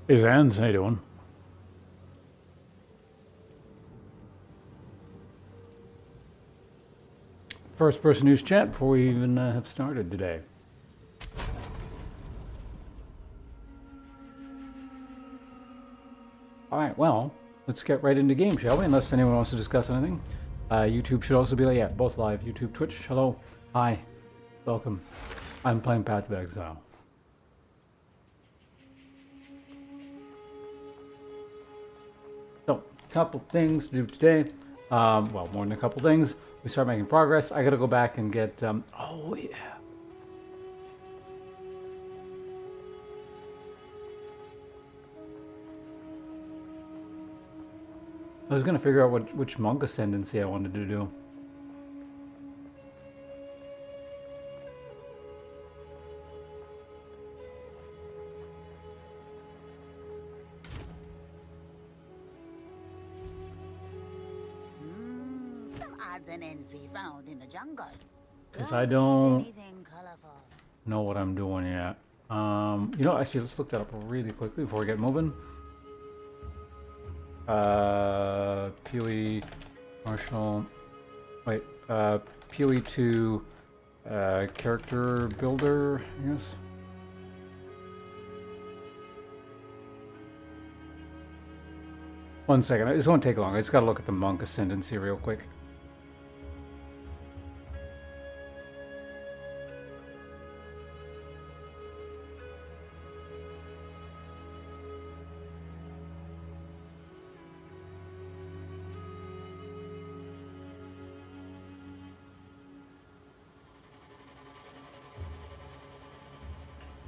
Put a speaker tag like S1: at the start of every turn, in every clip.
S1: Hey Zans, how you doing? First person news chat before we even have started today. Alright, well, let's get right into game, shall we? Unless anyone wants to discuss anything. YouTube should also be like, yeah, both live. YouTube, Twitch, hello, hi, welcome. I'm playing Path of Exile. So, couple things to do today. Well, more than a couple things. We start making progress. I gotta go back and get, oh yeah. I was gonna figure out which monk ascendancy I wanted to do.
S2: Some odds and ends we found in the jungle.
S1: Because I don't know what I'm doing yet. You know, actually, let's look that up really quickly before we get moving. PoE, Marshall, wait, PoE2, character builder, I guess. One second, this won't take long. I just gotta look at the monk ascendancy real quick.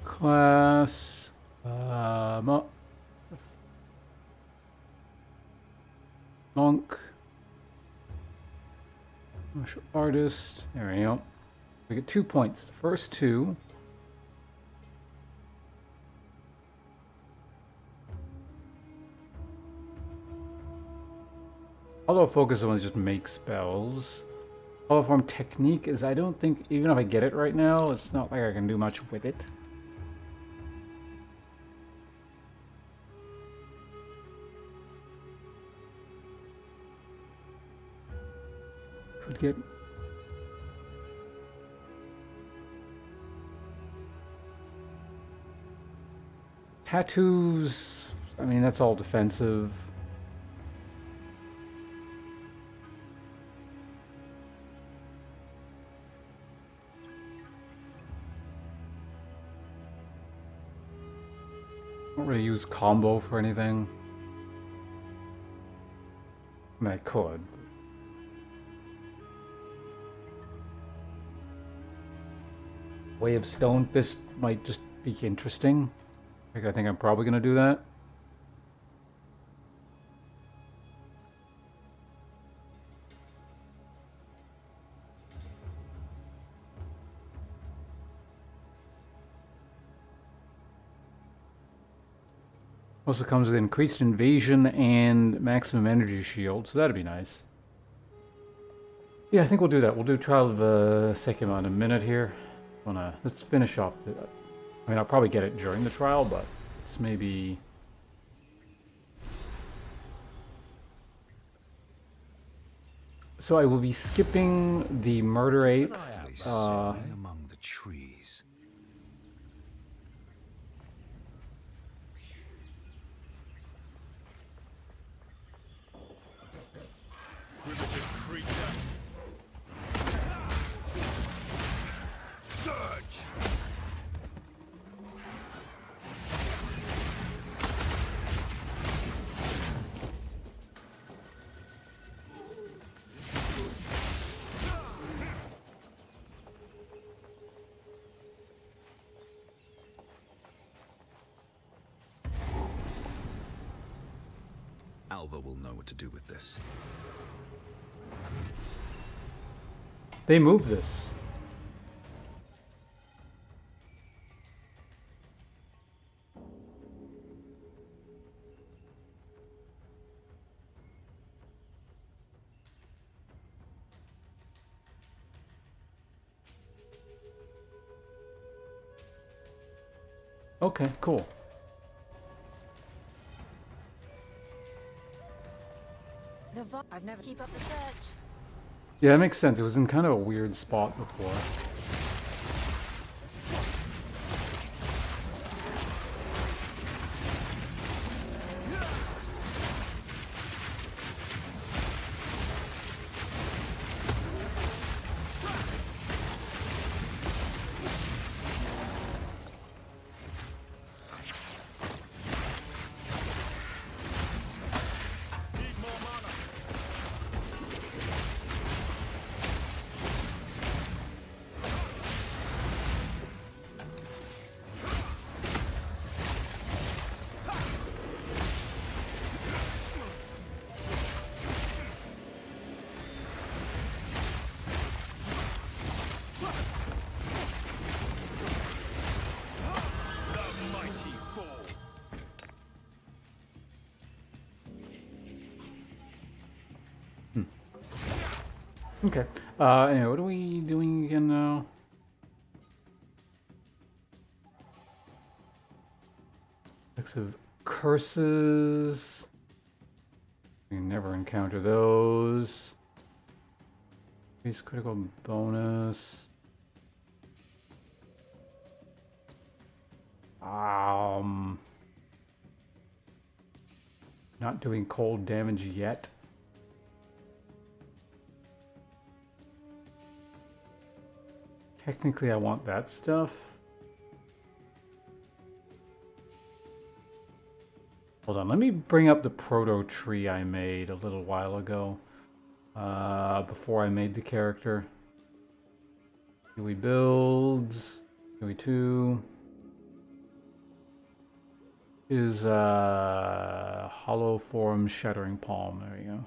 S1: Class, monk, martial artist. There we go. We get 2 points. The first two. Although focus on just make spells. Although form technique is, I don't think, even if I get it right now, it's not like I can do much with it. Could get tattoos. I mean, that's all defensive. Don't really use combo for anything. I mean, I could. Way of Stone Fist might just be interesting. Like, I think I'm probably going to do that. Also comes with increased invasion and maximum energy shield, so that'd be nice. Yeah, I think we'll do that. We'll do Trial of Sekima in a minute here. Let's finish off the... I mean, I'll probably get it during the trial, but it's maybe... So I will be skipping the Murder Ape.
S3: Among the trees. Primitive creature. Surge. Alva will know what to do with this.
S1: They moved this. Okay, cool.
S4: I've never keep up the search.
S1: Yeah, that makes sense. It was in kind of a weird spot before. Okay. Anyway, what are we doing again now? Effects of curses. We never encounter those. Increase critical bonus. Not doing cold damage yet. Technically, I want that stuff. Hold on, let me bring up the proto tree I made a little while ago. Before I made the character. PoE builds. PoE2. Is hollow form shattering palm. There we go.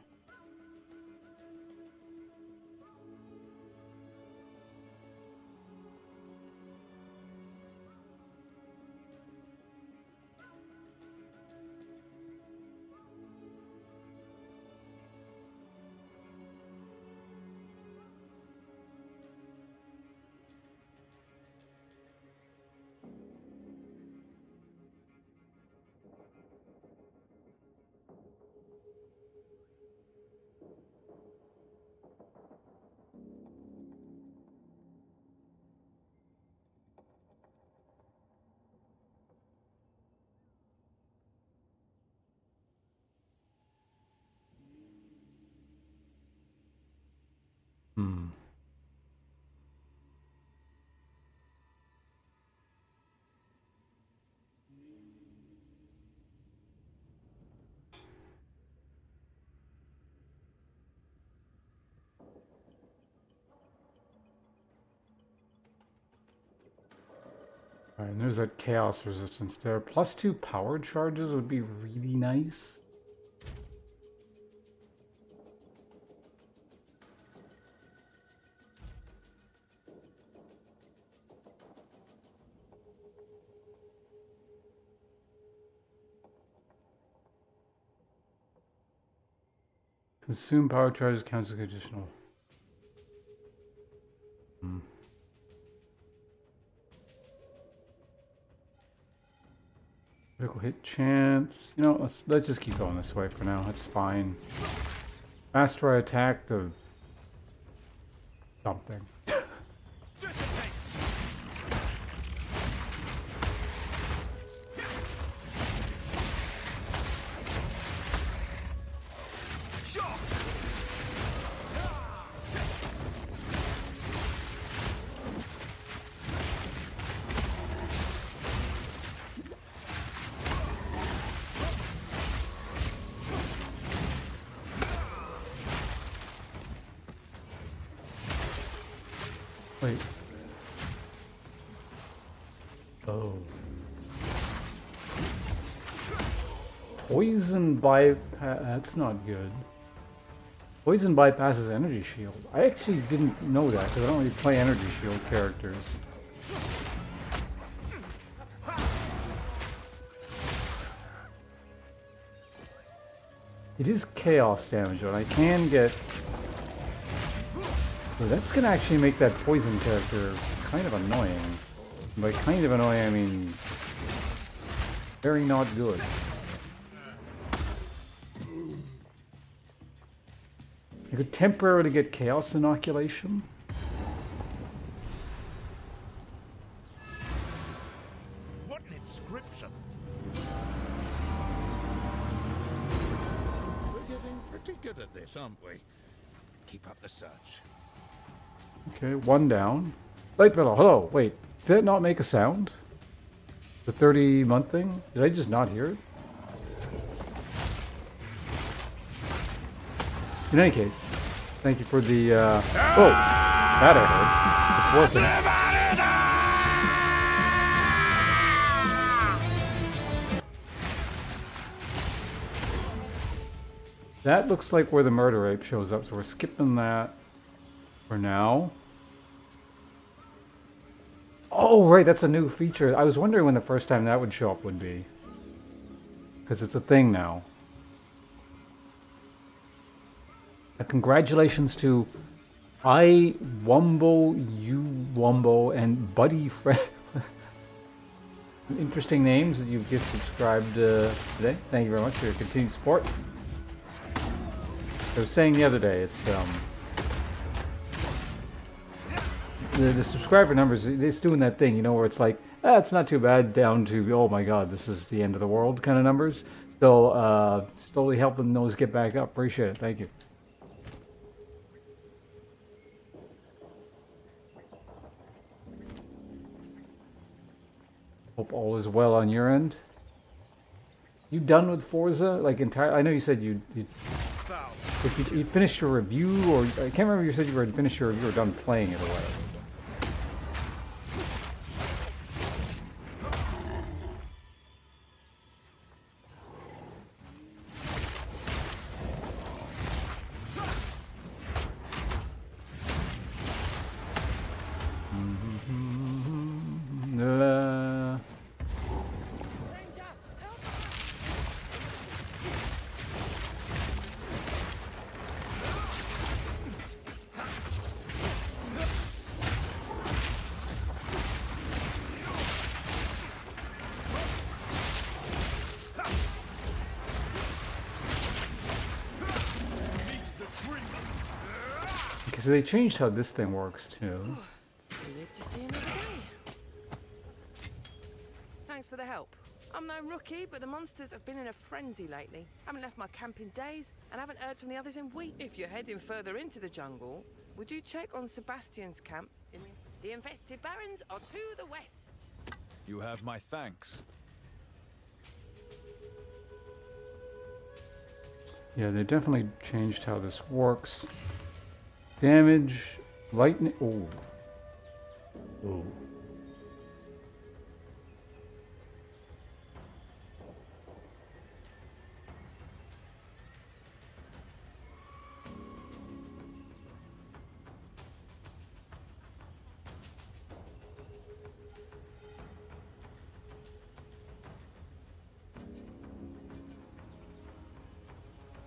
S1: Alright, and there's that chaos resistance there. +2 power charges would be really nice. Consume power charges counts as additional. Critical hit chance. You know, let's just keep going this way for now. That's fine. Faster I attack, the something. Wait. Oh. Poison bypass. That's not good. Poison bypasses energy shield. I actually didn't know that because I don't really play energy shield characters. It is chaos damage, and I can get. So that's gonna actually make that poison character kind of annoying. By kind of annoying, I mean very not good. You could temporarily get chaos inoculation.
S3: What an inscription! We're getting pretty good at this, aren't we? Keep up the search.
S1: Okay, one down. Light fellow, hello. Wait, did that not make a sound? The 30-month thing? Did I just not hear it? In any case, thank you for the, oh, that I heard. It's working. That looks like where the murder ape shows up, so we're skipping that for now. Oh, right, that's a new feature. I was wondering when the first time that would show up would be. Because it's a thing now. Congratulations to I Wumbo, You Wumbo, and Buddy Fred. Interesting names that you've just subscribed today. Thank you very much for your continued support. I was saying the other day, it's the subscriber numbers, it's doing that thing, you know, where it's like, it's not too bad, down to, oh my god, this is the end of the world kind of numbers. So, slowly helping those get back up. Appreciate it. Thank you. Hope all is well on your end. You done with Forza? Like entire? I know you said you finished your review, or I can't remember. You said you were finished your review or done playing it or whatever. So they changed how this thing works too.
S4: We live to see another day. Thanks for the help. I'm no rookie, but the monsters have been in a frenzy lately. Haven't left my camp in days, and haven't heard from the others in weeks. If you're heading further into the jungle, would you check on Sebastian's camp? The infested barons are to the west.
S3: You have my thanks.
S1: Yeah, they definitely changed how this works. Damage, lightning. Oh. Oh.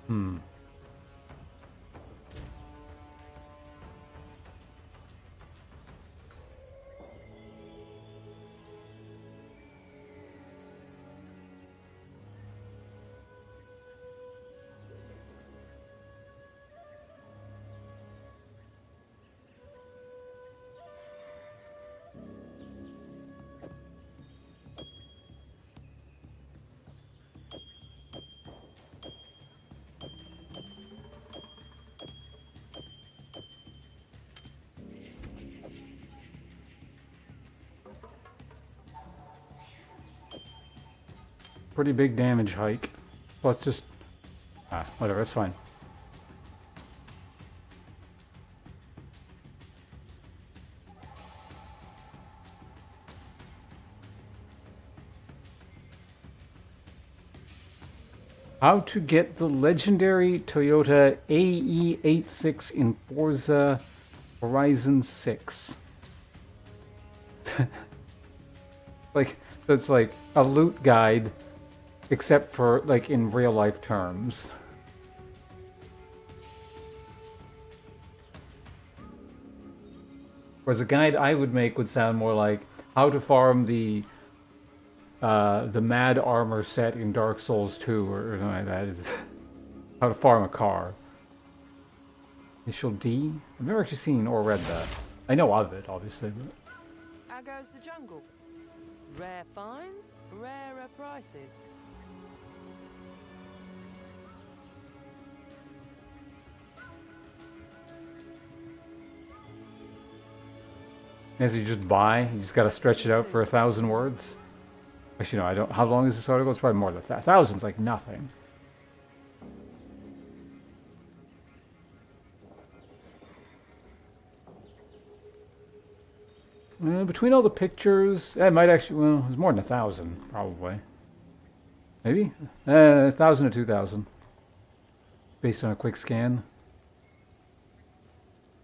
S1: Hmm. Pretty big damage hike. Plus just... whatever, that's fine. How to get the legendary Toyota AE86 in Forza Horizon 6. Like, so it's like a loot guide, except for, like, in real life terms. Whereas a guide I would make would sound more like how to farm the Mad Armor set in Dark Souls 2 or something like that. Is how to farm a car. Initial D? I've never actually seen or read that. I know of it, obviously, but...
S4: How goes the jungle? Rare finds, rarer prices.
S1: As you just buy, you just gotta stretch it out for 1,000 words. Actually, no, I don't... How long is this article? It's probably more than that. 1,000's like nothing. Between all the pictures, it might actually... Well, it's more than 1,000, probably. Maybe? 1,000 to 2,000. Based on a quick scan.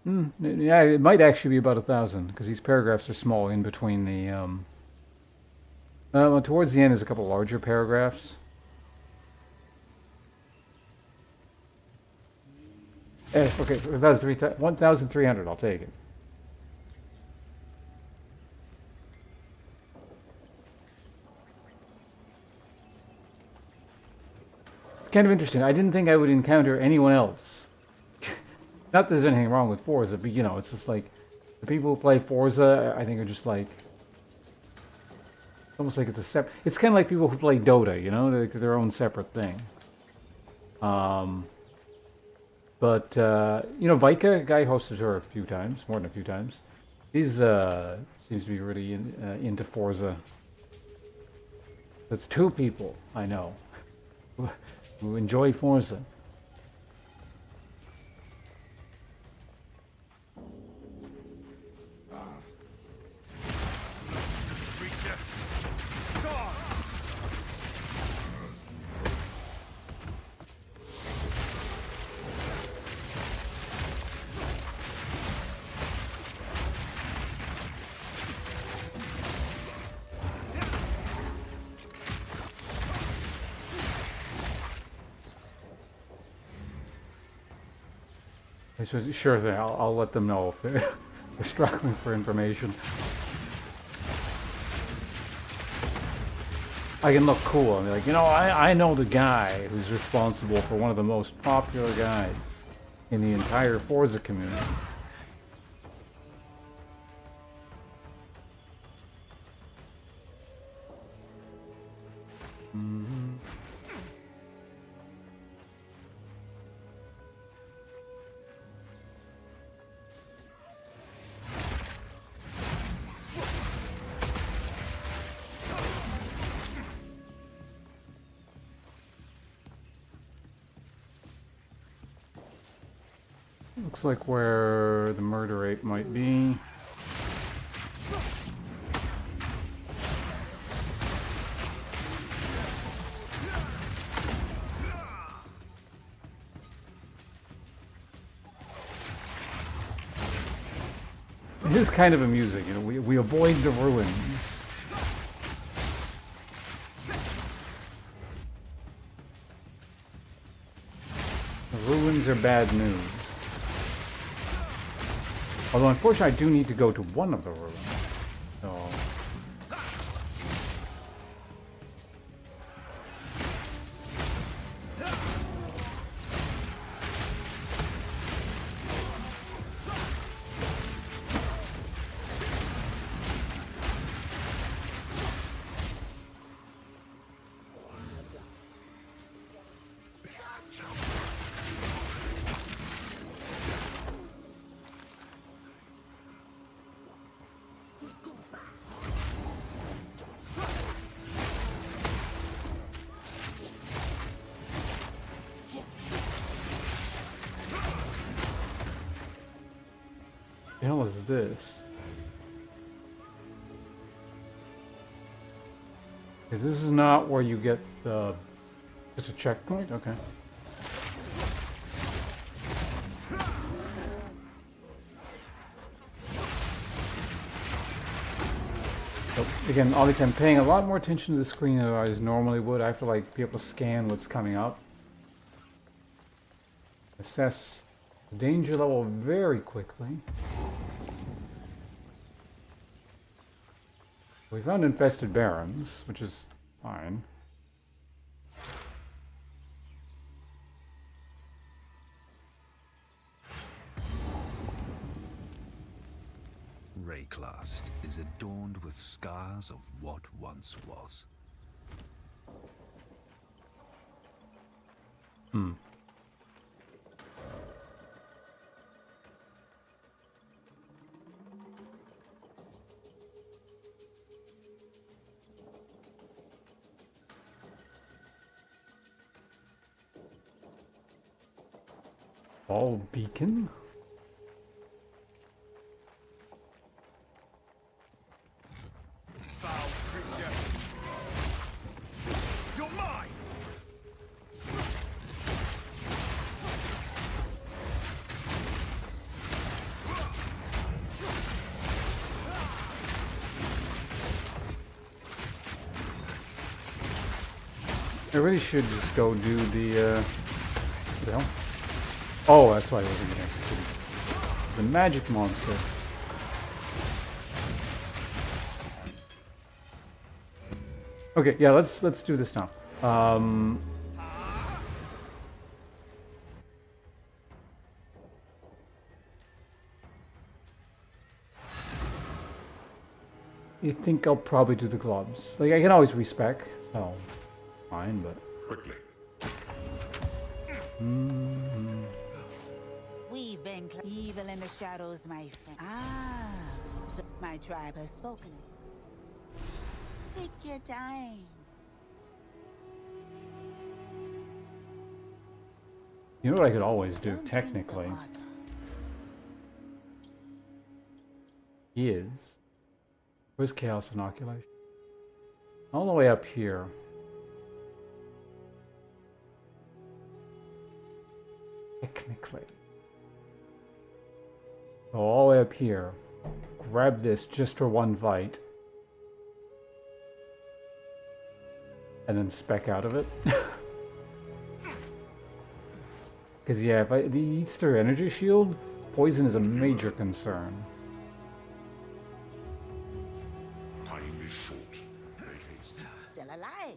S1: Yeah, it might actually be about 1,000, because these paragraphs are small in between the... well, towards the end is a couple larger paragraphs. Okay, 1,300, I'll take it. It's kind of interesting. I didn't think I would encounter anyone else. Not that there's anything wrong with Forza, but you know, it's just like the people who play Forza, I think, are just like almost like it's a it's kind of like people who play Dota, you know, they're their own separate thing. But you know, Vika, a guy hosted her a few times, more than a few times. He's seems to be really into Forza. That's two people I know who enjoy Forza. Sure thing, I'll let them know if they're struggling for information. I can look cool and be like, you know, I know the guy who's responsible for one of the most popular guides in the entire Forza community. Looks like where the murder ape might be. It is kind of amusing, you know, we avoid the ruins. The ruins are bad news. Although, unfortunately, I do need to go to one of the ruins. So... the hell is this? Okay, this is not where you get the... Just a checkpoint? Okay. So, again, obviously I'm paying a lot more attention to the screen than I normally would. I have to like be able to scan what's coming up. Assess the danger level very quickly. We found infested barrens, which is fine.
S5: Rayclast is adorned with scars of what once was.
S1: Ball beacon?
S3: Foul creature! You're mine!
S1: I really should just go do the, what the hell? Oh, that's why I wasn't getting executed. The magic monster. Okay, yeah, let's do this now. I think I'll probably do the gloves. Like, I can always respec, so fine, but...
S3: Quickly.
S2: We've been evil in the shadows, my friend. Ah, so my tribe has spoken. Take your time.
S1: You know what I could always do,
S2: Don't drink the
S1: technically,
S2: water.
S1: is... Where's Chaos Inoculation? All the way up here. Technically. So all the way up here. Grab this just for one fight. And then spec out of it. Because yeah, if it eats through energy shield, poison is a major concern.
S3: Time is short. Make haste.
S2: Still alive.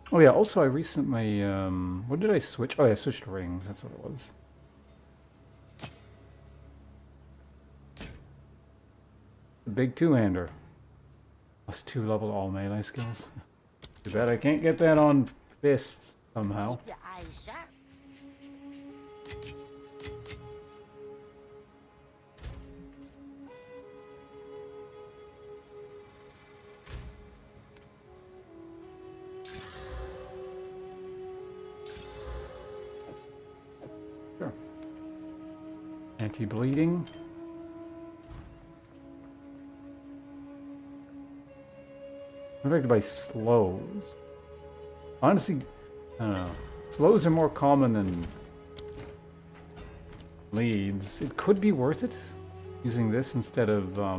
S1: Oh yeah, also I recently, what did I switch? Oh yeah, I switched rings, that's what it was. The big two-hander. Plus 2 level all melee skills. Too bad I can't get that on fists somehow.
S2: Keep your eyes sharp.
S1: Sure. Anti-bleeding. I'm affected by slows. Honestly, I don't know. Slows are more common than bleeds. It could be worth it using this instead of I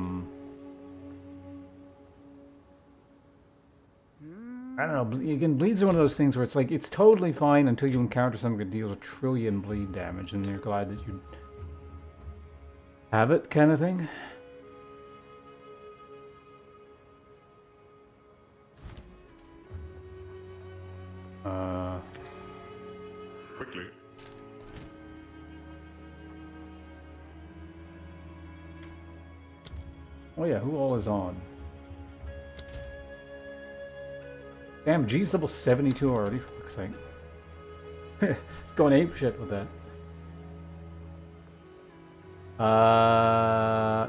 S1: don't know. Again, bleeds are one of those things where it's like it's totally fine until you encounter something that deals a trillion bleed damage, and you're glad that you have it, kind of thing.
S3: Quickly.
S1: Oh yeah, who all is on? Damn, G's level 72 already, for fuck's sake. It's going ape shit with that.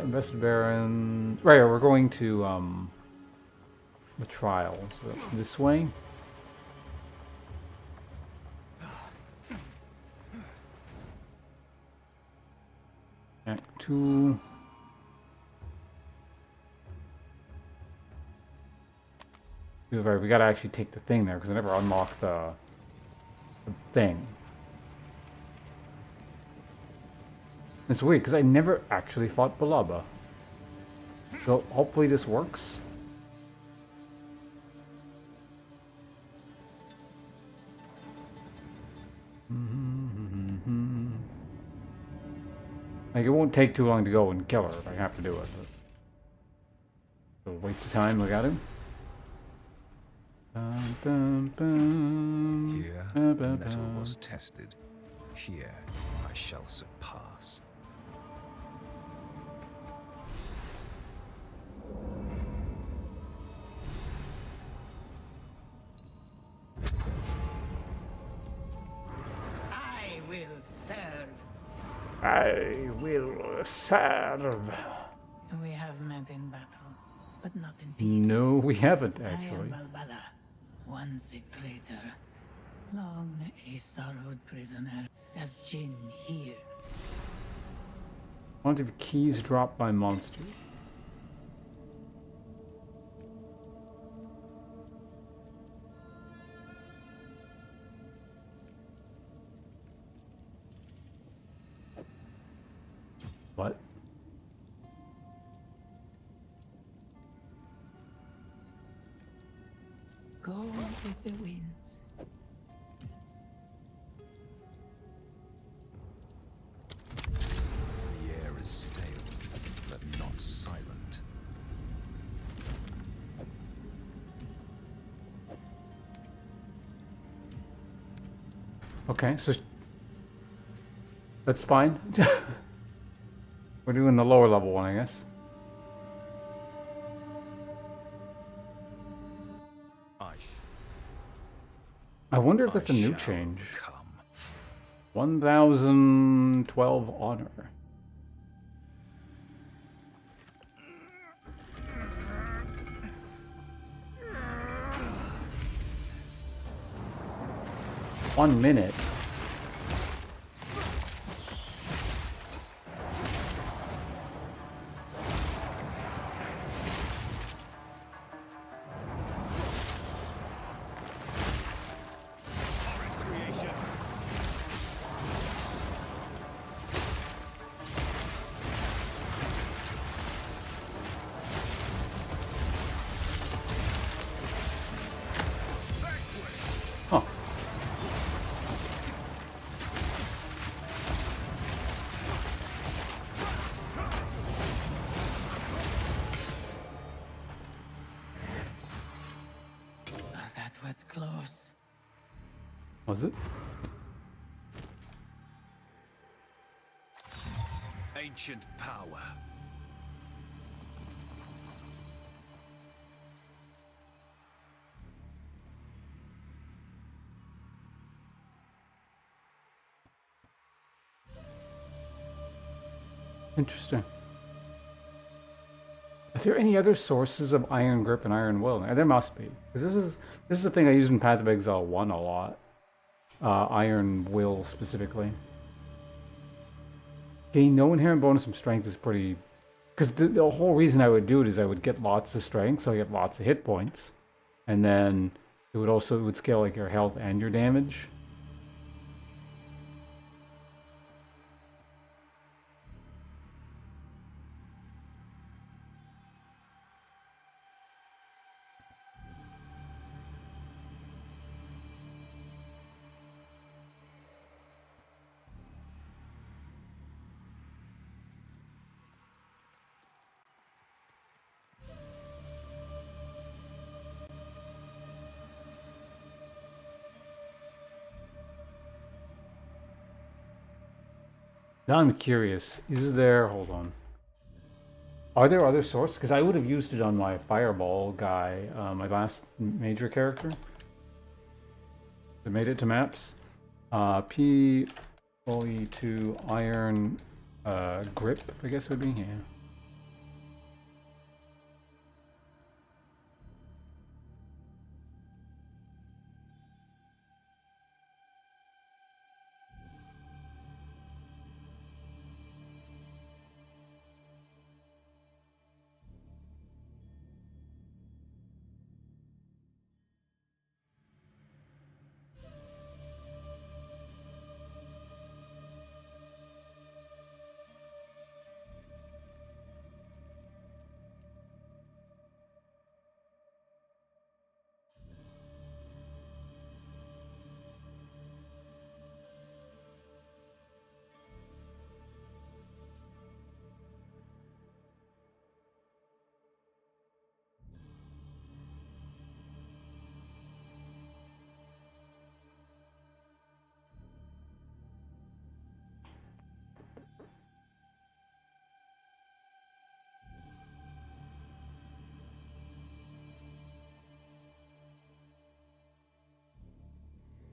S1: Invested Baron. Right, we're going to the trial, so that's this way. Act 2. We gotta actually take the thing there because I never unlocked the thing. It's weird because I never actually fought Balaba. So hopefully this works. Like, it won't take too long to go and kill her if I have to do it. But a waste of time, we got him.
S5: Here, metal was tested. Here, I shall surpass.
S2: I will serve.
S1: I will serve.
S2: We have met in battle, but not in peace.
S1: No, we haven't,
S2: I
S1: actually.
S2: am Balbala, once a traitor, long a sorrowed prisoner, as Jin here.
S1: Quantity of keys dropped by monsters. What?
S2: Go with the winds.
S5: The air is stale, but not silent.
S1: Okay, so that's fine. We're doing the lower level one, I guess. I wonder if that's a new change.
S5: Come.
S1: 1012 honor. One minute. Huh.
S2: That was close.
S1: Was it?
S5: Ancient power.
S1: Interesting. Are there any other sources of Iron Grip and Iron Will? There must be, because this is the thing I used in Path of Exile 1 a lot. Iron Will specifically. Gain no inherent bonus from strength is pretty... Because the whole reason I would do it is I would get lots of strength, so I get lots of hit points. And then it would scale like your health and your damage. Now I'm curious, is there... Hold on. Are there other sources? Because I would have used it on my Fireball guy, my last major character. That made it to maps. PoE2 Iron Grip, I guess it would be, yeah.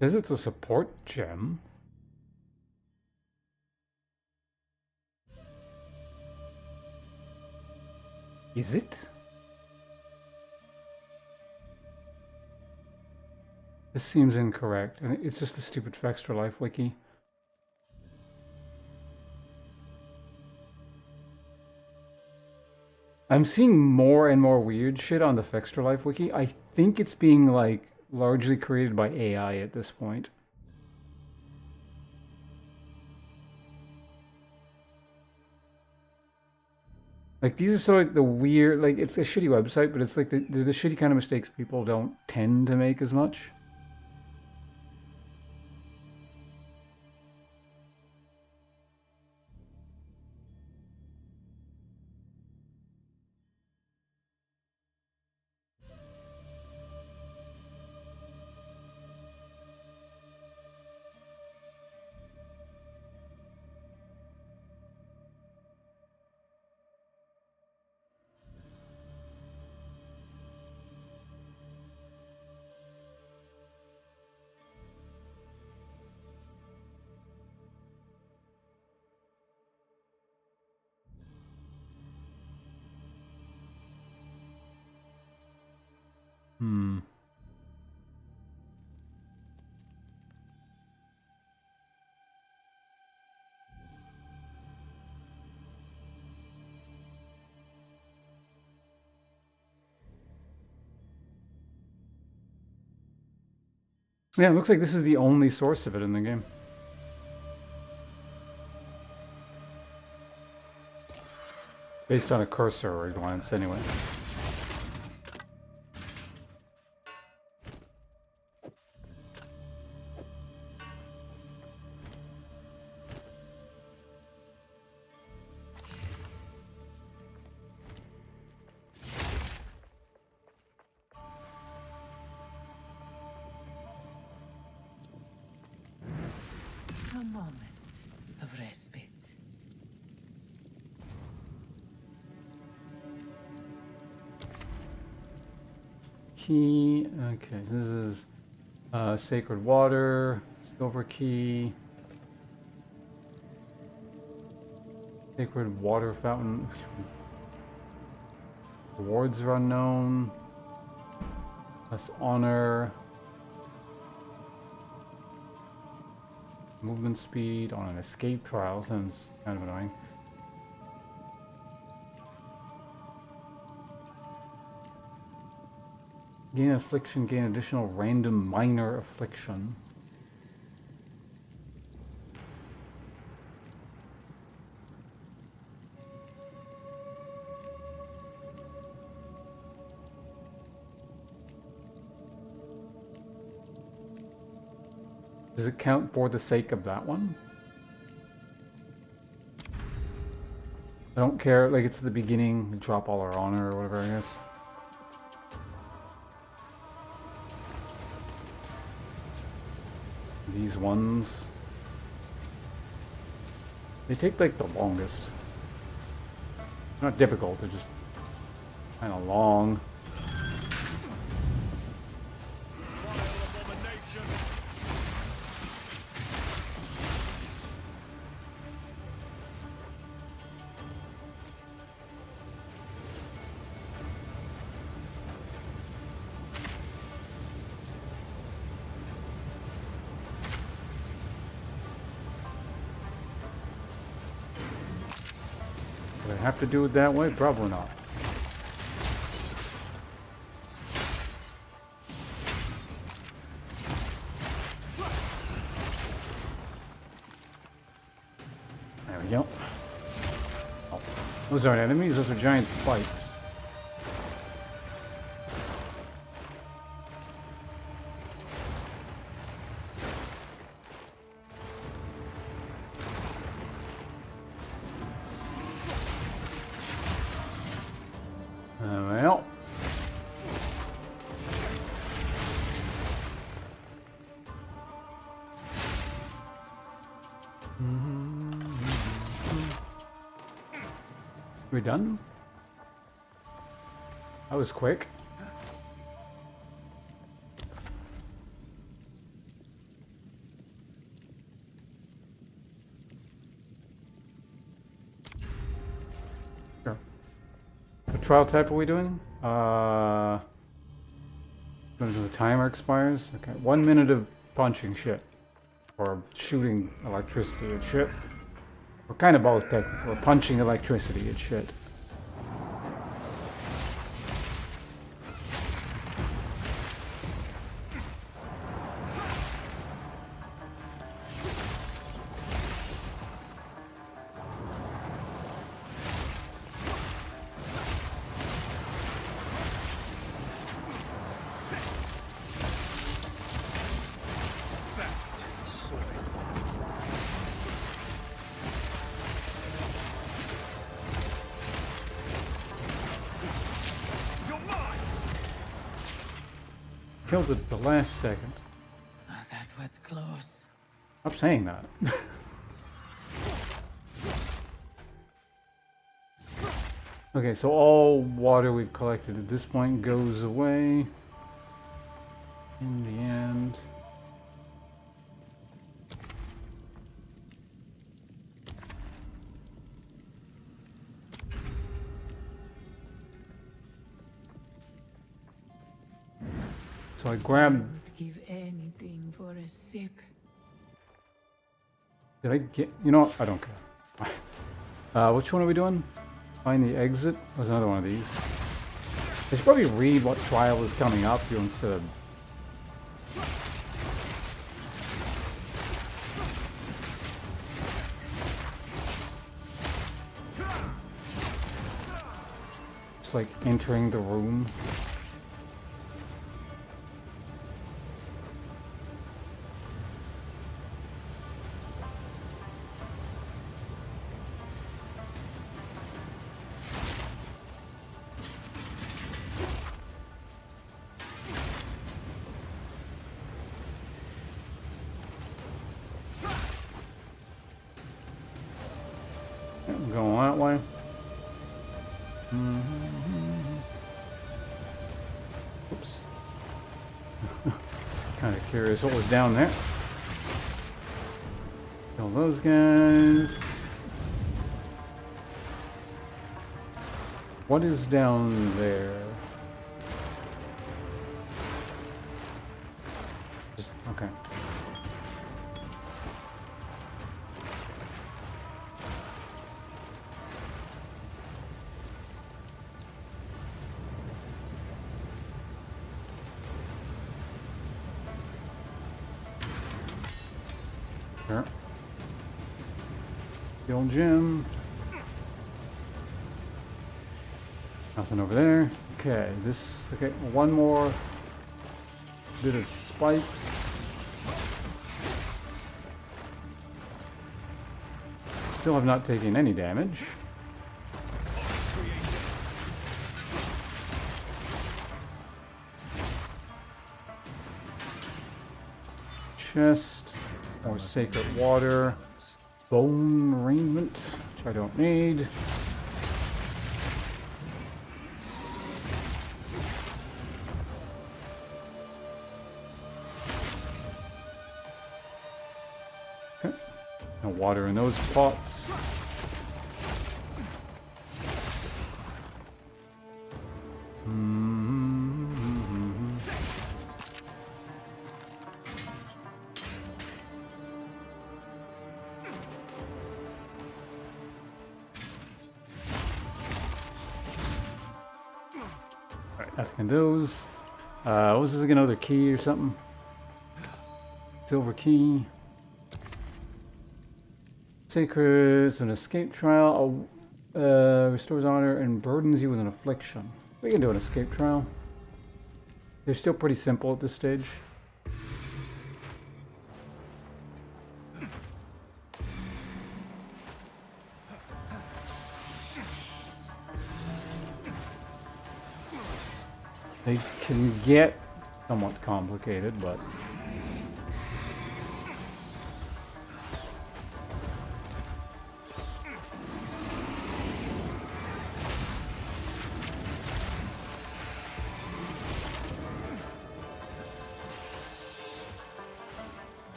S1: Says it's a support gem. Is it? This seems incorrect, and it's just a stupid Extra Life wiki. I'm seeing more and more weird shit on the Extra Life wiki. I think it's being, like, largely created by AI at this point. Like, these are sort of like the weird, like, it's a shitty website, but it's like the shitty kind of mistakes people don't tend to make as much. Hmm. Yeah, it looks like this is the only source of it in the game. Based on a cursory glance, anyway.
S2: A moment of respite.
S1: Key. Okay, this is sacred water, silver key, sacred water fountain. Rewards are unknown. Less honor. Movement speed on an escape trial sounds kind of annoying. Gain affliction, gain additional random minor affliction. Does it count for the sake of that one? I don't care, like it's at the beginning, we drop all our honor or whatever, I guess. These ones, they take like the longest. They're not difficult, they're just kind of long. Do I have to do it that way? Probably not. There we go. Oh, those aren't enemies, those are giant spikes. Well. We done? That was quick. trial type are we doing? Until the timer expires. Okay, 1 minute of punching shit. Or shooting electricity at shit. We're kind of both technically. We're punching electricity at shit. Killed it at the last second.
S2: Oh, that was close.
S1: Stop saying that. Okay, so all water we've collected at this point goes away. In the end. So I grabbed.
S2: Would give anything for a sip.
S1: Did I get? You know what? I don't care. Which one are we doing? Find the exit. There's another one of these. I should probably read what trial is coming up here instead of. Just like entering the room. Going that way. Oops. Kind of curious what was down there. Kill those guys. What is down there? Just okay. Sure. The old gym. Nothing over there. Okay, this. Okay, one more bit of spikes. Still have not taken any damage. Chest. More sacred water. Bone raiment, which I don't need. Okay. No water in those pots. Asking those. Was this another key or something? Silver key. Sacred, so an escape trial. Restores honor and burdens you with an affliction. We can do an escape trial. They're still pretty simple at this stage. They can get somewhat complicated, but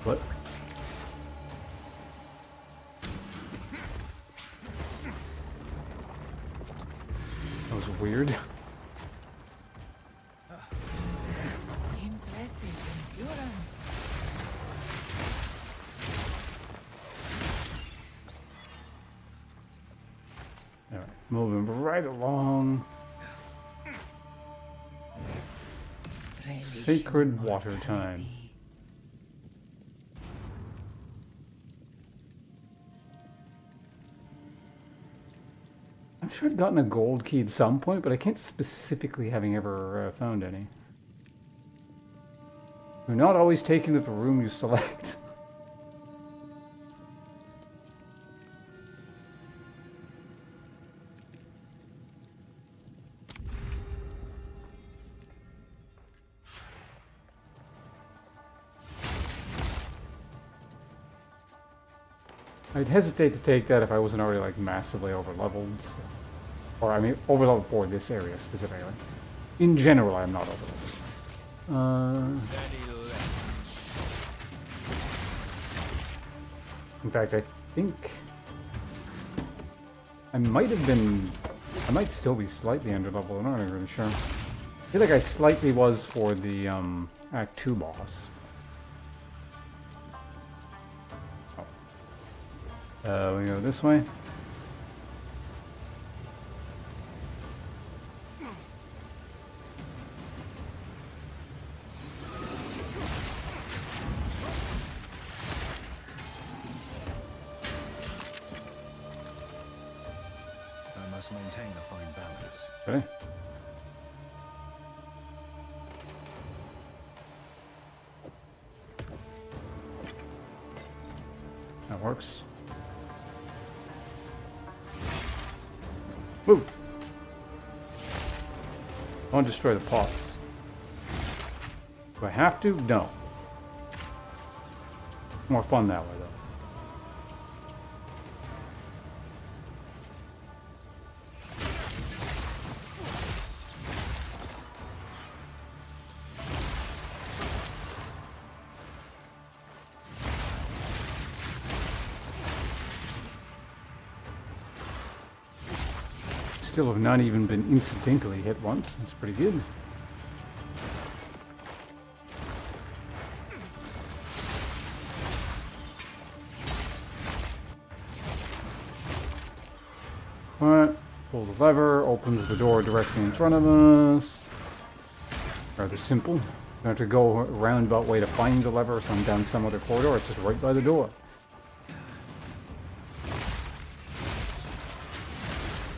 S1: What? That was weird.
S2: Impressive endurance.
S1: Alright, moving right along. Sacred water time. I'm sure I'd gotten a gold key at some point, but I can't specifically having ever found any. You're not always taken to the room you select. I'd hesitate to take that if I wasn't already like massively over-leveled. So. Or I mean, over-leveled for this area specifically. In general, I'm not over-leveled. In fact, I think I might have been. I might still be slightly under-leveled. I'm not even really sure. I feel like I slightly was for the Act 2 boss. We go this way.
S5: I must maintain a fine balance.
S1: Okay. That works. Woo! I want to destroy the pots. Do I have to? No. More fun that way, though. Still have not even been incidentally hit once. That's pretty good. Alright, pull the lever, opens the door directly in front of us. Rather simple. Don't have to go a roundabout way to find the lever or come down some other corridor. It's just right by the door.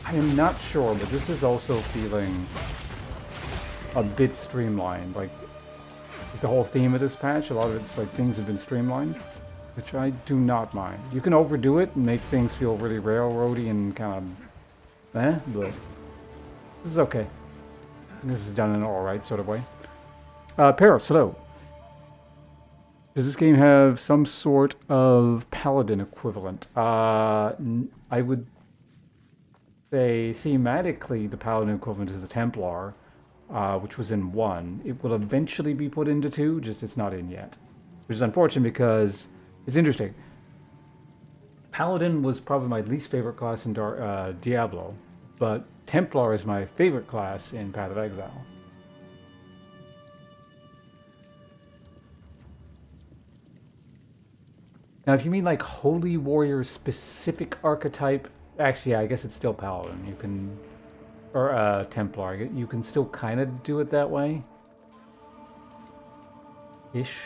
S1: I am not sure, but this is also feeling a bit streamlined. Like the whole theme of this patch, a lot of it's like things have been streamlined, which I do not mind. You can overdo it and make things feel really railroady and kind of but this is okay. This is done in an alright sort of way. Paris, hello. Does this game have some sort of paladin equivalent? I would say thematically the paladin equivalent is the Templar, which was in 1. It will eventually be put into 2, just it's not in yet. Which is unfortunate because it's interesting. Paladin was probably my least favorite class in Diablo, but Templar is my favorite class in Path of Exile. Now if you mean like Holy Warrior specific archetype, actually, yeah, I guess it's still Paladin. You can, or Templar. You can still kind of do it that way, ish.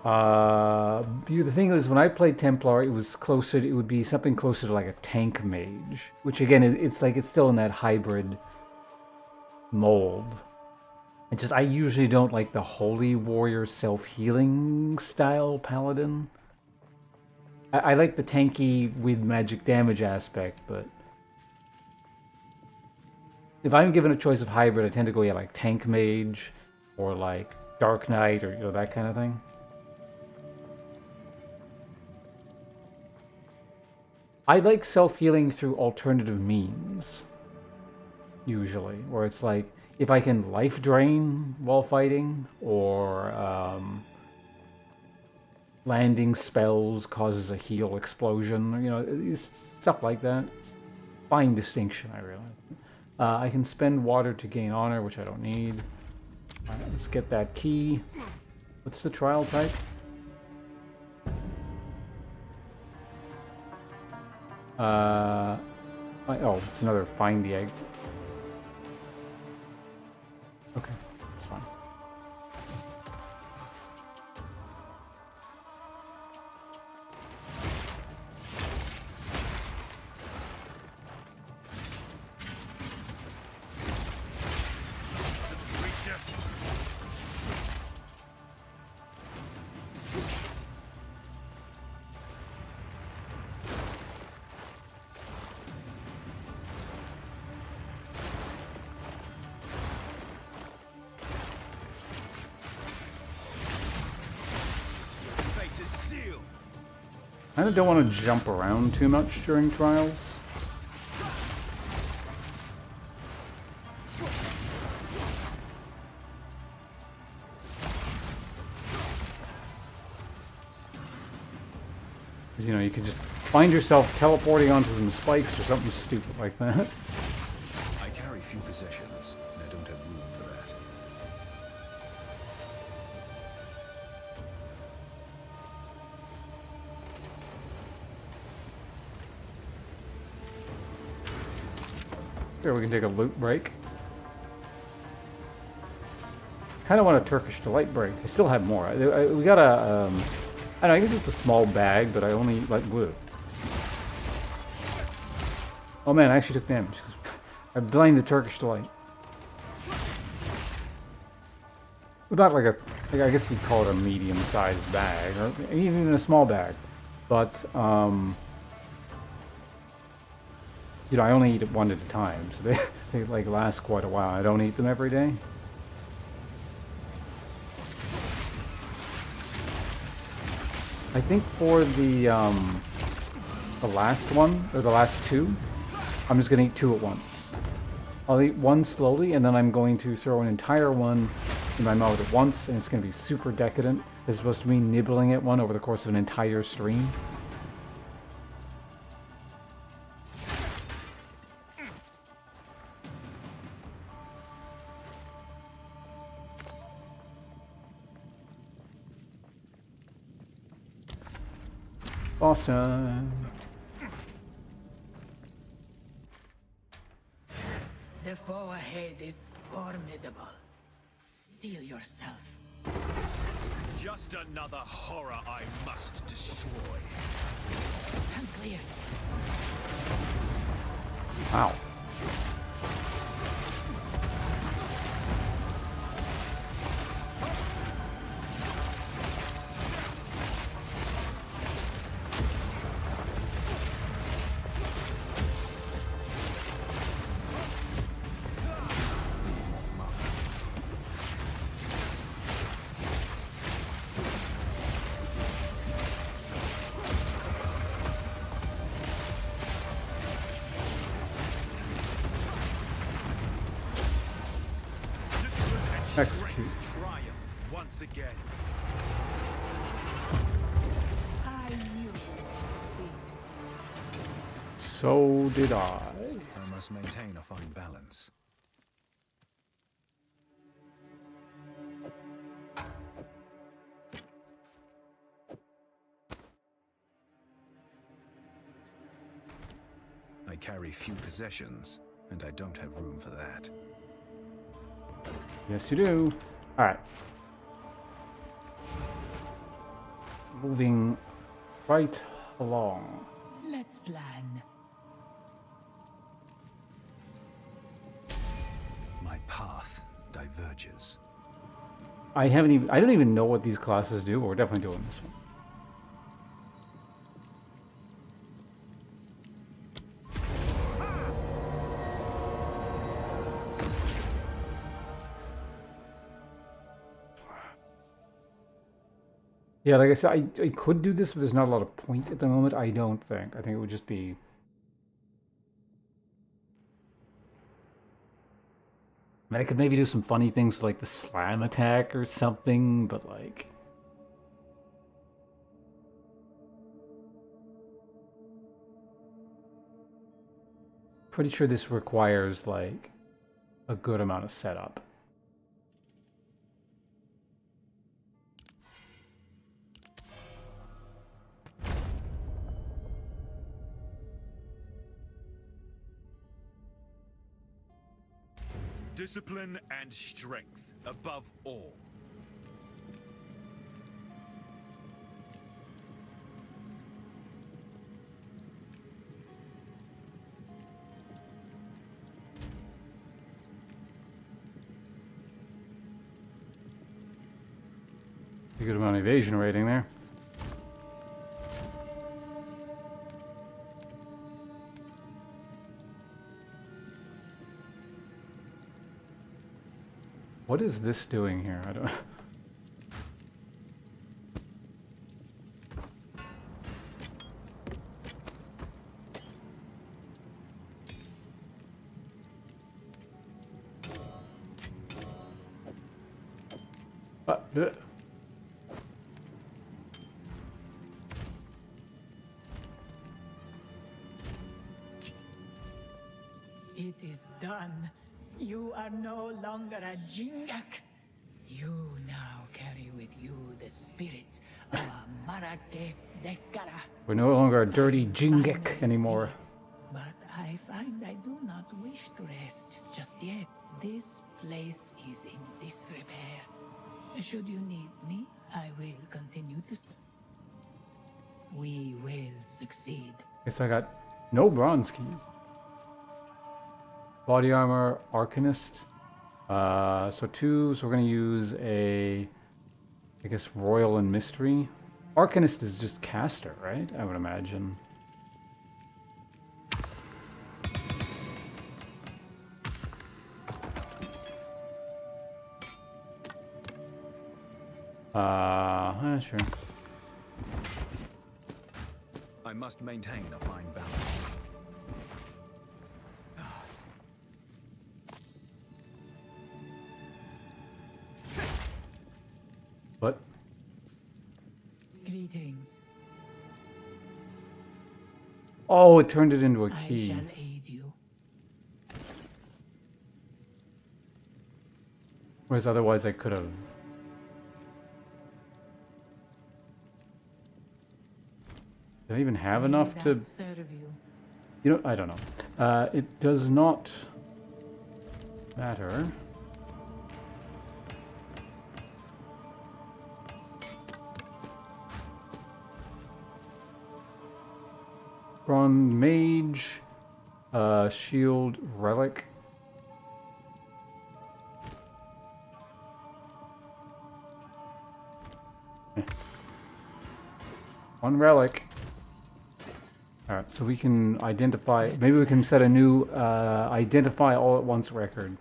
S1: The thing is, when I played Templar, it was closer. It would be something closer to like a tank mage, which again, it's like it's still in that hybrid mold. I usually don't like the Holy Warrior self-healing style Paladin. I like the tanky with magic damage aspect, but if I'm given a choice of hybrid, I tend to go, yeah, like Tank Mage, or like Dark Knight, or, you know, that kind of thing. I like self-healing through alternative means, usually, where it's like, if I can life drain while fighting, or landing spells causes a heal explosion, you know, stuff like that. Fine distinction, I realize. I can spend water to gain honor, which I don't need. Alright, let's get that key. What's the trial type? Oh, it's another find the egg. Okay, that's fine. I kind of don't want to jump around too much during trials. Because, you know, you could just find yourself teleporting onto some spikes or something stupid like that.
S5: I carry few possessions, and I don't have room for that.
S1: Here, we can take a loot break. Kind of want a Turkish Delight break. I still have more. We got a, I don't know, I guess it's a small bag, but I only, like, wood. Oh man, I actually took damage. I blame the Turkish Delight. About like I guess you'd call it a medium-sized bag, or even a small bag. But, you know, I only eat it one at a time, so they like last quite a while. I don't eat them every day. I think for the last one, or the last two, I'm just gonna eat two at once. I'll eat one slowly, and then I'm going to throw an entire one in my mouth at once, and it's gonna be super decadent, as opposed to me nibbling at one over the course of an entire stream. Boss time.
S2: The foe ahead is formidable. Steel yourself.
S5: Just another horror I must destroy.
S2: Stand clear.
S1: Wow. Execute.
S5: Triumph once again.
S2: I knew you would succeed.
S1: So did I.
S5: I must maintain a fine balance. I carry few possessions, and I don't have room for that.
S1: Yes, you do. Alright. Moving right along.
S2: Let's plan.
S5: My path diverges.
S1: I don't even know what these classes do, but we're definitely doing this one. Yeah, like I said, I could do this, but there's not a lot of point at the moment, I don't think. I think it would just be... I could maybe do some funny things like the slam attack or something, but like... Pretty sure this requires like a good amount of setup.
S6: Discipline and strength above all.
S1: A good amount of evasion rating there. What is this doing here? I don't... Ugh.
S2: It is done. You are no longer a Jingak. You now carry with you the spirit of a Maraketh Dekara.
S1: We're no longer a dirty Jingek anymore.
S2: But I find I do not wish to rest just yet. This place is in disrepair. Should you need me, I will continue to serve. We will succeed.
S1: Okay, so I got no bronze keys. Body armor, Arcanist. So 2, so we're gonna use a, I guess, Royal and Mystery. Arcanist is just caster, right? I would imagine. Sure.
S5: I must maintain a fine balance.
S1: What?
S2: Greetings.
S1: Oh, it turned it into a
S2: I
S1: key.
S2: shall aid you.
S1: Whereas otherwise I could have. Did I even have enough
S2: May
S1: to...
S2: that serve you.
S1: You know, I don't know. It does not matter. Bronze Mage, Shield Relic. One relic. Alright, so we can identify, maybe we can set a new identify all at once record.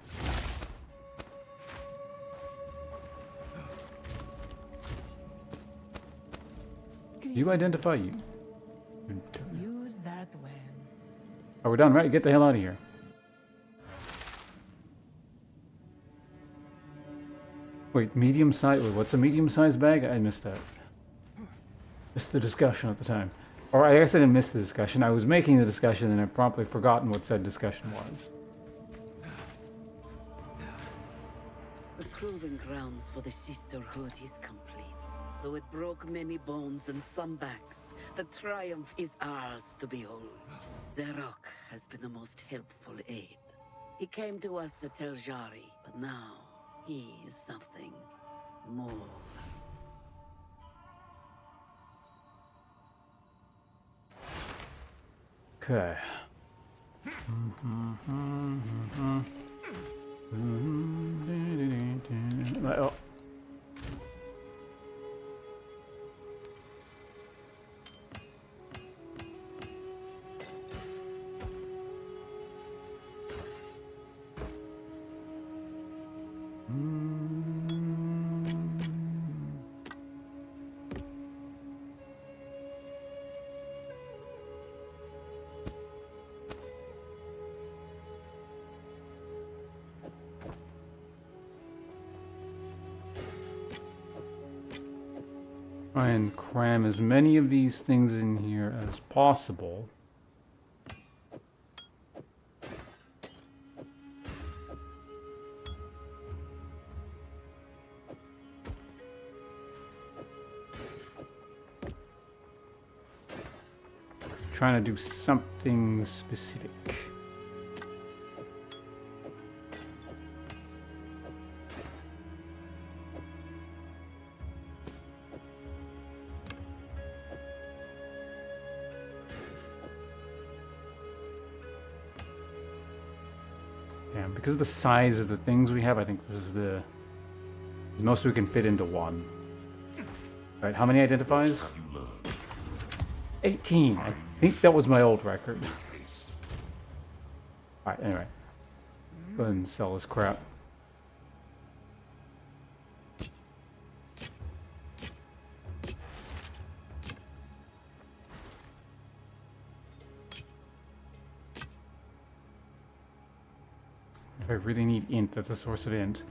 S1: You identify you.
S2: Use that when.
S1: Oh, we're done, right? Get the hell out of here. Wait, medium size, wait, what's a medium sized bag? I missed that. Missed the discussion at the time. Or I guess I didn't miss the discussion. I was making the discussion and I've promptly forgotten what said discussion was.
S7: The proving grounds for the sisterhood is complete. Though it broke many bones and some backs, the triumph is ours to behold. Zerok has been the most helpful aid. He came to us at Tel Jari, but now he is something more.
S1: Okay. Oh. Try and cram as many of these things in here as possible. Trying to do something specific. Yeah, because of the size of the things we have, I think this is the most we can fit into one. Right, how many identifies? 18. I think that was my old record. Alright, anyway. Go ahead and sell this crap. If I really need int, that's a source of int.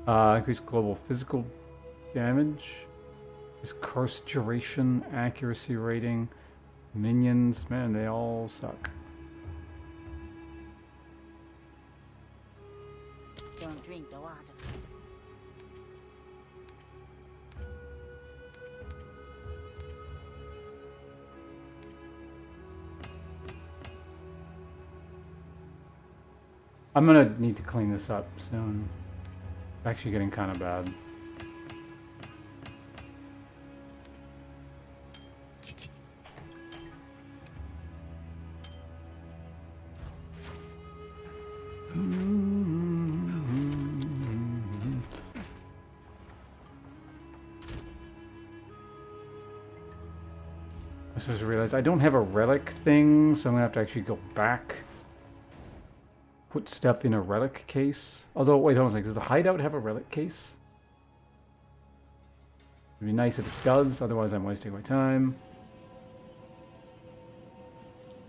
S1: Increase global physical damage. Increase curse duration, accuracy rating. Minions, man, they all suck.
S8: Don't drink the water.
S1: I'm gonna need to clean this up soon. It's actually getting kind of bad. I just realized I don't have a relic thing, so I'm gonna have to actually go back. Put stuff in a relic case. Although, wait, hold on a second. Does the hideout have a relic case? It'd be nice if it does, otherwise I'm wasting my time.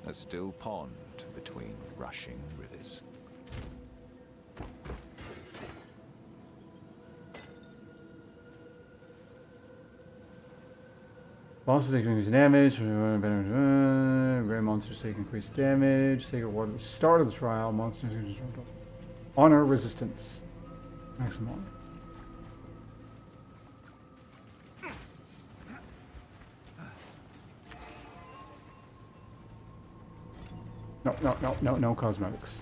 S5: A still pond between rushing rivers.
S1: Monsters take increased damage. Gray monsters take increased damage. Sacred water at the start of the trial. Monsters honor resistance. Maximum. No cosmetics.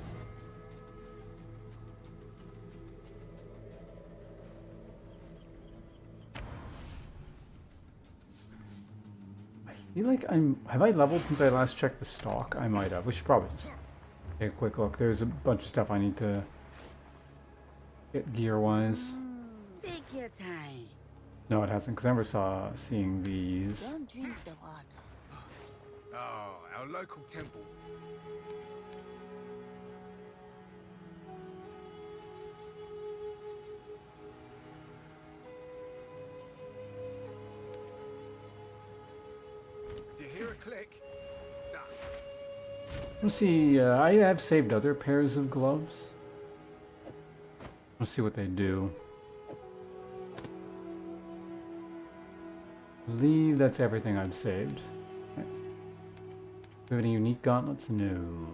S1: I feel like have I leveled since I last checked the stock? I might have. We should probably just take a quick look. There's a bunch of stuff I need to get gear-wise.
S8: Take your time.
S1: No, it hasn't, because I never seeing these.
S8: Don't drink the water.
S6: Oh, our local temple. If you hear a click, done.
S1: Let's see, I have saved other pairs of gloves. Let's see what they do. I believe that's everything I've saved. Okay. Do we have any unique gauntlets? No.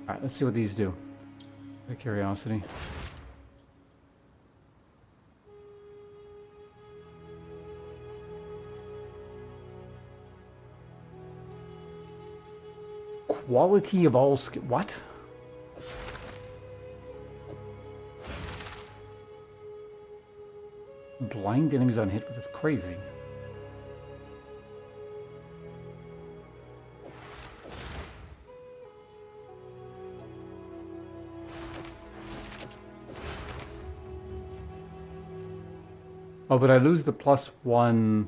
S1: Alright, let's see what these do. Out of curiosity. Quality of all skill. What? Blind enemies on hit with this crazy. Oh, but I lose the +1.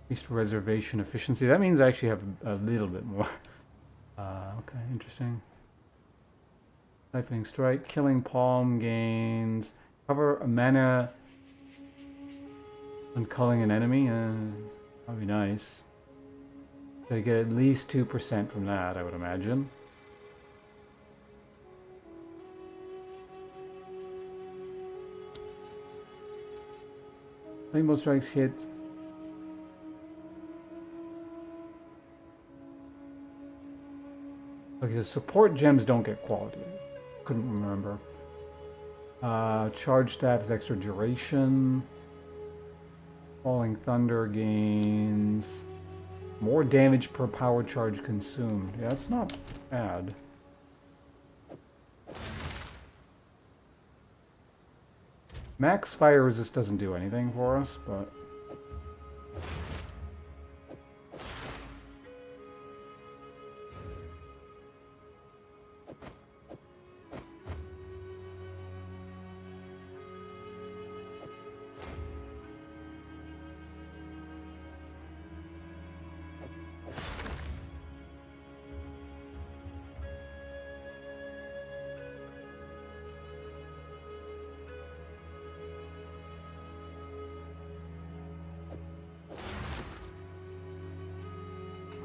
S1: Increased reservation efficiency. That means I actually have a little bit more. Okay, interesting. Siphoning Strike, Killing Palm gains. Cover a mana on culling an enemy. That'd be nice. So you get at least 2% from that, I would imagine. Rainbow Strikes hit. Okay, so support gems don't get quality. Couldn't remember. Charge Staff is extra duration. Falling Thunder gains more damage per power charge consumed. Yeah, that's not bad. Max fire resist doesn't do anything for us, but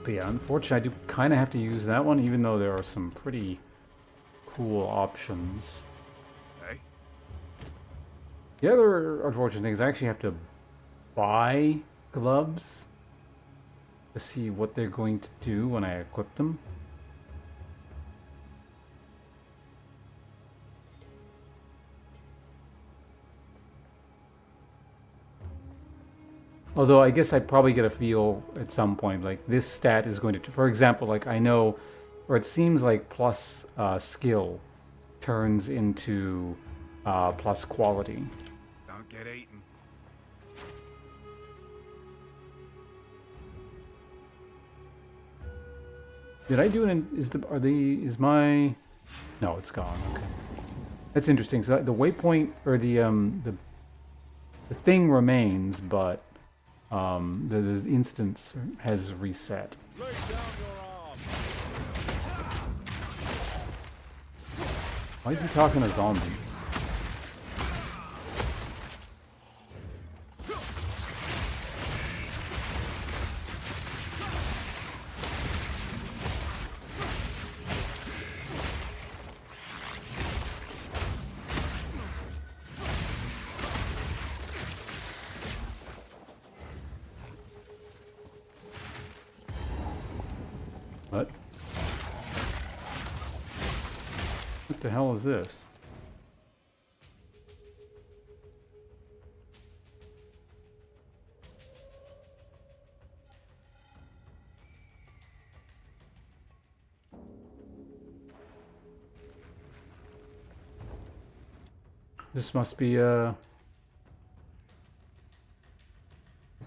S1: yeah, unfortunately, I do kind of have to use that one, even though there are some pretty cool options.
S6: Hey?
S1: The other unfortunate thing is I actually have to buy gloves to see what they're going to do when I equip them. Although I guess I probably get a feel at some point, like this stat is going to, for example, like I know, or it seems like plus skill turns into plus quality.
S6: Don't get eaten.
S1: Did I do it in, is my, no, it's gone, okay. That's interesting. So the waypoint, or the thing remains, but the instance has reset.
S3: Lay down your arm.
S1: Why is he talking to zombies? What? What the hell is this? This must be a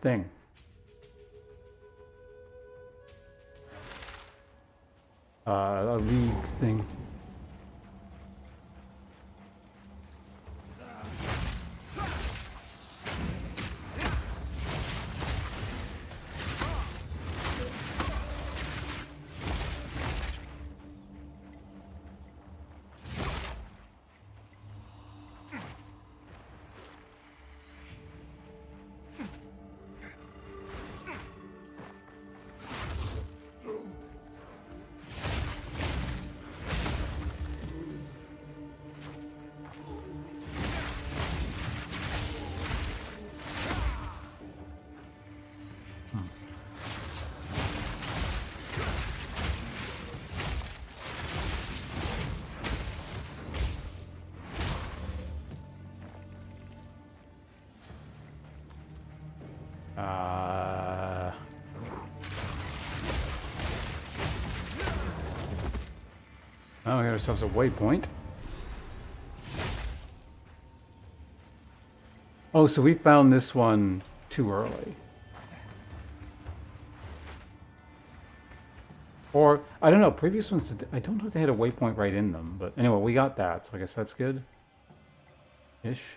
S1: thing. A league thing. Oh, we got ourselves a waypoint. Oh, so we found this one too early. Or, I don't know, previous ones, I don't know if they had a waypoint right in them, but anyway, we got that, so I guess that's good. Ish.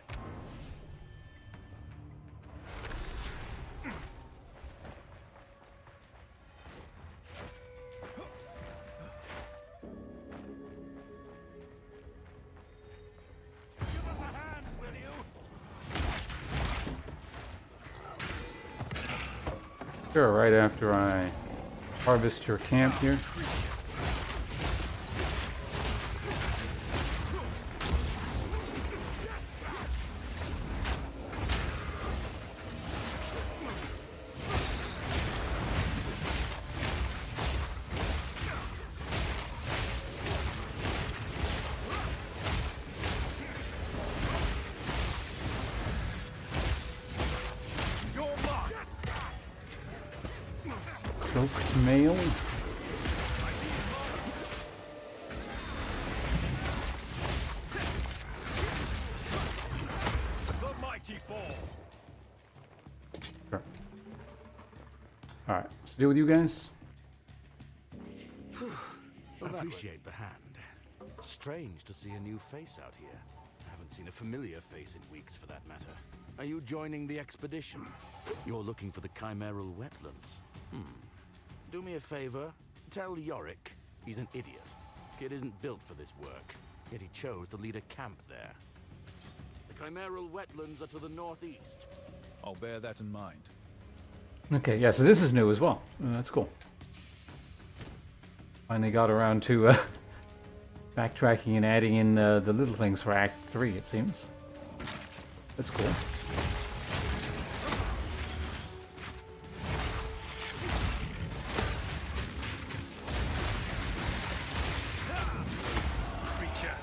S1: after or right after I harvest your camp here? Cloaked mail.
S3: The mighty fall.
S1: Sure. Alright, what's the deal with you guys?
S9: Appreciate the hand. Strange to see a new face out here. Haven't seen a familiar face in weeks, for that matter. Are you joining the expedition? You're looking for the chimeral wetlands. Do me a favor. Tell Yorick he's an idiot. Kid isn't built for this work, yet he chose to lead a camp there. The chimeral wetlands are to the northeast.
S3: I'll bear that in mind.
S1: Okay, yeah, so this is new as well. That's cool. Finally got around to backtracking and adding in the little things for Act 3, it seems. That's cool.
S3: Creature.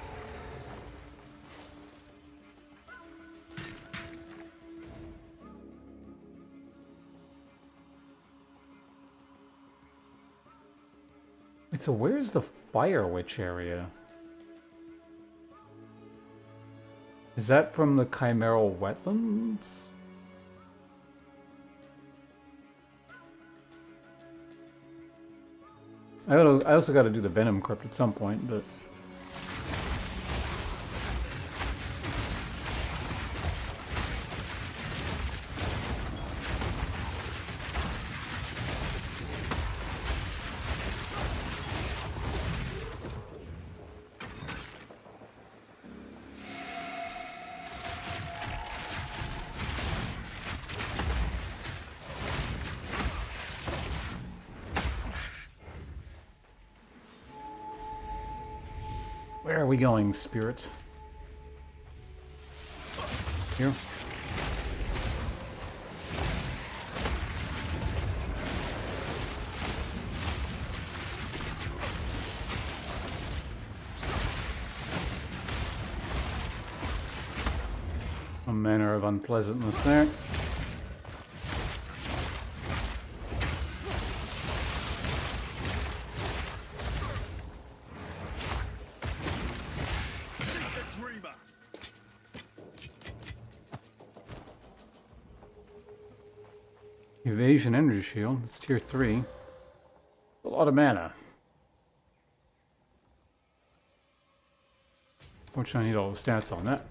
S1: Wait, so where's the Fire Witch area? Is that from the Chimeral Wetlands? I also got to do the Venom Crypt at some point, but... Where are we going, spirit? Here? Some manner of unpleasantness there. Evasion energy shield. It's tier 3. A lot of mana. Fortunately, I need all the stats on that.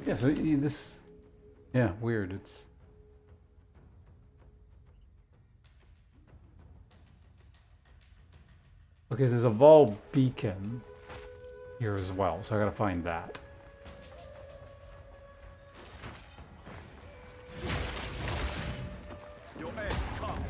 S1: Yeah, so this... Yeah, weird. It's... Okay, so there's a Vol beacon here as well, so I gotta find that.
S3: Your end comes.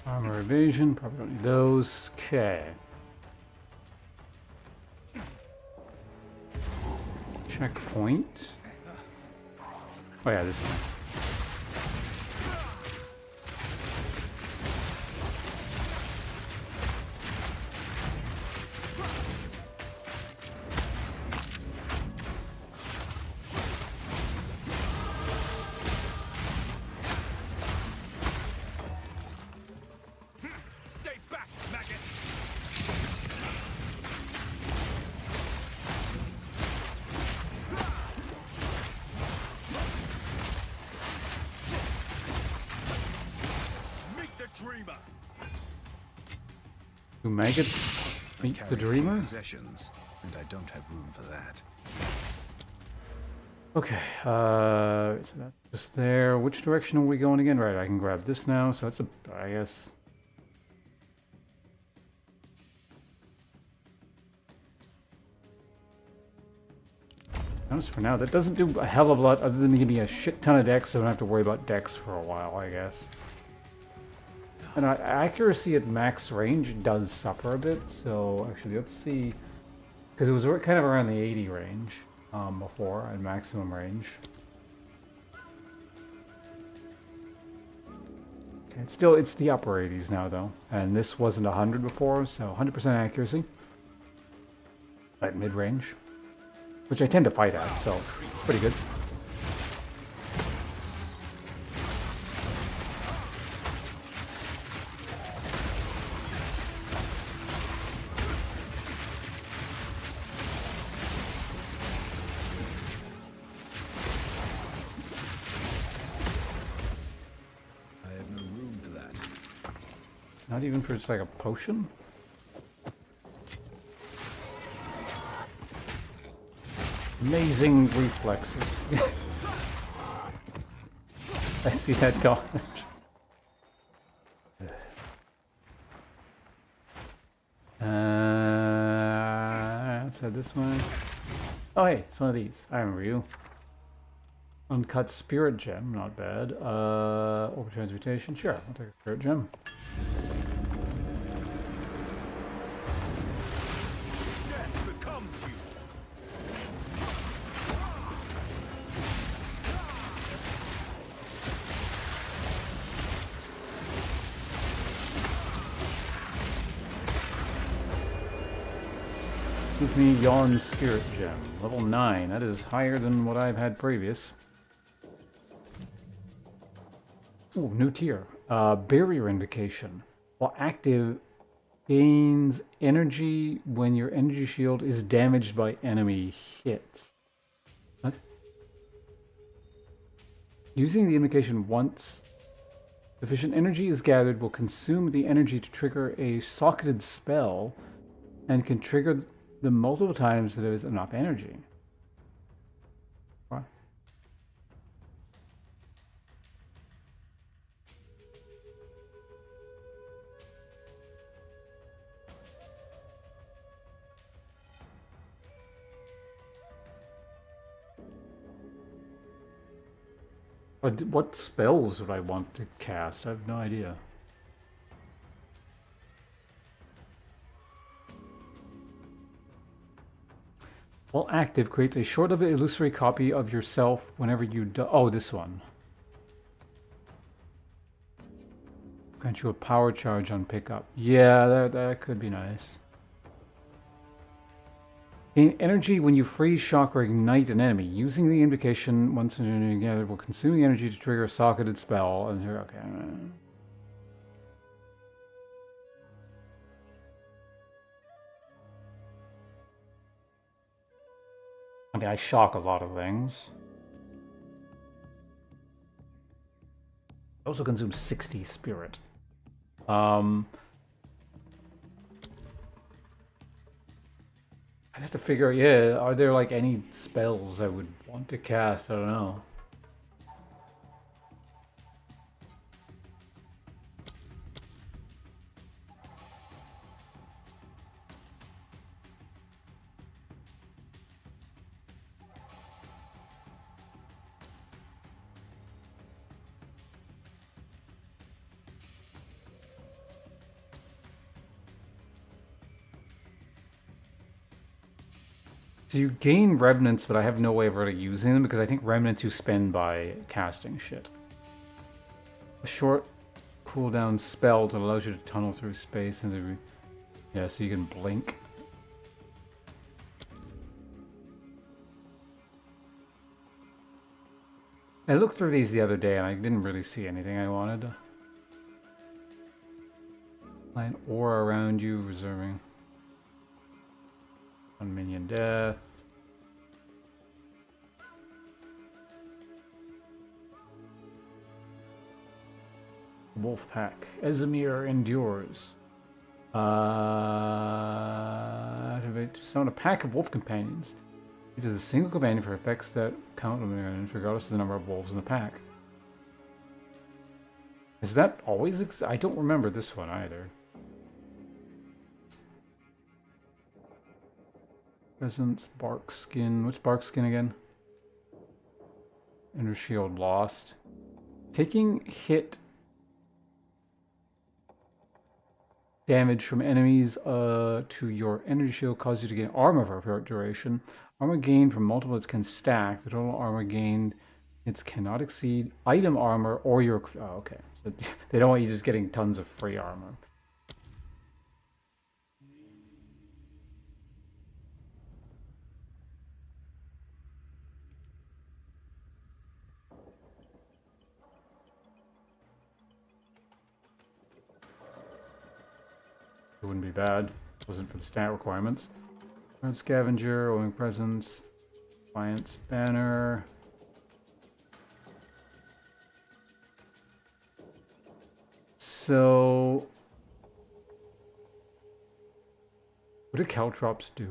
S1: Armor evasion, probably don't need those. Okay. Checkpoint. Oh yeah, this thing.
S3: Stay back, maggot.
S1: maggots
S5: I
S1: meet the
S5: carry few
S1: dreamer?
S5: possessions, and I don't have room for that.
S1: Okay, so that's just there. Which direction are we going again? Right, I can grab this now, so that's a, I guess. Honest for now, that doesn't do a hell of a lot other than give me a shit ton of decks, so I don't have to worry about decks for a while, I guess. And accuracy at max range does suffer a bit, so actually let's see, because it was kind of around the 80 range before at maximum range. Okay, it's the upper 80s now though, and this wasn't 100 before, so 100% accuracy at mid range, which I tend to fight at, so pretty good. Not even for just like a potion? Amazing reflexes. I see that dodge. Let's head this way. Oh hey, it's one of these. I remember you. Uncut spirit gem, not bad. Orbital transmutation, sure, I'll take a spirit gem. Give me Yarn Spirit Gem. Level 9. That is higher than what I've had previous. Ooh, new tier. Barrier Invocation. While active, gains energy when your energy shield is damaged by enemy hits. What? Using the invocation once, sufficient energy is gathered will consume the energy to trigger a socketed spell and can trigger them multiple times that there is enough energy. What? What spells would I want to cast? I have no idea. While active, creates a short of an illusory copy of yourself whenever you do. Oh, this one. Grant you a power charge on pickup. Yeah, that could be nice. Gain energy when you freeze, shock, or ignite an enemy. Using the invocation once together will consume the energy to trigger a socketed spell. Okay. I mean, I shock a lot of things. It also consumes 60 spirit. I'd have to figure, yeah, are there like any spells I would want to cast? I don't know. So you gain remnants, but I have no way of really using them because I think remnants you spend by casting shit. A short cooldown spell that allows you to tunnel through space and yeah, so you can blink. I looked through these the other day and I didn't really see anything I wanted. An aura around you, reserving. One minion death. Wolf pack. Ezimir endures. Summon a pack of wolf companions. It is a single companion for effects that count on regardless of the number of wolves in the pack. Is that always? I don't remember this one either. Presence, bark skin. Which bark skin again? Inner shield lost. Taking hit damage from enemies to your energy shield causes you to gain armor for a short duration. Armor gained from multiple hits can stack. The total armor gained it cannot exceed item armor or your... Oh, okay. So they don't want you just getting tons of free armor. It wouldn't be bad. It wasn't for the stat requirements. Scavenger, owing presence, Defiance banner. So, what do caltrops do?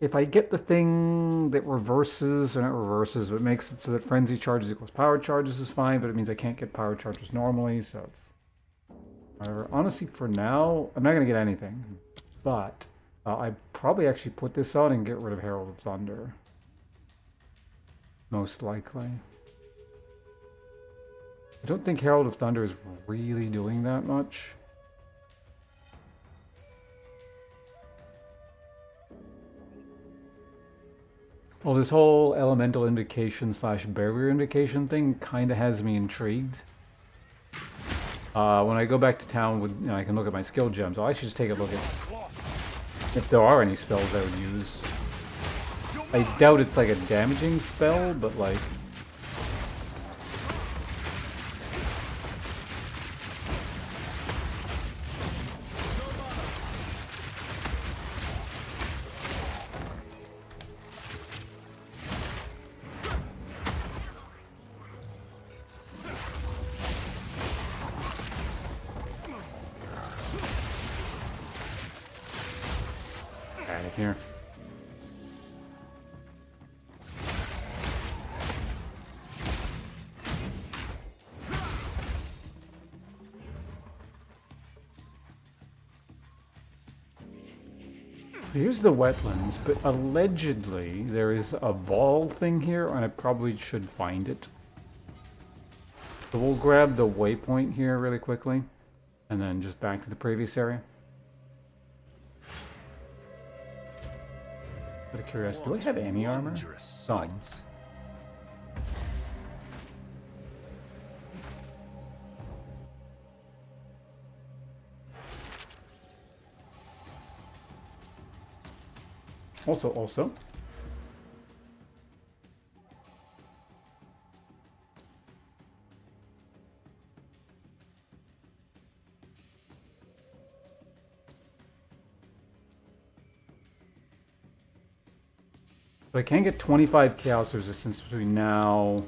S1: If I get the thing that reverses, or not reverses, but makes it so that frenzy charges equals power charges is fine, but it means I can't get power charges normally, so it's whatever. Honestly, for now, I'm not going to get anything, but I probably actually put this on and get rid of Herald of Thunder. Most likely. I don't think Herald of Thunder is really doing that much. Well, this whole elemental invocation slash barrier invocation thing kind of has me intrigued. When I go back to town, with I can look at my skill gems. I'll actually just take a look at if there are any spells I would use. I doubt it's like a damaging spell, but like... Panic here. Here's the wetlands, but allegedly there is a ball thing here, and I probably should find it. So we'll grab the waypoint here really quickly, and then just back to the previous area. Out of curiosity, do I have any armor? Some. Also. But I can get 25 chaos resistance between now...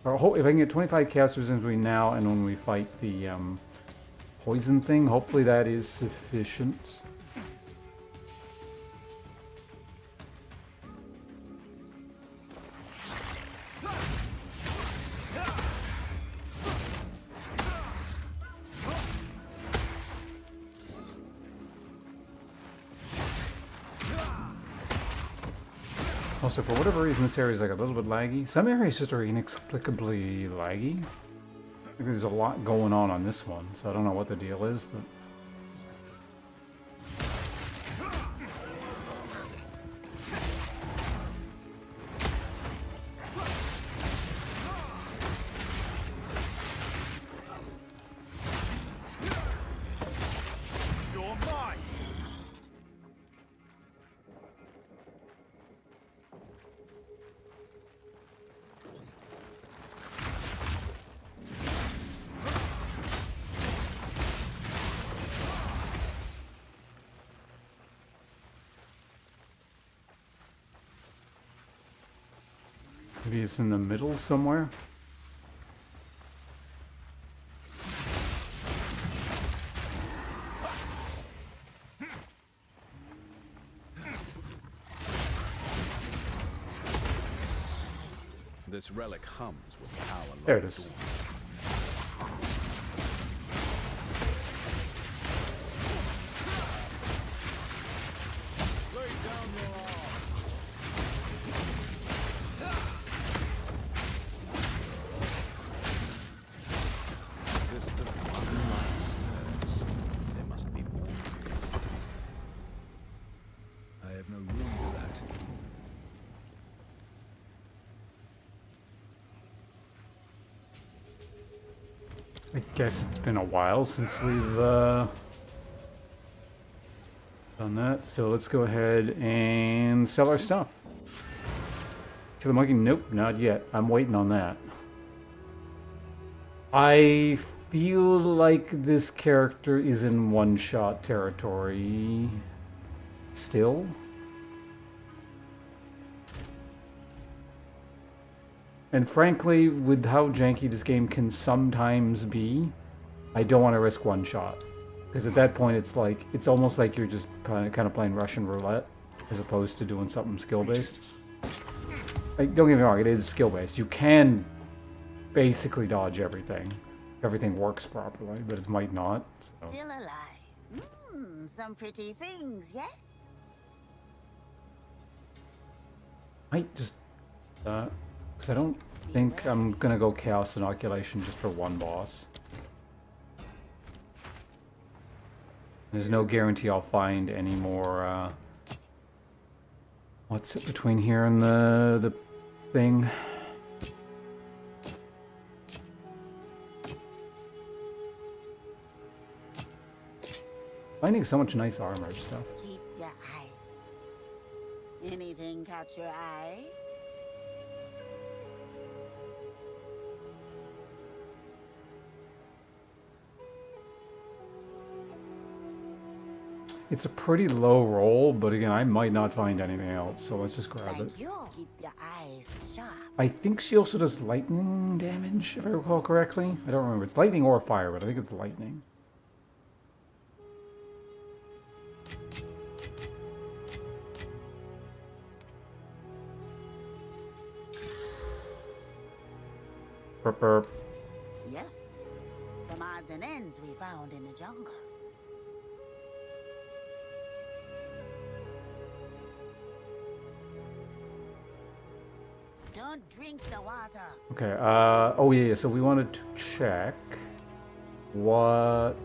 S1: Or if I can get 25 chaos resistance between now and when we fight the poison thing, hopefully that is sufficient. Also, for whatever reason, this area is like a little bit laggy. Some areas just are inexplicably laggy. I think there's a lot going on this one, so I don't know what the deal is, but... Maybe it's in the middle somewhere.
S5: this relic hums with power.
S1: There it is.
S3: Lay down your arm.
S5: This divine light stirs. There must be more. I have no room for that.
S1: I guess it's been a while since we've done that. So let's go ahead and sell our stuff. Kill the monkey? Nope, not yet. I'm waiting on that. I feel like this character is in one-shot territory still. And frankly, with how janky this game can sometimes be, I don't want to risk one shot. Because at that point, it's almost like you're just kind of playing Russian roulette, as opposed to doing something skill-based. Like, don't get me wrong, it is skill-based. You can basically dodge everything. Everything works properly, but it might not. So.
S8: Still alive. Some pretty things, yes?
S1: Might just... because I don't think I'm gonna go Chaos Inoculation just for one boss. There's no guarantee I'll find any more, what's it between here and the thing? Finding so much nice armor stuff.
S8: Keep your eye. Anything catch your eye?
S1: It's a pretty low roll, but again, I might not find anything else, so let's just grab it.
S8: Thank you. Keep your eyes sharp.
S1: I think she also does lightning damage, if I recall correctly. I don't remember. It's lightning or fire, but I think it's lightning. Burp, burp.
S8: Yes. Some odds and ends we found in the jungle. Don't drink the water.
S1: Okay, oh yeah, so we wanted to check what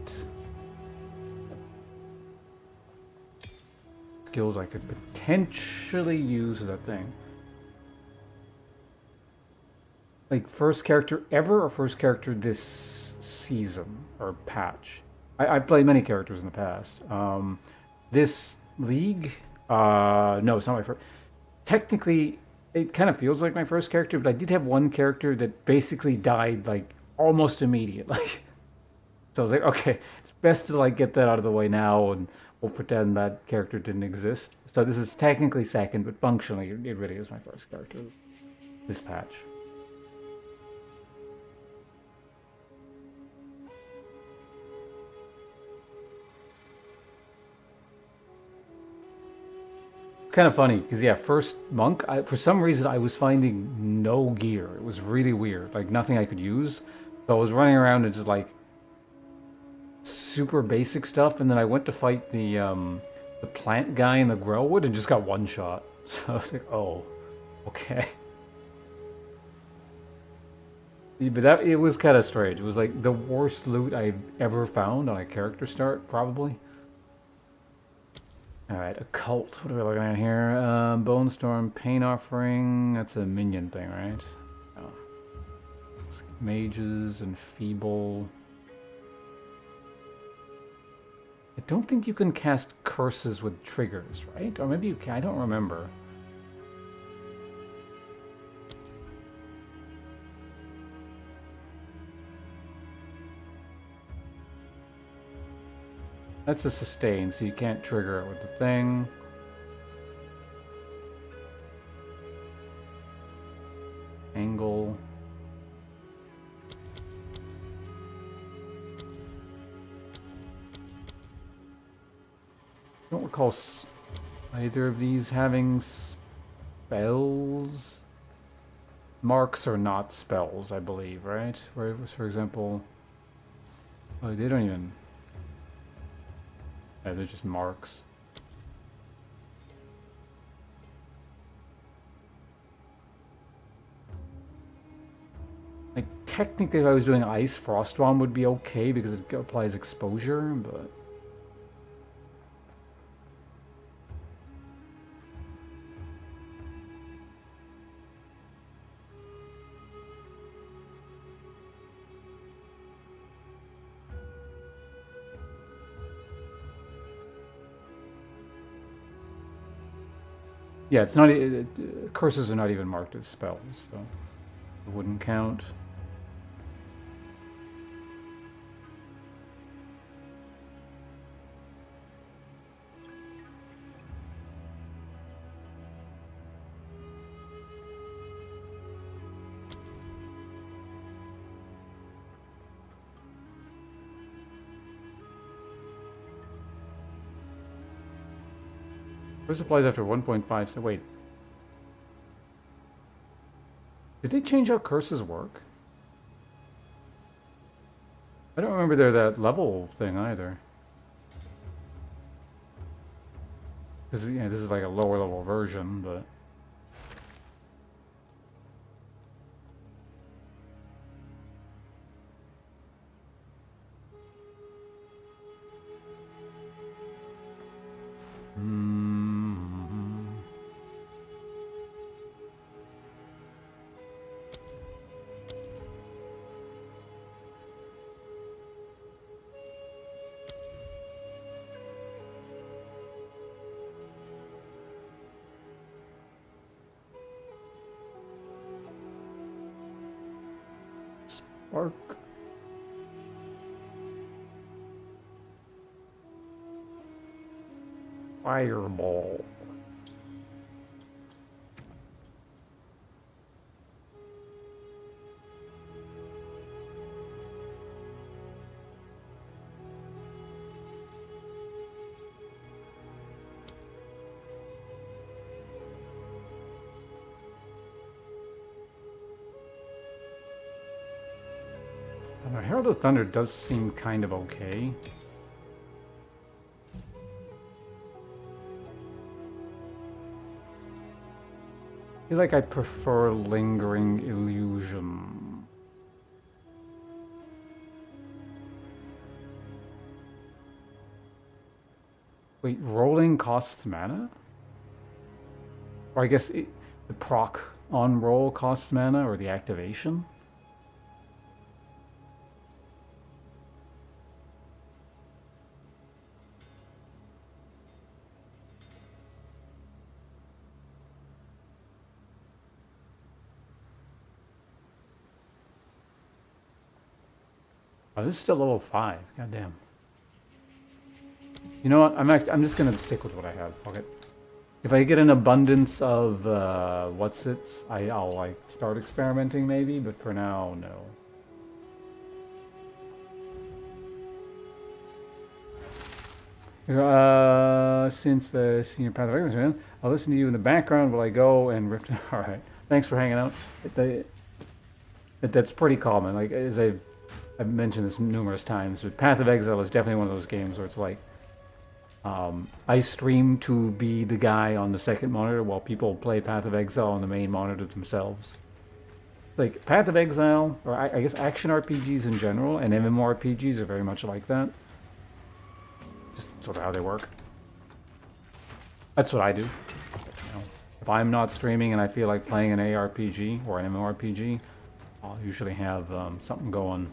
S1: skills I could potentially use with that thing. Like, first character ever or first character this season or patch? I've played many characters in the past. This league, no, it's not my first. Technically, it kind of feels like my first character, but I did have one character that basically died, like, almost immediately. So I was like, okay, it's best to, like, get that out of the way now, and we'll pretend that character didn't exist. So this is technically second, but functionally, it really is my first character, this patch. Kind of funny because yeah, first monk, for some reason I was finding no gear. It was really weird, like nothing I could use. So I was running around and just like super basic stuff, and then I went to fight the plant guy in the Grellwood and just got one shot. So I was like, oh, okay. Yeah, but it was kind of strange. It was like the worst loot I've ever found on a character start, probably. Alright, Occult. What are we looking at here? Bone Storm, Pain Offering. That's a minion thing, right? Oh. Mages and Feeble. I don't think you can cast curses with triggers, right? Or maybe you can. I don't remember. That's a sustain, so you can't trigger it with the thing. Angle. I don't recall either of these having spells. marks are not spells, I believe, right? Where it was, for example, oh, they don't even. Yeah, they're just marks. Like, technically, if I was doing Ice, Frost Bomb would be okay because it applies exposure, but. Yeah, it's not. Curses are not even marked as spells, so it wouldn't count. Curse applies after 1.5. So wait. Did they change how curses work? I don't remember there that level thing either. Because, you know, this is like a lower level version, but. Spark. Fireball. I don't know, Herald of Thunder does seem kind of okay. I feel like I prefer Lingering Illusion. Wait, rolling costs mana? Or I guess the proc on roll costs mana, or the activation? Oh, this is still level 5. God damn. You know what? I'm just gonna stick with what I have. Fuck it. If I get an abundance of I'll like start experimenting maybe, but for now, no. Since the senior path of Ignorance, man, I'll listen to you in the background while I go and rip. All right. Thanks for hanging out. That's pretty common. Like as I've mentioned this numerous times, but Path of Exile is definitely one of those games where it's like, I stream to be the guy on the second monitor while people play Path of Exile on the main monitor themselves. Like, Path of Exile, or I guess action RPGs in general, and MMORPGs are very much like that. Just sort of how they work. That's what I do. You know, if I'm not streaming and I feel like playing an ARPG or an MMORPG, I'll usually have something going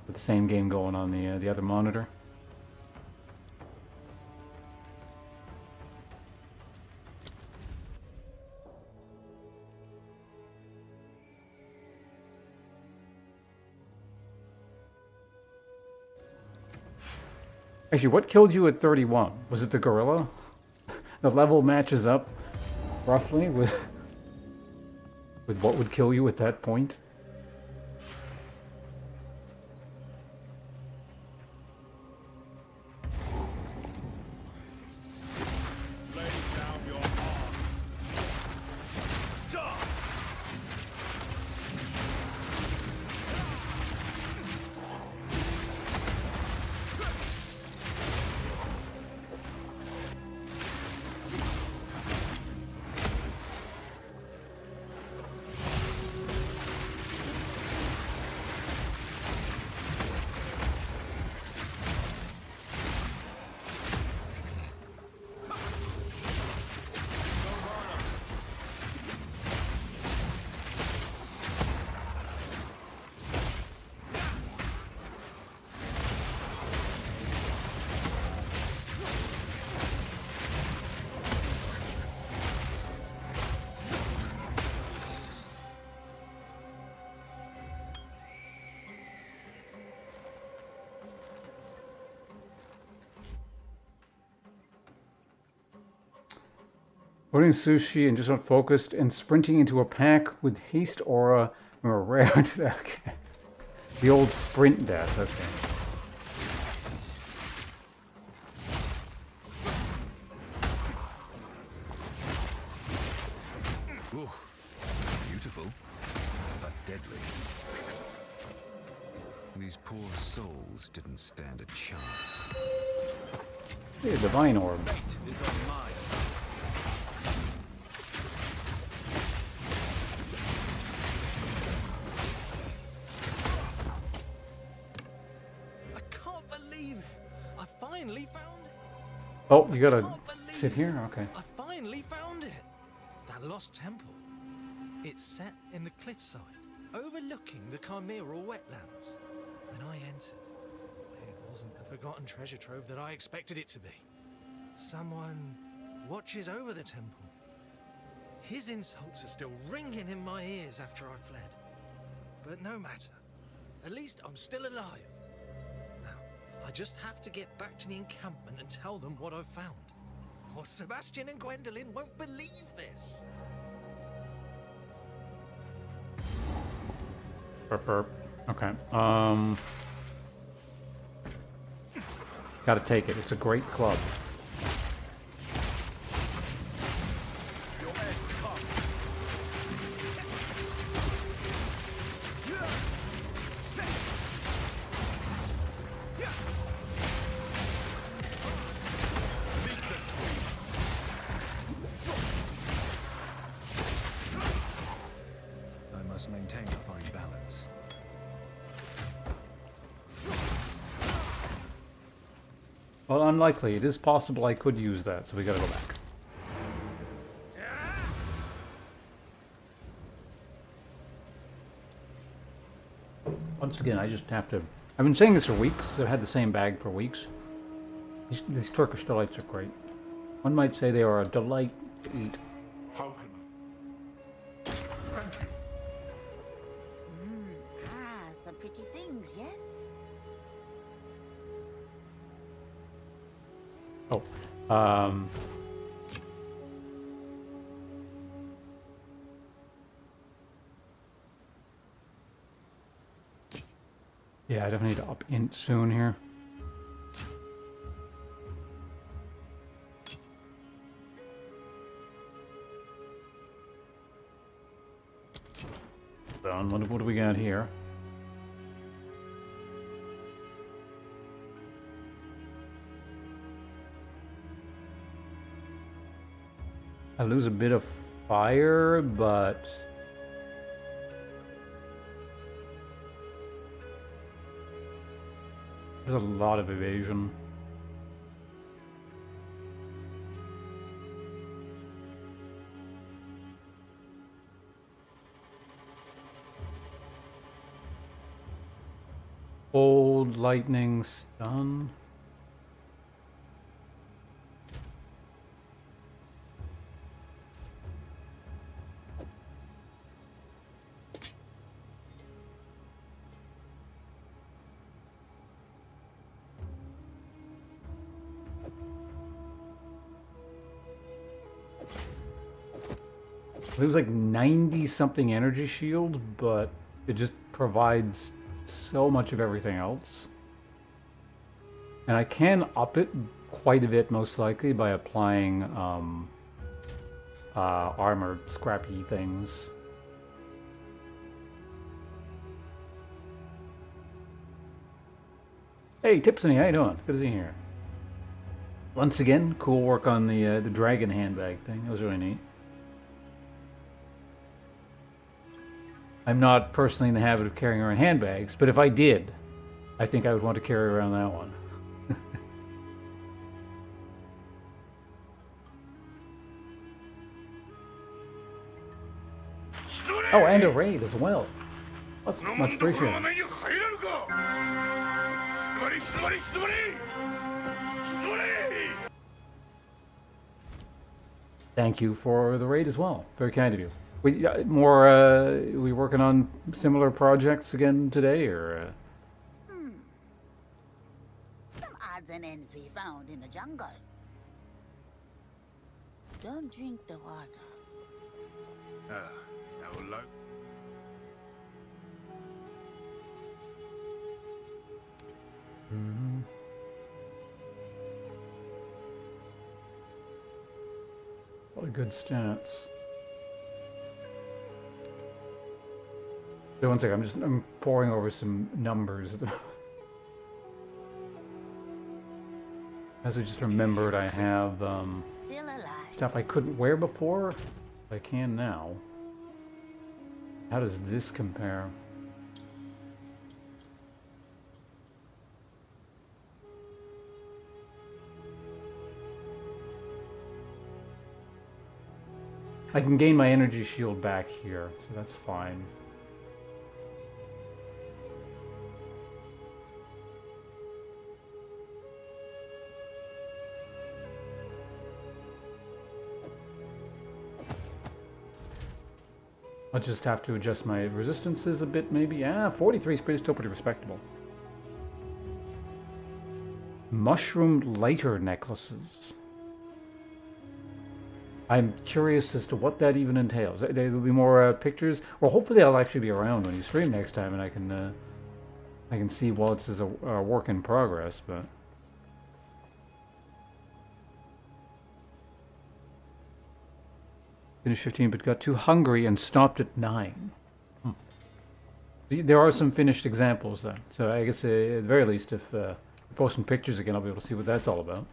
S1: with the same game going on the other monitor. Actually, what killed you at 31? Was it the gorilla? The level matches up roughly with what would kill you at that point. Ordering sushi and just not focused, and sprinting into a pack with haste aura from a rare. Okay. The old sprint dash. Okay.
S5: Ooh, beautiful, but deadly. These poor souls didn't stand a chance.
S1: Hey, divine orb.
S5: Fate is on my side.
S10: I can't believe it. I finally found it.
S1: Oh, you gotta
S10: Can't believe
S1: sit here? Okay.
S10: I finally found it. That lost temple. It's set in the cliffside, overlooking the chimeral wetlands. When I entered, it wasn't the forgotten treasure trove that I expected it to be. Someone watches over the temple. His insults are still ringing in my ears after I fled. But no matter. At least I'm still alive. Now, I just have to get back to the encampment and tell them what I've found. Or Sebastian and Gwendolyn won't believe this.
S1: Burp, burp. Okay. Gotta take it. It's a great club.
S5: I must maintain a fine balance.
S1: Well, unlikely. It is possible I could use that, so we gotta go back. Once again, I just have to... I've been saying this for weeks. I've had the same bag for weeks. These Turkish delights are great. One might say they are a delight to eat.
S6: How can
S8: Some pretty things, yes?
S1: Oh, yeah, I definitely need to up int soon here. Done. What do we got here? I lose a bit of fire, but there's a lot of evasion. Old lightning stun. Lose like 90 something energy shield, but it just provides so much of everything else. And I can up it quite a bit, most likely, by applying armor scrappy things. Hey, Tipsony, how you doing? Good to see you here. Once again, cool work on the dragon handbag thing. That was really neat. I'm not personally in the habit of carrying around handbags, but if I did, I think I would want to carry around that one. Oh, and a raid as well. That's much appreciated. Thank you for the raid as well. Very kind of you. We we working on similar projects again today, or?
S8: Some odds and ends we found in the jungle. Don't drink the water.
S6: Hello.
S1: What a good stats. So one second, I'm poring over some numbers. As I just remembered, I have
S8: Still alive.
S1: stuff I couldn't wear before. I can now. How does this compare? I can gain my energy shield back here, so that's fine. I'll just have to adjust my resistances a bit, maybe. Yeah, 43 is still pretty respectable. Mushroom lighter necklaces. I'm curious as to what that even entails. There will be more pictures, or hopefully I'll actually be around when you stream next time, and I can see while it's a work in progress. But finished 15, but got too hungry and stopped at 9. There are some finished examples then, so I guess at the very least, if you're posting pictures again, I'll be able to see what that's all about.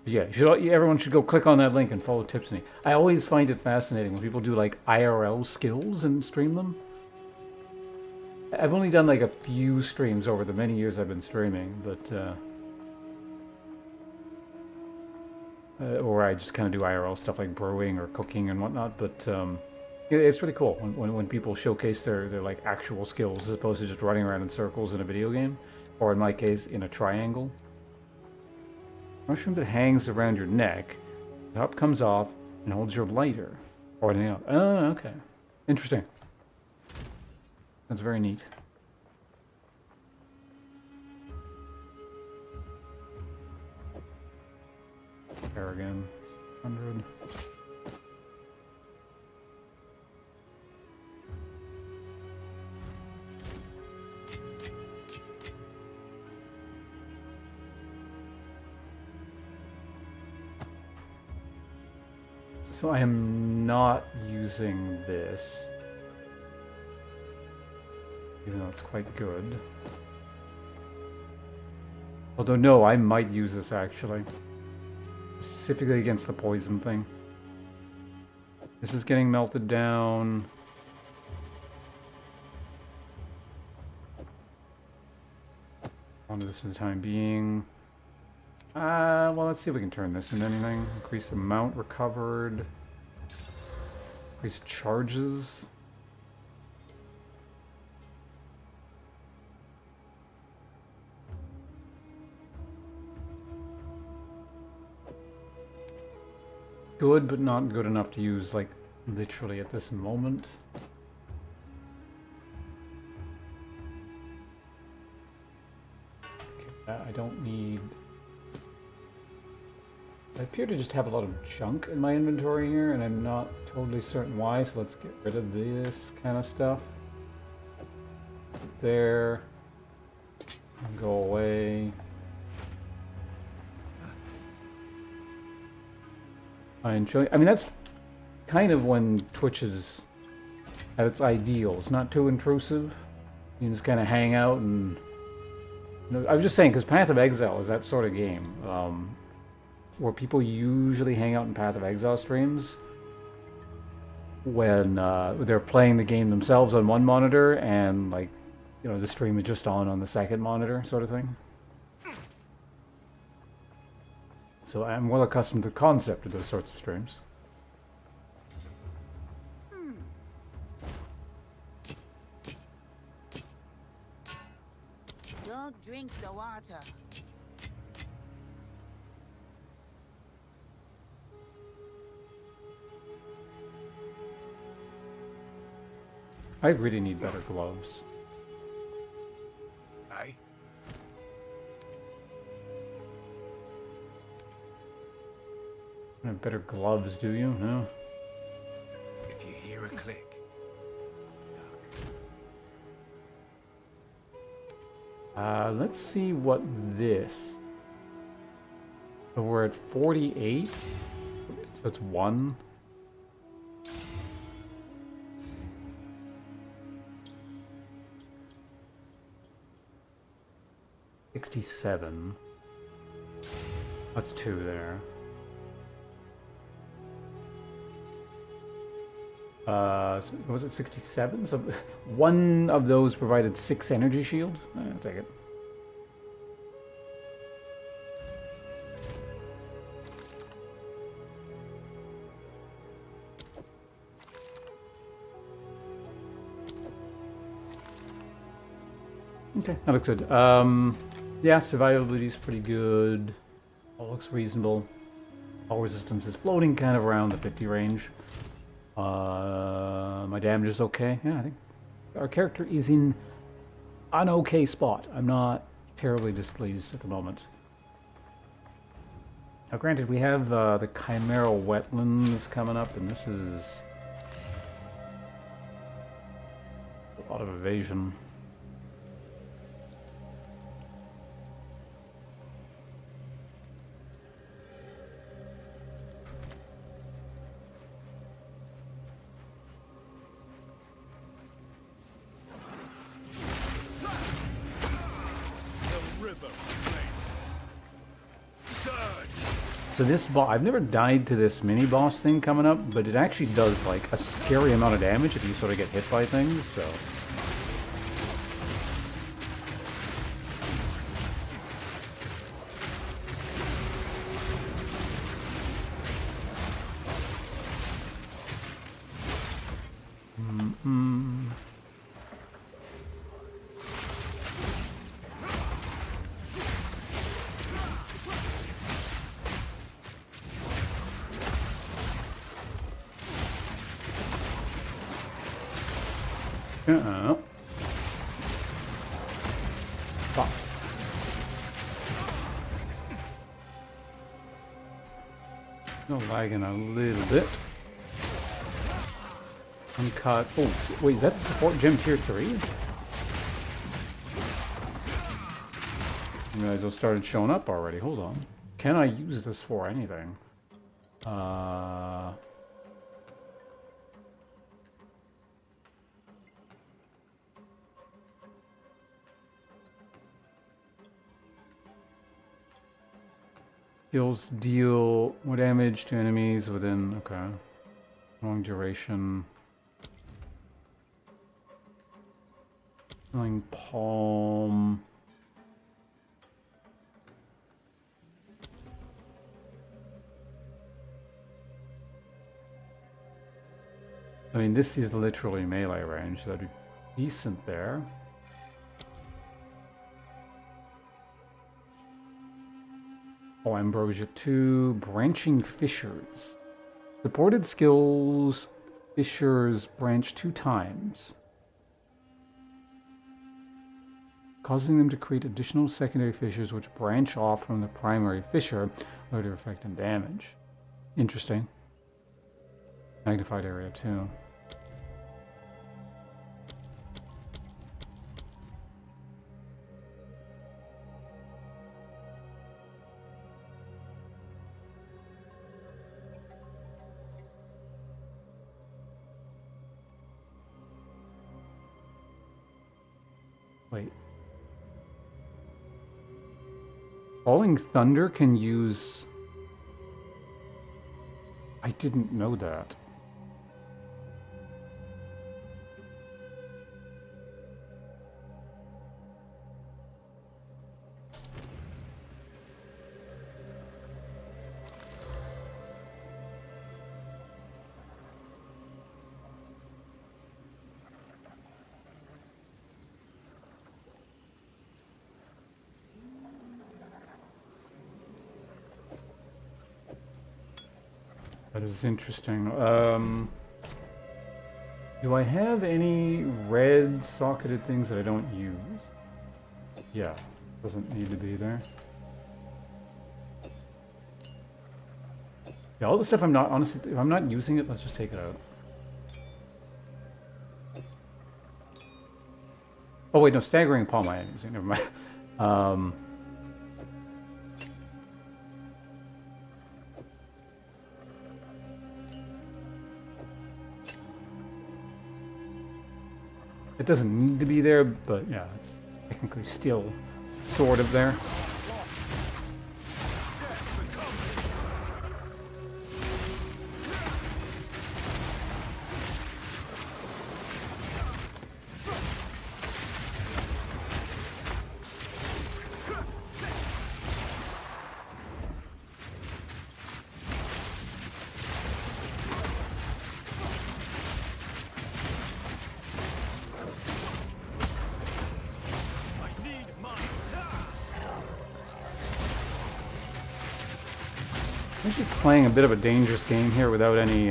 S1: Yeah, everyone should go click on that link and follow Tipsy. I always find it fascinating when people do like IRL skills and stream them. I've only done like a few streams over the many years I've been streaming, but or I just kind of do IRL stuff like brewing or cooking and whatnot. But it's really cool when people showcase their like actual skills as opposed to just running around in circles in a video game, or in my case, in a triangle. Mushroom that hangs around your neck, the top comes off and holds your lighter. Or anything else. Oh, okay. Interesting. That's very neat. There again. 100. So I am not using this, even though it's quite good. Although no, I might use this actually, specifically against the poison thing. This is getting melted down. I'll do this for the time being. Well, let's see if we can turn this into anything. Increase the amount recovered. Increase charges. Good, but not good enough to use, like, literally at this moment. Okay, I don't need... I appear to just have a lot of junk in my inventory here, and I'm not totally certain why, so let's get rid of this kind of stuff. There. And go away. I mean, that's kind of when Twitch is at its ideal. It's not too intrusive. You can just kind of hang out and... You know, I was just saying, because Path of Exile is that sort of game. Where people usually hang out in Path of Exile streams when they're playing the game themselves on one monitor and, like, you know, the stream is just on the second monitor, sort of thing. So I'm well accustomed to the concept of those sorts of streams.
S8: Don't drink the water.
S1: I really need better gloves. better gloves, do you? No?
S6: If you hear a click,
S1: Let's see what this. So we're at 48. So it's 1. $67. That's 2 there. So was it 67? So one of those provided 6 energy shield. I'll take it. Okay, that looks good. Yeah, survivability is pretty good. All looks reasonable. All resistance is floating kind of around the 50 range. My damage is okay. Yeah, I think our character is in an okay spot. I'm not terribly displeased at the moment. Now, granted, we have the Chimeral Wetlands coming up, and this is a lot of evasion. So this boss, I've never died to this mini boss thing coming up, but it actually does like a scary amount of damage if you sort of get hit by things, so. Fuck. Still lagging a little bit. Uncut. Oh, wait, that's a support gem tier 3? I realize those started showing up already. Hold on. Can I use this for anything? Skills deal more damage to enemies within, okay. Long duration. Healing Palm. I mean, this is literally melee range, so that'd be decent there. Oh, Ambrosia 2, Branching Fissures. Supported skills, fissures branch 2 times, causing them to create additional secondary fissures which branch off from the primary fissure, lower effect and damage. Interesting. Magnified area too. Wait. Falling Thunder can use... I didn't know that. That is interesting. Do I have any red socketed things that I don't use? Yeah, doesn't need to be there. Yeah, all the stuff I'm not, honestly, if I'm not using it, let's just take it out. Oh wait, no, staggering palm I am using, never mind. It doesn't need to be there, but yeah, it's technically still sort of there. I'm just playing a bit of a dangerous game here without any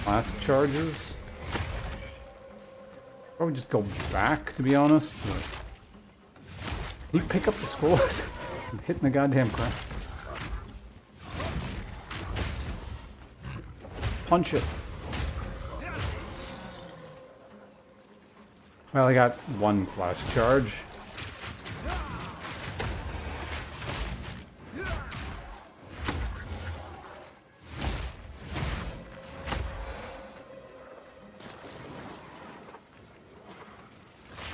S1: flask charges. Probably just go back, to be honest. But... Can you pick up the scrolls? I'm hitting the goddamn crap. Punch it. Well, I got one flask charge.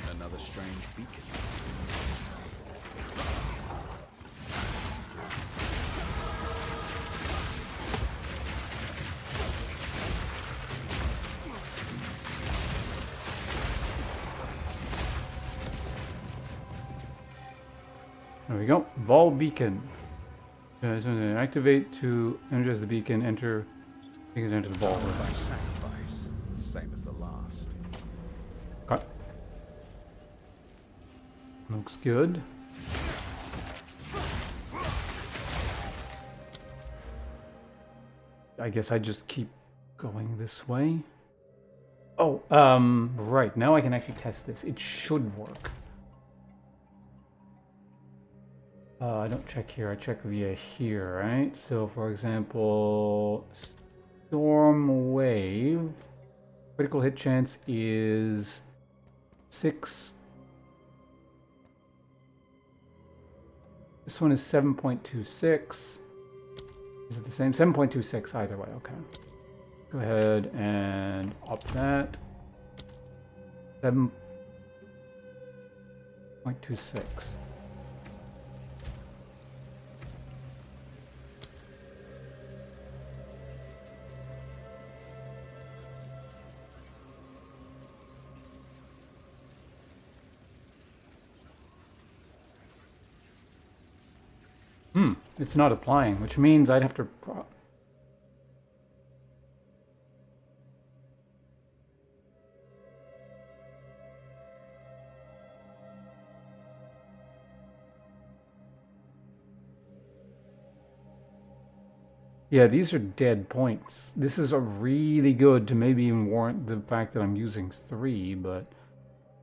S5: Another strange beacon.
S1: There we go. Vol beacon. Activate to energize the beacon. Enter. Beacon enter the ball.
S5: By sacrifice, same as the last.
S1: Okay. Looks good. I guess I just keep going this way. Oh, right. Now I can actually test this. It should work. I don't check here. I check via here, right? So, for example, Storm Wave. Critical hit chance is 6. This one is 7.26. Is it the same? 7.26 either way, okay. Go ahead and up that. 7.26. It's not applying, which means I'd have to... Yeah, these are dead points. This is a really good to maybe even warrant the fact that I'm using 3, but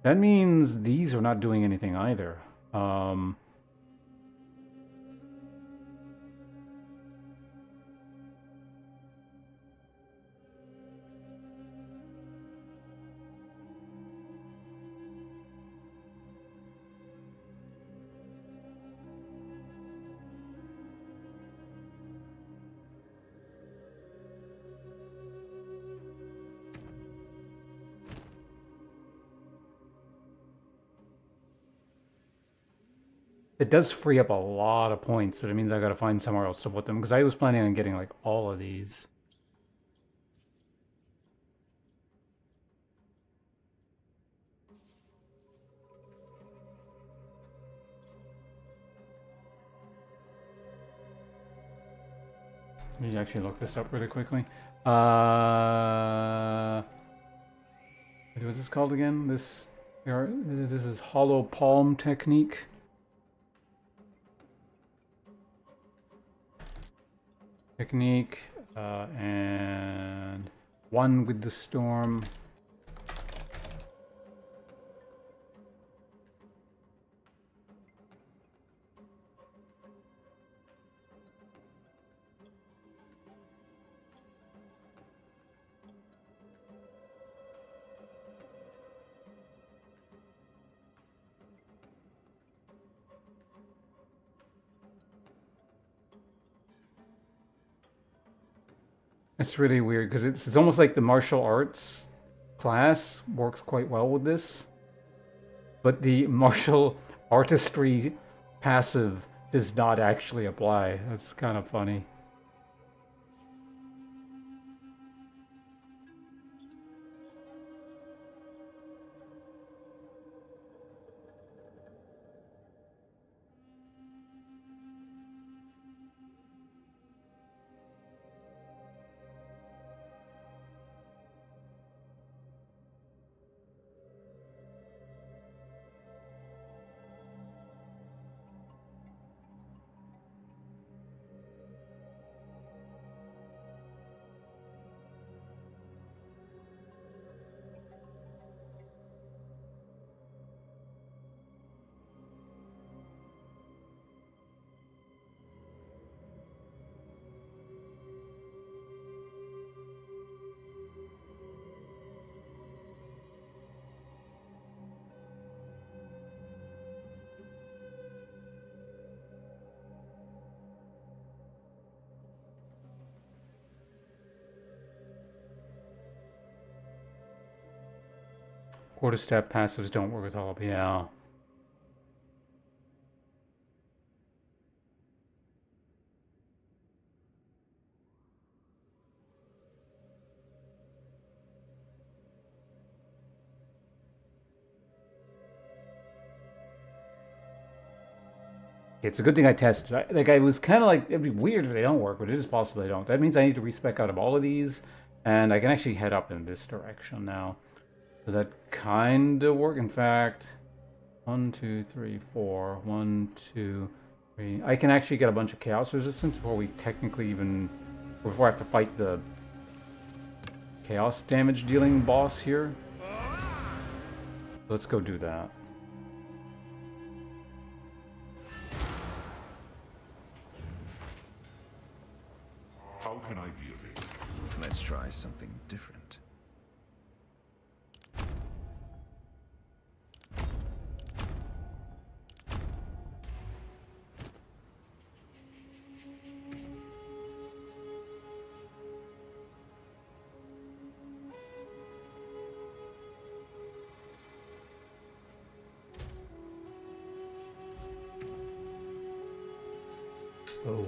S1: that means these are not doing anything either. It does free up a lot of points, but it means I gotta find somewhere else to put them, because I was planning on getting like all of these. Let me actually look this up really quickly. What was this called again? This is hollow palm technique. And one with the storm. It's really weird because it's almost like the martial arts class works quite well with this, but the martial artistry passive does not actually apply. That's kind of funny. Quarterstaff passives don't work with all. Yeah. It's a good thing I tested. Like I was kind of like, it'd be weird if they don't work, but it is possible they don't. That means I need to respec out of all of these, and I can actually head up in this direction now. So that kind of work. In fact, 1, 2, 3, 4. 1, 2, 3. I can actually get a bunch of chaos resistance before we technically even, before I have to fight the chaos damage dealing boss here. Let's go do that.
S6: How can I be of aid?
S5: Let's try something different.
S1: Oh.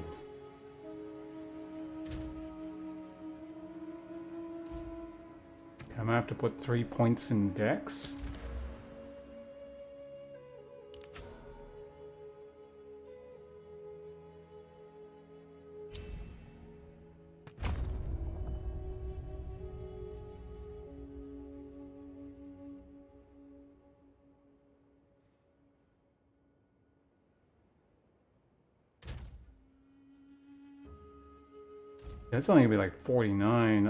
S1: I'm gonna have to put 3 points in Dex. That's only gonna be like 49.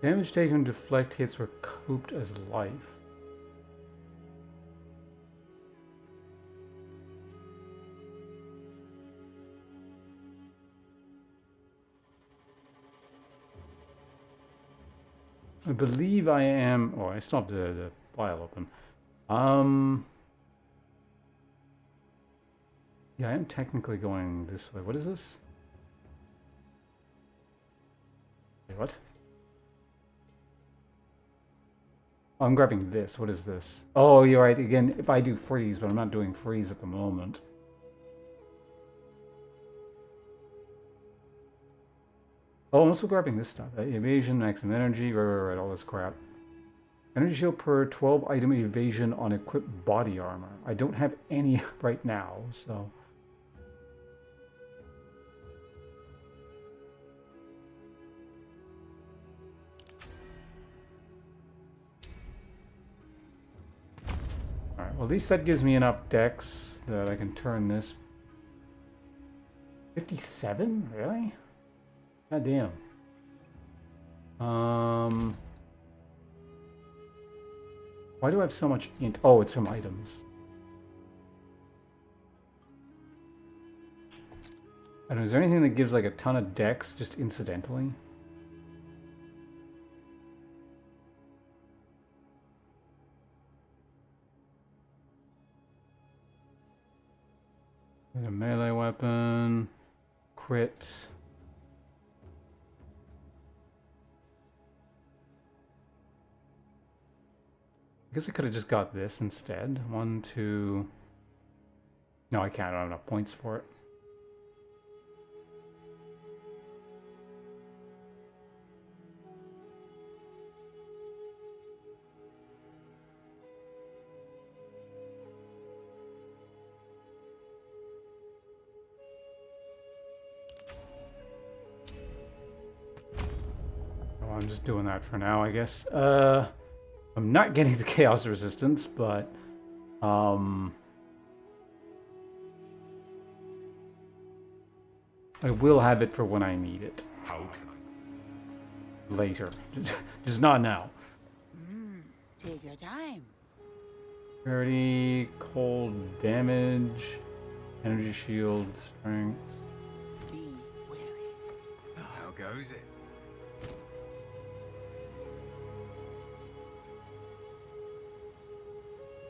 S1: Damage taken to deflect hits recouped as life. I believe I am. Oh, I still have the file open. Yeah, I am technically going this way. What is this? Wait, what? Oh, I'm grabbing this. What is this? Oh, you're right. Again, if I do freeze, but I'm not doing freeze at the moment. Oh, I'm also grabbing this stuff. Evasion, maximum energy, right, all this crap. Energy shield per 12 item evasion on equipped body armor. I don't have any right now, so... Alright, well at least that gives me enough dex that I can turn this. 57? Really? God damn. Why do I have so much int? Oh, it's from items. I don't know, is there anything that gives like a ton of dex just incidentally? And a melee weapon, crit. I guess I could have just got this instead. 1, 2. No, I can't. I don't have enough points for it. Oh, I'm just doing that for now, I guess. I'm not getting the chaos resistance, but I will have it for when I need it.
S6: How can I?
S1: Later. Just not now.
S8: Take your time.
S1: Rarity, cold damage, energy shield, strength.
S8: Be wary.
S5: How goes it?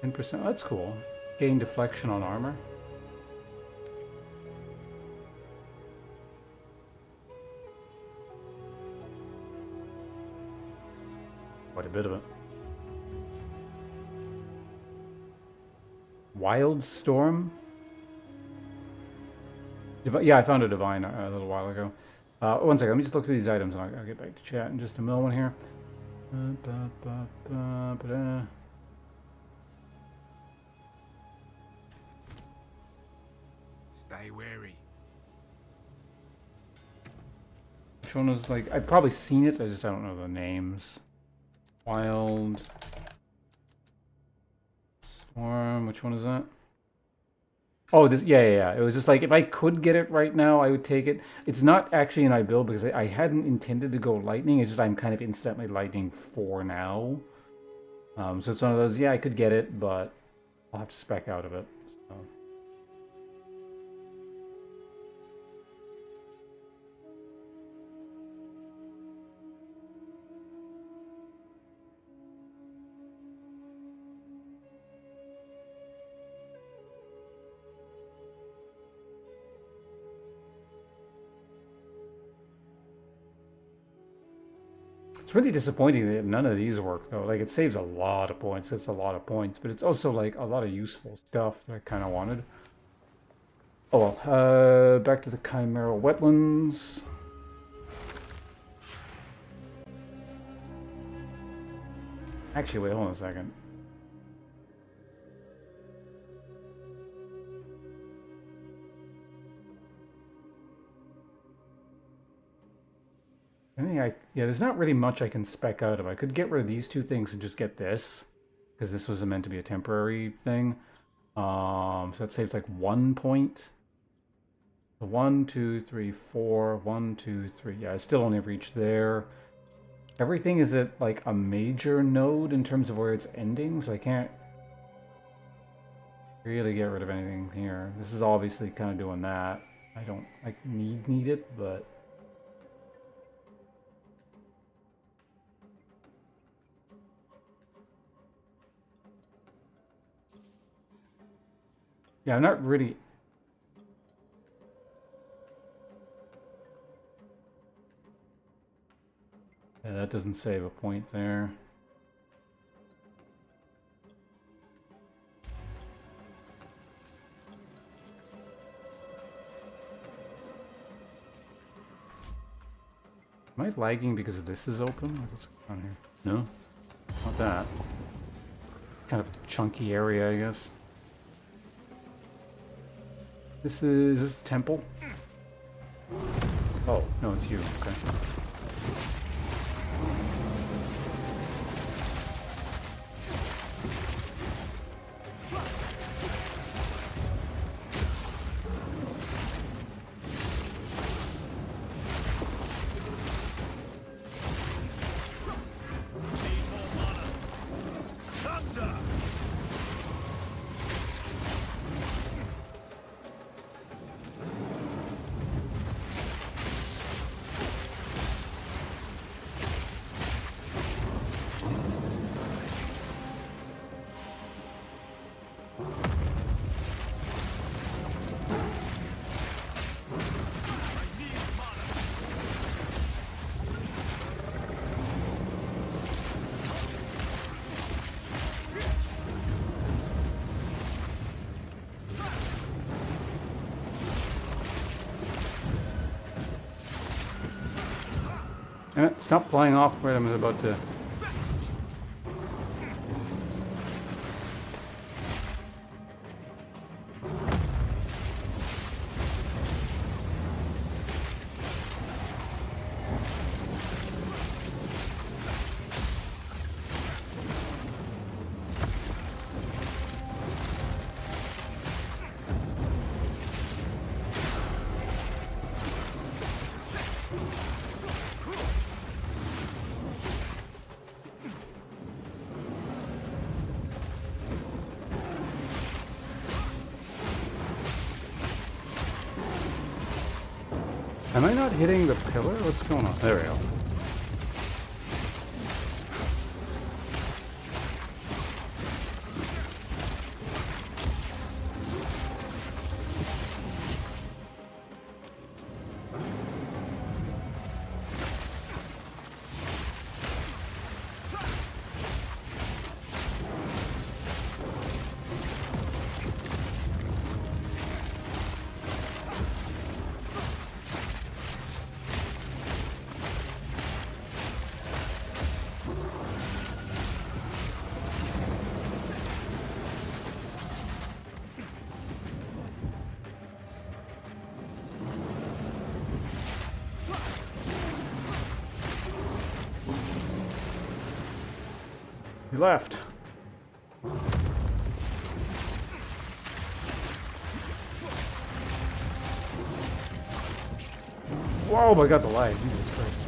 S1: 10%. That's cool. Gain deflection on armor. Quite a bit of it. Wild Storm? Yeah, I found a divine a little while ago. One second, let me just look through these items and I'll get back to chat in just a moment here.
S5: Stay wary.
S1: Which one was like, I've probably seen it, I don't know the names. Wild Storm, which one is that? Oh, this, yeah. It was just like, if I could get it right now, I would take it. It's not actually in my build because I hadn't intended to go lightning. It's just I'm kind of instantly lightning for now. So it's one of those, yeah, I could get it, but I'll have to spec out of it. So. It's really disappointing that none of these work, though. Like, it saves a lot of points. It's a lot of points, but it's also, like, a lot of useful stuff that I kind of wanted. Oh, well. Back to the Chimeral Wetlands. Actually, wait, hold on a second. Yeah, there's not really much I can spec out of. I could get rid of these two things and just get this, because this was meant to be a temporary thing. So that saves like 1 point. 1, 2, 3, 4. 1, 2, 3. Yeah, I still only reached there. Everything is at like a major node in terms of where it's ending, so I can't really get rid of anything here. This is obviously kind of doing that. I don't like need it, but. Yeah, I'm not really... Yeah, that doesn't save a point there. Am I lagging because this is open? What's going on here? No? Not that. Kind of chunky area, I guess. Is this the temple? Oh, no, it's you. Okay. Stop flying off where I'm about to... Am I not hitting the pillar? What's going on? There we go. He left. Whoa, I got the lag. Jesus Christ.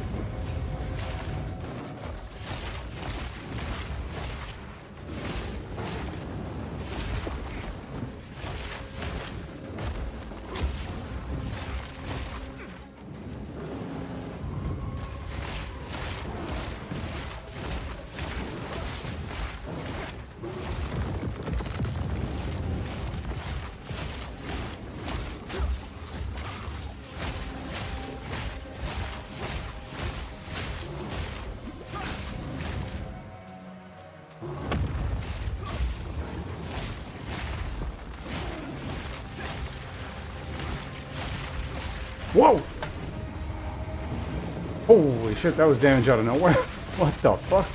S1: Whoa! Holy shit, that was damage out of nowhere. What the fuck?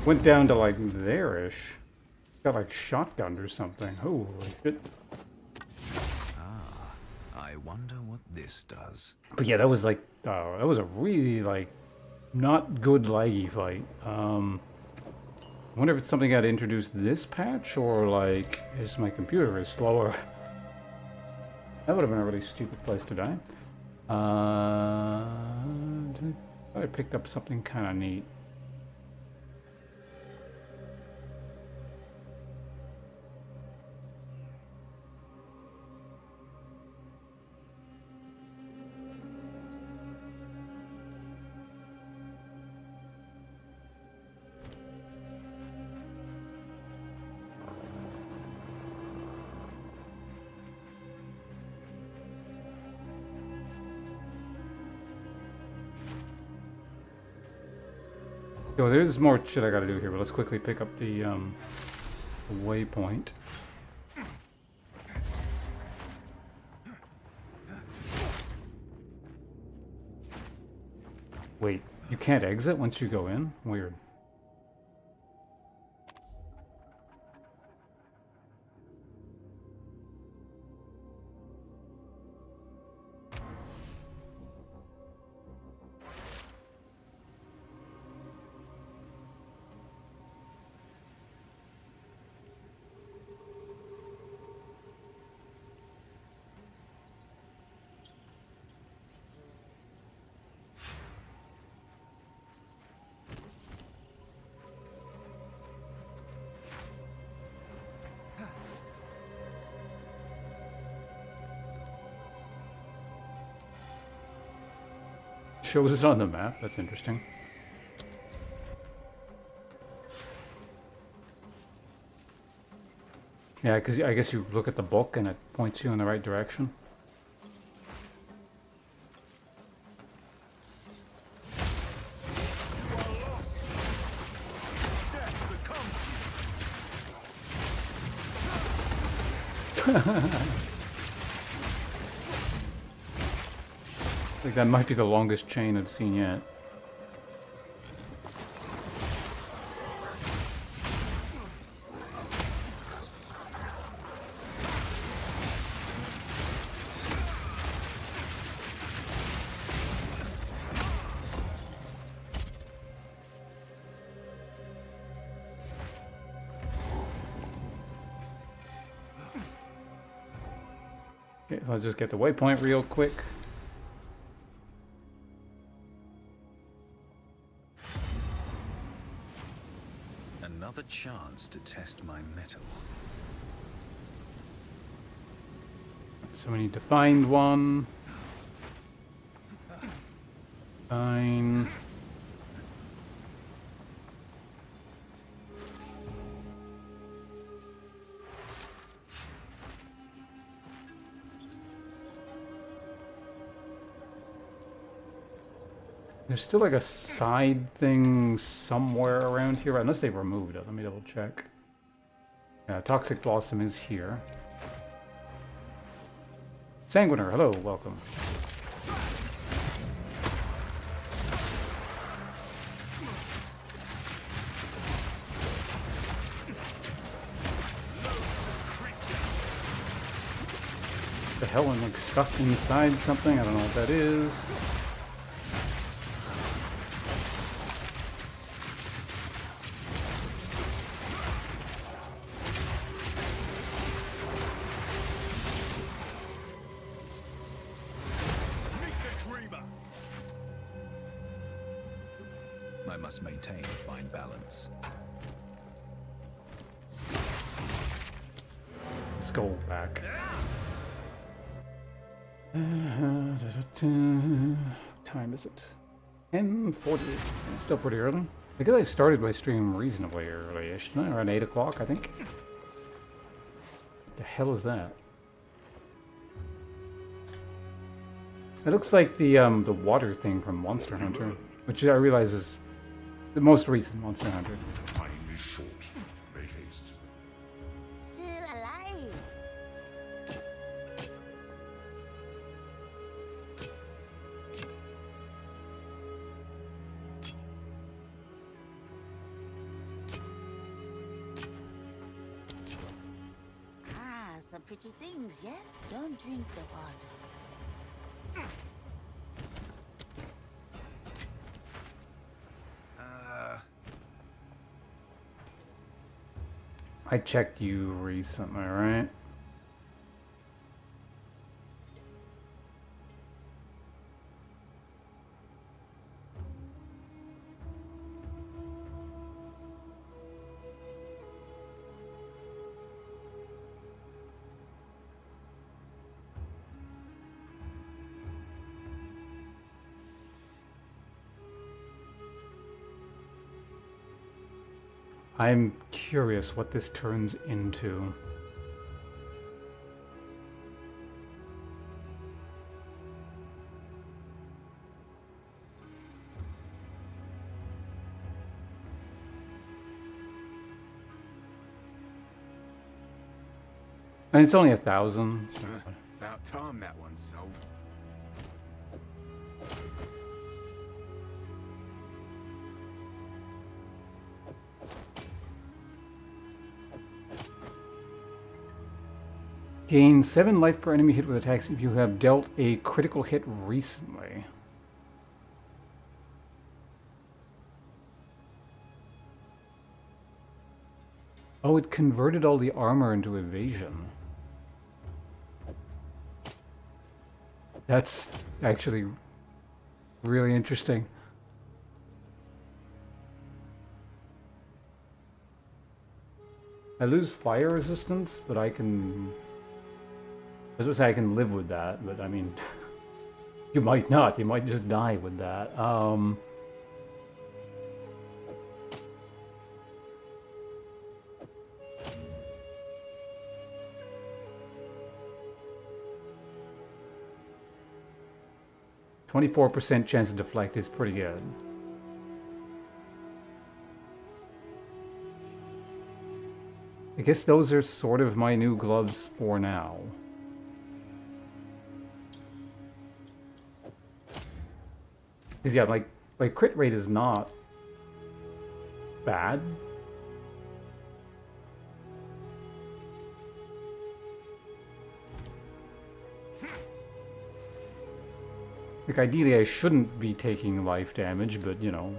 S1: Went down to like there-ish. Got like shotgunned or something. Holy shit.
S5: Ah, I wonder what this does.
S1: But yeah, that was like, that was a really like, not good laggy fight. I wonder if it's something I'd introduced this patch, or like, is my computer is slower. That would have been a really stupid place to die. I picked up something kind of neat. Yo, there's more shit I gotta do here, but let's quickly pick up the waypoint. Wait, you can't exit once you go in? Weird. Shows it on the map. That's interesting. Yeah, because I guess you look at the book and it points you in the right direction. Like that might be the longest chain I've seen yet. Okay, so I'll just get the waypoint real quick.
S5: Another chance to test my mettle.
S1: So we need to find one. Fine. There's still like a side thing somewhere around here, unless they removed it. Let me double check. Yeah, Toxic Blossom is here. Sanguiner, hello, welcome. The hell, I'm like stuck inside something. I don't know what that is.
S5: I must maintain a fine balance.
S1: Skull back. Time is it? 10:40. Still pretty early. I guess I started my stream reasonably early-ish, around 8 o'clock, I think. What the hell is that? It looks like the water thing from Monster Hunter, which I realize is the most recent Monster Hunter.
S6: Time is short. Make haste.
S8: Still alive. Ah, some pretty things, yes? Don't drink the water.
S1: I checked you recently, right? I'm curious what this turns into. And it's only 1,000. So.
S6: About time that one sold.
S1: Gain 7 life per enemy hit with attacks if you have dealt a critical hit recently. Oh, it converted all the armor into evasion. That's actually really interesting. I lose fire resistance, but I can... I was going to say I can live with that, but I mean... you might not. You might just die with that. 24% chance to deflect is pretty good. I guess those are sort of my new gloves for now. Because yeah, like crit rate is not bad. Like ideally I shouldn't be taking life damage, but you know,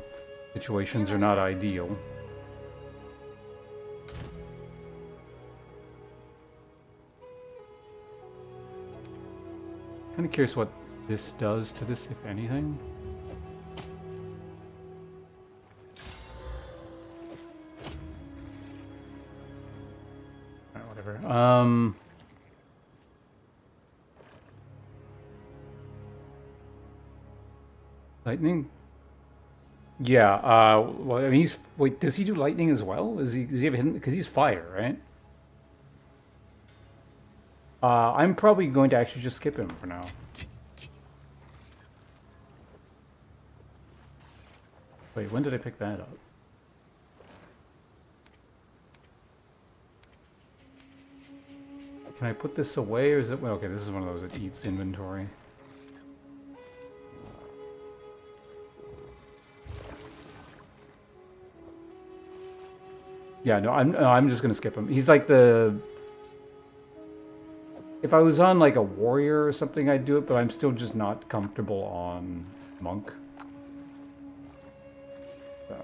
S1: situations are not ideal. Kind of curious what this does to this, if anything. Whatever. Lightning? Yeah, well, I mean, he's... Wait, does he do lightning as well? Does he have a hidden... Because he's fire, right? I'm probably going to actually just skip him for now. Wait, when did I pick that up? Can I put this away, or is it... Well, okay, this is one of those that eats inventory. Yeah, no, I'm just gonna skip him. He's like the... If I was on like a warrior or something, I'd do it, but I'm still just not comfortable on monk. So.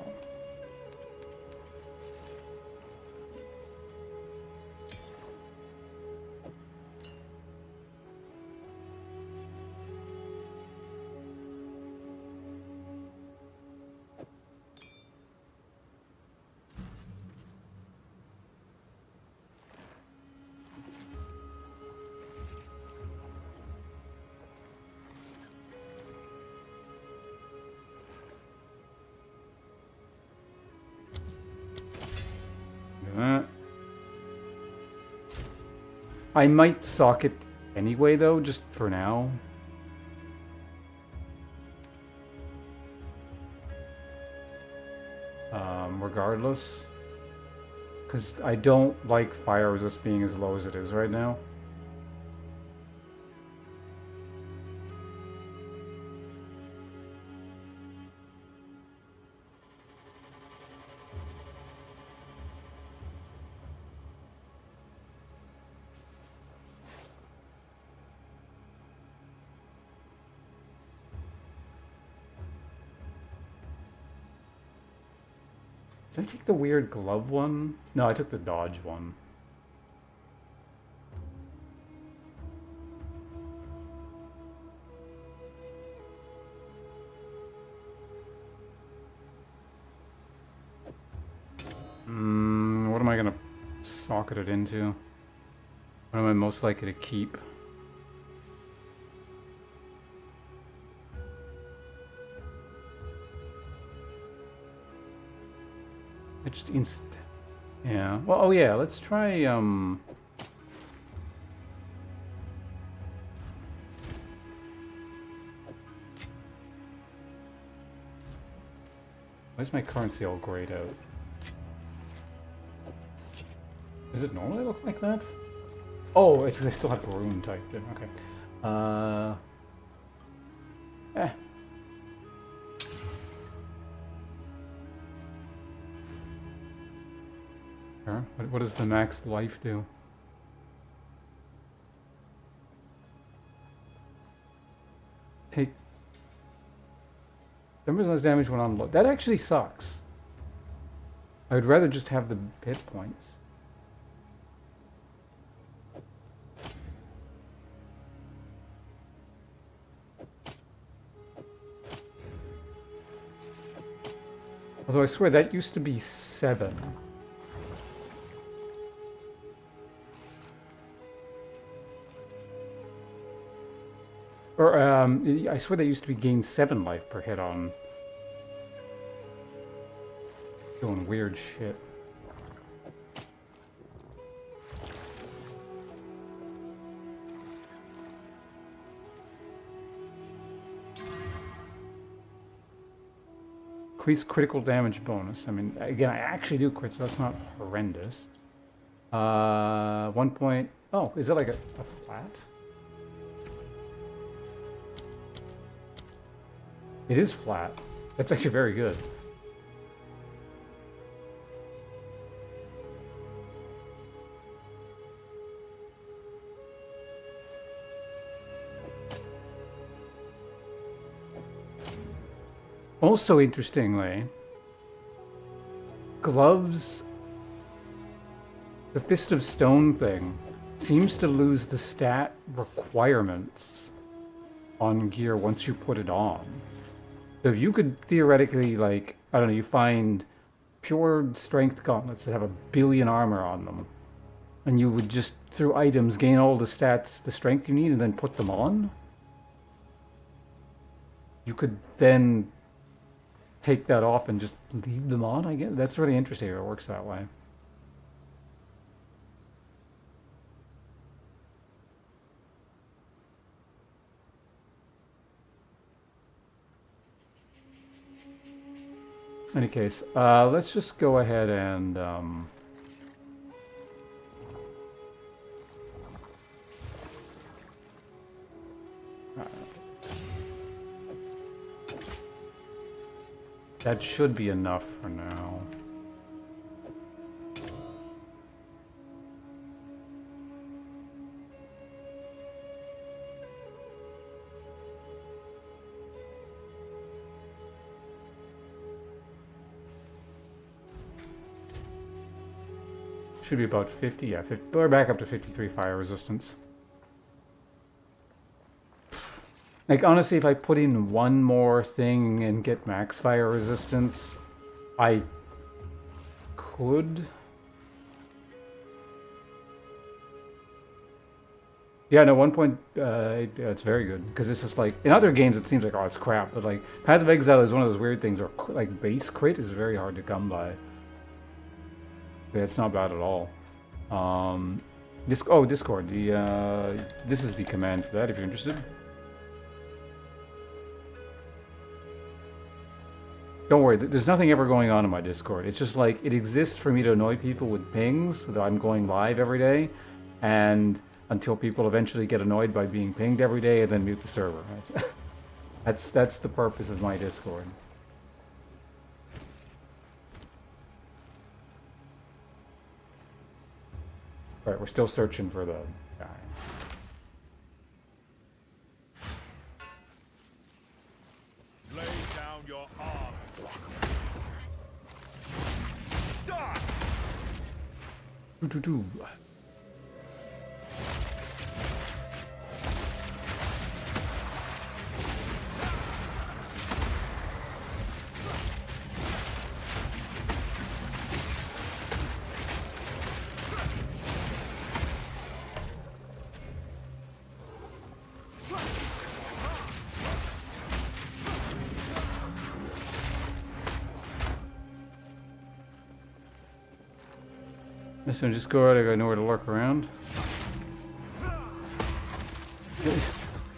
S1: I might sock it anyway, though, just for now. Regardless. Because I don't like fire resist being as low as it is right now. Did I take the weird glove one? No, I took the dodge one. What am I gonna socket it into? What am I most likely to keep? Just instant. Yeah. Well, oh yeah, let's try, why's my currency all grayed out? Does it normally look like that? Oh, it's because I still have rune typed in. Okay. What does the max life do? Take 10% less damage when on low. That actually sucks. I would rather just have the hit points. Although I swear that used to be 7. Or, I swear they used to be gain 7 life per hit on... Doing weird shit. Increase critical damage bonus. I mean, again, I actually do crit, so that's not horrendous. 1 point... Oh, is it like a flat? It is flat. That's actually very good. Also, interestingly, gloves, the Fist of Stone thing, seems to lose the stat requirements on gear once you put it on. So if you could theoretically, like, I don't know, you find pure strength gauntlets that have 1 billion armor on them, and you would just, through items, gain all the stats, the strength you need, and then put them on, you could then take that off and just leave them on, I guess. That's really interesting if it works that way. In any case, let's just go ahead and that should be enough for now. Should be about 50, yeah. We're back up to 53 fire resistance. Like, honestly, if I put in one more thing and get max fire resistance, I could. Yeah, no, 1 point, it's very good. Because this is like, in other games it seems like, oh, it's crap. But like, Path of Exile is one of those weird things, or like base crit is very hard to come by. Yeah, it's not bad at all. Discord. This is the command for that if you're interested. Don't worry, there's nothing ever going on in my Discord. It's just like, it exists for me to annoy people with pings, so that I'm going live every day, and until people eventually get annoyed by being pinged every day and then mute the server. Right? That's the purpose of my Discord. Right, we're still searching for the guy.
S3: Lay down your arms. Die!
S1: Doo-doo-doo. So just go out, I got nowhere to lurk around.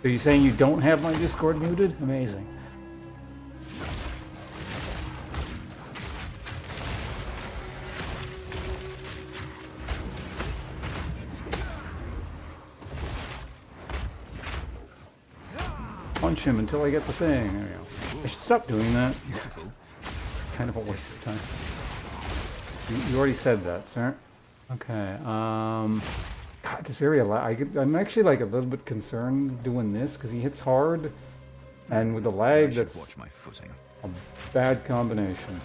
S1: Are you saying you don't have my Discord muted? Amazing. Punch him until I get the thing. There we go. I should stop doing that. Kind of a waste of time. You already said that, sir. Okay, God, this area, I'm actually like a little bit concerned doing this, because he hits hard, and with the lag, that's
S5: watch my footing.
S1: A bad combination.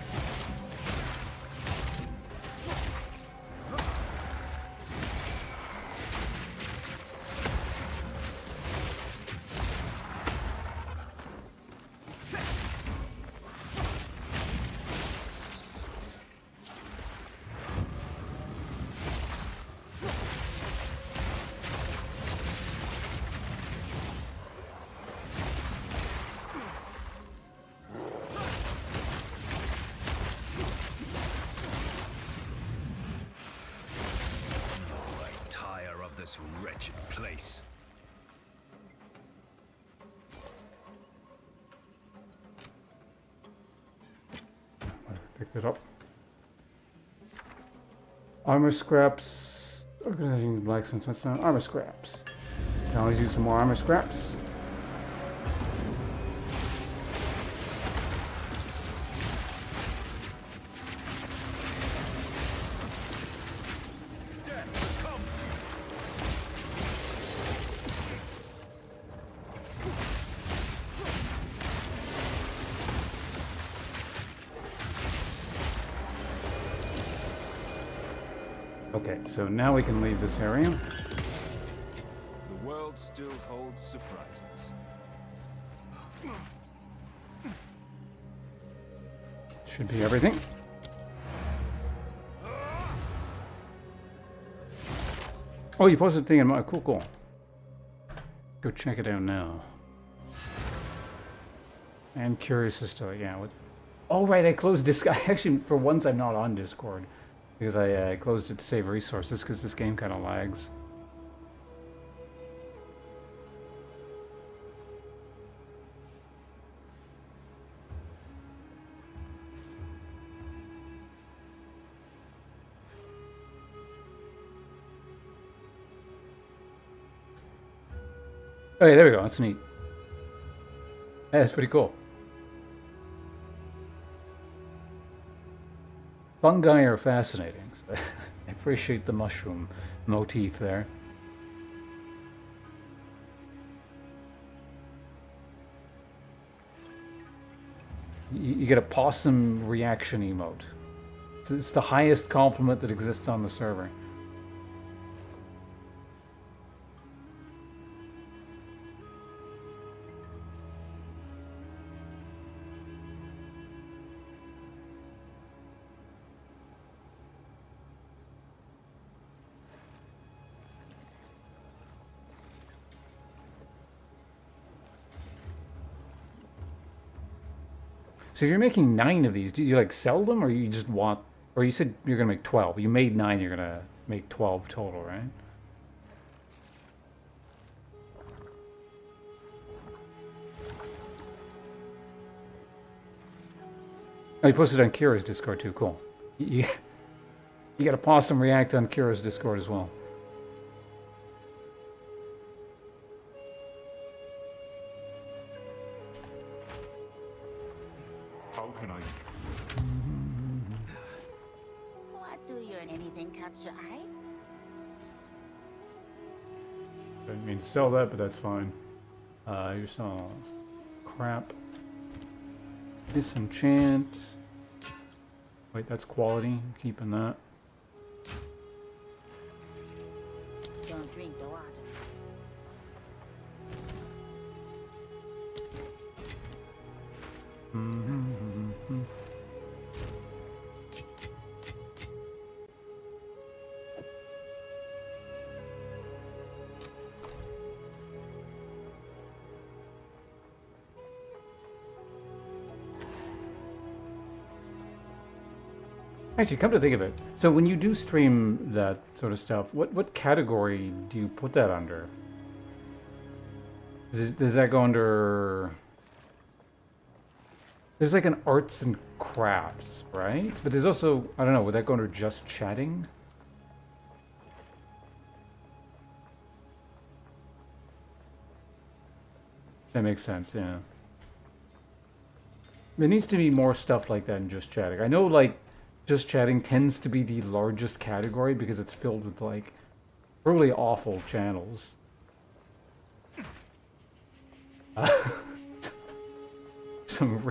S5: Wretched place.
S1: Picked it up. Armor scraps. Organizing blacksmiths. What's now? Armor scraps. Can always use some more armor scraps. Okay, so now we can leave this area.
S5: The world still holds surprises.
S1: Should be everything. Oh, you posted a thing in my... Cool, cool. Go check it out now. I'm curious as to... Yeah, what... Oh, right, I closed Discord. Actually, for once, I'm not on Discord. Because I closed it to save resources, because this game kind of lags. Oh yeah, there we go. That's neat. Yeah, that's pretty cool. Fungi are fascinating. So I appreciate the mushroom motif there. You get a possum reaction emote. It's the highest compliment that exists on the server. So if you're making 9 of these, do you like sell them, or you just want, or you said you're gonna make 12. You made 9, you're gonna make 12 total, right? Oh, you posted on Kira's Discord too, cool. You got a possum react on Kira's Discord as well.
S6: How can I...
S8: What do you... Anything catch your eye?
S1: Didn't mean to sell that, but that's fine. You're selling all this crap. Disenchant. Wait, that's quality. I'm keeping that.
S8: Don't drink the water.
S1: Actually, come to think of it, so when you do stream that sort of stuff, what category do you put that under? Does that go under... There's like an arts and crafts, right? But there's also, I don't know, would that go under just chatting? That makes sense, yeah. There needs to be more stuff like that in just chatting. I know, like, just chatting tends to be the largest category because it's filled with, like, really awful channels. Some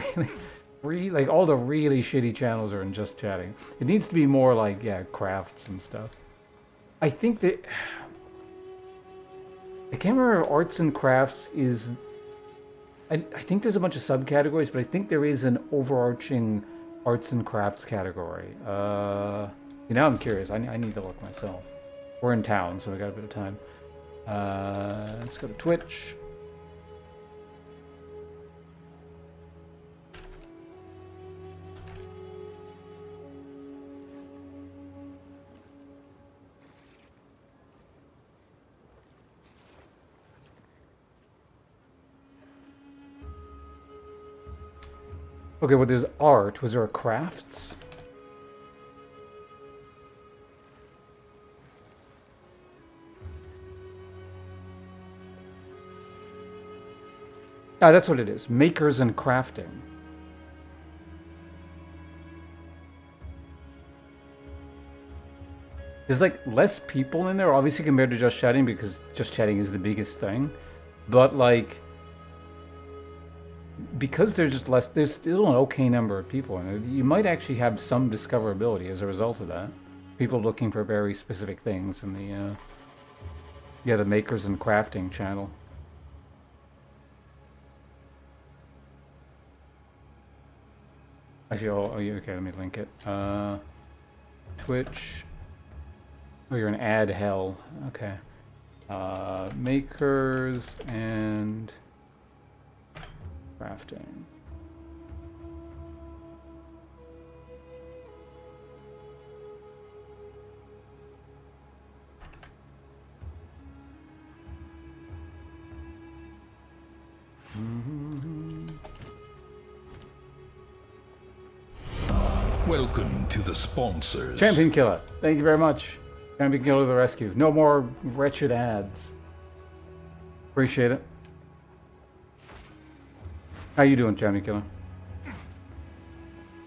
S1: really, like, all the really shitty channels are in just chatting. It needs to be more like, yeah, crafts and stuff. I think that... I can't remember if arts and crafts is... I think there's a bunch of subcategories, but I think there is an overarching arts and crafts category. Now I'm curious. I need to look myself. We're in town, so we got a bit of time. Let's go to Twitch. Okay, well, there's art. Was there a crafts? Ah, that's what it is. Makers and crafting. There's like less people in there, obviously, compared to just chatting, because just chatting is the biggest thing. But like, because there's just less, there's still an okay number of people in there. You might actually have some discoverability as a result of that. people looking for very specific things in the yeah, the makers and crafting channel. Actually, oh yeah, okay, let me link it. Twitch. Oh, you're an ad hell. Okay. Makers and crafting.
S6: Welcome to the sponsors.
S1: Champion Killer, thank you very much. Champion Killer to the rescue. No more wretched ads. Appreciate it. How you doing, Champion Killer?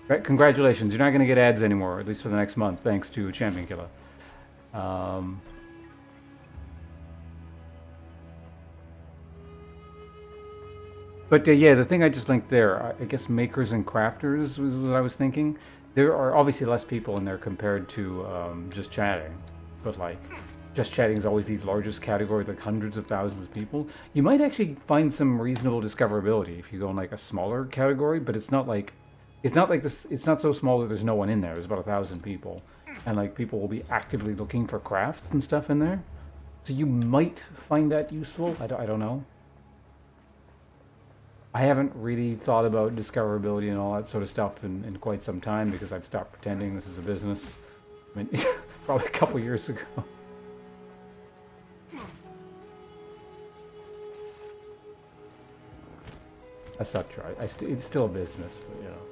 S1: Right, congratulations, you're not going to get ads anymore, at least for the next month, thanks to Champion Killer. But yeah, the thing I just linked there, I guess makers and crafters was what I was thinking. There are obviously less people in there compared to just chatting. But like, just chatting is always the largest category, like hundreds of thousands of people. You might actually find some reasonable discoverability if you go in like a smaller category, but it's not like this, it's not so small that there's no one in there. There's about 1,000 people. And like people will be actively looking for crafts and stuff in there. So you might find that useful. I don't know. I haven't really thought about discoverability and all that sort of stuff in quite some time because I've stopped pretending this is a business. I mean, probably a couple years ago. That's not true. It's still a business, but you know,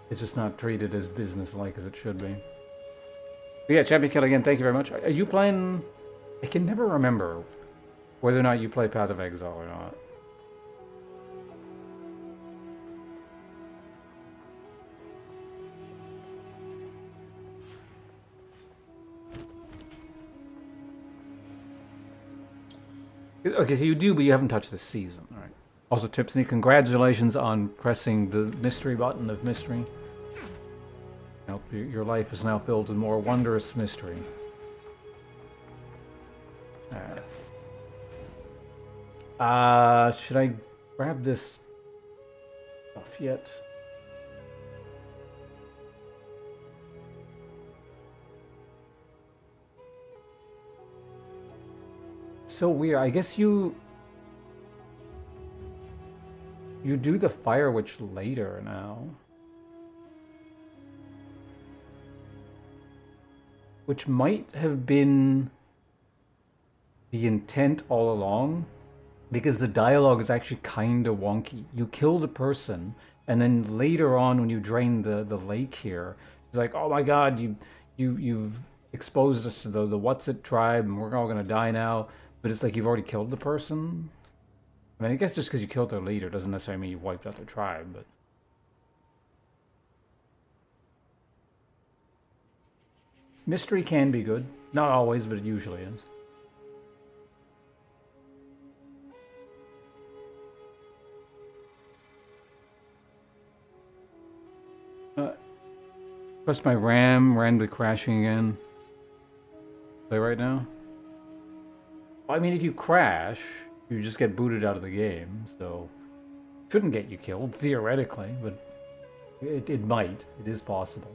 S1: it's just not treated as business-like as it should be. But yeah, Champion Kill again, thank you very much. Are you playing? I can never remember whether or not you play Path of Exile or not. Okay, so you do, but you haven't touched this season, all right? Also, Tipsy, congratulations on pressing the mystery button of mystery. Nope, your life is now filled with more wondrous mystery. Alright. Should I grab this stuff yet? So weird. I guess you do the Fire Witch later now. Which might have been the intent all along, because the dialogue is actually kind of wonky. You kill the person, and then later on when you drain the lake here, it's like, oh my god, you've exposed us to the What's-It tribe, and we're all gonna die now. But it's like you've already killed the person. I mean, I guess just because you killed their leader doesn't necessarily mean you've wiped out their tribe, but... Mystery can be good. Not always, but it usually is. Press my RAM, randomly crashing again. Play right now? I mean, if you crash, you just get booted out of the game, so... Shouldn't get you killed, theoretically, but it might. It is possible.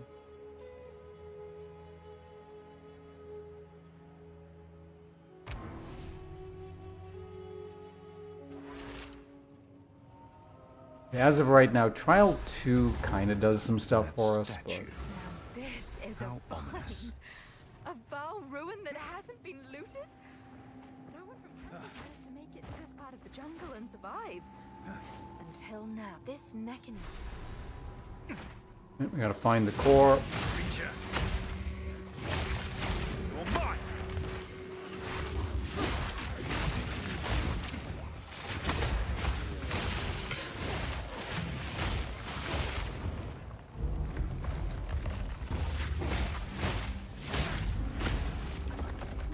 S1: As of right now, Trial 2 kind of does some stuff for us, but...
S11: Now this is a find. A Baal ruin that hasn't been looted? No one from Hell managed to make it to this part of the jungle and survive. Until now, this mechanism...
S1: We gotta find the core.
S3: You're mine.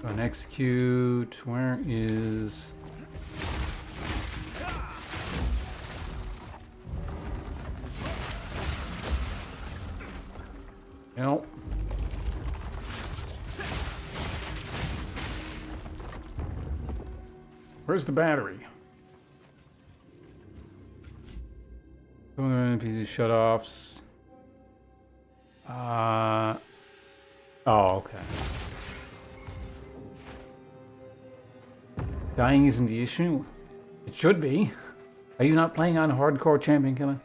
S1: Go and execute. Where is... Nope. Where's the battery? NPC shutoffs. Oh, okay. Dying isn't the issue. It should be. Are you not playing on hardcore champion killer?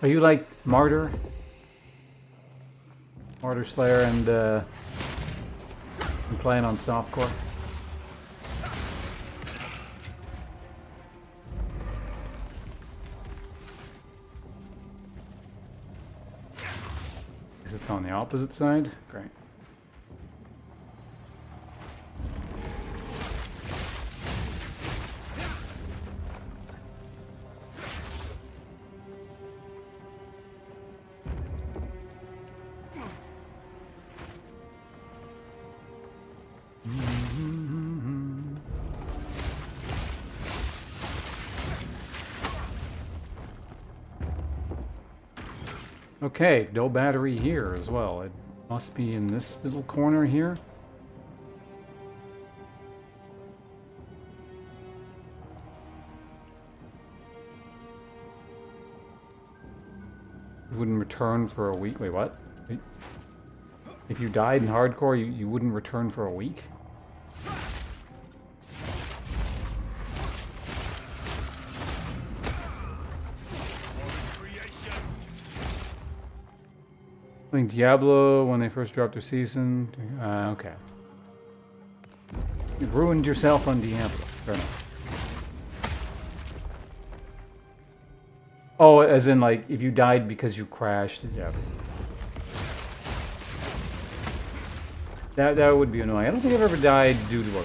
S1: Are you like Martyr? Martyr Slayer and playing on softcore? Because it's on the opposite side? Great. Okay, no battery here as well. It must be in this little corner here. You wouldn't return for a week. Wait, what? If you died in hardcore, you wouldn't return for a week? Playing Diablo when they first dropped their season. Okay. You ruined yourself on Diablo. Fair enough. Oh, as in like if you died because you crashed. Yeah. That would be annoying. I don't think I've ever died due to a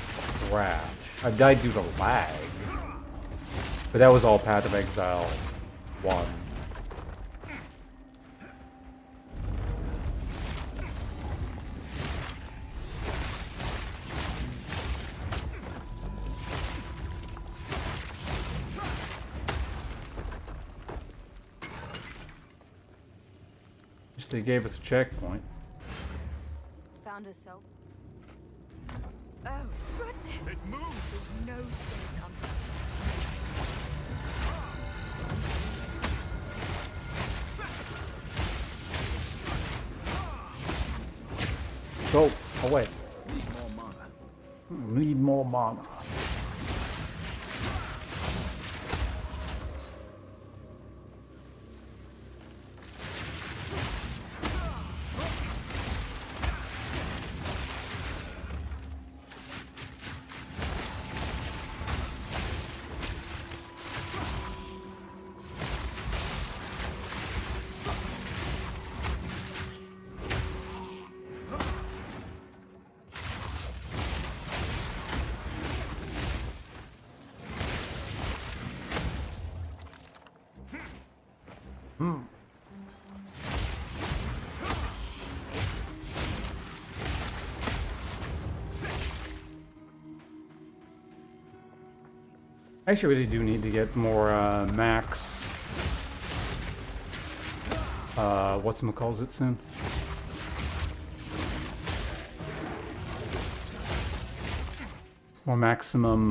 S1: crash. I've died due to lag. But that was all Path of Exile 1. They gave us a checkpoint.
S11: Found a soap. Oh, goodness!
S3: It moves!
S11: There's no stain on
S1: Go away.
S3: Need more mana.
S1: Need more mana. I actually really do need to get more max. Whatchamacalls it soon? More maximum.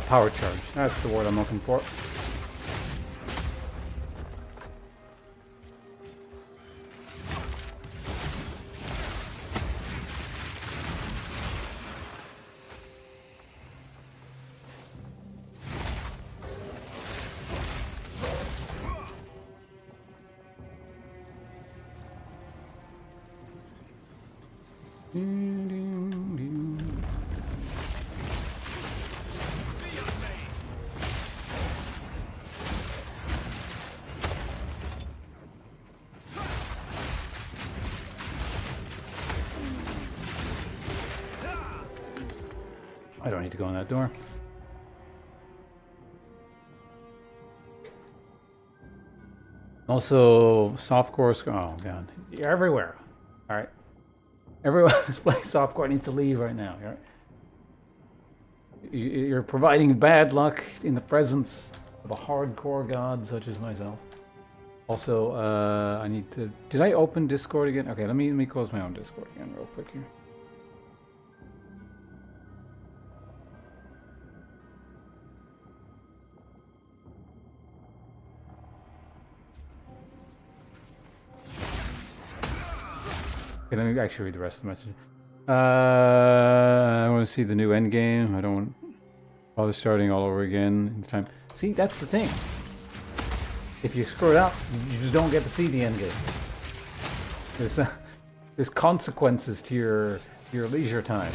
S1: Power charge. That's the word I'm looking for. I don't need to go in that door. Also, softcore. Oh god, you're everywhere. All right, everyone who's playing softcore needs to leave right now. You're providing bad luck in the presence of a hardcore god such as myself. Also, I need to... Did I open Discord again? Okay, let me close my own Discord again real quick here. Okay, let me actually read the rest of the message. I want to see the new end game. I don't want to bother starting all over again in time. See, that's the thing. If you screw it up, you just don't get to see the end game. There's consequences to your leisure time.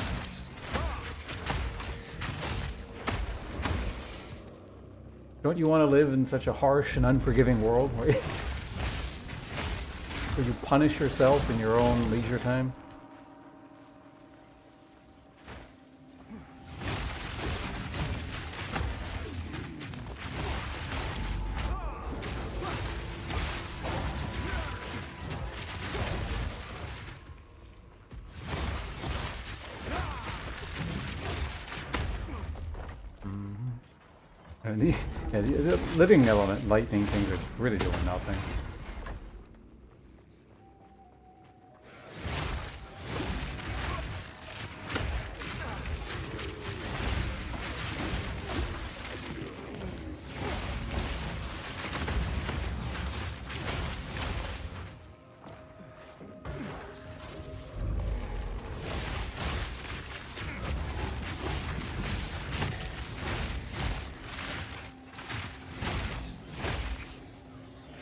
S1: Don't you want to live in such a harsh and unforgiving world where you punish yourself in your own leisure time? The living element, lightning things are really doing nothing.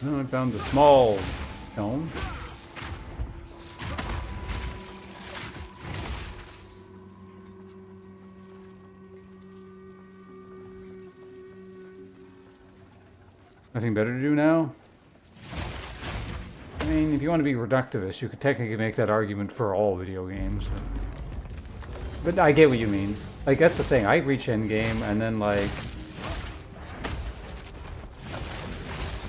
S1: Oh, I found the small stone. Nothing better to do now? I mean, if you want to be reductivist, you could technically make that argument for all video games. But I get what you mean. Like, that's the thing. I reach endgame, and then, like...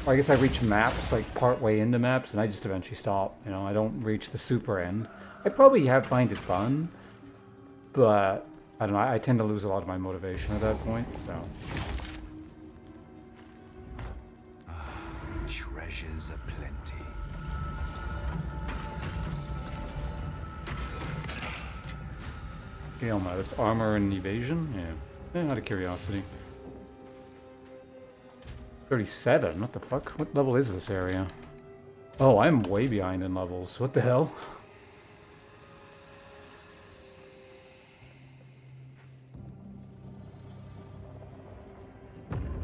S1: I guess I reach maps, like, part way into maps, and I just eventually stop. You know, I don't reach the super end. I probably find it fun, but, I don't know, I tend to lose a lot of my motivation at that point, so...
S5: Treasures aplenty.
S1: Okay, Elma, that's armor and evasion? Yeah. Out of curiosity. 37? What the fuck? What level is this area? Oh, I'm way behind in levels. What the hell?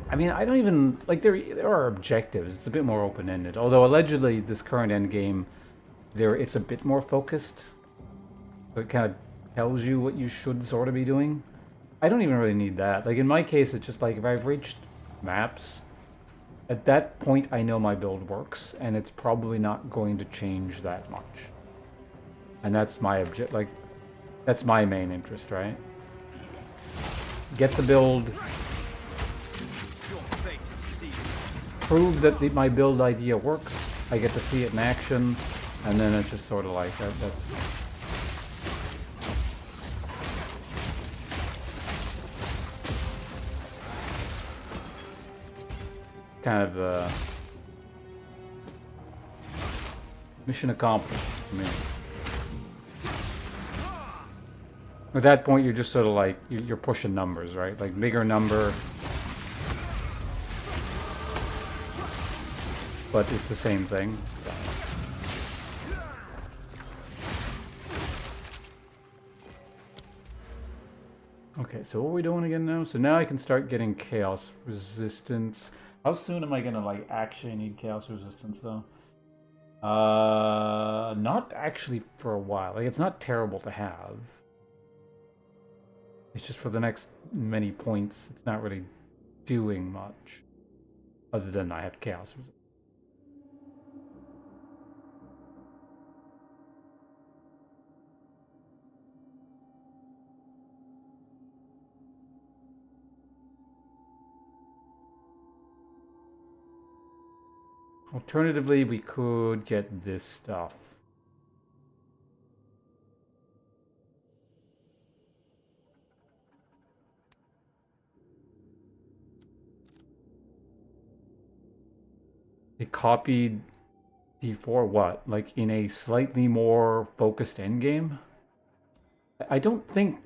S1: I mean, I don't even... Like, there are objectives. It's a bit more open-ended. Although, allegedly, this current endgame, it's a bit more focused. So it kind of tells you what you should sort of be doing. I don't even really need that. Like, in my case, it's just like, if I've reached maps... At that point, I know my build works, and it's probably not going to change that much. And that's my that's my main interest, right? Get the build, prove that my build idea works, I get to see it in action, and then it's just sort of like, that's... kind of mission accomplished for me. At that point, you're just sort of like you're pushing numbers, right? Like bigger number, but it's the same thing. Okay, so what are we doing again now? So now I can start getting chaos resistance. How soon am I gonna like actually need chaos resistance though? Not actually for a while. Like it's not terrible to have. It's just for the next many points, it's not really doing much. Other than I have chaos resistance. Alternatively, we could get this stuff. it copied D4 what? Like in a slightly more focused endgame? I don't think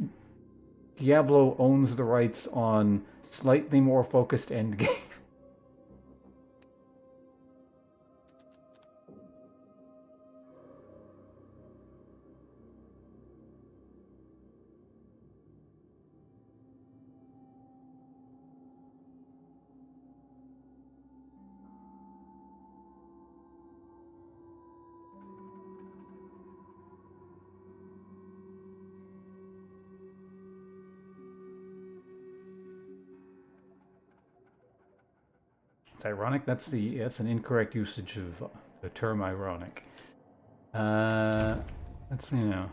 S1: Diablo owns the rights on slightly more focused endgame. It's ironic. That's an incorrect usage of the term ironic. Let's see now.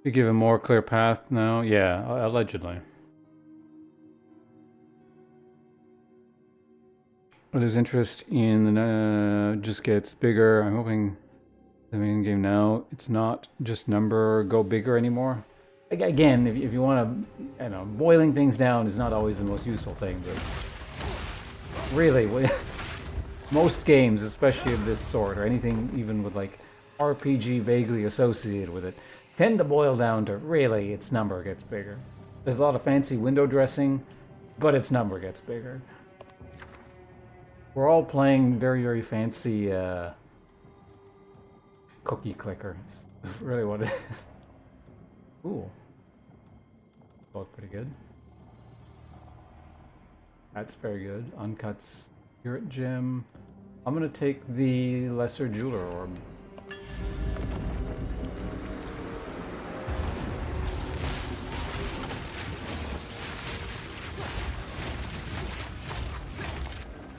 S1: You give a more clear path now? Yeah, allegedly. There's interest in just gets bigger. I'm hoping the main game now, it's not just number go bigger anymore. Again, if you want to, boiling things down is not always the most useful thing, but really, most games, especially of this sort, or anything even with like RPG vaguely associated with it, tend to boil down to really its number gets bigger. There's a lot of fancy window dressing, but its number gets bigger. We're all playing very, very fancy cookie clicker. Really what it is. Ooh. Both pretty good. That's very good. Uncut Spirit Gem. I'm gonna take the Lesser Jeweler Orb.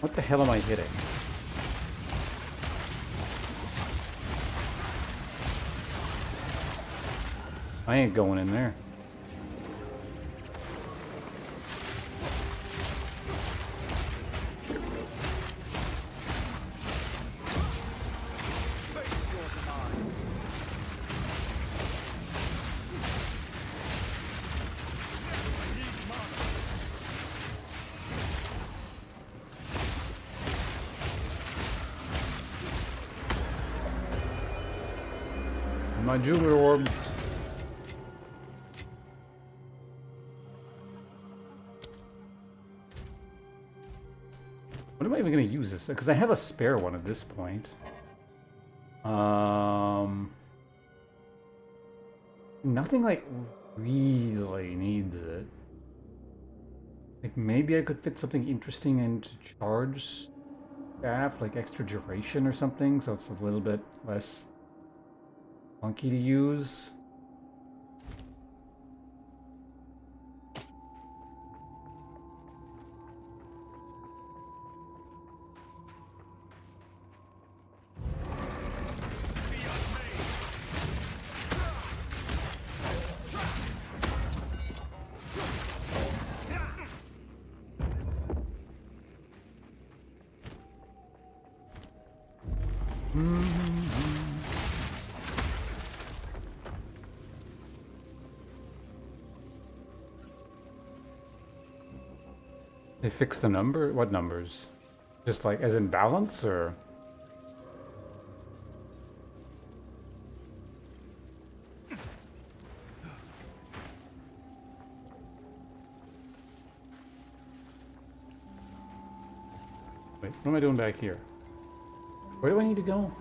S1: What the hell am I hitting? I ain't going in there. My Jeweler Orb. What am I even going to use this? Because I have a spare one at this point. Nothing like really needs it. Like maybe I could fit something interesting into charge staff, like extra duration or something, so it's a little bit less funky to use. They fixed the number? What numbers? Just like as in balance or? Wait, what am I doing back here? Where do I need to go?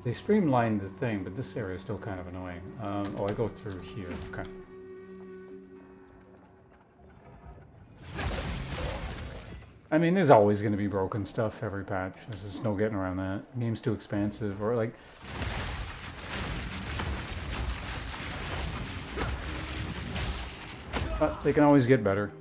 S1: They streamlined the thing, but this area is still kind of annoying. Oh, I go through here. Okay. I mean, there's always going to be broken stuff every patch. There's just no getting around that. The game's too expansive, or like... But they can always get better.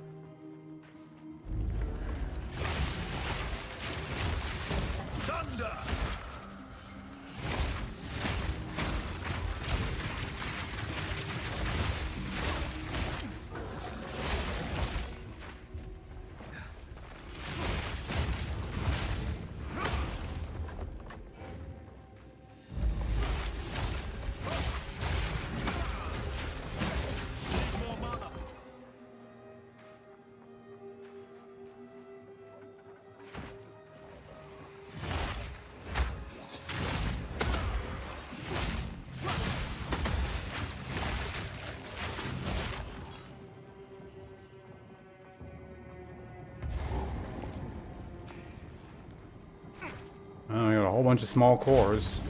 S1: Oh, we got a whole bunch of small cores.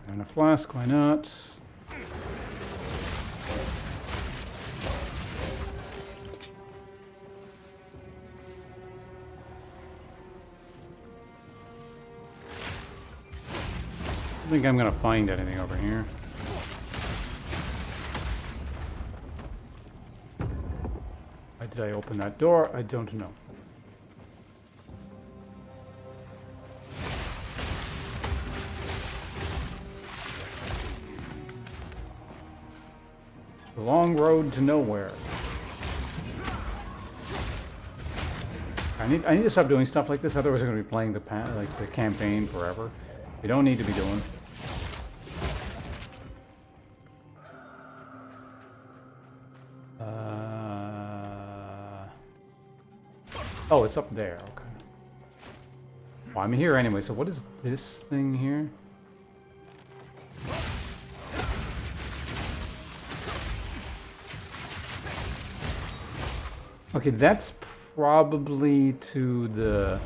S1: And a flask, why not? I don't think I'm gonna find anything over here. Why did I open that door? I don't know. The long road to nowhere. I need to stop doing stuff like this, otherwise I'm gonna be playing the campaign forever. You don't need to be doing. Oh, it's up there. Okay. Well, I'm here anyway. So what is this thing here? Okay, that's probably to the...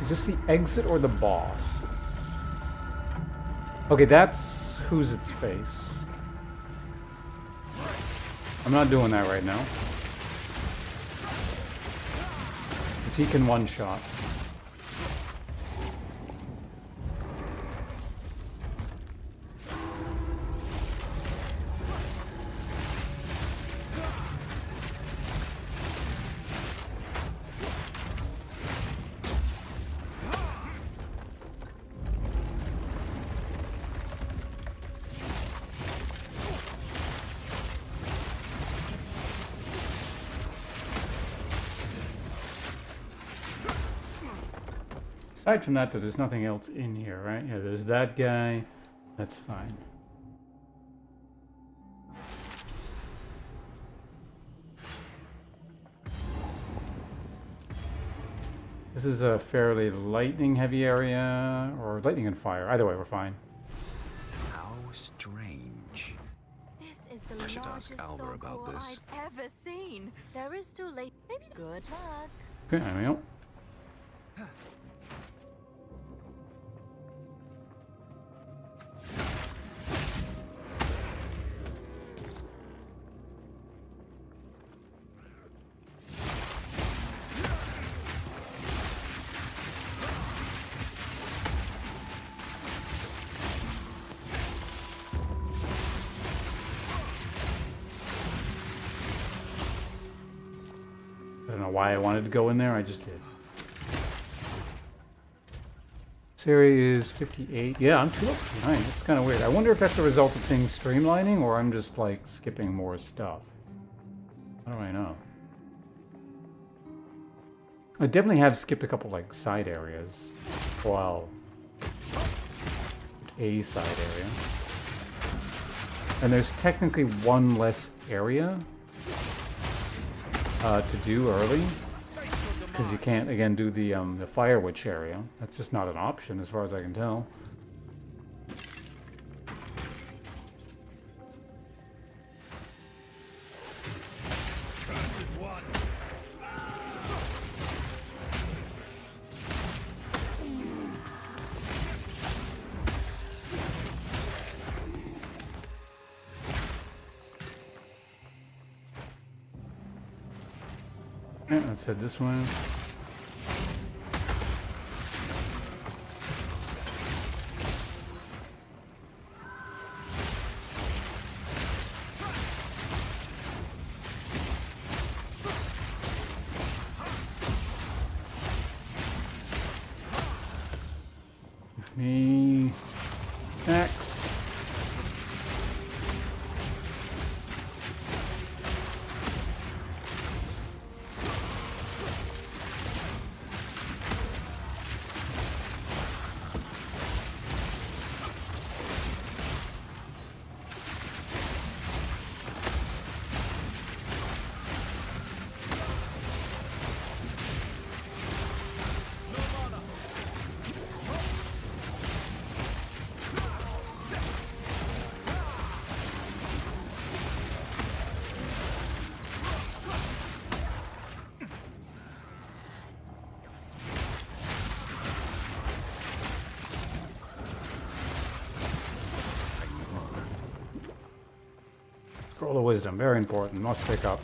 S1: Is this the exit or the boss? Okay, that's who's its face. I'm not doing that right now. Because he can one-shot. Aside from that, there's nothing else in here, right? Yeah, there's that guy. That's fine. This is a fairly lightning-heavy area, or lightning and fire. Either way, we're fine.
S5: How strange.
S11: This is the
S5: I should ask
S11: largest
S5: Alva about
S11: soul
S5: this.
S11: I've ever seen. There is still late. Maybe good luck.
S1: Okay, there we go. I don't know why I wanted to go in there, I just did. This area is 58. Yeah, I'm 2 up behind. It's kind of weird. I wonder if that's a result of things streamlining or I'm just like skipping more stuff. How do I know? I definitely have skipped a couple like side areas. Wow. A side area. And there's technically one less area to do early, because you can't again do the Fire Witch area. That's just not an option as far as I can tell. Yeah, let's head this way. Give me snacks. Scroll of Wisdom, very important. Must pick up.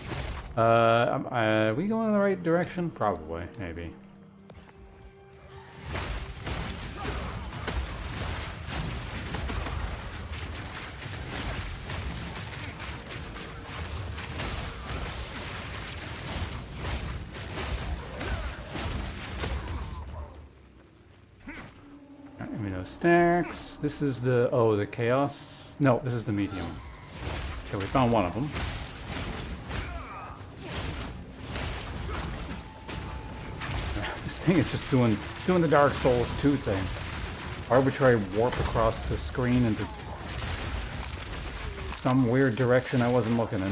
S1: Are we going in the right direction? Probably, maybe. Give me those stacks. This is the the chaos. No, this is the medium. Okay, we found one of them. This thing is just doing the Dark Souls 2 thing. Arbitrary warp across the screen into some weird direction I wasn't looking in.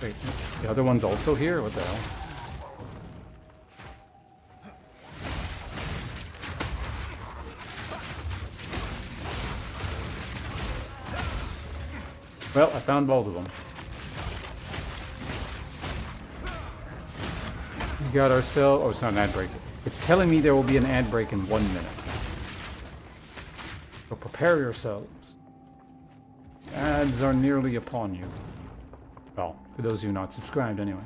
S1: Wait, the other one's also here? What the hell? Well, I found both of them. We got ourselves... Oh, it's not an ad break. It's telling me there will be an ad break in 1 minute. So prepare yourselves. Ads are nearly upon you. Well, for those of you not subscribed, anyway.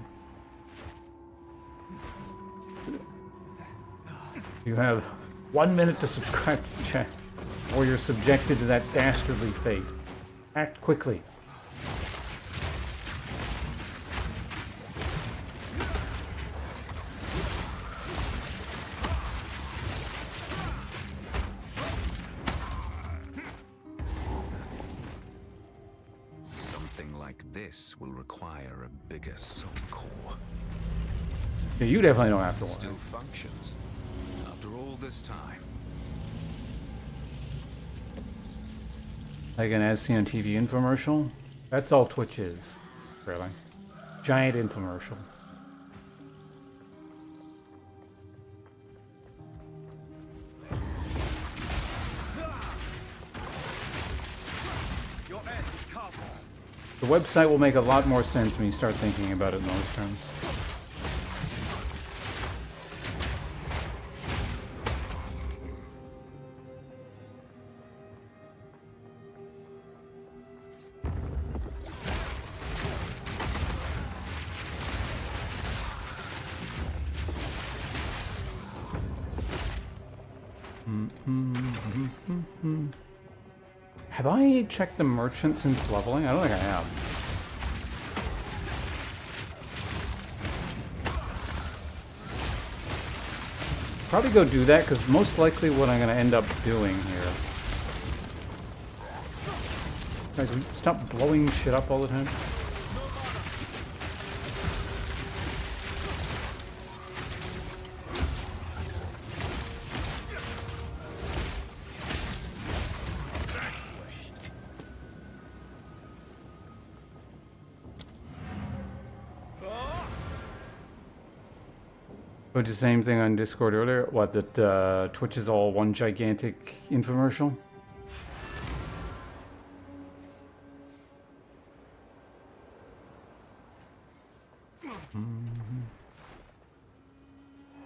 S1: You have 1 minute to subscribe to the channel, or you're subjected to that dastardly fate. Act quickly.
S5: Something like this will require a bigger soul core.
S1: Yeah, you definitely don't have to worry.
S5: Still functions after all this time.
S1: Like an as seen on TV infomercial? That's all Twitch is, really. Giant infomercial. The website will make a lot more sense when you start thinking about it in those terms. Have I checked the merchant since leveling? I don't think I have. Probably go do that, because most likely what I'm going to end up doing here. Guys, will you stop blowing shit up all the time? But the same thing on Discord earlier. What, that Twitch is all one gigantic infomercial?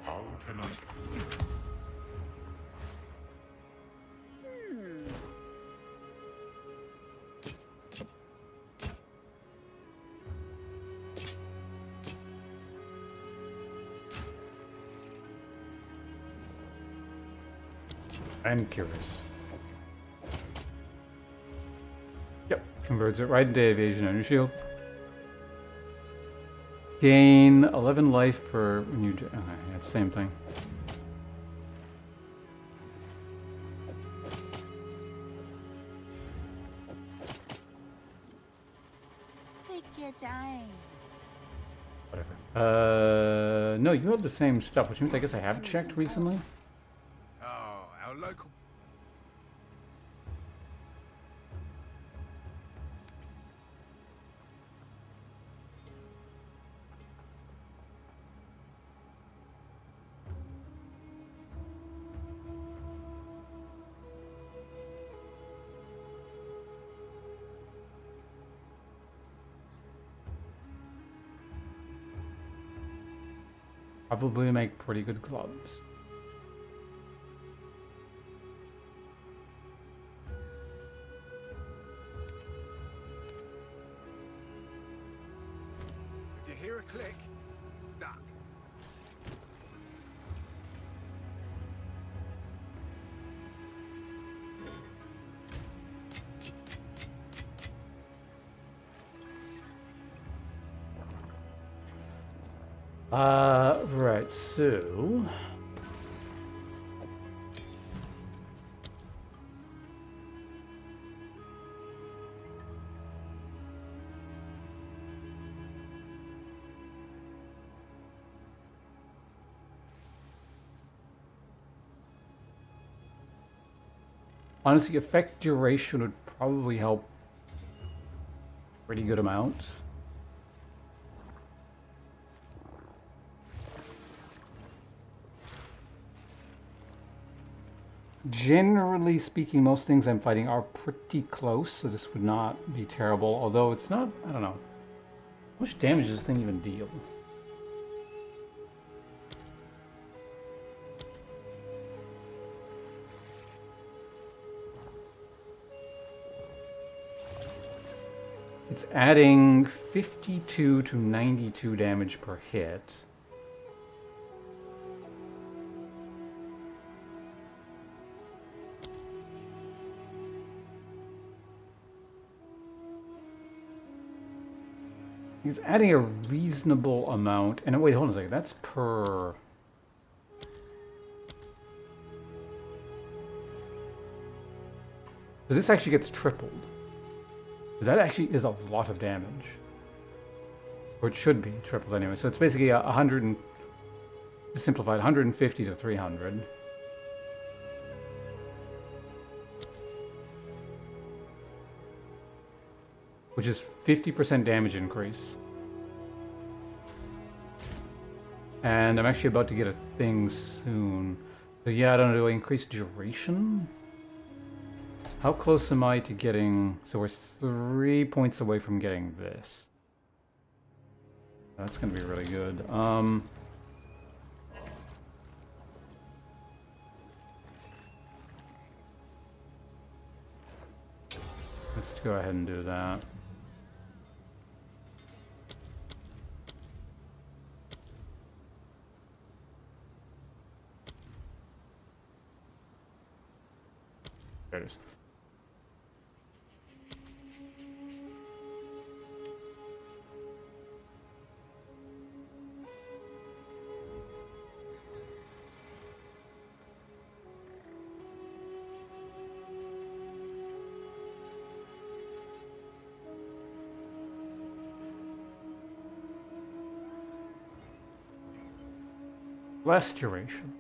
S6: How can I...
S1: I'm curious. Yep, converts it right into evasion energy shield. Gain 11 life per when you. Okay, yeah, it's the same thing.
S8: Take your time.
S1: Whatever. No, you have the same stuff, which means I guess I have checked recently.
S5: Oh, our local...
S1: Probably make pretty good clubs.
S5: Click. Duck.
S1: Right, so... Honestly, effect duration would probably help pretty good amount. Generally speaking, most things I'm fighting are pretty close, so this would not be terrible. Although it's not, I don't know. How much damage does this thing even deal? It's adding 52 to 92 damage per hit. It's adding a reasonable amount. And wait, hold on a second. That's per... So this actually gets tripled. That actually is a lot of damage. Or it should be tripled anyway. So it's basically 100 and... simplified, 150 to 300. Which is 50% damage increase. And I'm actually about to get a thing soon. So yeah, I don't know, do I increase duration? How close am I to getting... So we're 3 points away from getting this. That's going to be really good. Let's go ahead and do that. There it is. Less duration.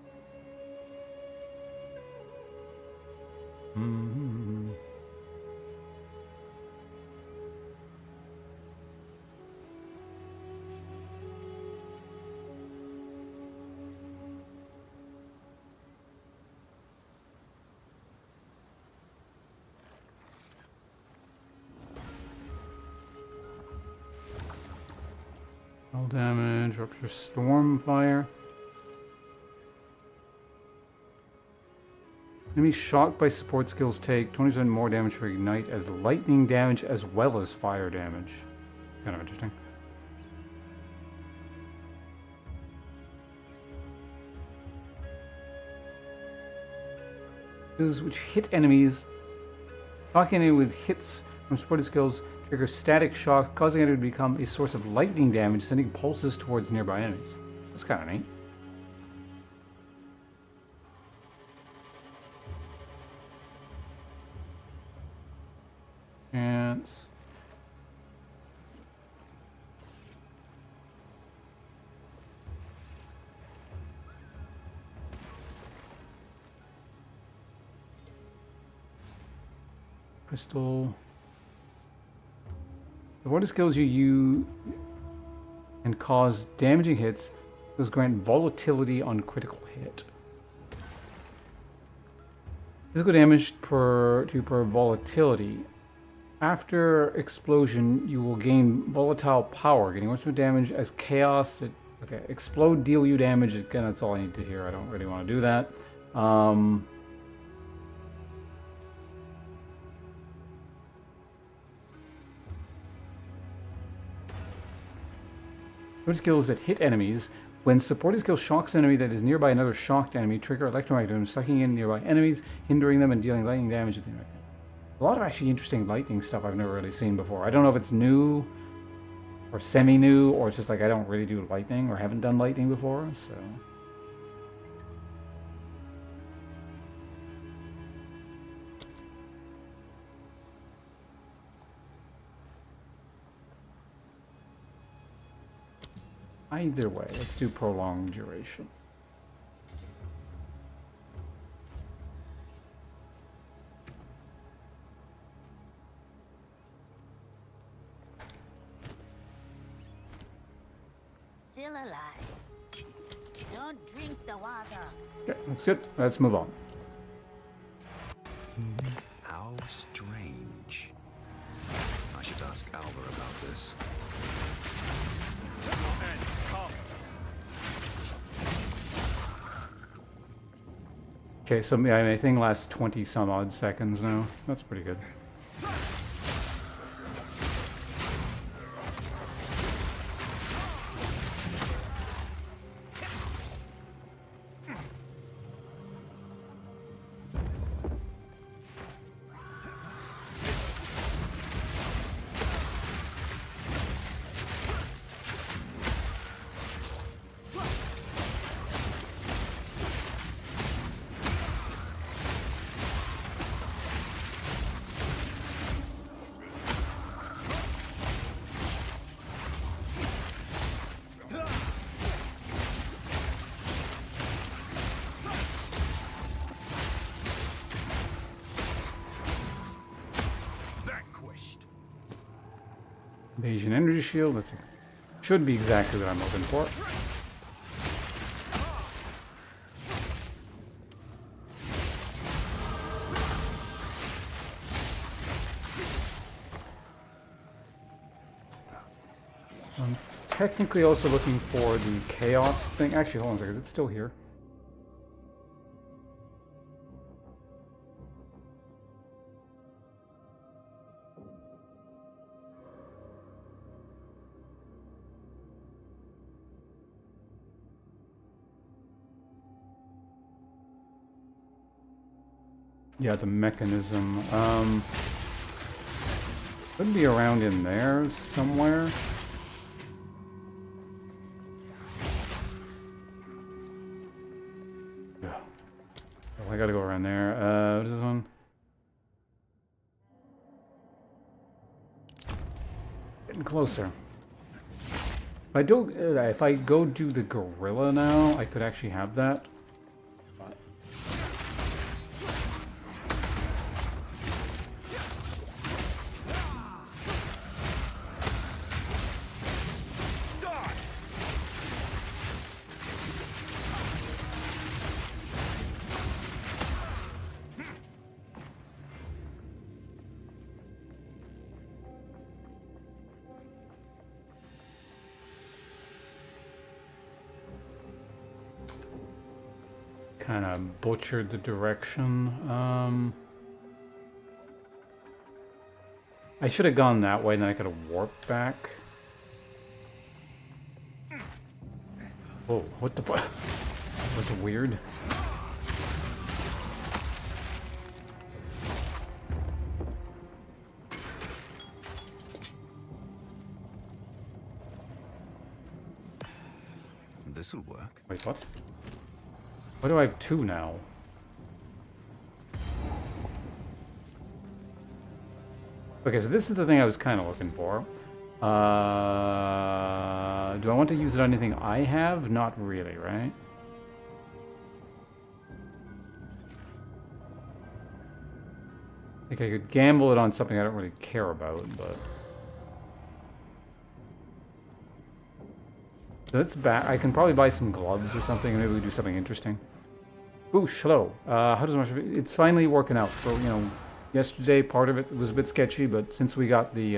S1: All damage, rupture storm fire. Enemies shocked by support skills take 20% more damage for ignite as lightning damage as well as fire damage. Kind of interesting. Skills which hit enemies. Shocking enemy with hits from supported skills trigger static shock, causing enemy to become a source of lightning damage, sending pulses towards nearby enemies. That's kind of neat. Chance. Crystal. The water skills you use and cause damaging hits, those grant volatility on critical hit. Physical damage per volatility. After explosion, you will gain volatile power, getting much more damage as chaos. Okay, explode, deal you damage. Again, that's all I need to hear. I don't really want to do that. Sword skills that hit enemies. When supporting skill shocks an enemy that is nearby another shocked enemy, trigger electromagnetic damage, sucking in nearby enemies, hindering them, and dealing lightning damage. A lot of actually interesting lightning stuff I've never really seen before. I don't know if it's new or semi-new, or it's just like I don't really do lightning or haven't done lightning before, so... Either way, let's do prolonged duration.
S8: Still alive. Don't drink the water.
S1: Okay, looks good. Let's move on.
S5: How strange. I should ask Alva about this.
S1: Okay, so yeah, my thing lasts 20 some odd seconds now. That's pretty good. Invasion energy shield, that's should be exactly what I'm looking for. I'm technically also looking for the chaos thing. Actually, hold on a second, is it still here? Yeah, the mechanism. Could be around in there somewhere. Yeah. Oh, I gotta go around there. What is this one? Getting closer. If I go do the gorilla now, I could actually have that. Kind of butchered the direction. I should have gone that way, and then I could have warped back. Oh, what the fuck? That was weird.
S5: This'll work.
S1: Wait, what? Why do I have two now? Okay, so this is the thing I was kind of looking for. Do I want to use it on anything I have? Not really, right? Like I could gamble it on something I don't really care about, but... Let's back. I can probably buy some gloves or something, and maybe we do something interesting. Boosh, hello. How does much? It's finally working out. For yesterday part of it was a bit sketchy, but since we got the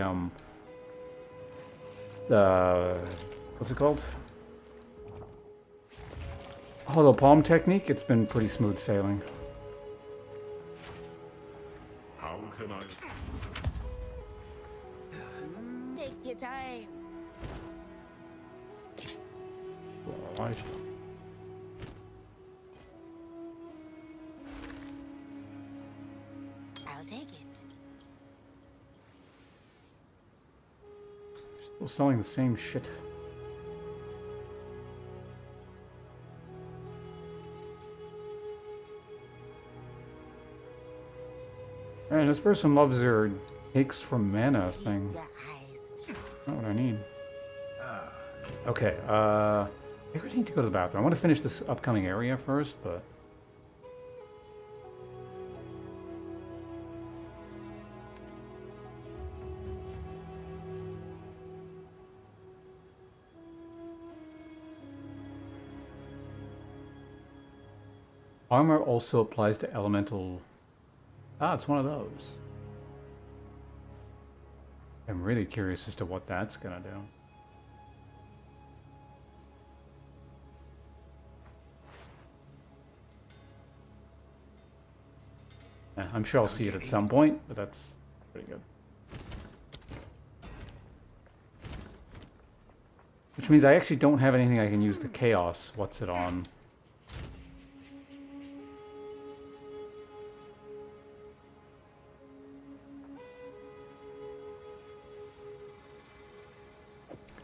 S1: what's it called? Hollow palm technique. It's been pretty smooth sailing.
S3: How can I?
S8: Take your time.
S1: Alright.
S8: I'll take it.
S1: Still selling the same shit. Man, this person loves their takes from mana thing. Not what I need. Okay, I really need to go to the bathroom. I want to finish this upcoming area first, but... Armor also applies to elemental... Ah, it's one of those. I'm really curious as to what that's gonna do. Yeah, I'm sure I'll see it at some point, but that's pretty good. Which means I actually don't have anything I can use the chaos. What's it on?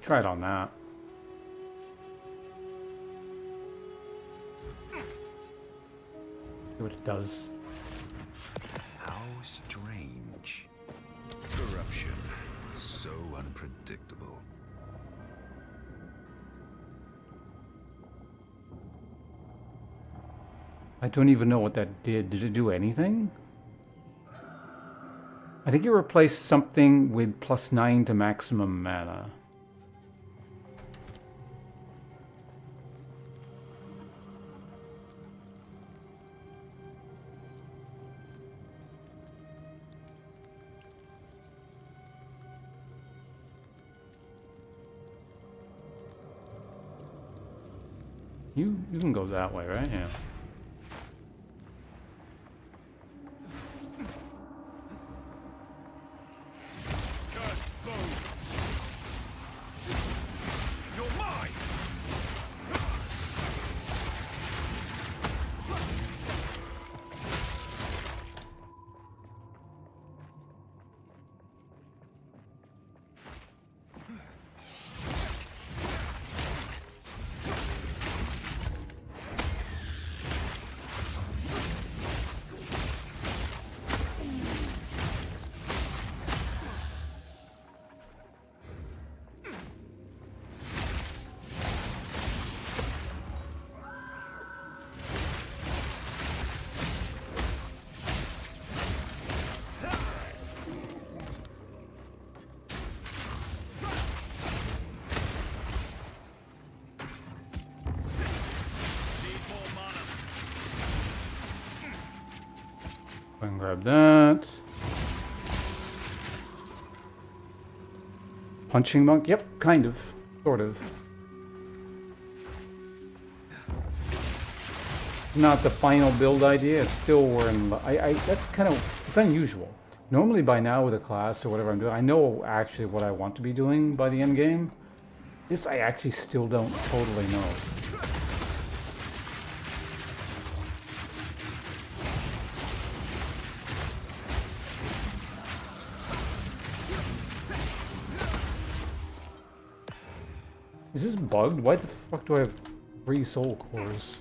S1: Try it on that. See what it does.
S5: How strange. Corruption. So unpredictable.
S1: I don't even know what that did. Did it do anything? I think it replaced something with +9 to maximum mana. You can go that way, right? Yeah. Go and grab that. Punching monk? Yep, kind of. Sort of. Not the final build idea. It's still we're in... that's kind of... It's unusual. Normally by now with a class or whatever I'm doing, I know actually what I want to be doing by the end game. This I actually still don't totally know. Is this bugged? Why the fuck do I have 3 soul cores?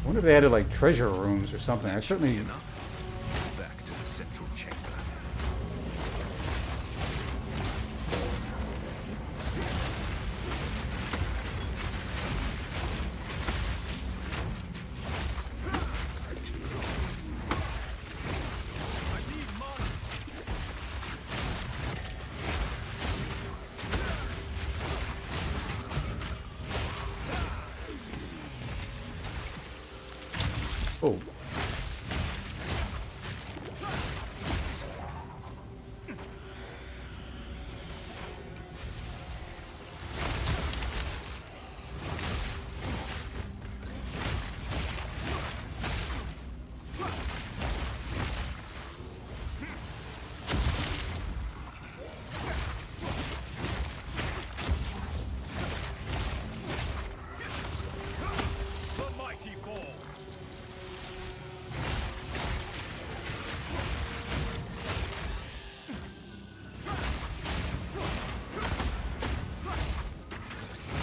S1: I wonder if they added like treasure rooms or something. I certainly...
S5: Back to the central chamber.
S1: Oh.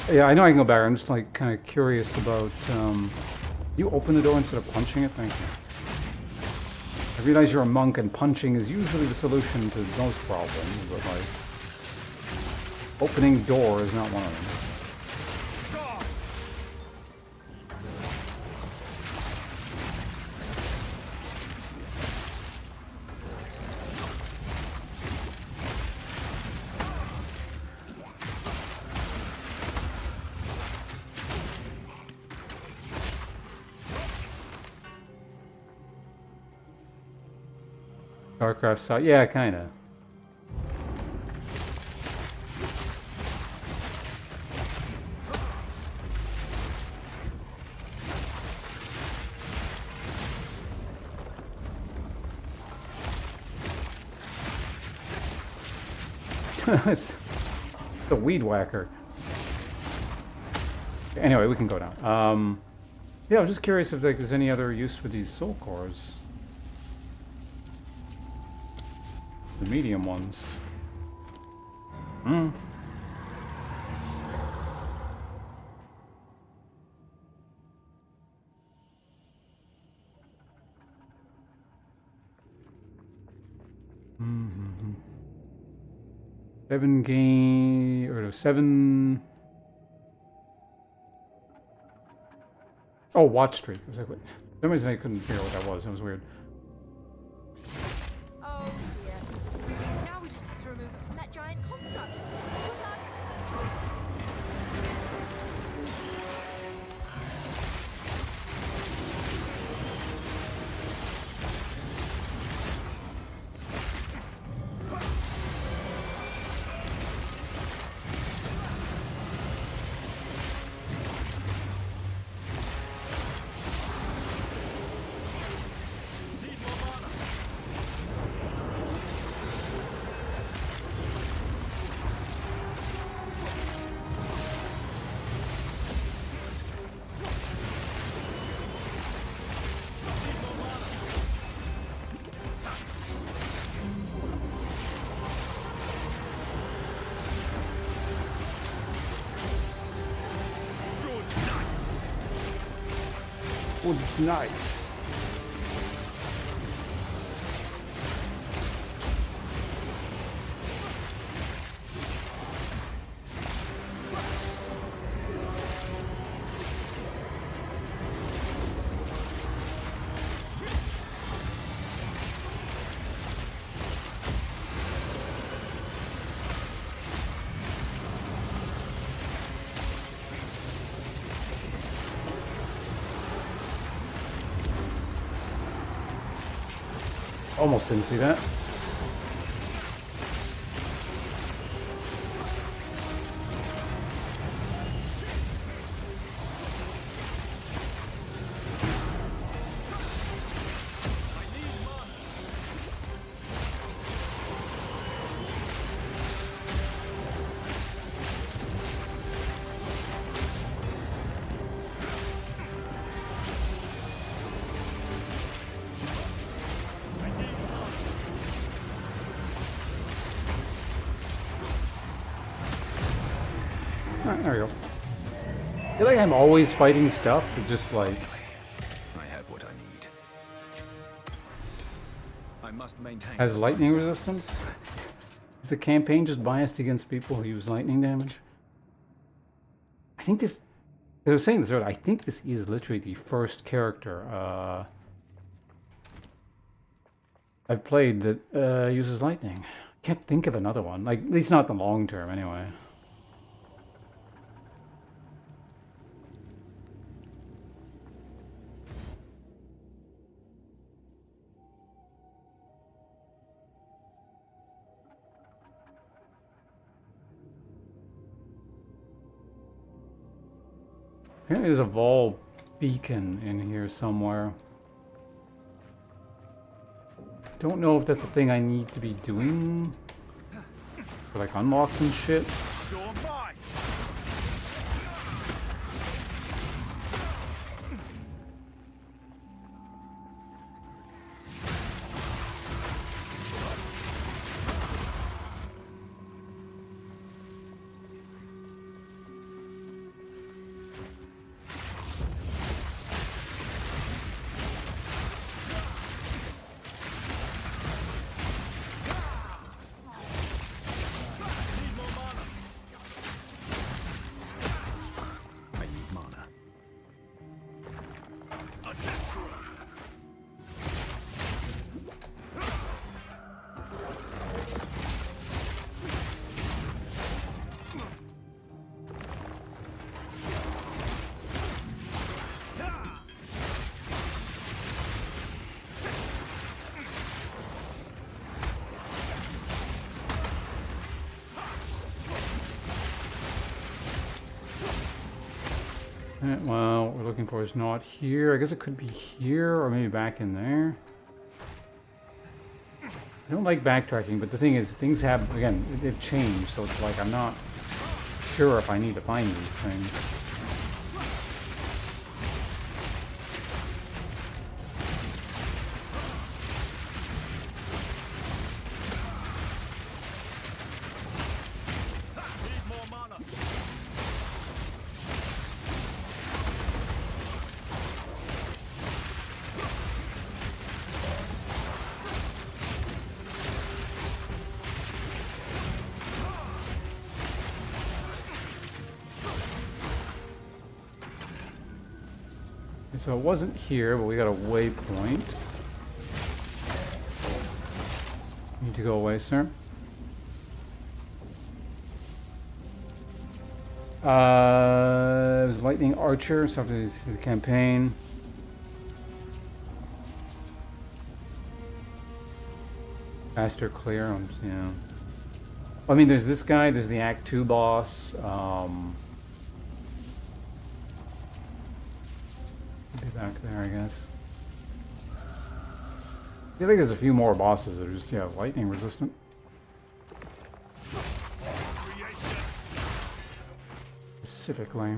S1: Yeah, I know I can go back. I'm just like kind of curious about. You open the door instead of punching it. Thank you. I realize you're a monk, and punching is usually the solution to most problems, but like opening door is not one of them. Starcraft side, yeah, kinda. It's the weed whacker. Anyway, we can go down. Yeah, I was just curious if there's any other use for these soul cores. The medium ones. Hmm. Mm-hmm. 7 game or 7. Oh, watch streak. I was like, wait. For some reason I couldn't figure out what that was. That was weird.
S11: Oh dear. Now we just have to remove it from that giant construct. Good luck.
S1: Good night. Almost didn't see that. Alright, there we go. I feel like I'm always fighting stuff, but just like...
S5: I have what I need. I must maintain...
S1: Has lightning resistance? Is the campaign just biased against people who use lightning damage? I think this... As I was saying this earlier, I think this is literally the first character I've played that uses lightning. Can't think of another one. Like, at least not in the long term, anyway. Apparently there's a Vol beacon in here somewhere. Don't know if that's a thing I need to be doing for like unlocks and shit. Well, what we're looking for is not here. I guess it could be here or maybe back in there. I don't like backtracking, but the thing is, things have, again, they've changed, so it's like I'm not sure if I need to find these things. So it wasn't here, but we got a waypoint. Need to go away, sir. It was Lightning Archer, so after the campaign. Faster clear, yeah. I mean, there's this guy, there's the Act 2 boss. Be back there, I guess. I feel like there's a few more bosses that are just, yeah, lightning resistant. Specifically.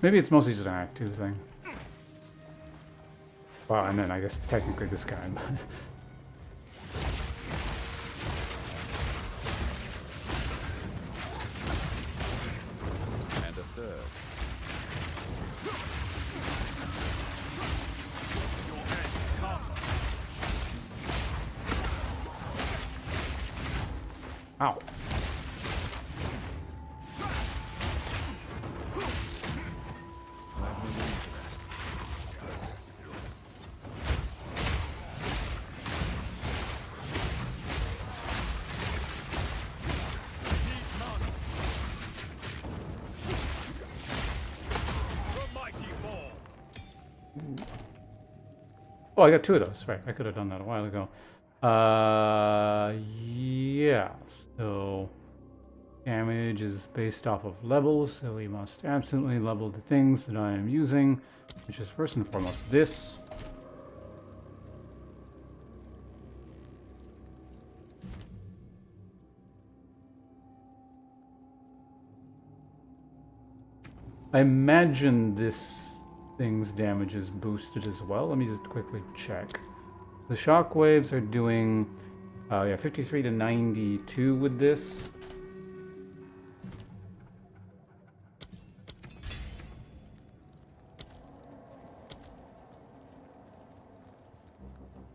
S1: Maybe it's mostly just an Act 2 thing. Well, and then I guess technically this guy, but...
S5: And a third.
S1: Ow. Oh, I got 2 of those. Right, I could have done that a while ago. Yeah, so damage is based off of levels, so we must absolutely level the things that I am using, which is first and foremost this. I imagine this thing's damage is boosted as well. Let me just quickly check. The shockwaves are doing, yeah, 53 to 92 with this.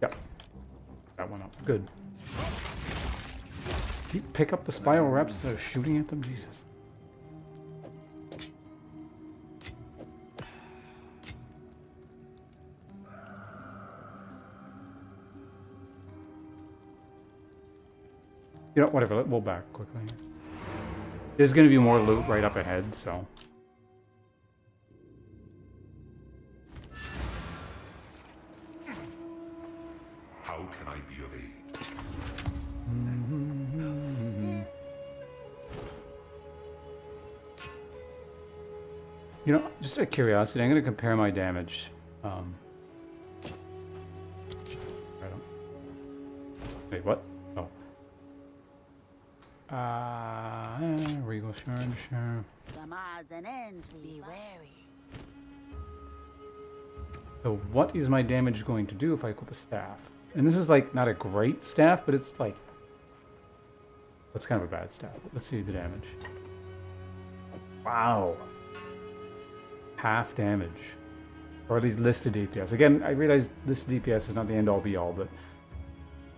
S1: Yep, that went up. Good. Pick up the spiral reps instead of shooting at them. Jesus. You know, whatever, we'll back quickly. There's going to be more loot right up ahead, so...
S6: How can I be of aid?
S1: You know, just out of curiosity, I'm going to compare my damage. Wait, what? Oh. Regal Shard, sure.
S8: Some odds and ends, be wary.
S1: So what is my damage going to do if I equip a staff? And this is like not a great staff, but it's like... That's kind of a bad staff. Let's see the damage. Wow. Half damage. Or at least listed DPS. Again, I realize listed DPS is not the end-all be-all, but...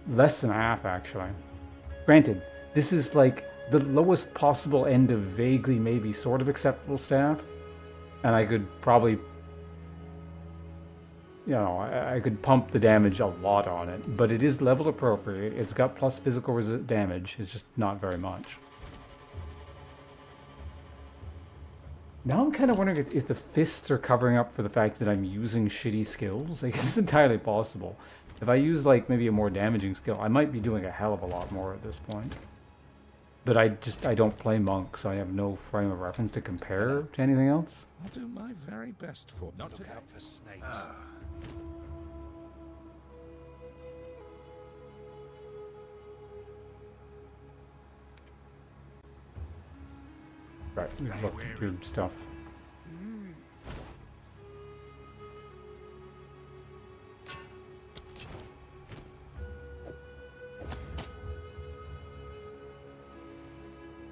S1: Less than half, actually. Granted, this is like the lowest possible end of vaguely, maybe, sort of acceptable staff. And I could probably... You know, I could pump the damage a lot on it. But it is level appropriate. It's got plus physical damage. It's just not very much. Now I'm kind of wondering if the fists are covering up for the fact that I'm using shitty skills. Like, it's entirely possible. If I use, like, maybe a more damaging skill, I might be doing a hell of a lot more at this point. But I don't play monk, so I have no frame of reference to compare to anything else.
S3: I'll do my very best for not to look out for snakes.
S1: Right, we've looked through stuff.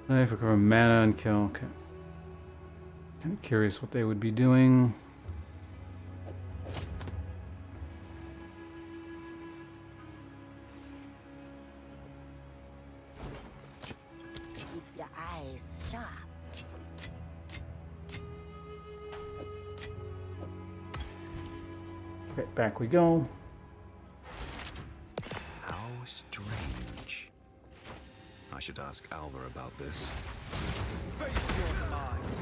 S1: If we cover mana and kill, okay. Kind of curious what they would be doing.
S8: Keep your eyes sharp.
S1: Okay, back we go.
S5: How strange. I should ask Alva about this.
S10: Face your demise.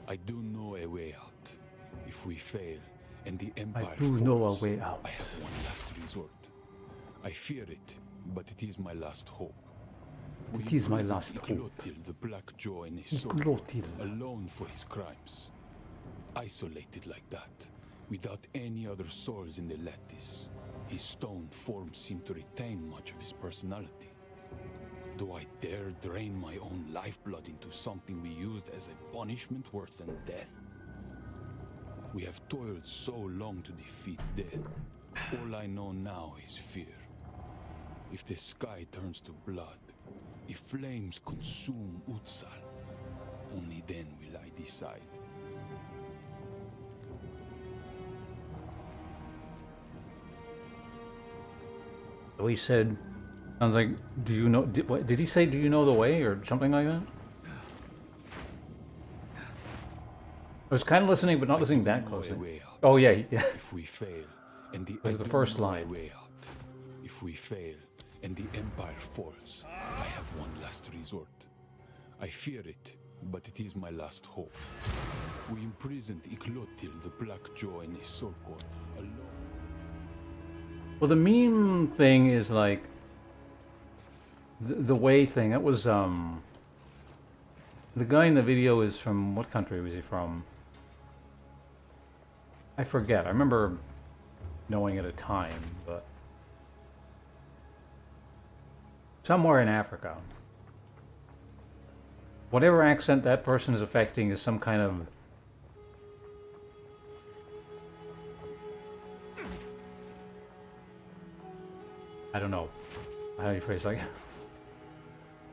S9: I do know a way out. If we fail, and the
S1: I
S9: Empire
S1: do know a
S9: falls,
S1: way out.
S9: I have one last resort. I fear it, but it is my last hope.
S1: It is my last hope.
S9: Clotilde, the Black Jaw, in his soul,
S1: Clotilde.
S9: alone for his crimes. Isolated like that, without any other souls in the lattice, his stone form seemed to retain much of his personality. Do I dare drain my own lifeblood into something we used as a punishment worse than death? We have toiled so long to defeat death. All I know now is fear. If the sky turns to blood, if flames consume Utsal, only then will I decide.
S1: So he said, sounds like, do you know, what, did he say, do you know the way, or something like that? I was kind of listening, but not listening that closely. Oh yeah, yeah.
S9: If we fail, and the
S1: was the first line.
S9: Way out. If we fail, and the Empire falls, I have one last resort. I fear it, but it is my last hope. We imprisoned Clotilde, the Black Jaw, in a soul core, alone.
S1: Well, the meme thing is like the way thing. That was the guy in the video is from what country was he from? I forget. I remember knowing at a time, but somewhere in Africa. Whatever accent that person is affecting is some kind of I don't know how you phrase like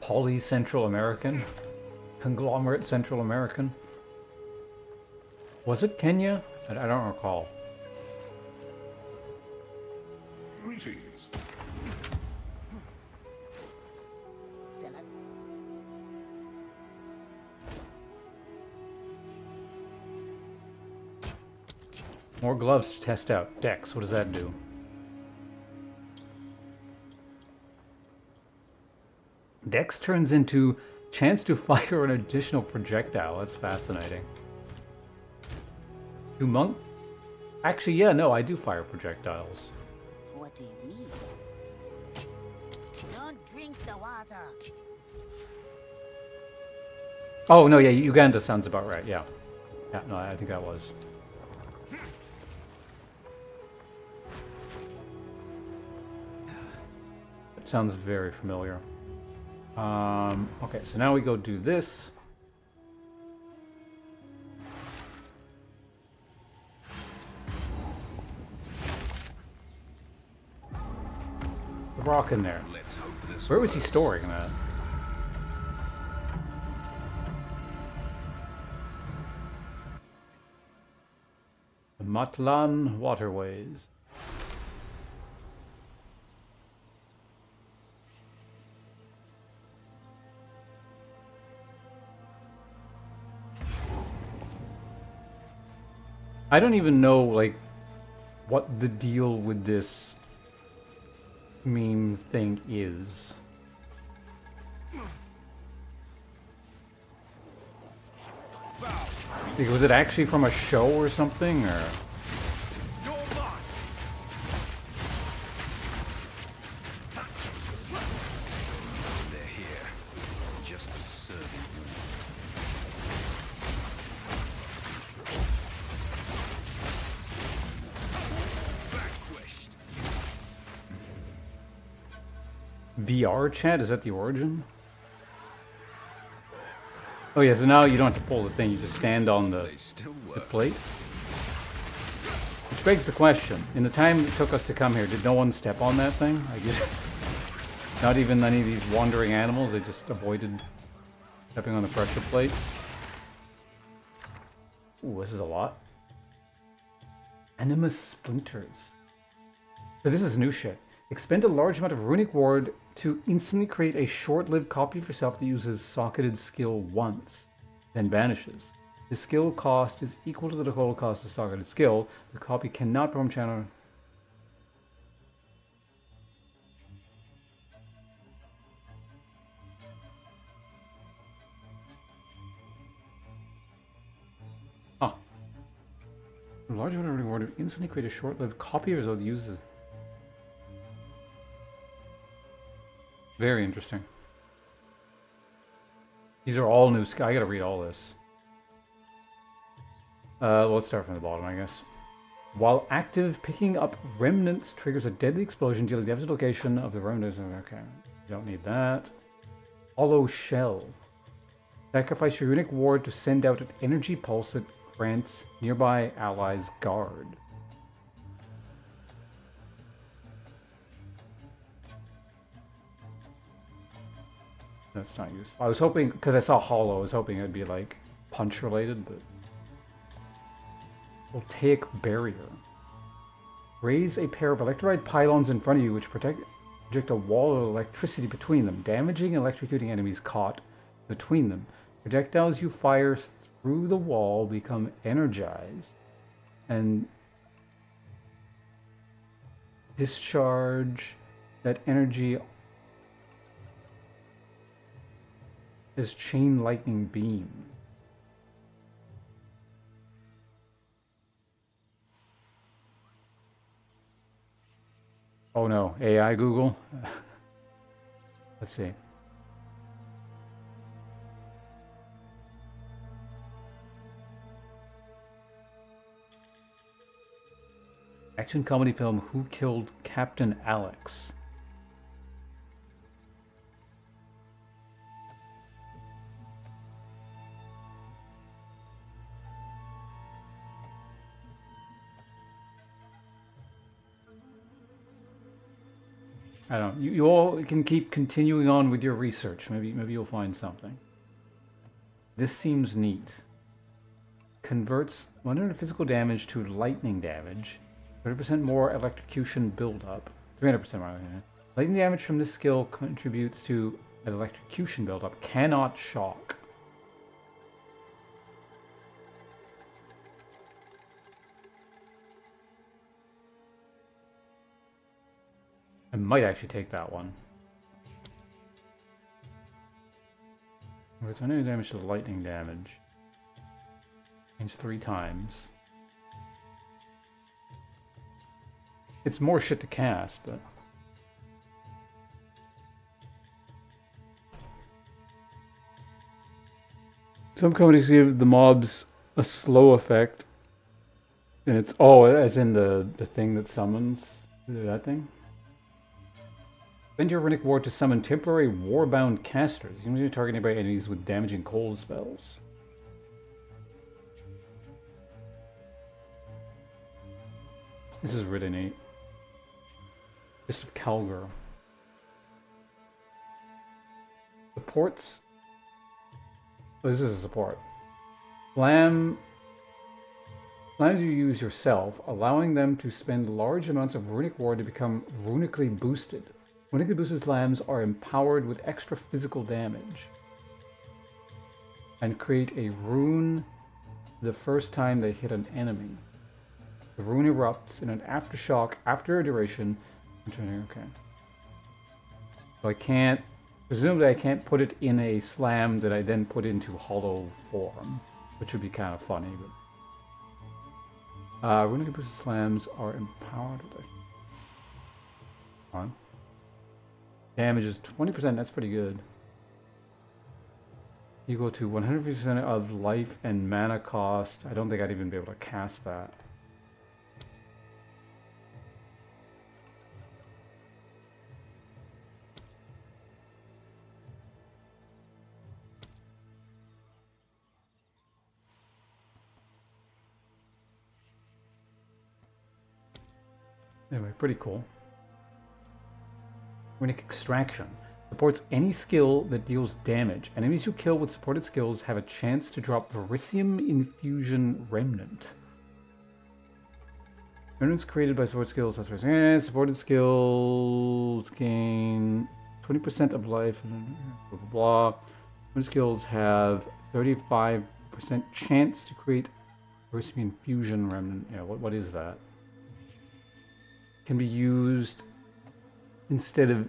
S1: poly Central American, conglomerate Central American. Was it Kenya? I don't recall.
S6: Greetings.
S1: More gloves to test out. Dex, what does that do? Dex turns into chance to fire an additional projectile. That's fascinating. Do monk? Actually, yeah, no, I do fire projectiles.
S8: What do you need? Don't drink the water.
S1: Oh, no, yeah, Uganda sounds about right, yeah. Yeah, no, I think that was. It sounds very familiar. Okay, so now we go do this. The rock in there.
S5: Let's hope this
S1: Where was he
S5: works.
S1: storing that? The Matlan Waterways. I don't even know, like, what the deal with this meme thing is. Like, was it actually from a show or something, or?
S5: They're here, just to serve you. Vanquished.
S1: VR chat? Is that the origin? Oh yeah, so now you don't have to pull the thing, you just stand on the plate. Which begs the question, in the time it took us to come here, did no one step on that thing? I guess not even any of these wandering animals, they just avoided stepping on the pressure plate. Ooh, this is a lot. Animus splinters. So this is new shit. Expend a large amount of runic ward to instantly create a short-lived copy of yourself that uses socketed skill once, then vanishes. The skill cost is equal to the total cost of socketed skill. The copy cannot perform channel. Ah. A large amount of runic ward to instantly create a short-lived copy of yourself that uses. Very interesting. These are all new. I gotta read all this. Let's start from the bottom, I guess. While active, picking up remnants triggers a deadly explosion dealing damage to the location of the remnants. Okay, don't need that. Hollow shell. Sacrifice your runic ward to send out an energy pulse that grants nearby allies guard. That's not useful. I was hoping, because I saw hollow, I was hoping it'd be like punch related, but... Voltaic barrier. Raise a pair of electrolyte pylons in front of you which project a wall of electricity between them, damaging and electrocuting enemies caught between them. Projectiles you fire through the wall become energized and discharge that energy as chain lightning beam. Oh no, AI Google? Let's see. Action comedy film Who Killed Captain Alex? I don't know. You all can keep continuing on with your research. Maybe you'll find something. This seems neat. Converts 100 physical damage to lightning damage. 30% more electrocution buildup. 300% more. Lightning damage from this skill contributes to an electrocution buildup. Cannot shock. I might actually take that one. It's only damage to lightning damage. Change 3 times. It's more shit to cast, but... Some companies give the mobs a slow effect. And it's, oh, as in the thing that summons that thing? Spend your runic ward to summon temporary warbound casters, usually targeted by enemies with damaging cold spells. This is really neat. Fist of Calgar. Supports. Oh, this is a support. Slams you use yourself, allowing them to spend large amounts of runic ward to become runically boosted. Runically boosted slams are empowered with extra physical damage and create a rune the first time they hit an enemy. The rune erupts in an aftershock after a duration. Okay. So I can't Presumably I can't put it in a slam that I then put into hollow form, which would be kind of funny. But runic boosted slams are empowered. On. Damage is 20%, that's pretty good. Equal to 100% of life and mana cost. I don't think I'd even be able to cast that. Anyway, pretty cool. Runic Extraction. Supports any skill that deals damage. Enemies you kill with supported skills have a chance to drop Verisium Infusion Remnant. Remnants created by support skills. Supported skills gain 20% of life. Blah, blah, blah. Supported skills have 35% chance to create Verisium Infusion Remnant. Yeah, what is that? Can be used instead of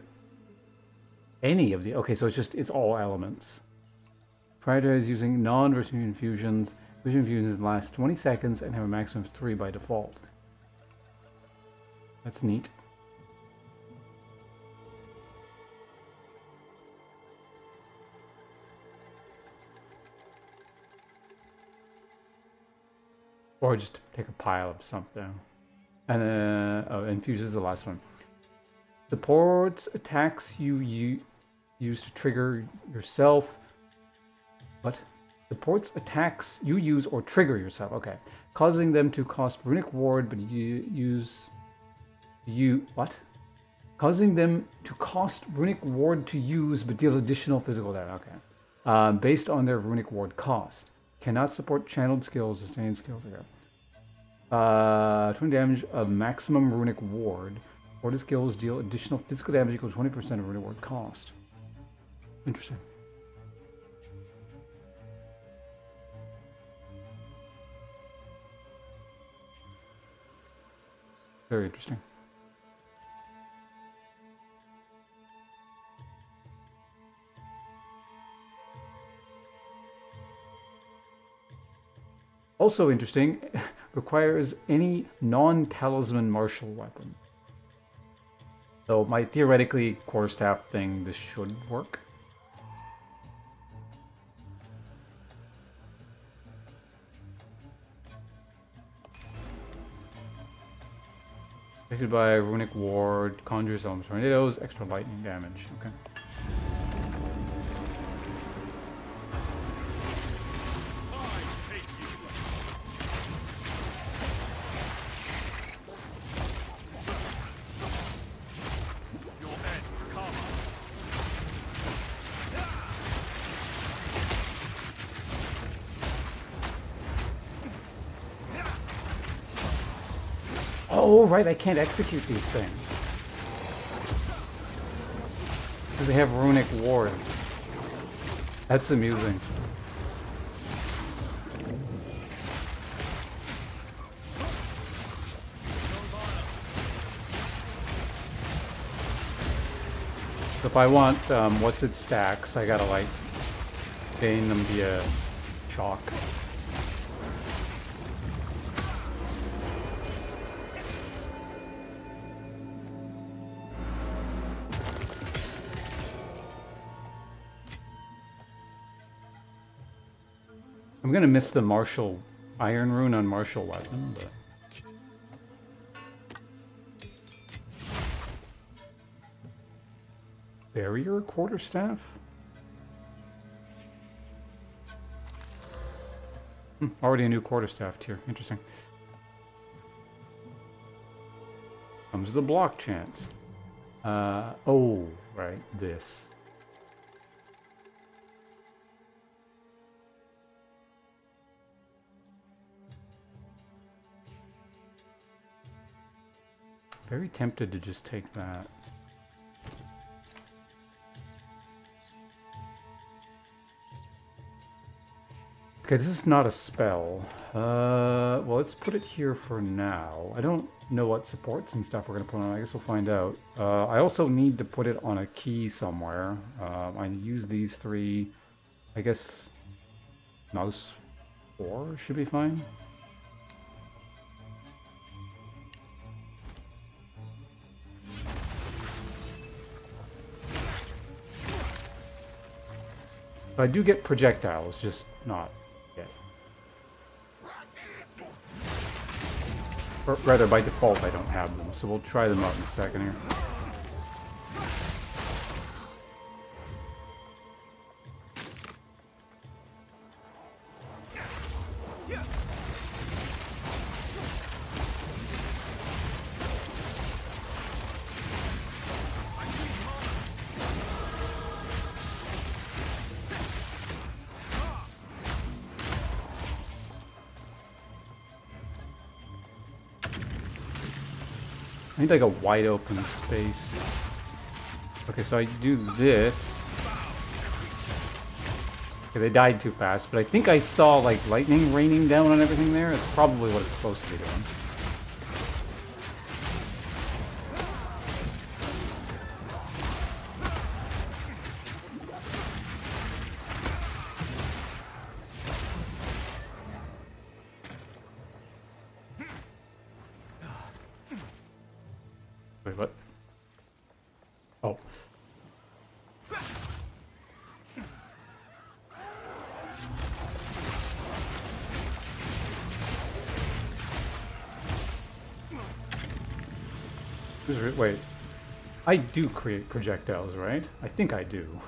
S1: any of the... Okay, so it's all elements. Prioritize using non-Verisium infusions. Verisium infusions last 20 seconds and have a maximum of 3 by default. That's neat. Or just take a pile of something. And infusion is the last one. Supports attacks you use to trigger yourself. What? Supports attacks you use or trigger yourself. Okay. Causing them to cost Runic Ward, but what? Causing them to cost Runic Ward to use, but deal additional physical damage. Okay. Based on their Runic Ward cost. Cannot support channeled skills, sustained skills. Okay. 20 damage of maximum Runic Ward. Warded skills deal additional physical damage equals 20% of Runic Ward cost. Interesting. Very interesting. Also interesting, requires any non-talisman martial weapon. So my theoretically quarterstaff thing, this should work. Affected by Runic Ward, conjures elements tornadoes, extra lightning damage. Okay. Oh, right, I can't execute these things. Because they have Runic Ward. That's amusing. So if I want what's its stacks, I gotta like gain them via shock. I'm gonna miss the martial iron rune on martial weapon, but barrier quarterstaff? Already a new quarterstaff tier. Interesting. Comes the block chance. Oh, right, this. Very tempted to just take that. Okay, this is not a spell. Well, let's put it here for now. I don't know what supports and stuff we're going to put on. I guess we'll find out. I also need to put it on a key somewhere. I use these 3. I guess mouse 4 should be fine. I do get projectiles, just not yet. Or rather, by default, I don't have them, so we'll try them out in a second here. I need like a wide open space. Okay, so I do this. Okay, they died too fast, but I think I saw like lightning raining down on everything there. It's probably what it's supposed to be doing. Wait, what? Oh. Wait. I do create projectiles, right? I think I do.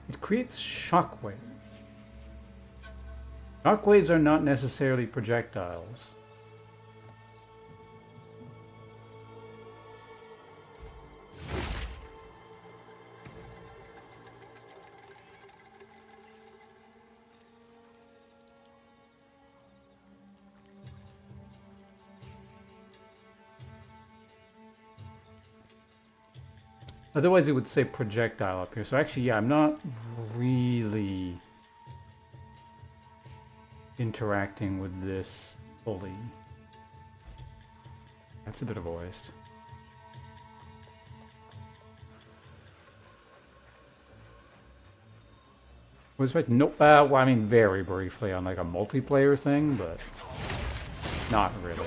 S1: It creates shockwave. Shockwaves are not necessarily projectiles. Otherwise, it would say projectile up here. So actually, yeah, I'm not really interacting with this fully. That's a bit of a waste. Was right? Nope. Well, I mean, very briefly on like a multiplayer thing, but not really.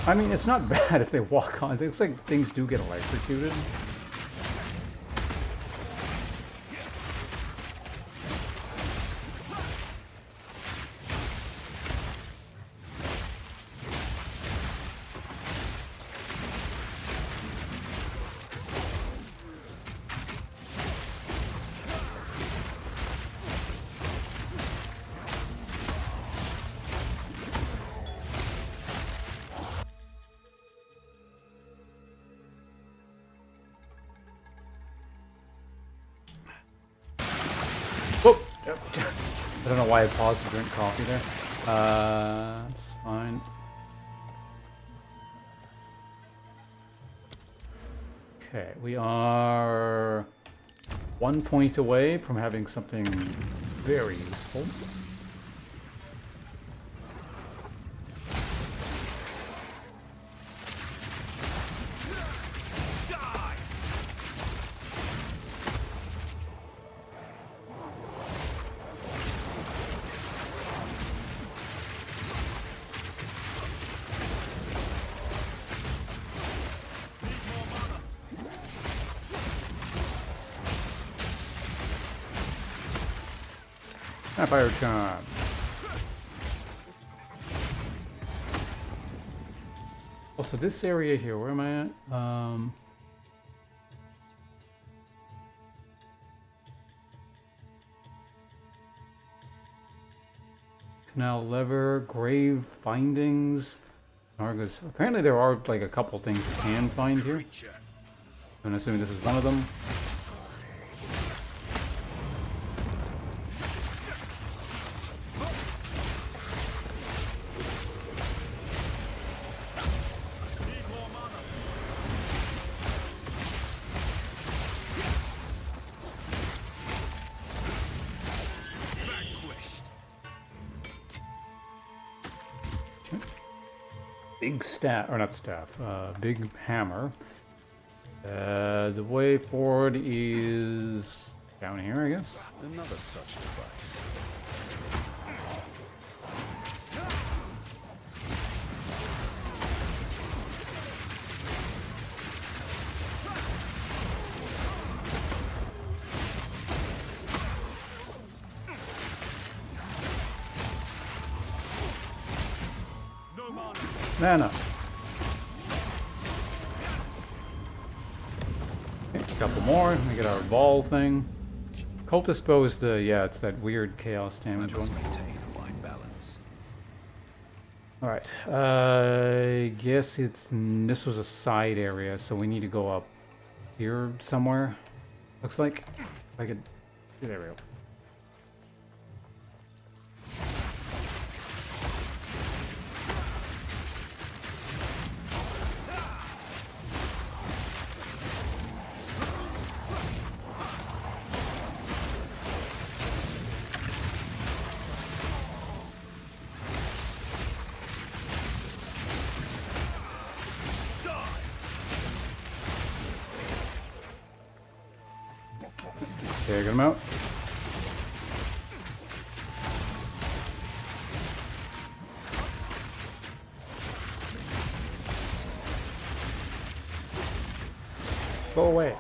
S1: I mean, it's not bad if they walk on. It looks like things do get electrocuted. I don't know why I paused to drink coffee there. That's fine. Okay, we are 1 point away from having something very useful. Fire charm. Also, this area here, where am I at? Canal lever, grave findings, Argus. Apparently, there are like a couple things you can find here. I'm assuming this is one of them. Big staff, or not staff, big hammer. The way forward is down here, I guess.
S5: Another such device.
S1: Mana. Okay, a couple more. We get our ball thing. Cultist bow is the, yeah, it's that weird chaos damage one.
S5: Maintain a fine balance.
S1: Alright, I guess it's, this was a side area, so we need to go up here somewhere. Looks like. If I could, there we go. Take him out. Go away.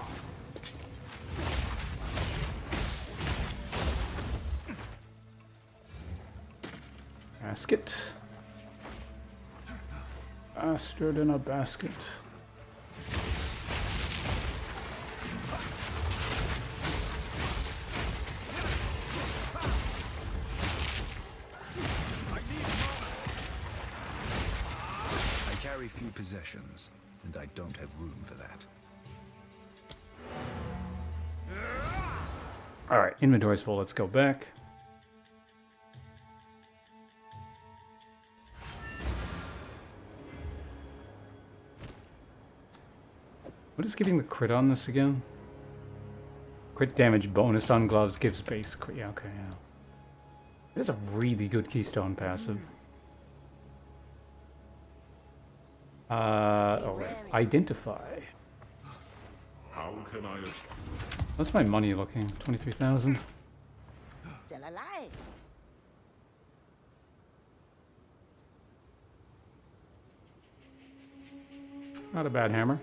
S1: Basket. Bastard in a basket.
S5: Few possessions, and I don't have room for that.
S1: Alright, inventory's full, let's go back. What is giving the crit on this again? Crit damage bonus on gloves gives base crit. Yeah, okay, yeah. It is a really good keystone passive. Alright. Identify.
S6: How can I...
S1: What's my money looking? 23,000?
S8: Still alive.
S1: Not a bad hammer.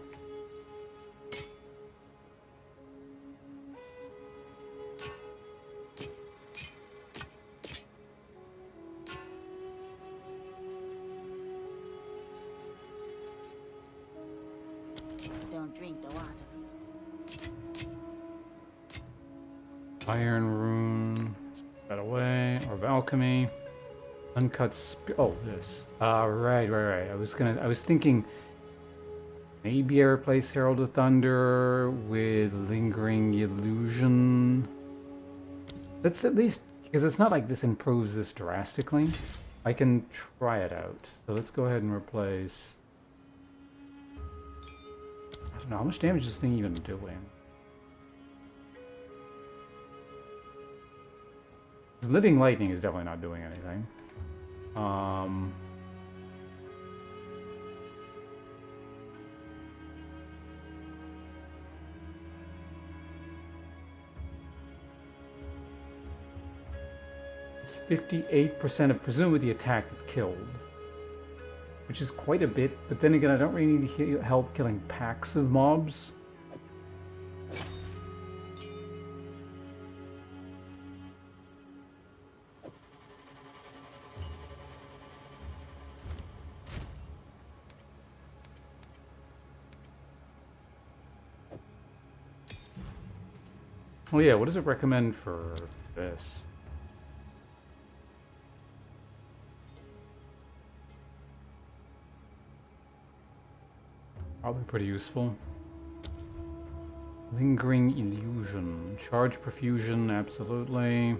S8: Don't drink the water.
S1: Iron rune. That away. Or of alchemy. Uncut oh, this. Right. I was thinking maybe I replace Herald of Thunder with Lingering Illusion. Let's at least Because it's not like this improves this drastically. I can try it out. So let's go ahead and replace... I don't know, how much damage is this thing even doing? Living Lightning is definitely not doing anything. It's 58% of presumably the attack that killed. Which is quite a bit, but then again I don't really need help killing packs of mobs. Oh yeah, what does it recommend for this? Probably pretty useful. Lingering Illusion. Charge Perfusion, absolutely. I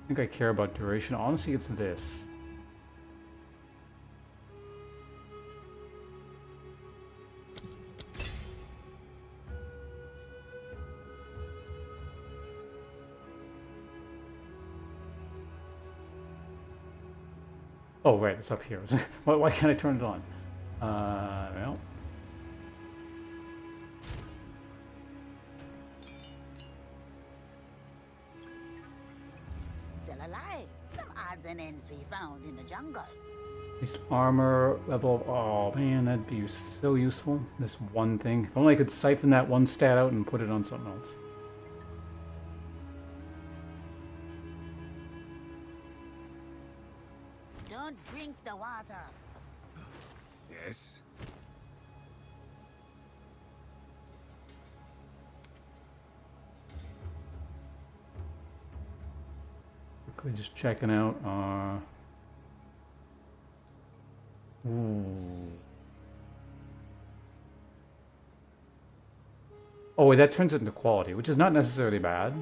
S1: think I care about duration. Honestly, it's this. Oh, right, it's up here. Why can't I turn it on? Well.
S8: Still alive. Some odds and ends we found in the jungle.
S1: Least armor level. Oh man, that'd be so useful. This one thing. If only I could siphon that one stat out and put it on something else.
S8: Don't drink the water.
S5: Yes?
S1: Quickly just checking out. Ooh. Oh, wait, that turns it into quality, which is not necessarily bad.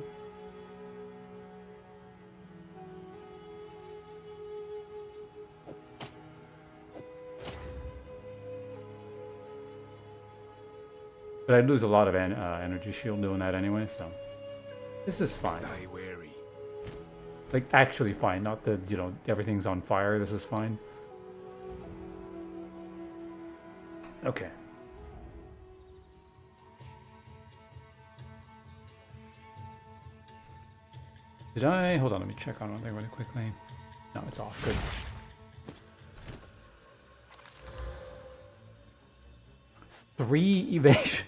S1: But I'd lose a lot of energy shield doing that anyway, so this is fine.
S5: Stay wary.
S1: Like, actually fine, not that, you know, everything's on fire. This is fine. Okay. Did I? Hold on, let me check on one thing really quickly. No, it's off. Good. Three evasion.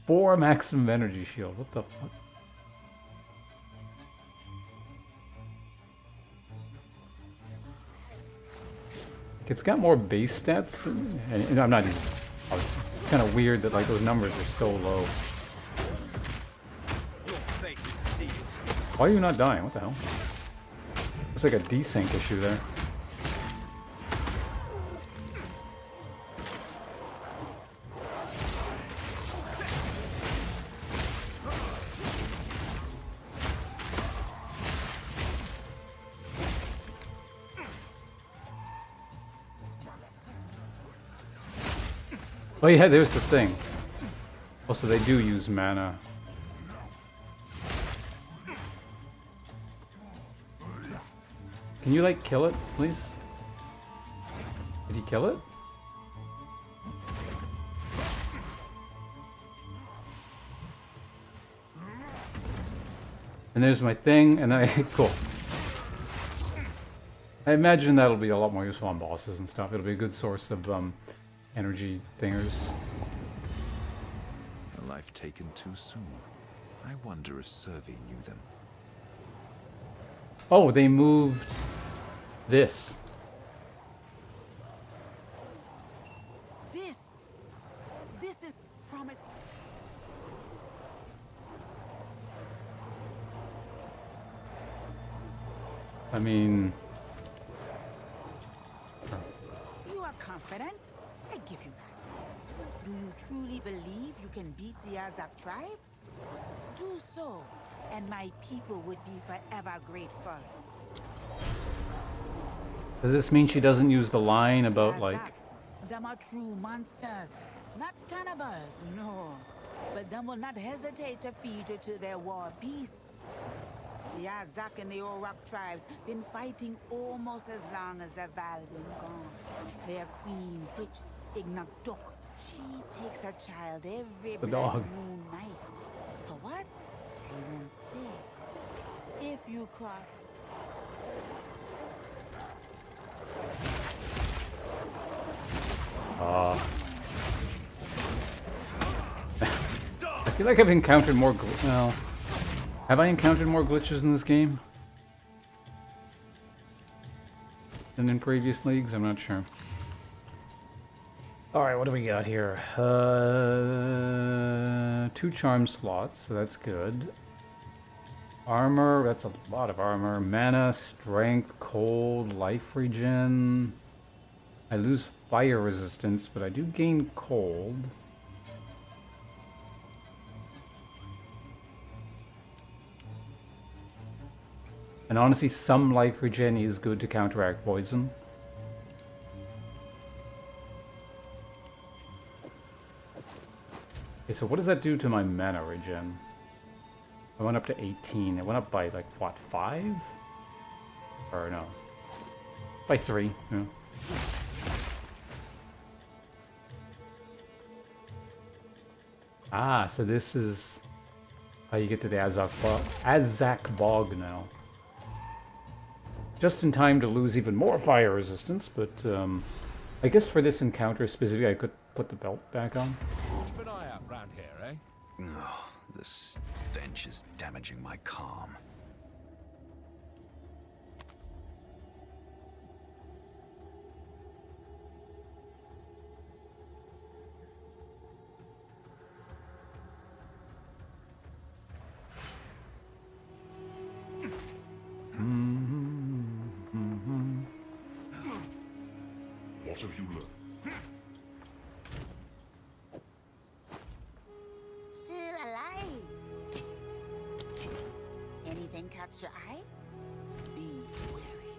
S1: 4 maximum energy shield. What the fuck? It's got more base stats, and I'm not even. Oh, it's kind of weird that like those numbers are so low. Why are you not dying? What the hell? Looks like a desync issue there. Oh yeah, there's the thing. Also, they do use mana. Can you, like, kill it, please? Did he kill it? And there's my thing, and then I... Cool. I imagine that'll be a lot more useful on bosses and stuff. It'll be a good source of, energy thingers.
S5: A life taken too soon. I wonder if Survey knew them.
S1: Oh, they moved this.
S8: This is promise.
S1: I mean...
S8: You are confident? I give you that. Do you truly believe you can beat the Azak tribe? Do so, and my people would be forever grateful.
S1: Does this mean she doesn't use the line about, like...
S8: Them are true monsters. Not cannibals, no. But them will not hesitate to feed you to their war beasts. The Azak and the Orak tribes been fighting almost as long as the Val been gone. Their queen, witch, Ignakdok, she takes her child every
S1: The
S8: blood
S1: dog.
S8: moon night. For what? They won't say. If you cross...
S1: I feel like I've encountered more well, have I encountered more glitches in this game than in previous leagues? I'm not sure. Alright, what do we got here? 2 charm slots, so that's good. Armor, that's a lot of armor. Mana, strength, cold, life regen. I lose fire resistance, but I do gain cold. And honestly, some life regen is good to counteract poison. Okay, so what does that do to my mana regen? I went up to 18. It went up by, like, what, 5? Or no. By 3, yeah. Ah, so this is how you get to the Azak Bog now. Just in time to lose even more fire resistance, but I guess for this encounter specifically, I could put the belt back on.
S3: Keep an eye out round here, eh?
S5: Oh, the stench is damaging my calm.
S6: What have you learned?
S8: Still alive. Anything catch your eye? Be wary.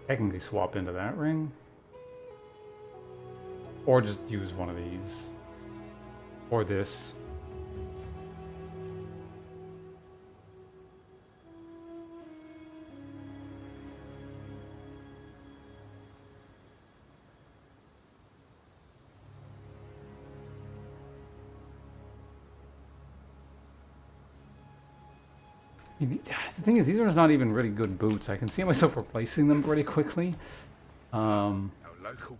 S1: Technically swap into that ring. Or just use one of these. Or this. The thing is, these are not even really good boots. I can see myself replacing them pretty quickly.
S3: No local.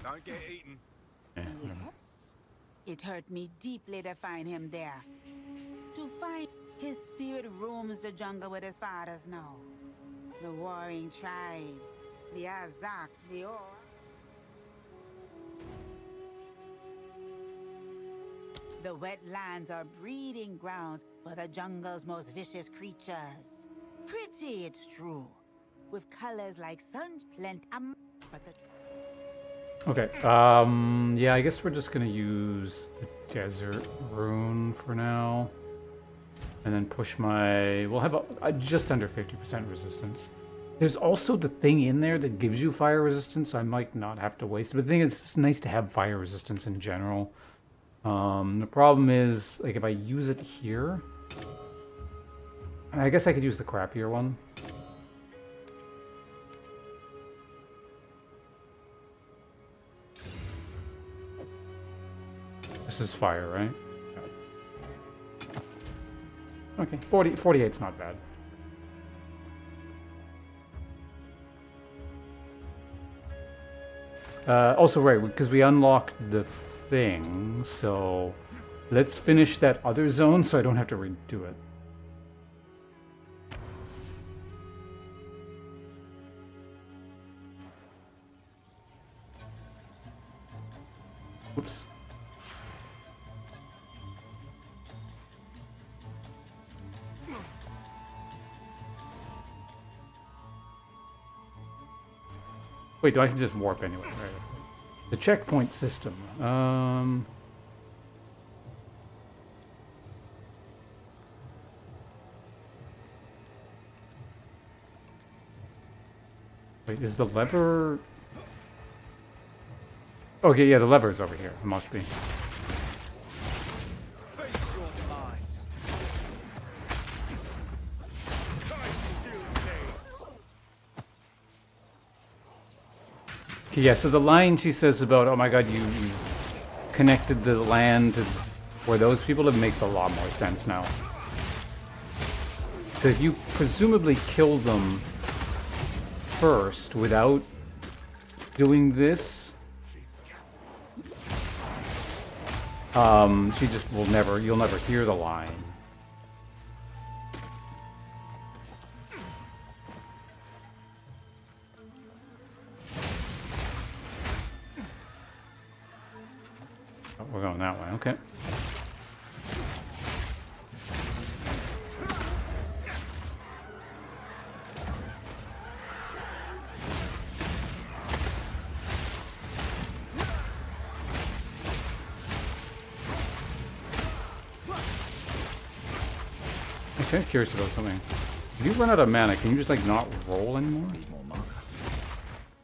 S3: Don't get eaten.
S8: Yes. It hurt me deeply to find him there. To find his spirit roams the jungle with his fathers now. The warring tribes, the Azak, the Or. The wetlands are breeding grounds for the jungle's most vicious creatures. Pretty, it's true. With colors like sun, but the...
S1: Okay, yeah, I guess we're just gonna use the desert rune for now. And then push my... We'll have just under 50% resistance. There's also the thing in there that gives you fire resistance. I might not have to waste it. But the thing is, it's nice to have fire resistance in general. The problem is, like, if I use it here... I guess I could use the crappier one. This is fire, right? Okay, 48's not bad. Also, right, because we unlocked the thing, so let's finish that other zone so I don't have to redo it. Whoops. Wait, I can just warp anyway. Right. The checkpoint system. Wait, is the lever... Okay, yeah, the lever is over here. It must be.
S3: Face your demise. Time still remains.
S1: Okay, yeah, so the line she says about, oh my god, you connected the land to where those people live makes a lot more sense now. So if you presumably kill them first without doing this, she just will never, you'll never hear the line. Oh, we're going that way, okay. Actually, I'm curious about something. If you run out of mana, can you just like not roll anymore?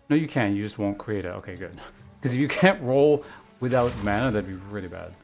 S1: No, you can. You just won't create it. Okay, good. Because if you can't roll without mana, that'd be really bad.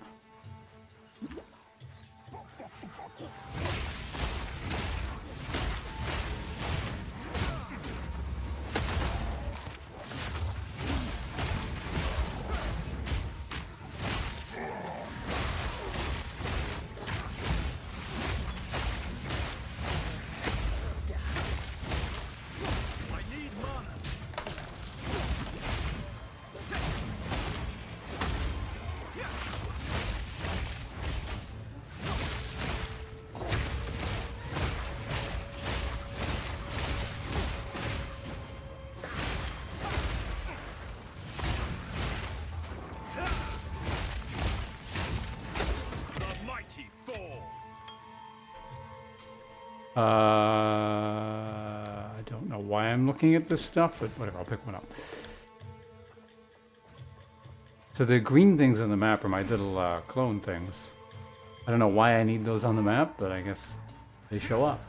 S1: I don't know why I'm looking at this stuff, but whatever, I'll pick one up. So the green things on the map are my little clone things. I don't know why I need those on the map, but I guess they show up.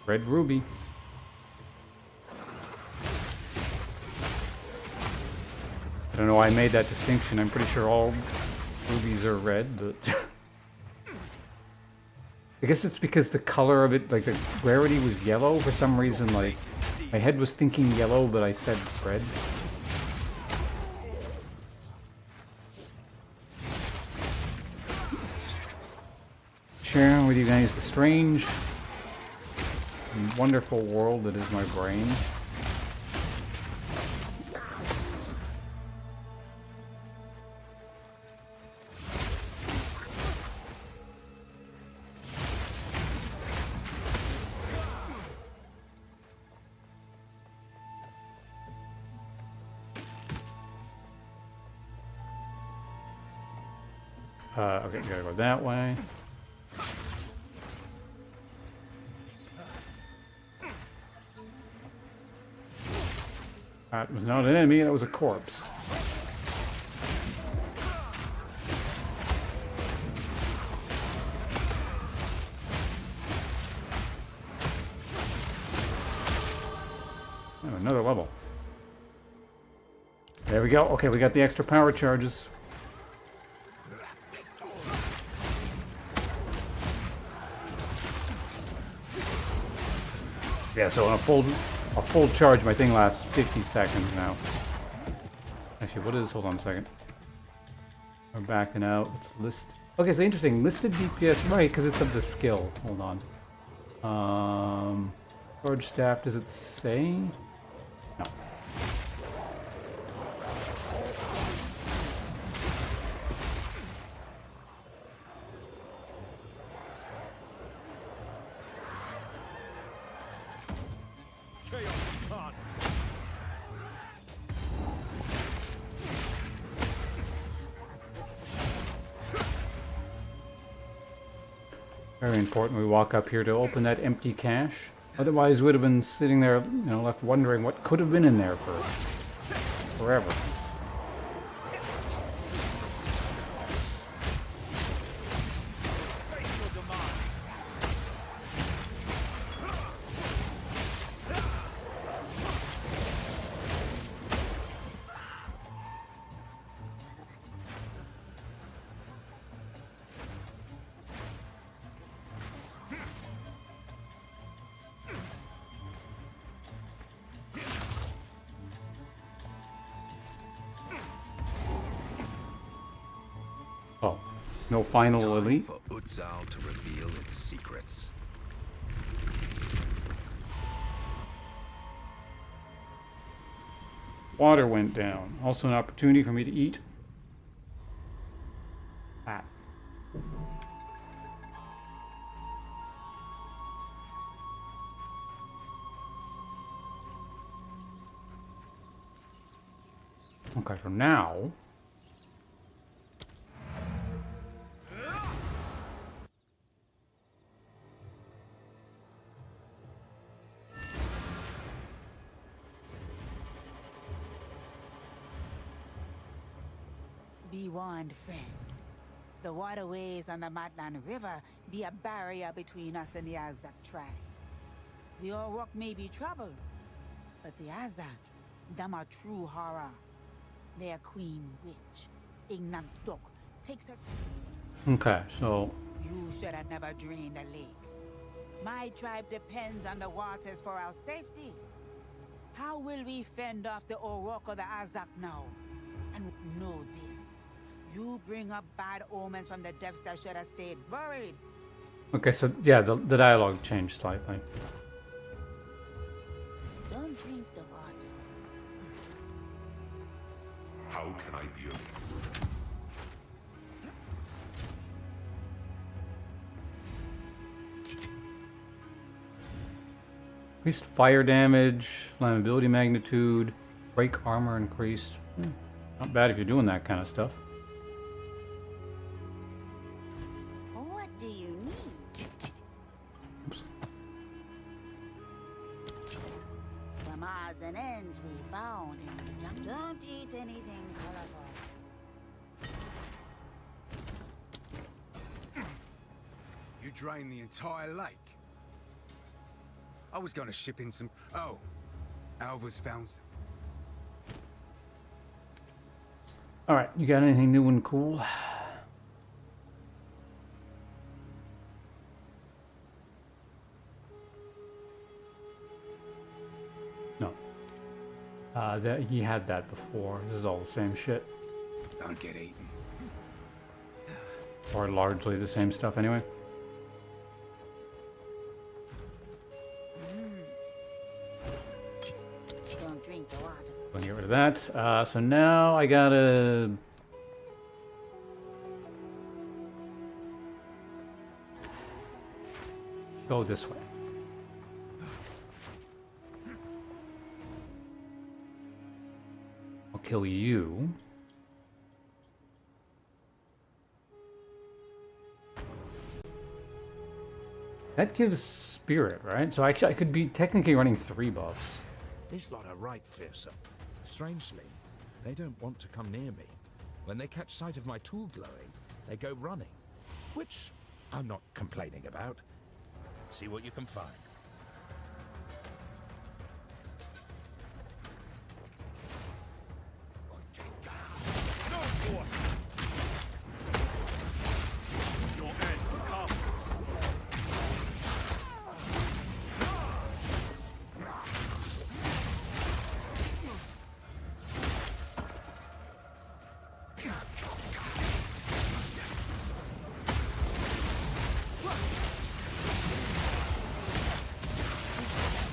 S1: Red ruby. I don't know why I made that distinction. I'm pretty sure all rubies are red, but I guess it's because the color of it, like the rarity was yellow for some reason. Like my head was thinking yellow, but I said red. Sharing with you guys the strange and wonderful world that is my brain. Okay, gotta go that way. That was not an enemy, that was a corpse. Oh, another level. There we go. Okay, we got the extra power charges. Yeah, so on a full charge, my thing lasts 50 seconds now. Actually, what is, hold on a second. We're backing out, let's list. Okay, so interesting, listed DPS, right, because it's of the skill, hold on. Charge staff, does it say? No. Very important we walk up here to open that empty cache. Otherwise, we would have been sitting there, you know, left wondering what could have been in there for forever. Oh, no final elite?
S5: For Utzal to reveal its secrets.
S1: Water went down. Also an opportunity for me to eat. Fat. Okay, so now...
S8: Be warned, friend. The waterways on the Matlan River be a barrier between us and the Azak tribe. The Orok may be troubled, but the Azak, them are true horror. Their queen witch, Ignant Dok, takes her...
S1: Okay, so...
S8: You should have never drained the lake. My tribe depends on the waters for our safety. How will we fend off the Orok or the Azak now? And know this. You bring up bad omens from the depths that should have stayed buried.
S1: Okay, so yeah, the dialogue changed slightly.
S8: Don't drink the water.
S6: How can I be of
S1: Increased fire damage, flammability magnitude, break armor increased. Not bad if you're doing that kind of stuff.
S8: What do you need?
S1: Oops.
S8: Some odds and ends we found in the jungle. Don't eat anything colorful.
S12: You drained the entire lake? I was going to ship in some... Oh, Alva's found some.
S1: Alright, you got anything new and cool? No. He had that before. This is all the same shit.
S12: Don't get eaten.
S1: Or largely the same stuff anyway.
S8: Don't drink the water.
S1: Gonna get rid of that. So now I gotta... go this way. I'll kill you. That gives spirit, right? So actually I could be technically running 3 buffs.
S3: This lot are right fearsome. Strangely, they don't want to come near me. When they catch sight of my tool glowing, they go running. Which I'm not complaining about. See what you can find.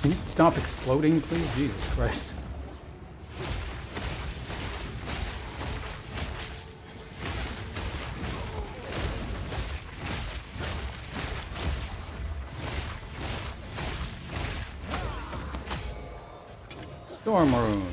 S1: Can you stop exploding, please? Jesus Christ. Storm Maroon.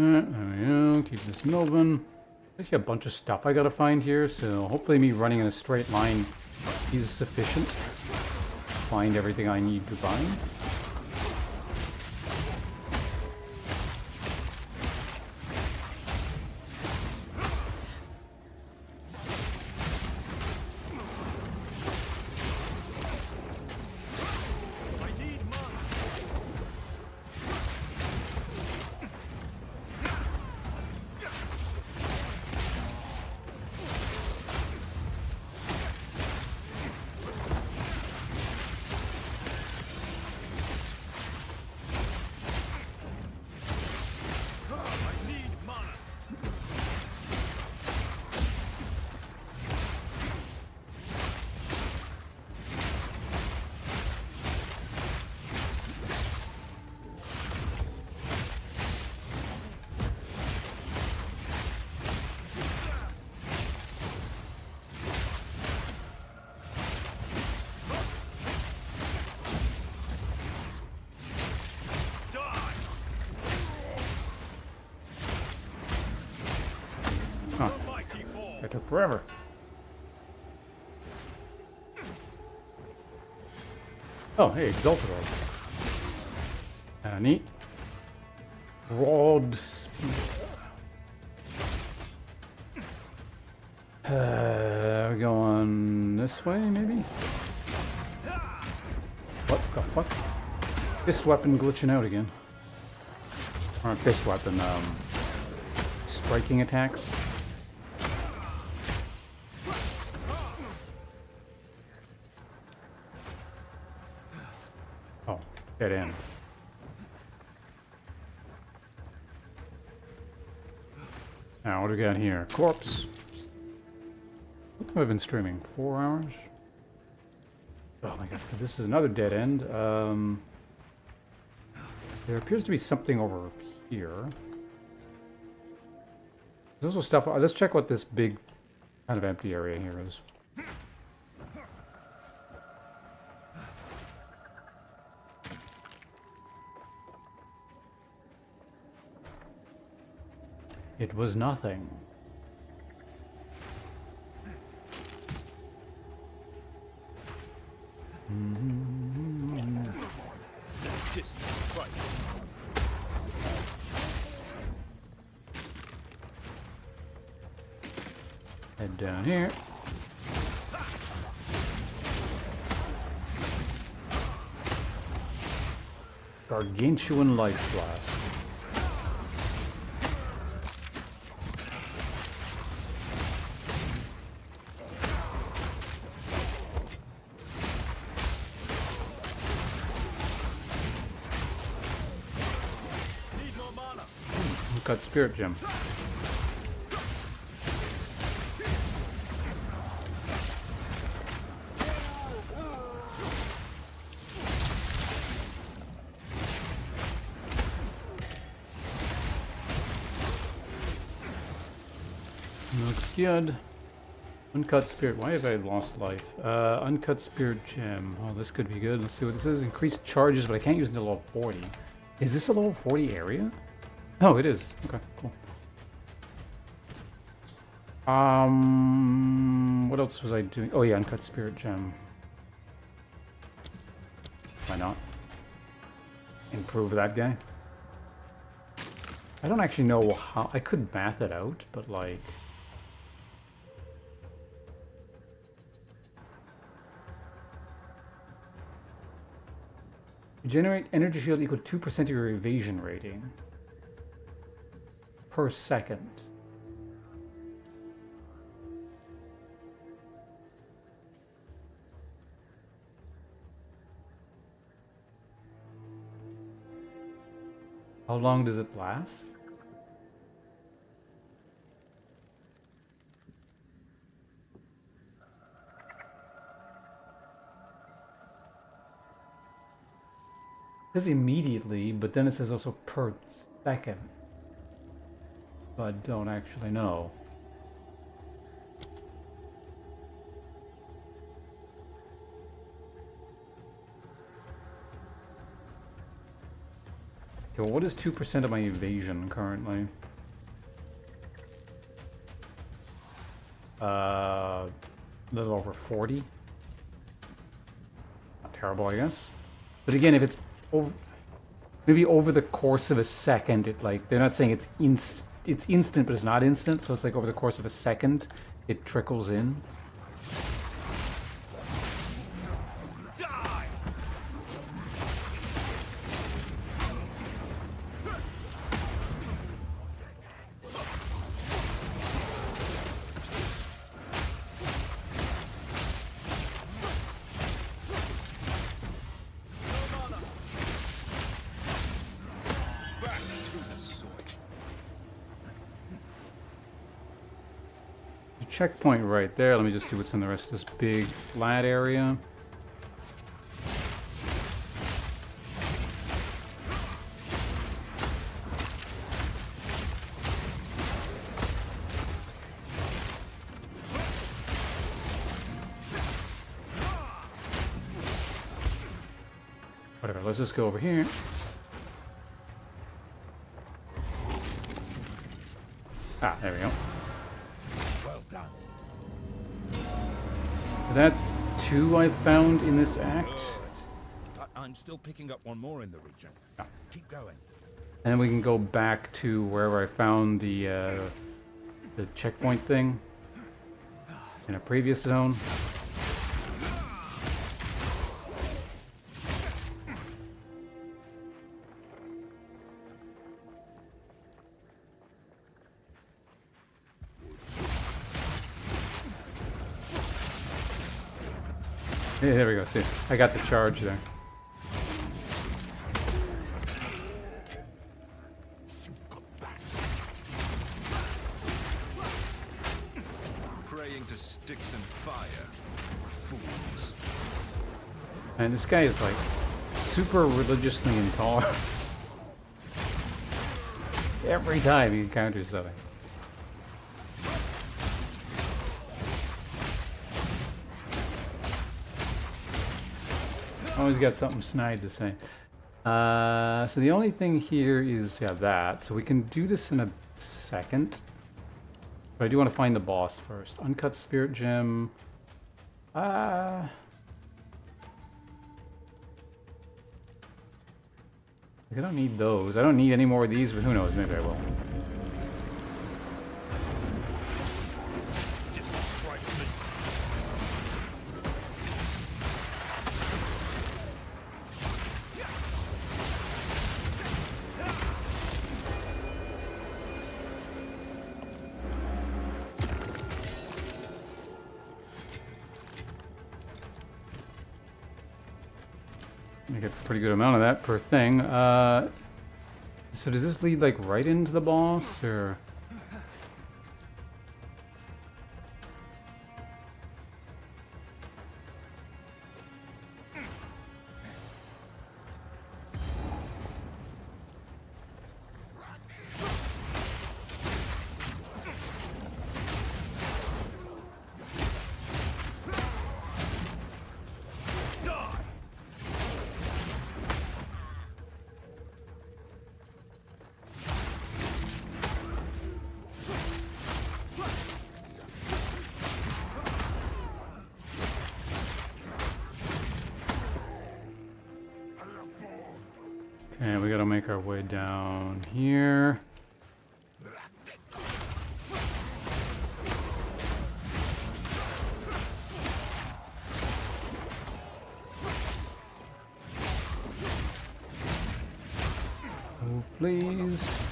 S1: There we go. Keep this moving. There's a bunch of stuff I gotta find here, so hopefully me running in a straight line is sufficient to find everything I need to find. That took forever. Oh, hey, Exalted Orb. Neat. Broad spear. We're going this way, maybe? What the fuck? Fist weapon glitching out again. Or fist weapon, striking attacks. Dead end. Now, what do we got here? Corpse. What have I been streaming? 4 hours? Oh my god, this is another dead end. There appears to be something over here. There's also stuff. Let's check what this big kind of empty area here is. It was nothing. Head down here. Gargantuan Life Blast. Got Spirit Gem. Looks good. Uncut Spirit. Why have I lost life? Uncut Spirit Gem. Oh, this could be good. Let's see what this is. Increased charges, but I can't use it until level 40. Is this a level 40 area? Oh, it is. Okay, cool. What else was I doing? Oh yeah, Uncut Spirit Gem. Why not? Improve that guy. I don't actually know how. I could math it out, but like. Generate energy shield equal to 2% of your evasion rating per second. How long does it last? It says immediately, but then it says also per second. So I don't actually know. Okay, well, what is 2% of my evasion currently? A little over 40. Not terrible, I guess. But again, if it's over, maybe over the course of a second, it like they're not saying it's instant, but it's not instant. So it's like over the course of a second, it trickles in. Checkpoint right there. Let me just see what's in the rest of this big flat area. Whatever, let's just go over here. Ah, there we go. That's 2 I've found in this act.
S3: But I'm still picking up one more in the region.
S1: Yeah.
S3: Keep going.
S1: And then we can go back to wherever I found the checkpoint thing in a previous zone. Yeah, there we go. See, I got the charge there.
S5: Praying to sticks and fire. Fools.
S1: And this guy is like super religiously intolerant. Every time he encounters something. Always got something snide to say. So the only thing here is, yeah, that. So we can do this in a second. But I do want to find the boss first. Uncut Spirit Gem. I don't need those. I don't need any more of these, but who knows? Maybe I will. I get a pretty good amount of that per thing. So does this lead like right into the boss, or? Okay, we gotta make our way down here. Oh, please.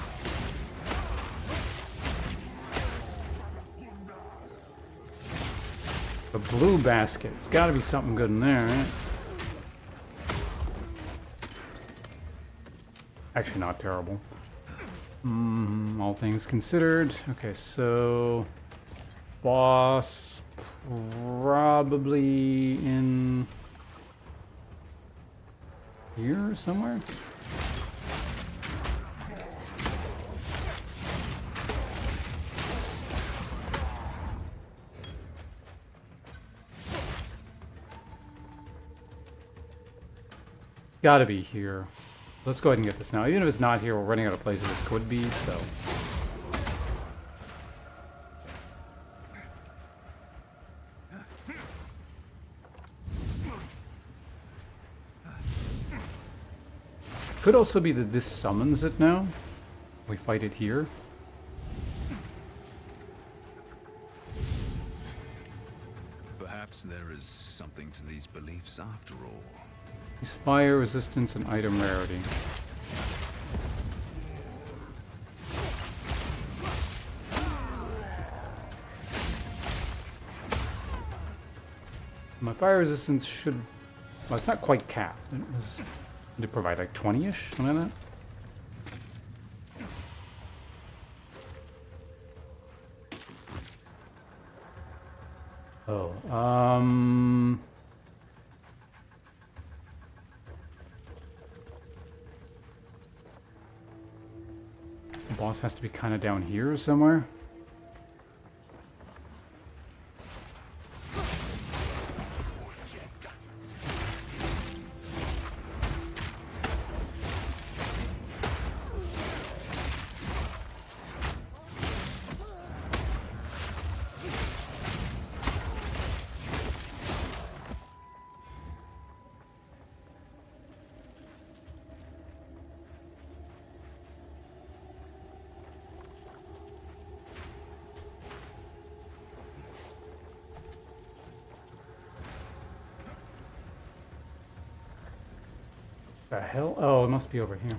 S1: The blue basket. It's gotta be something good in there, right? Actually, not terrible. All things considered. Okay, so boss probably in here somewhere. Gotta be here. Let's go ahead and get this now. Even if it's not here, we're running out of places it could be, so... Could also be that this summons it now. We fight it here.
S5: Perhaps there is something to these beliefs after all.
S1: Use fire resistance and item rarity. My fire resistance should... Well, it's not quite capped. It was... Did it provide like 20-ish? Something like that? Oh, the boss has to be kind of down here somewhere. The hell? Oh, it must be over here.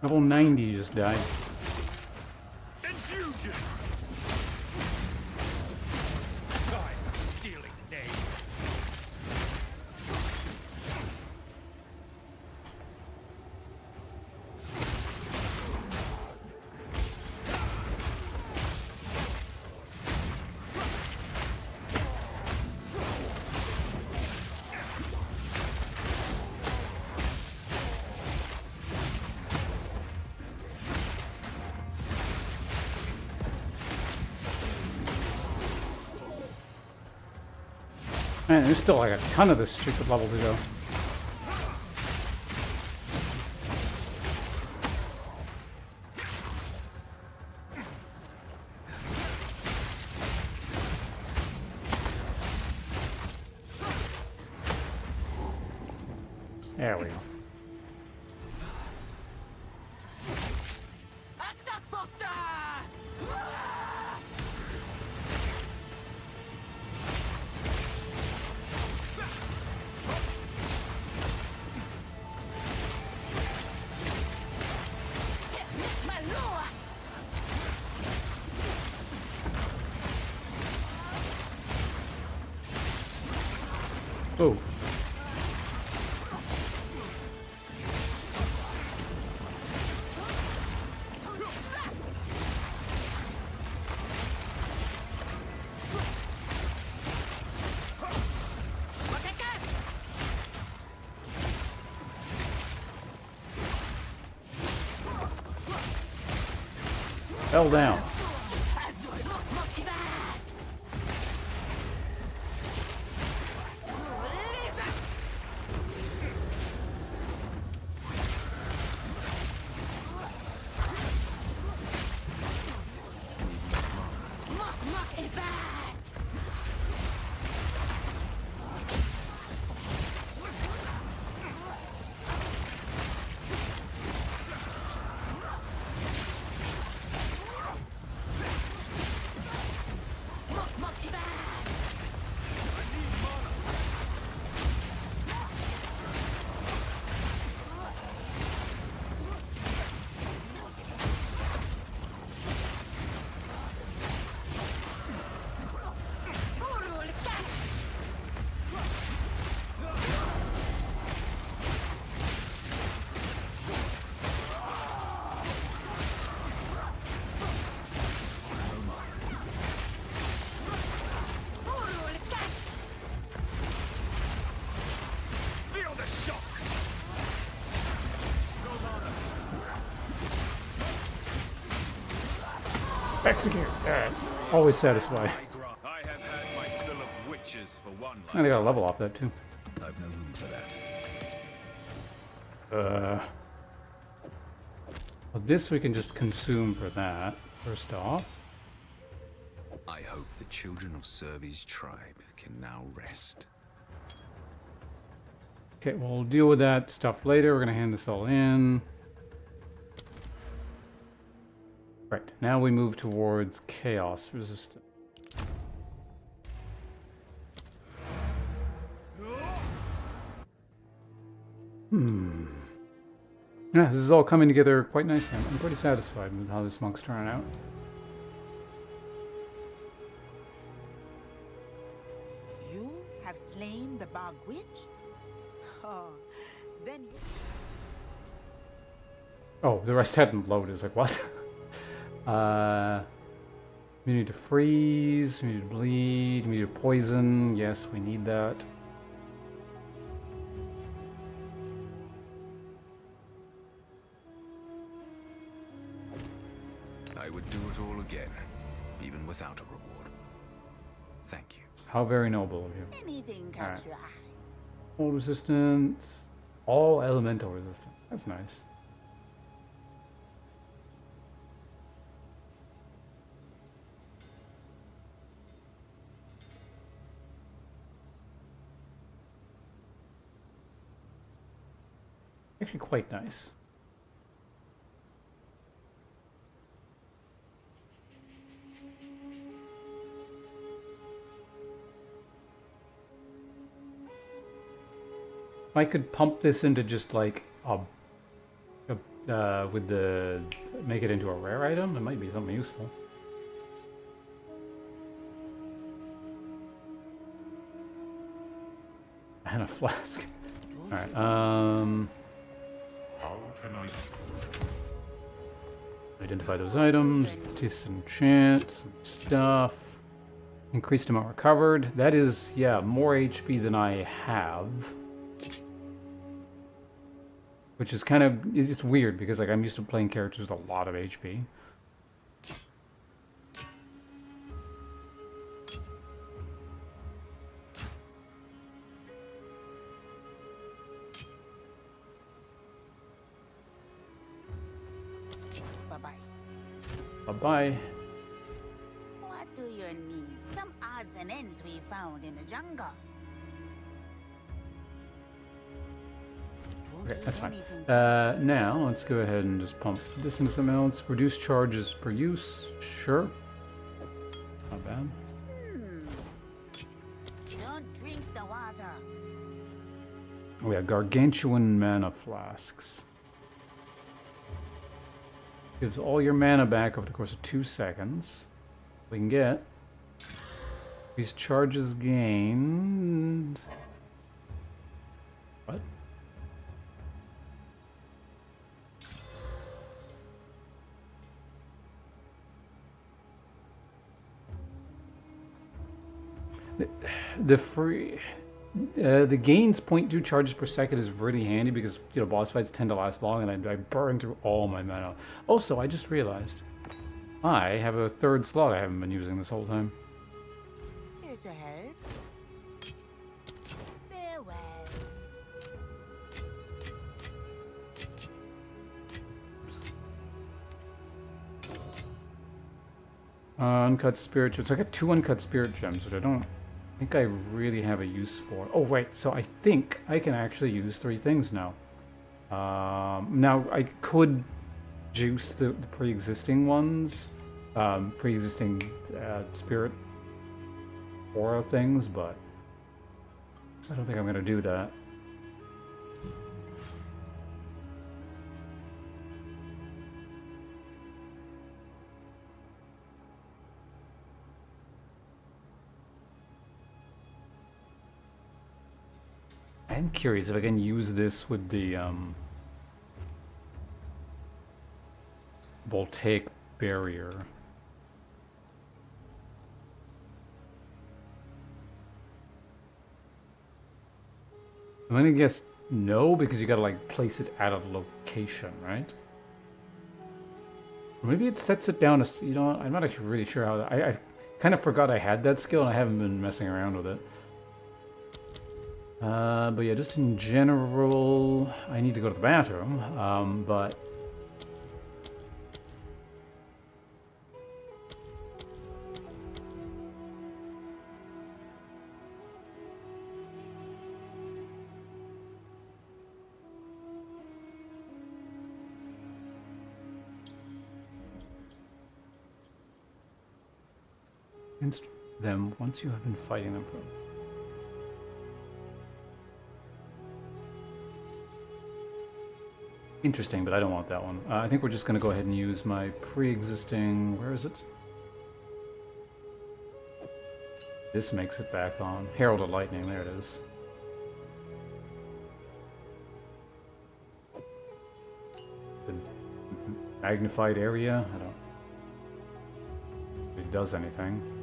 S1: Level 90 just died.
S13: Infusion! Time stealing names.
S1: Man, there's still like a ton of this stupid level to go. There we go. Oh. Fell down. Execute. Always satisfied.
S12: I have had my fill of witches for one.
S1: And I got a level off that too.
S5: I've no room for that.
S1: Well, this we can just consume for that. First off.
S5: I hope the children of Servi's tribe can now rest.
S1: Okay, we'll deal with that stuff later. We're gonna hand this all in. Right, now we move towards chaos resistance. Yeah, this is all coming together quite nicely. I'm pretty satisfied with how this monk's turning out.
S8: You have slain the Bog Witch? Oh, then...
S1: Oh, the rest hadn't loaded. It's like, what? We need to freeze, we need to bleed, we need to poison. Yes, we need that.
S5: I would do it all again, even without a reward. Thank you.
S1: How very noble of you.
S8: Anything catch
S1: Alright.
S8: your eye.
S1: Cold resistance, all elemental resistance. That's nice. Actually quite nice. I could pump this into just like with the make it into a rare item. It might be something useful. And a flask. All right.
S6: How can I?
S1: Identify those items. Disenchant some stuff. Increased amount recovered. That is, yeah, more HP than I have. Which is kind of, it's just weird because like I'm used to playing characters with a lot of HP.
S8: Bye-bye.
S1: Bye-bye.
S8: What do you need? Some odds and ends we found in the jungle.
S1: Okay, that's fine. Now, let's go ahead and just pump this into something else. Reduce charges per use. Sure. Not bad.
S8: Don't drink the water.
S1: We have gargantuan mana flasks. Gives all your mana back over the course of 2 seconds. We can get these charges gained. What? The free, the gains 0.2 charges per second is really handy because, you know, boss fights tend to last long and I burn through all my mana. Also, I just realized I have a third slot I haven't been using this whole time.
S8: Here to help. Farewell.
S1: Uncut spirit gems. So I got 2 uncut spirit gems, but I don't think I really have a use for. Oh wait, so I think I can actually use 3 things now. Now I could juice the pre-existing ones, pre-existing spirit aura things, but I don't think I'm gonna do that. I'm curious if I can use this with the voltaic barrier. I'm gonna guess no, because you gotta like place it at a location, right? Maybe it sets it down as, you know, I'm not actually really sure how I kind of forgot I had that skill and I haven't been messing around with it. But yeah, just in general, I need to go to the bathroom, but... against them once you have been fighting them. Interesting, but I don't want that one. I think we're just going to go ahead and use my pre-existing... Where is it? This makes it back on. Herald of Lightning, there it is. The magnified area? I don't... If it does anything.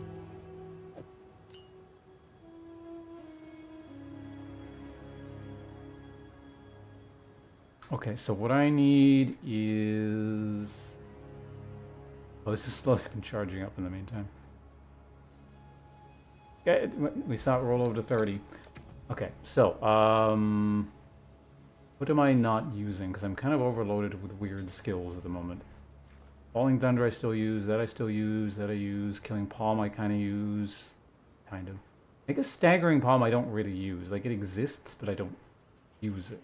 S1: Okay, so what I need is... Oh, this is slowly been charging up in the meantime. Yeah, we saw it roll over to 30. Okay, so, what am I not using? Because I'm kind of overloaded with weird skills at the moment. Falling Thunder I still use, that I still use, that I use. Killing Palm I kind of use. Kind of. I guess Staggering Palm I don't really use. Like, it exists, but I don't use it.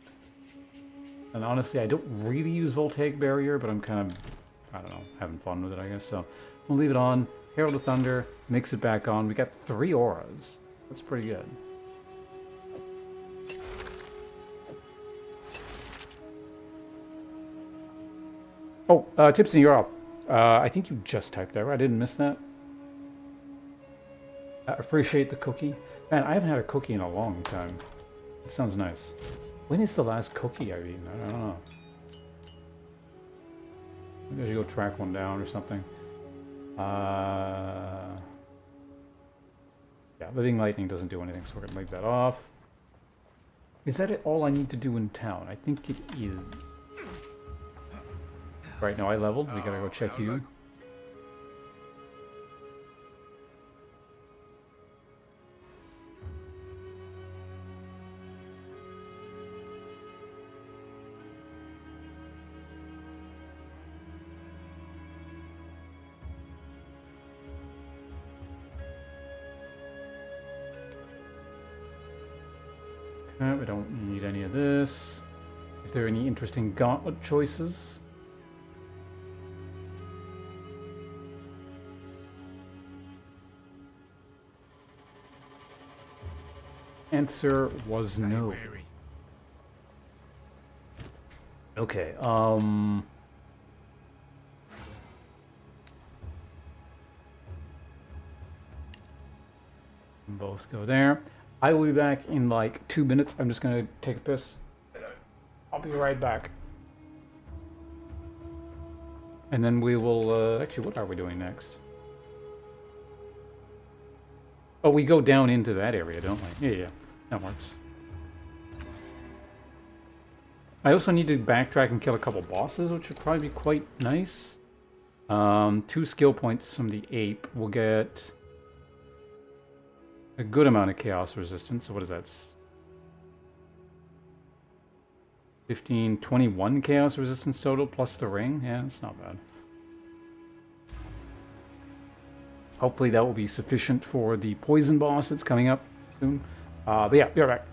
S1: And honestly, I don't really use Voltaic Barrier, but I'm kind of, I don't know, having fun with it, I guess. So, we'll leave it on. Herald of Thunder, mix it back on. We got 3 auras. That's pretty good. Oh, Tipsy, you're up. I think you just typed that, right? I didn't miss that. I appreciate the cookie. Man, I haven't had a cookie in a long time. It sounds nice. When is the last cookie I've eaten? I don't know. Maybe I should go track one down or something. Yeah, Living Lightning doesn't do anything, so we're going to leave that off. Is that all I need to do in town? I think it is. Right, now I leveled. We gotta go check you. Okay, we don't need any of this. If there are any interesting gauntlet choices. Answer was no. Okay, both go there. I will be back in like 2 minutes. I'm just gonna take a piss. I'll be right back. And then we will, actually, what are we doing next? Oh, we go down into that area, don't we? Yeah, that works. I also need to backtrack and kill a couple bosses, which would probably be quite nice. 2 skill points from the ape. We'll get a good amount of chaos resistance. So what is that? 15, 21 chaos resistance total plus the ring. Yeah, that's not bad. Hopefully that will be sufficient for the poison boss that's coming up soon. But yeah, be right back.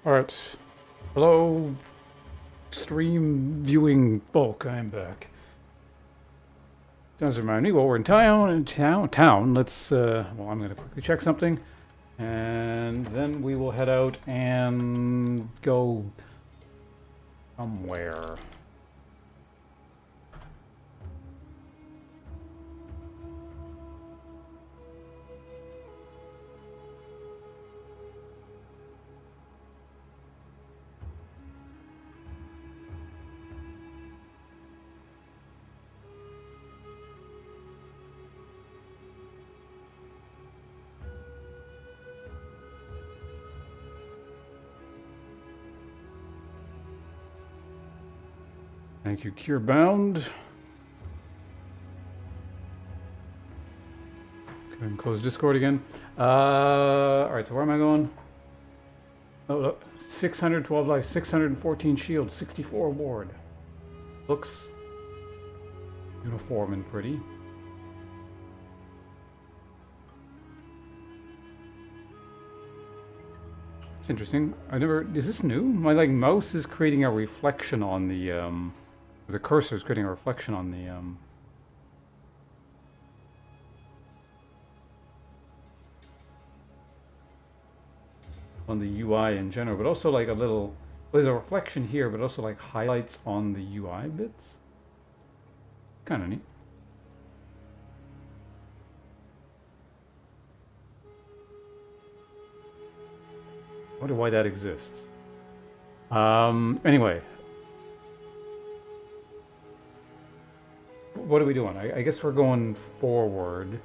S1: Alright. Hello, stream viewing folk. I am back. Does remind me, well, we're in town. Let's, well, I'm going to quickly check something. And then we will head out and go somewhere. Thank you, Cure Bound. Go ahead and close Discord again. Alright, so where am I going? Oh, look. 612 life, 614 shield, 64 ward. Looks uniform and pretty. It's interesting. Is this new? My mouse is creating a reflection on the cursor is creating a reflection on the UI in general, but also like a little, there's a reflection here, but also like highlights on the UI bits. Kind of neat. I wonder why that exists. Anyway. What are we doing? I guess we're going forward.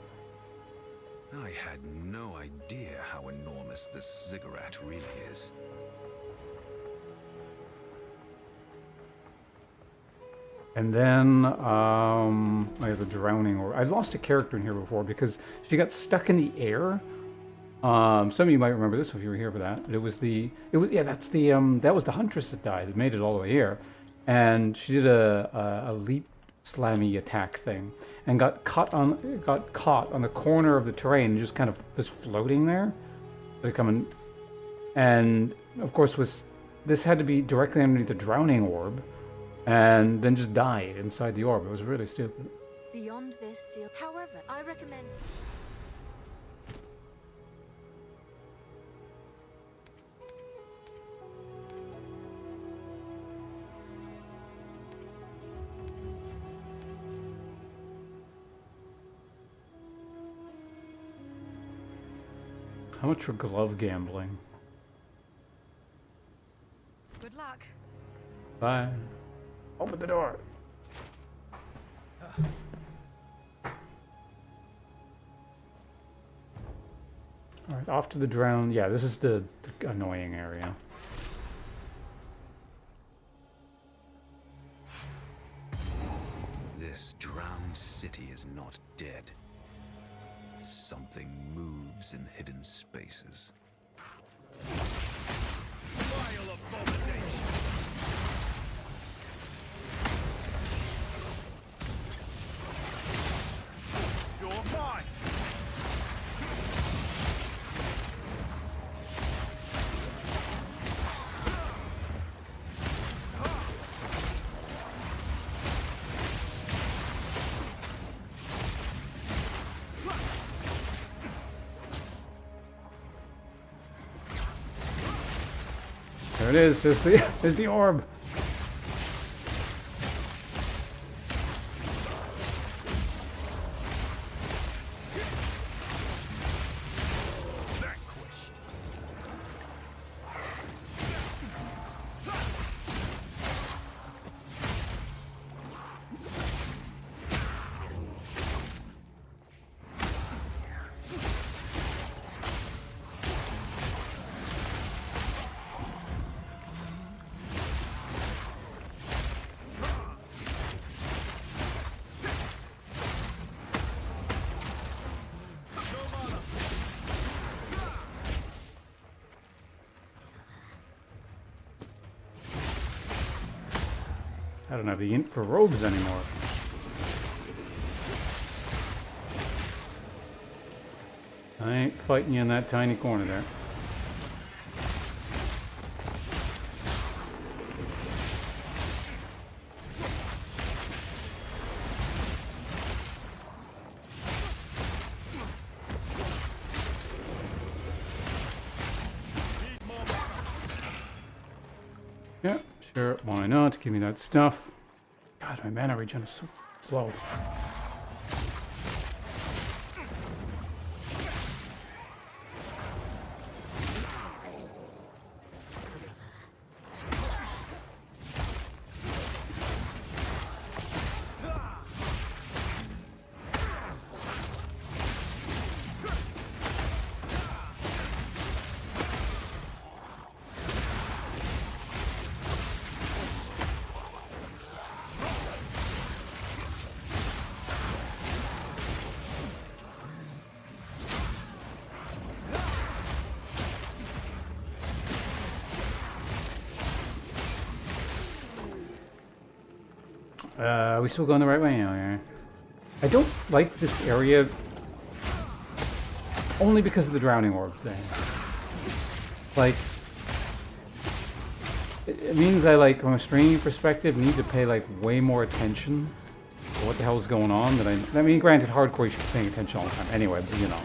S5: I had no idea how enormous this ziggurat really is.
S1: And then, I have the drowning, or I lost a character in here before because she got stuck in the air. Some of you might remember this if you were here for that. That was the huntress that died. That made it all the way here, and she did a leap slammy attack thing, and got caught on the corner of the terrain, just kind of was floating there. They coming, and of course this had to be directly underneath the drowning orb, and then just died inside the orb. It was really stupid.
S11: Beyond this seal, however, I recommend.
S1: How much for glove gambling?
S11: Good luck.
S1: Bye. Open the door. Alright, off to the drown. Yeah, this is the annoying area.
S5: This drowned city is not dead. Something moves in hidden spaces.
S13: Vile abomination! You're mine!
S1: There it is. There's the orb. I don't have the int for robes anymore. I ain't fighting you in that tiny corner there. Yeah, sure, why not? Give me that stuff. God, my mana regen is so slow. Are we still going the right way? Oh, yeah. I don't like this area only because of the drowning orb thing. Like, it means I, like, from a streaming perspective, need to pay, like, way more attention to what the hell is going on than I mean, granted, hardcore, you should be paying attention all the time anyway, but, you know.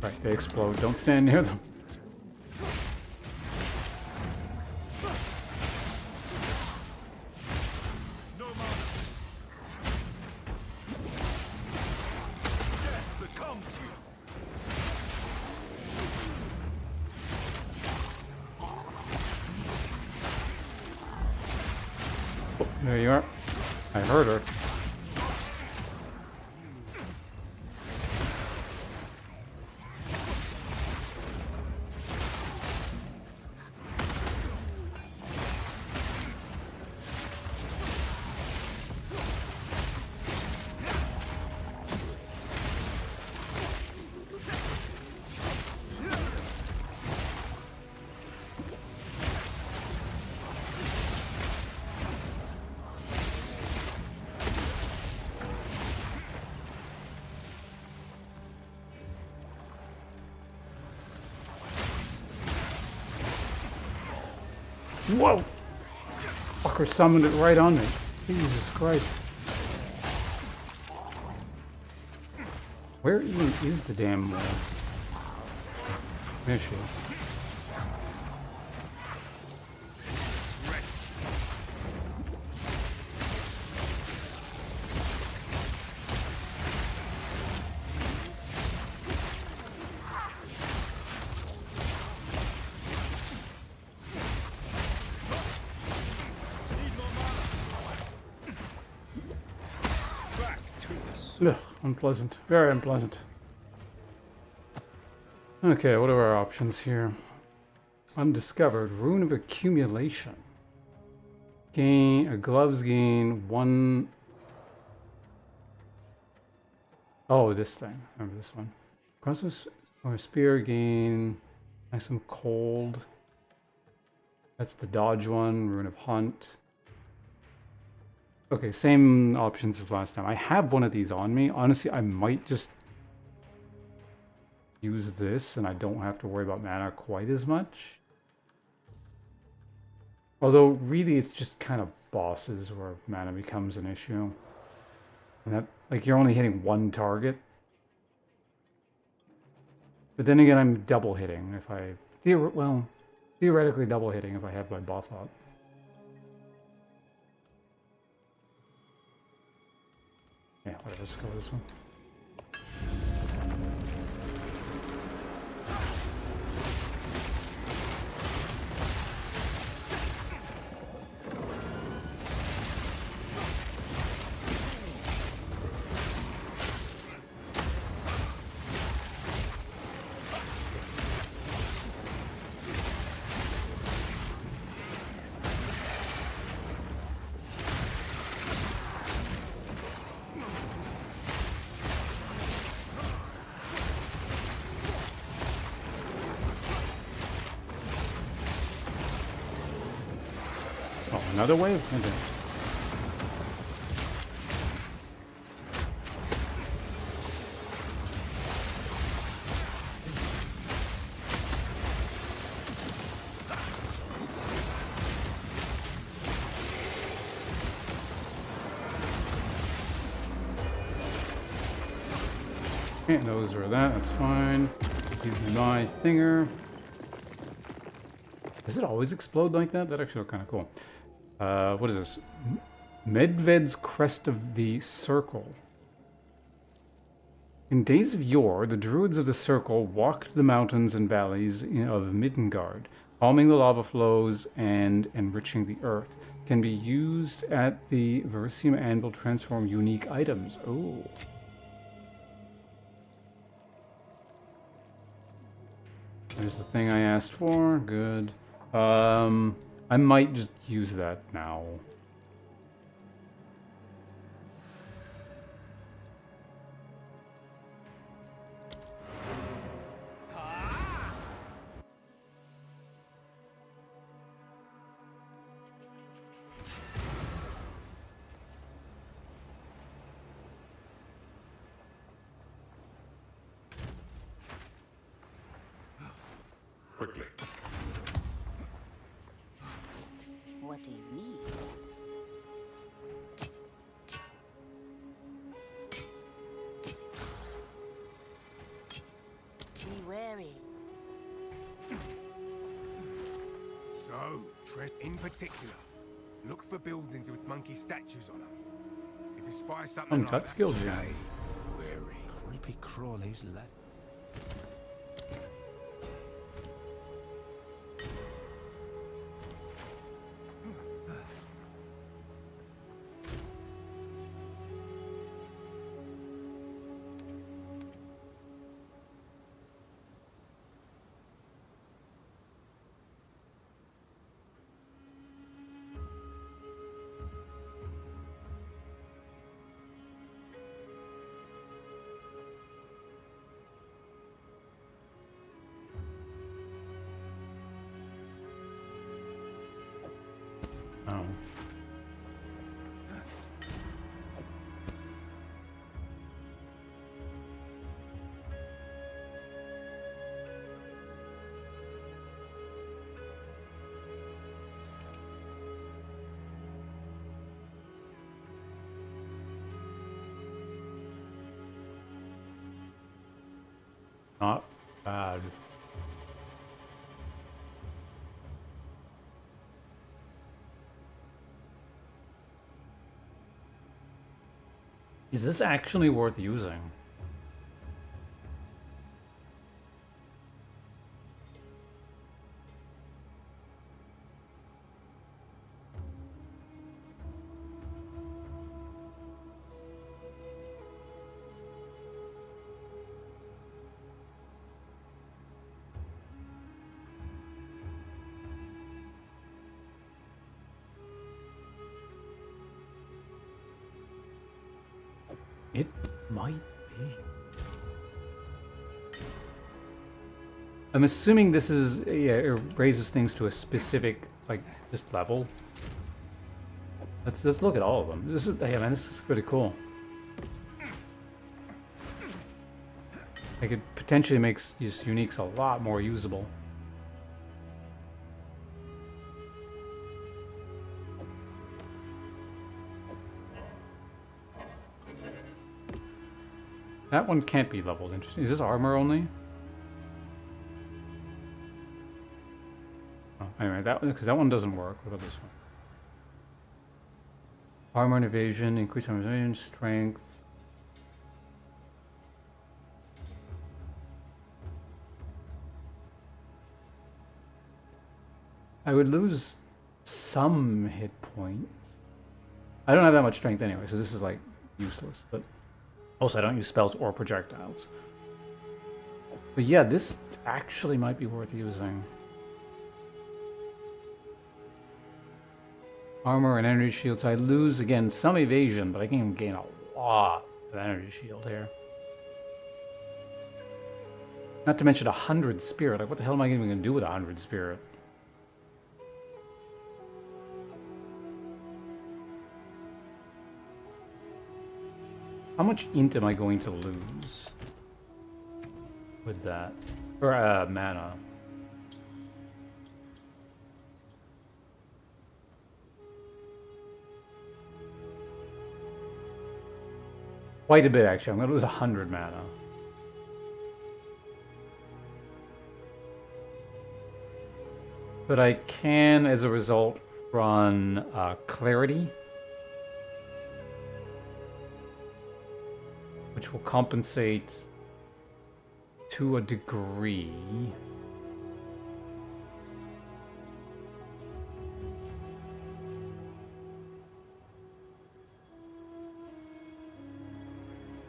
S1: Right, they explode. Don't stand near them. Oh, there you are. I heard her. Whoa! Fucker summoned it right on me. Jesus Christ. Where even is the damn wall? There she is. Ugh, unpleasant. Very unpleasant. Okay, what are our options here? Undiscovered. Rune of Accumulation. Gain... gloves gain 1... Oh, this thing. Remember this one. Crossbow or spear gain... Maximum cold. That's the dodge one. Rune of Hunt. Okay, same options as last time. I have one of these on me. Honestly, I might just use this and I don't have to worry about mana quite as much. Although, really, it's just kind of bosses where mana becomes an issue. And that, like, you're only hitting one target. But then again, I'm double hitting if I... theoretically double hitting if I have my buff up. Yeah, whatever, let's go with this one. Oh, another wave? Okay. Okay, those are that. That's fine. Give me my thinger. Does it always explode like that? That actually look kind of cool. What is this? Medved's Crest of the Circle. In days of yore, the druids of the Circle walked the mountains and valleys of Midgard, calming the lava flows and enriching the earth. Can be used at the Verisium Anvil to transform unique items. Oh. There's the thing I asked for. Good. I might just use that now.
S6: Quickly.
S8: What do you need? Be wary.
S12: So, tread in particular. Look for buildings with monkey statues on them. If you spy something like that,
S1: skills,
S12: stay
S1: yeah.
S12: wary.
S3: Creepy crawlies left.
S1: Oh. Not bad. Is this actually worth using? It might be. I'm assuming this is, yeah, it raises things to a specific, like, just level. Let's look at all of them. This is, yeah, man, this is pretty cool. Like, it potentially makes these uniques a lot more usable. That one can't be leveled. Interesting. Is this armor only? Oh, anyway, that one, because that one doesn't work. What about this one? Armor and evasion, increase armor evasion, strength. I would lose some hit points. I don't have that much strength anyway, so this is like useless, but also I don't use spells or projectiles. But yeah, this actually might be worth using. Armor and energy shields. I lose, again, some evasion, but I can gain a lot of energy shield here. Not to mention 100 spirit. Like, what the hell am I even going to do with 100 spirit? How much int am I going to lose with that? Or mana? Quite a bit, actually. I'm going to lose 100 mana. But I can, as a result, run Clarity, which will compensate to a degree.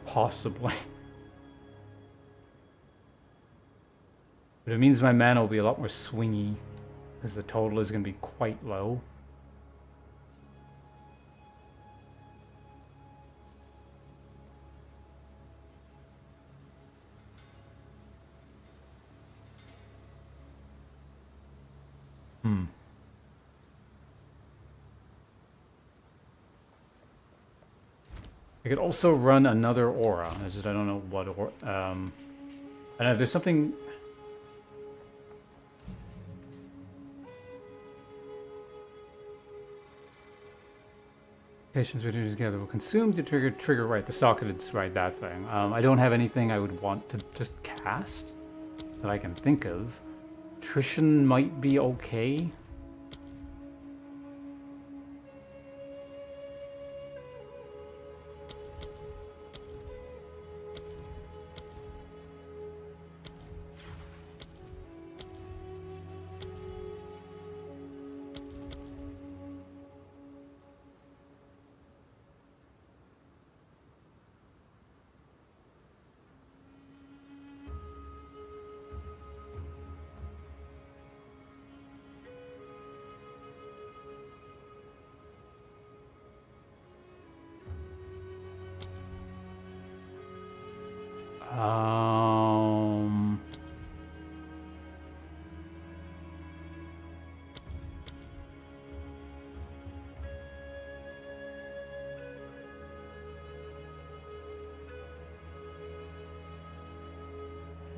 S1: Possibly. But it means my mana will be a lot more swingy, because the total is going to be quite low. I could also run another aura. I don't know what aura. And if there's something. Patients we do together will consume the trigger right. The socketed's right, that thing. I don't have anything I would want to just cast that I can think of. Attrition might be okay.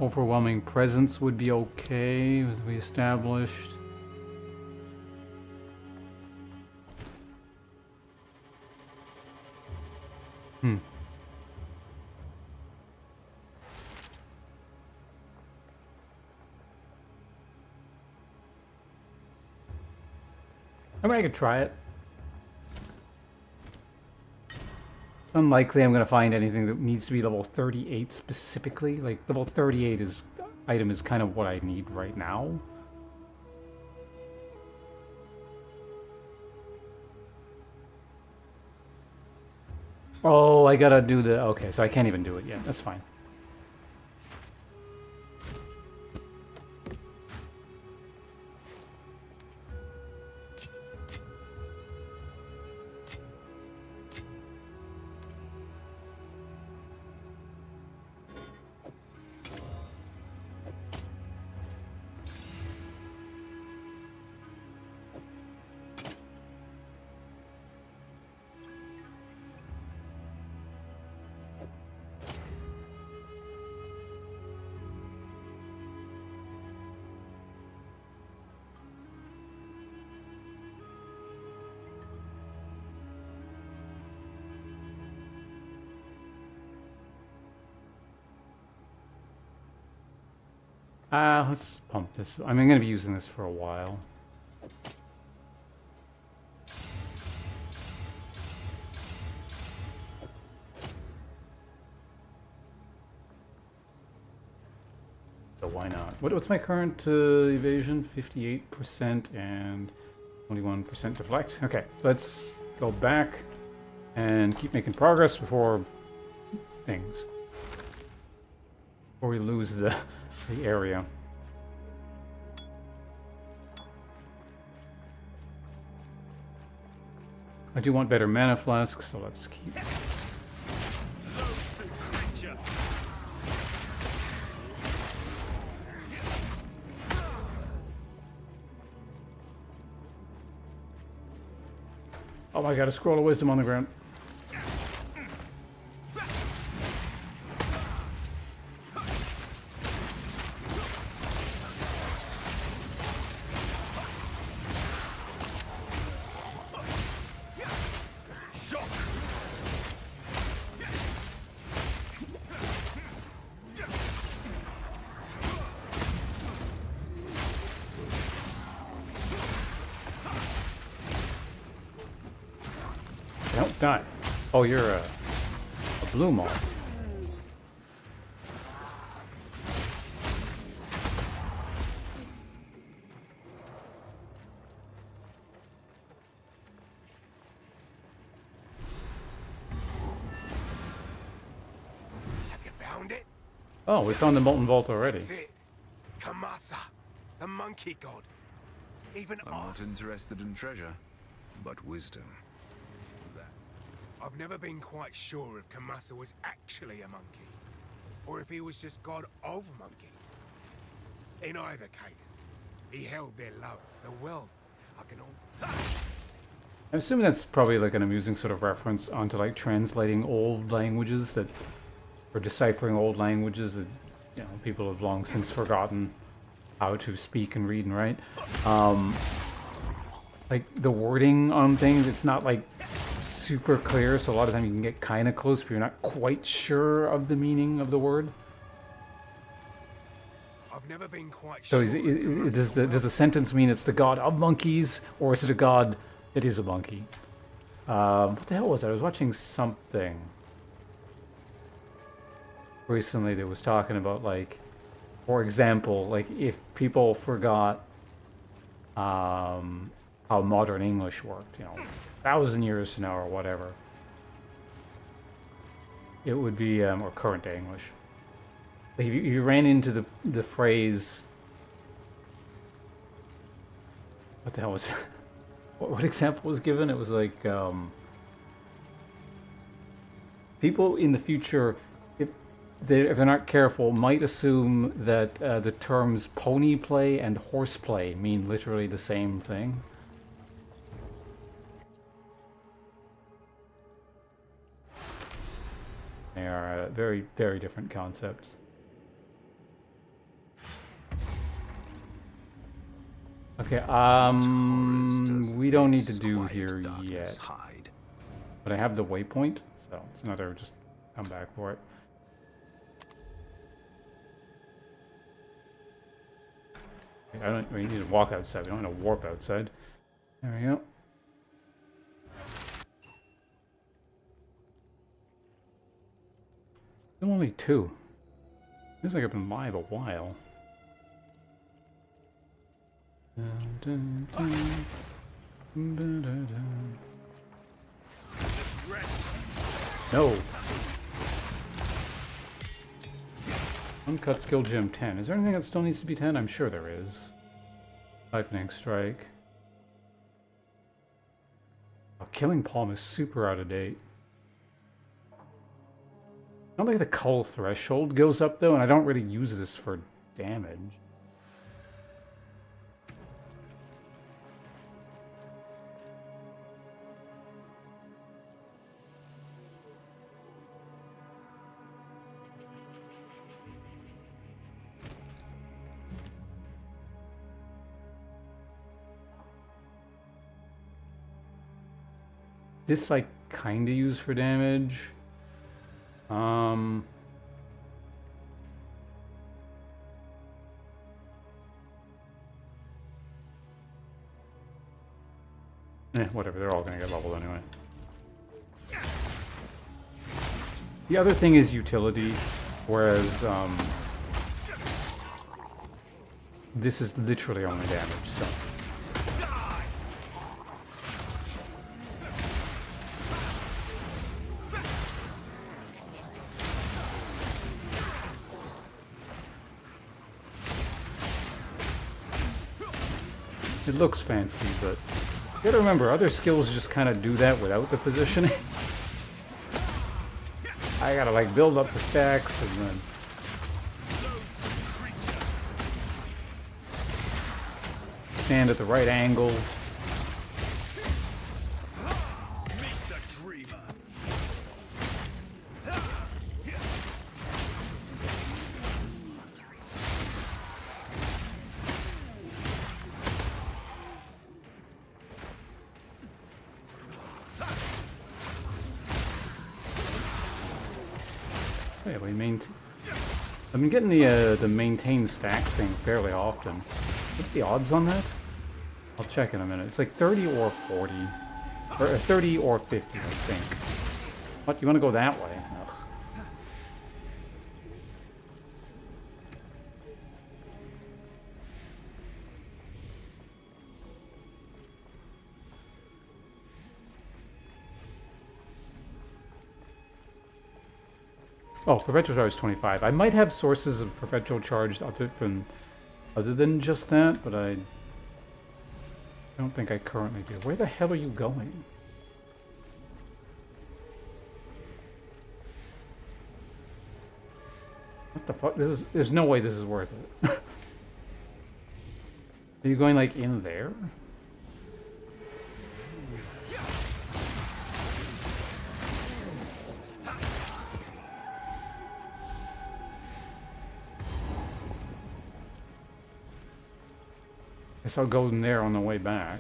S1: Overwhelming presence would be okay, as we established. I mean, I could try it. Unlikely I'm going to find anything that needs to be level 38 specifically. Like, level 38 item is kind of what I need right now. Oh, I gotta do the... Okay, so I can't even do it yet. That's fine. Let's pump this. I'm going to be using this for a while. So why not? What's my current evasion? 58% and 21% deflect. Okay, let's go back and keep making progress before things. Before we lose the area. I do want better mana flasks, so let's keep. Oh my god, a scroll of wisdom on the ground. die. Oh, you're a blue moth. Oh, we found the Molten Vault already.
S12: That's it. Kamasa, the monkey god. Even
S5: I'm not interested in treasure, but wisdom.
S12: I've never been quite sure if Kamasa was actually a monkey, or if he was just god of monkeys. In either case, he held their love, the wealth. I can all...
S1: I'm assuming that's probably like an amusing sort of reference onto like translating old languages that, or deciphering old languages that, you know, people have long since forgotten how to speak and read and write. Like the wording on things, it's not like super clear, so a lot of time you can get kind of close, but you're not quite sure of the meaning of the word.
S12: I've never been quite
S1: So
S12: sure.
S1: does the sentence mean it's the god of monkeys, or is it a god that is a monkey? What the hell was that? I was watching something recently that was talking about, like, for example, like if people forgot how modern English worked, you know, 1,000 years from now or whatever, it would be, or current day English. Like if you ran into the phrase, what the hell was what example was given? It was like people in the future, if they're not careful, might assume that the terms pony play and horse play mean literally the same thing. They are very, very different concepts. Okay, we don't need to do here yet. But I have the waypoint, so it's another, just come back for it. We need to walk outside, we don't want to warp outside. There we go. Still only 2. Feels like I've been live a while. No. Uncut skill gem 10. Is there anything that still needs to be 10? I'm sure there is. Siphoning strike. Oh, killing palm is super out of date. Not like the cull threshold goes up though, and I don't really use this for damage. This I kind of use for damage. Whatever, they're all gonna get leveled anyway. The other thing is utility, whereas this is literally only damage, so. It looks fancy, but you gotta remember, other skills just kind of do that without the positioning. I gotta like build up the stacks and then stand at the right angle. I've been getting the maintain stacks thing fairly often. What's the odds on that? I'll check in a minute. It's like 30 or 40. Or 30 or 50, I think. What, you want to go that way? Ugh. Oh, perpetual charge is 25. I might have sources of perpetual charge other than just that, but I don't think I currently do. Where the hell are you going? What the fuck? There's no way this is worth it. Are you going like in there? Guess I'll go in there on the way back.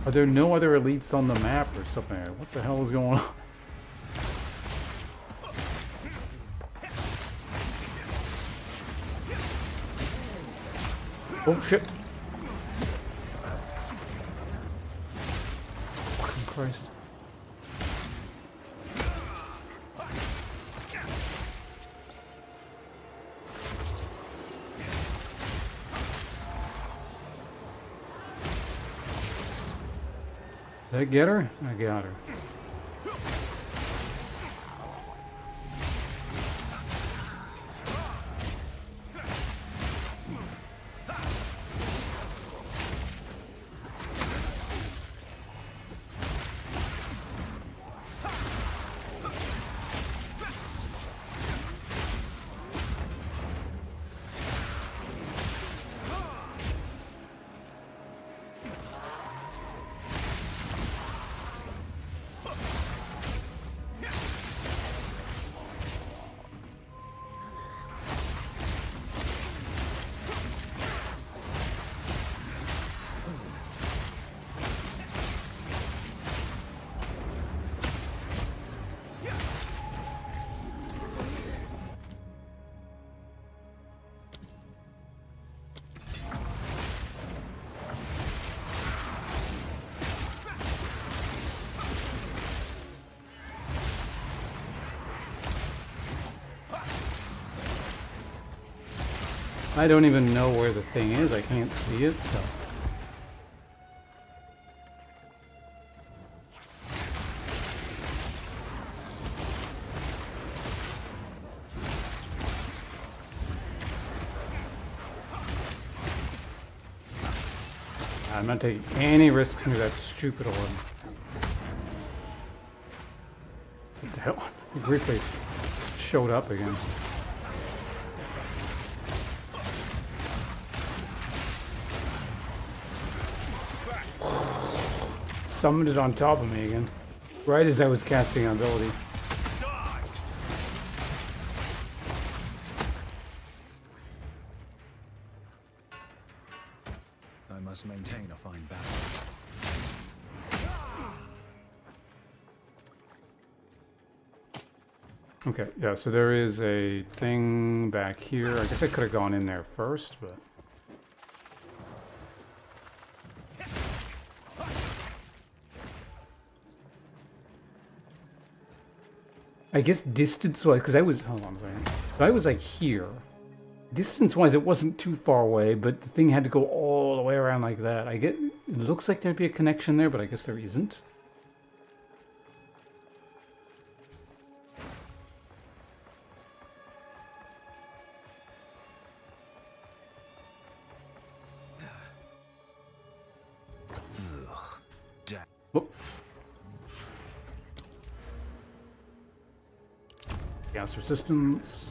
S1: Are there no other elites on the map or something? What the hell is going on? Oh shit. Fucking Christ. Did I get her? I got her. I don't even know where the thing is. I can't see it, so. I'm not taking any risks into that stupid one. What the hell? He briefly showed up again. Summoned it on top of me again, right as I was casting an ability.
S5: I must maintain a fine balance.
S1: Okay, yeah, so there is a thing back here. I guess I could have gone in there first, but... I guess distance-wise, because hold on a second. So I was like here. Distance-wise, it wasn't too far away, but the thing had to go all the way around like that. It looks like there'd be a connection there, but I guess there isn't. Whoop. Gas resistance.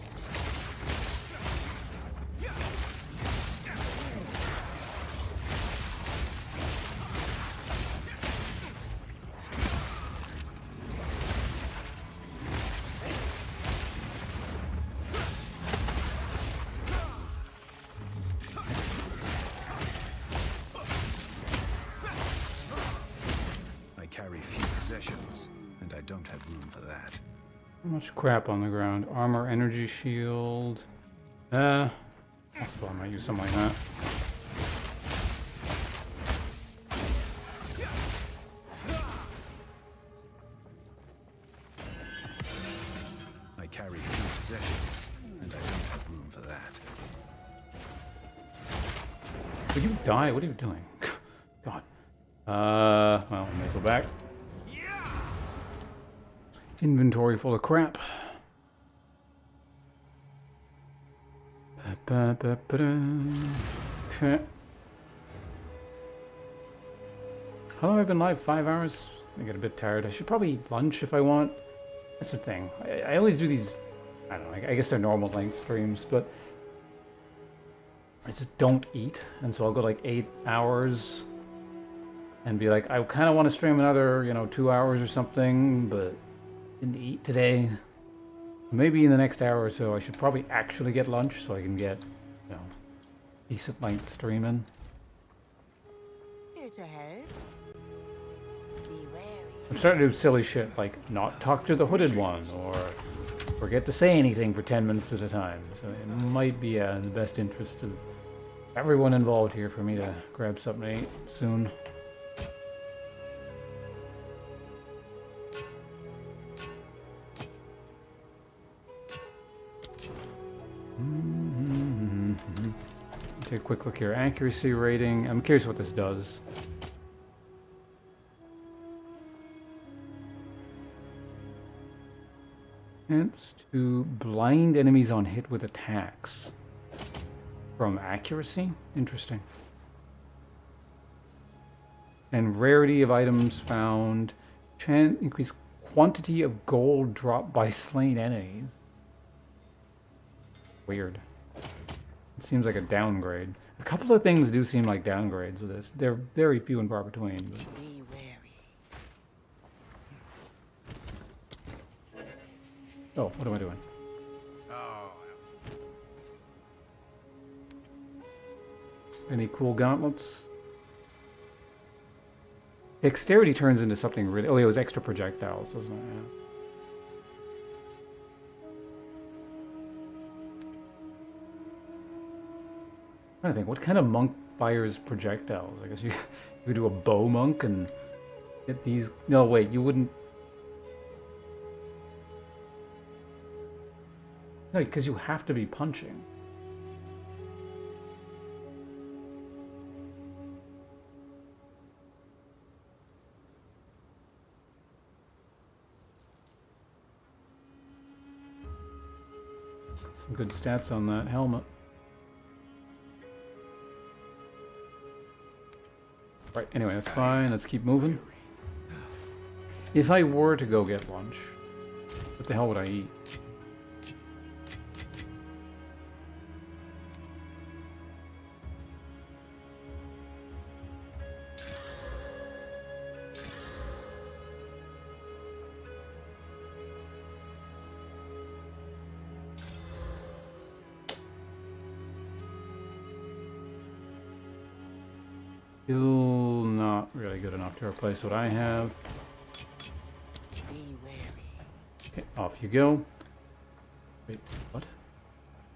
S5: I carry few possessions, and I don't have room for that.
S1: Much crap on the ground. Armor, energy shield. Possible I might use something like that. Will you die? What are you doing? God. Well, I may as well back. Inventory full of crap. Okay. How long have I been live? 5 hours? I get a bit tired. I should probably eat lunch if I want. That's the thing. I always do these, I don't know, I guess they're normal length streams, but I just don't eat. And so I'll go like 8 hours and be like, I kind of want to stream another, 2 hours or something, but didn't eat today. Maybe in the next hour or so I should probably actually get lunch so I can get, decent length streaming.
S8: Here to help. Be wary.
S1: I'm starting to do silly shit like not talk to the hooded one or forget to say anything for 10 minutes at a time. So it might be in the best interest of everyone involved here for me to grab something to eat soon. Take a quick look here. Accuracy rating. I'm curious what this does. It's to blind enemies on hit with attacks. From accuracy? Interesting. And rarity of items found. Increase quantity of gold dropped by slain enemies. Weird. It seems like a downgrade. A couple of things do seem like downgrades with this. They're very few and far between. But...
S8: Be wary.
S1: Oh, what am I doing?
S12: Oh.
S1: Any cool gauntlets? Dexterity turns into something really... Oh, it was extra projectiles, wasn't it? Yeah. I'm trying to think, what kind of monk fires projectiles? I guess you could do a bow monk and get these... No, wait, you wouldn't... No, because you have to be punching. Some good stats on that helmet. Right, anyway, that's fine. Let's keep moving. If I were to go get lunch, what the hell would I eat? Still not really good enough to replace what I have.
S8: Be wary.
S1: Okay, off you go. Wait, what?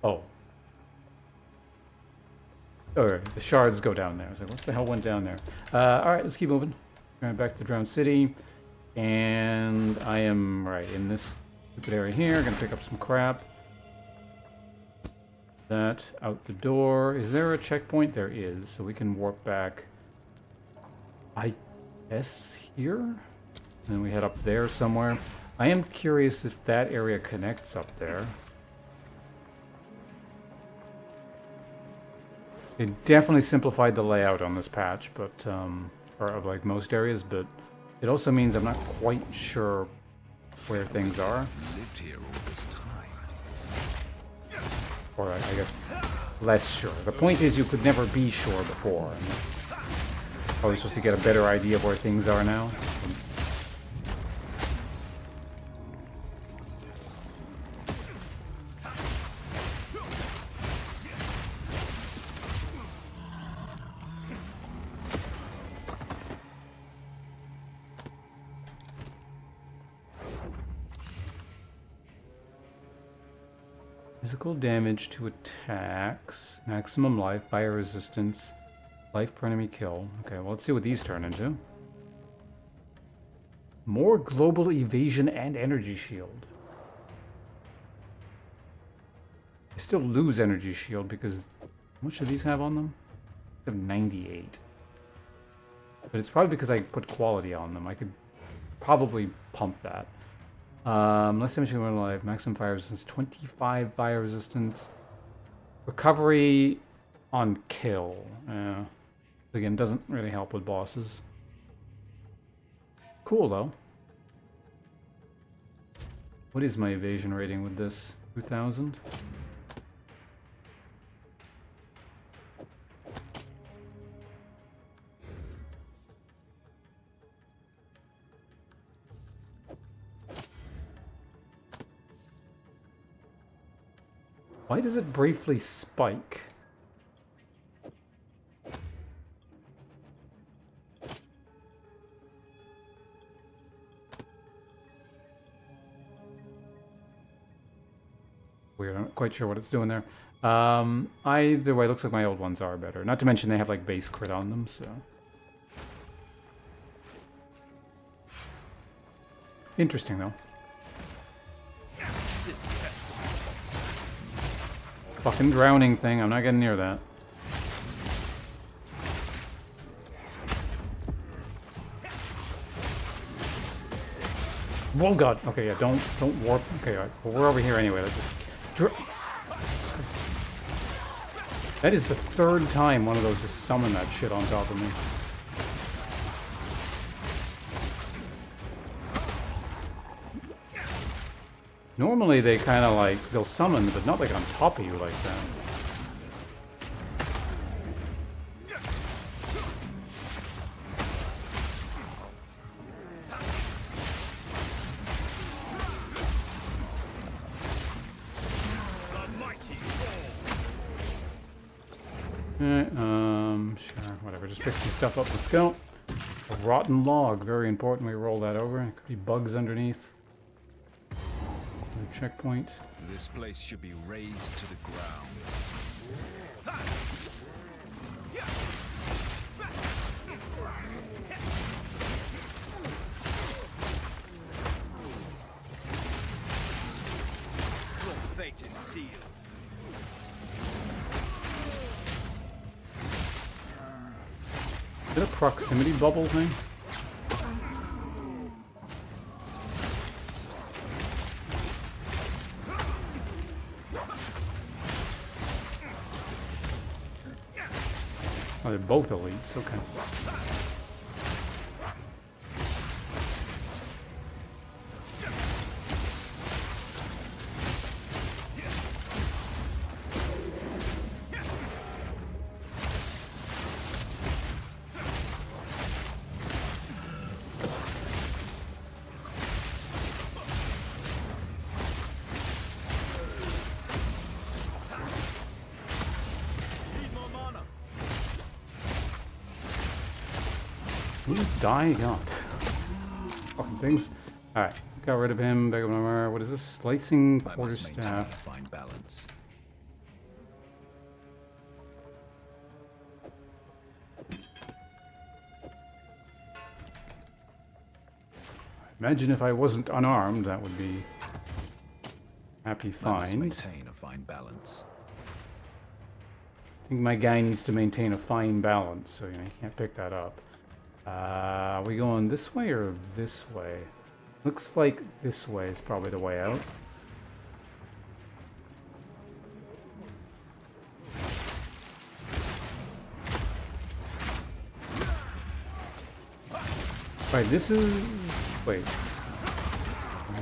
S1: Oh. Oh, the shards go down there. I was like, what the hell went down there? Alright, let's keep moving. Going back to Drowned City. And I am, right, in this stupid area here. Gonna pick up some crap. That out the door. Is there a checkpoint? There is, so we can warp back. I guess here? And then we head up there somewhere. I am curious if that area connects up there. It definitely simplified the layout on this patch, but or of like most areas, but it also means I'm not quite sure where things are.
S5: Lived here all this time.
S1: Or I guess less sure. The point is you could never be sure before. And probably supposed to get a better idea of where things are now. Physical damage to attacks, maximum life, fire resistance, life per enemy kill. Okay, well, let's see what these turn into. More global evasion and energy shield. I still lose energy shield because how much do these have on them? I have 98. But it's probably because I put quality on them. I could probably pump that. Less damage when alive. Maximum fire resistance. 25 fire resistance. Recovery on kill. Again, doesn't really help with bosses. Cool though. What is my evasion rating with this? 2000? Why does it briefly spike? Weird, I'm not quite sure what it's doing there. Either way, it looks like my old ones are better. Not to mention they have like base crit on them, so. Interesting though. Fucking drowning thing, I'm not getting near that. Oh god, okay, yeah, don't warp. Okay, right. Well, we're over here anyway. Let's just that is the third time one of those has summoned that shit on top of me. Normally they kind of like, they'll summon, but not like on top of you like that. Sure, whatever, just pick some stuff up, let's go. A rotten log, very important, we roll that over. It could be bugs underneath. Checkpoint.
S5: This place should be razed to the ground.
S13: Your fate is sealed.
S1: Is it a proximity bubble thing? Oh, they're both elites, okay. Who's dying out? Fucking things. Alright, got rid of him. Back up my armor. What is this? Slicing quarterstaff.
S5: Fine balance.
S1: Imagine if I wasn't unarmed, that would be happy find.
S5: Maintain a fine balance.
S1: I think my guy needs to maintain a fine balance, so you know, you can't pick that up. Are we going this way or this way? Looks like this way is probably the way out. Right, this is... Wait.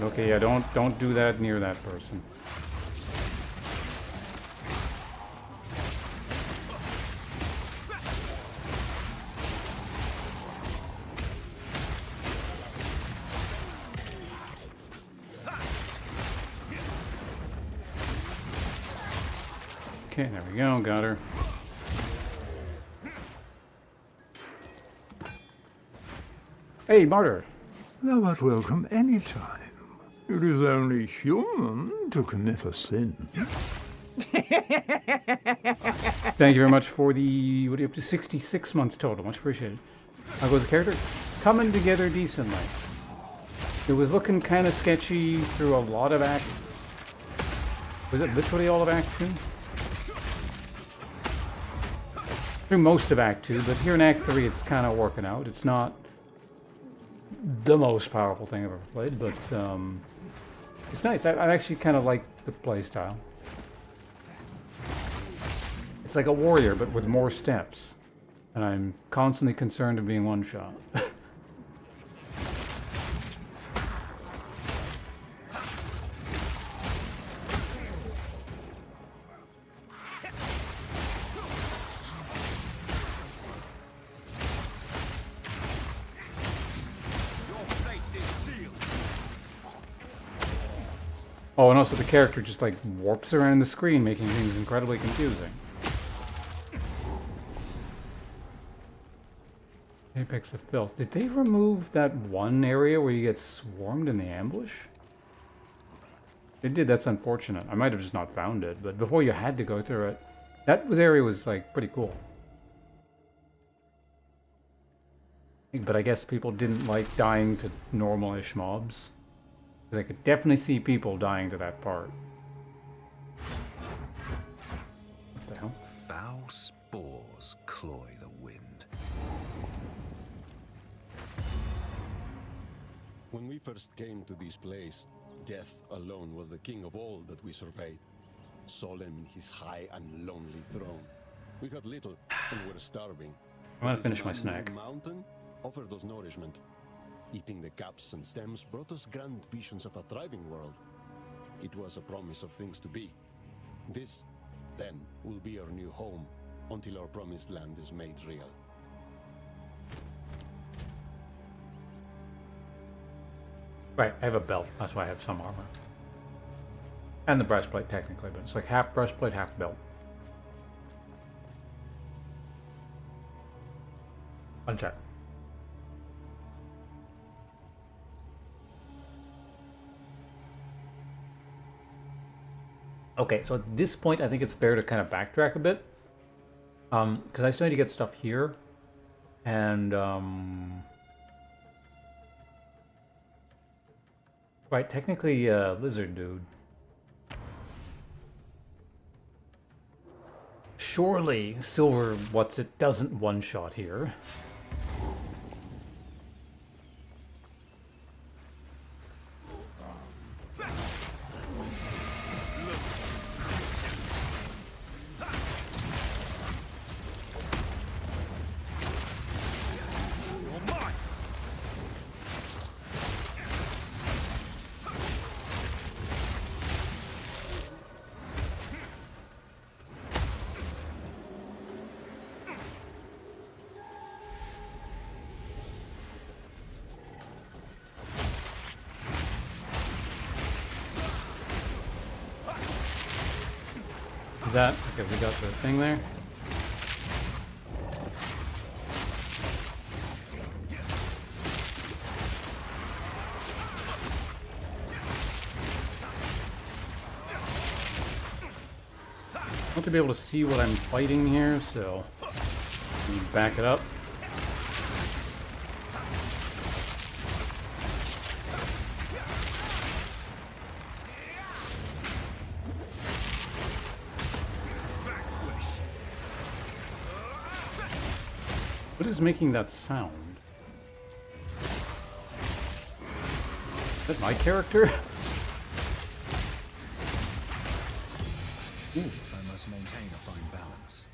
S1: Okay, yeah, don't do that near that person. Okay, there we go, got her. Hey, Martyr!
S14: Thou art welcome any time. It is only human to commit a sin.
S1: Thank you very much for the, what are you up to, 66 months total, much appreciated. How goes the character? Coming together decently. It was looking kind of sketchy through a lot of Act... Was it literally all of Act 2? through most of Act 2, but here in Act 3 it's kind of working out. It's not the most powerful thing I've ever played, but it's nice. I actually kind of like the playstyle. It's like a warrior, but with more steps. And I'm constantly concerned of being one-shot. Oh, and also the character just like warps around the screen, making things incredibly confusing. Apex of Filth. Did they remove that one area where you get swarmed in the ambush? They did, that's unfortunate. I might have just not found it, but before you had to go through it. That area was like pretty cool. But I guess people didn't like dying to normal-ish mobs. Because I could definitely see people dying to that part. What the hell?
S5: Foul spores cloy the wind.
S15: When we first came to this place, death alone was the king of all that we surveyed. Solemn in his high and lonely throne. We had little and were starving.
S1: I'm gonna finish my snack.
S15: The mountain offered us nourishment. Eating the caps and stems brought us grand visions of a thriving world. It was a promise of things to be. This, then, will be our new home until our promised land is made real.
S1: Right, I have a belt. That's why I have some armor. And the breastplate, technically, but it's like half breastplate, half belt. Uncheck. Okay, so at this point, I think it's fair to kind of backtrack a bit. Because I still need to get stuff here. And, right, technically, Lizard Dude. Surely, Silver What's-It doesn't one-shot here. That okay, we got the thing there. I want to be able to see what I'm fighting here, so let me back it up. What is making that sound? Is that my character? Ooh.
S5: I must maintain a fine balance.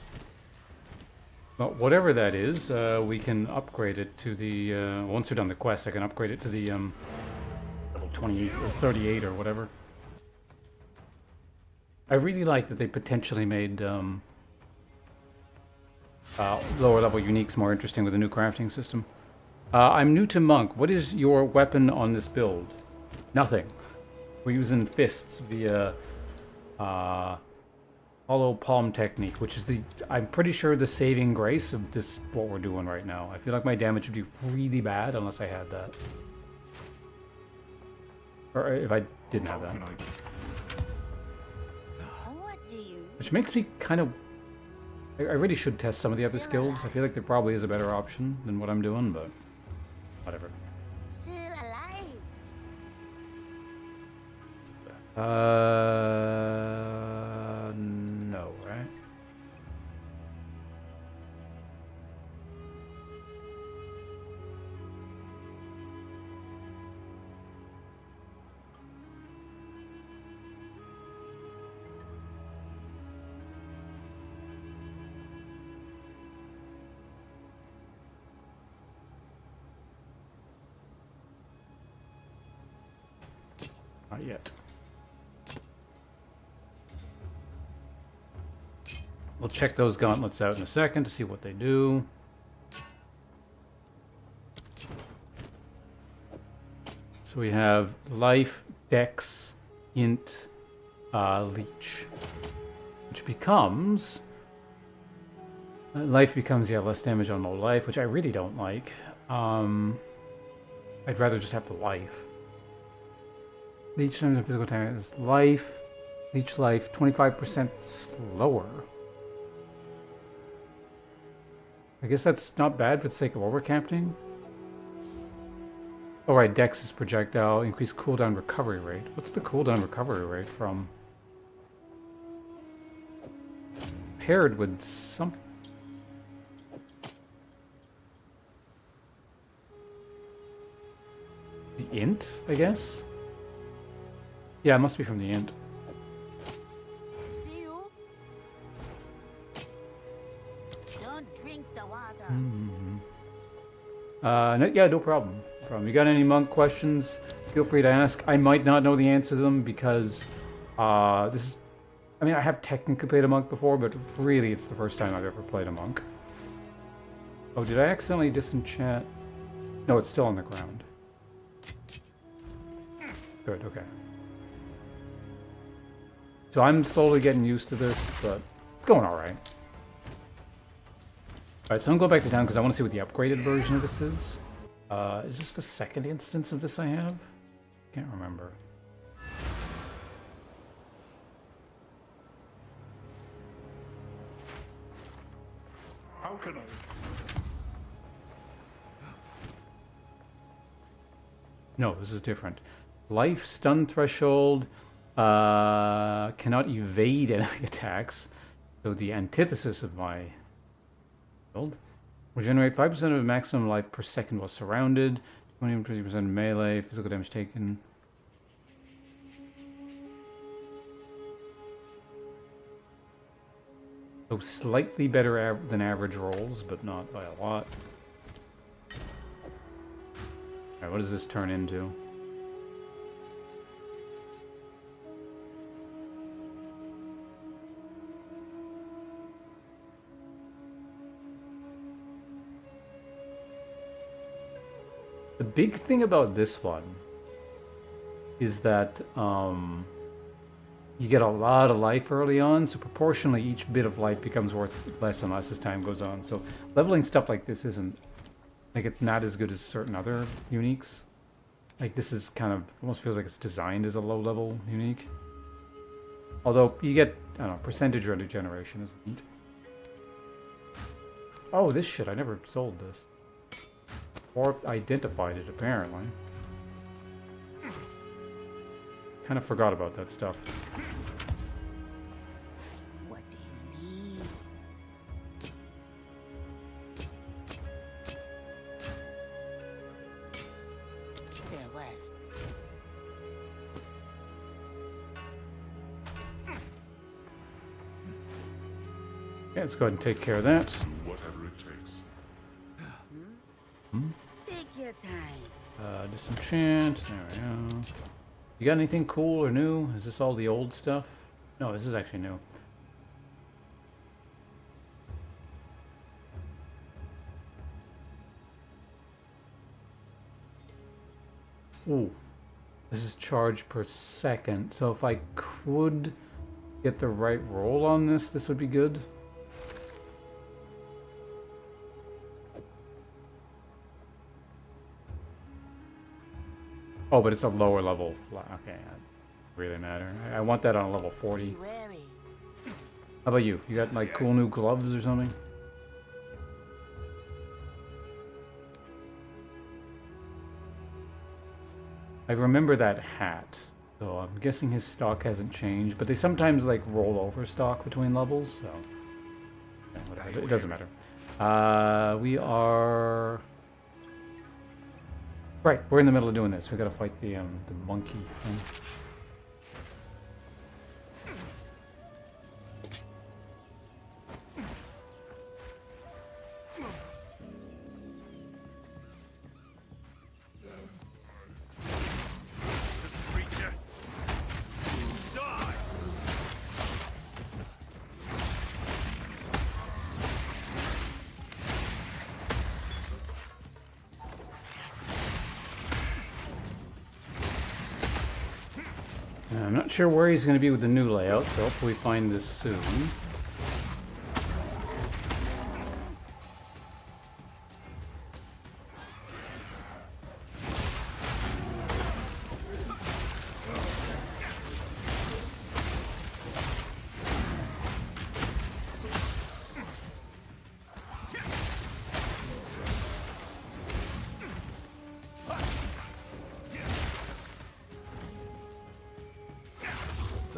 S1: Well, whatever that is, we can upgrade it to the... once we're done the quest, I can upgrade it to the level 28 or 38 or whatever. I really like that they potentially made lower level uniques more interesting with a new crafting system. I'm new to Monk. What is your weapon on this build? Nothing. We're using fists via hollow palm technique, which is the, I'm pretty sure, the saving grace of this, what we're doing right now. I feel like my damage would be really bad unless I had that. Or if I didn't have that. Which makes me kind of... I really should test some of the other skills. I feel like there probably is a better option than what I'm doing, but whatever.
S8: Still alive.
S1: No, right? Not yet. We'll check those gauntlets out in a second to see what they do. So we have life, dex, int, leech, which becomes life becomes less damage on low life, which I really don't like. I'd rather just have the life. Leech time and physical attack is life, leech life 25% slower. I guess that's not bad for the sake of overcapting. Oh right, dex is projectile, increased cooldown recovery rate. What's the cooldown recovery rate from? Paired with some... The int, I guess? Yeah, it must be from the int.
S8: See you? Don't drink the water.
S1: Yeah, no problem. No problem. You got any monk questions? Feel free to ask. I might not know the answer to them because this is... I mean, I have technically played a monk before, but really it's the first time I've ever played a monk. Oh, did I accidentally disenchant? No, it's still on the ground. Good, okay. So I'm slowly getting used to this, but it's going alright. Alright, so I'm going back to town because I want to see what the upgraded version of this is. Is this the second instance of this I have? Can't remember.
S6: How can I?
S1: No, this is different. Life, stun threshold, cannot evade enemy attacks. So the antithesis of my build. Regenerate 5% of maximum life per second while surrounded. 20% melee, physical damage taken. So slightly better than average rolls, but not by a lot. Alright, what does this turn into? The big thing about this one is that you get a lot of life early on, so proportionally each bit of life becomes worth less and less as time goes on. So leveling stuff like this isn't, like, it's not as good as certain other uniques. Like, this is kind of, almost feels like it's designed as a low-level unique. Although you get, I don't know, percentage regeneration is neat. Oh, this shit, I never sold this. Or identified it, apparently. Kind of forgot about that stuff.
S8: What do you need? Farewell.
S1: Yeah, let's go ahead and take care of that.
S6: Whatever it takes.
S8: Take your time.
S1: Disenchant. There we go. You got anything cool or new? Is this all the old stuff? No, this is actually new. Ooh. This is charge per second. So if I could get the right roll on this, this would be good. Oh, but it's a lower level. Okay, that doesn't really matter. I want that on a level 40. How about you? You got like cool new gloves or something? I remember that hat. So I'm guessing his stock hasn't changed, but they sometimes like roll over stock between levels, so yeah, whatever. It doesn't matter. We are right. We're in the middle of doing this. We got to fight the monkey thing. I'm not sure where he's going to be with the new layout, so hopefully we find this soon.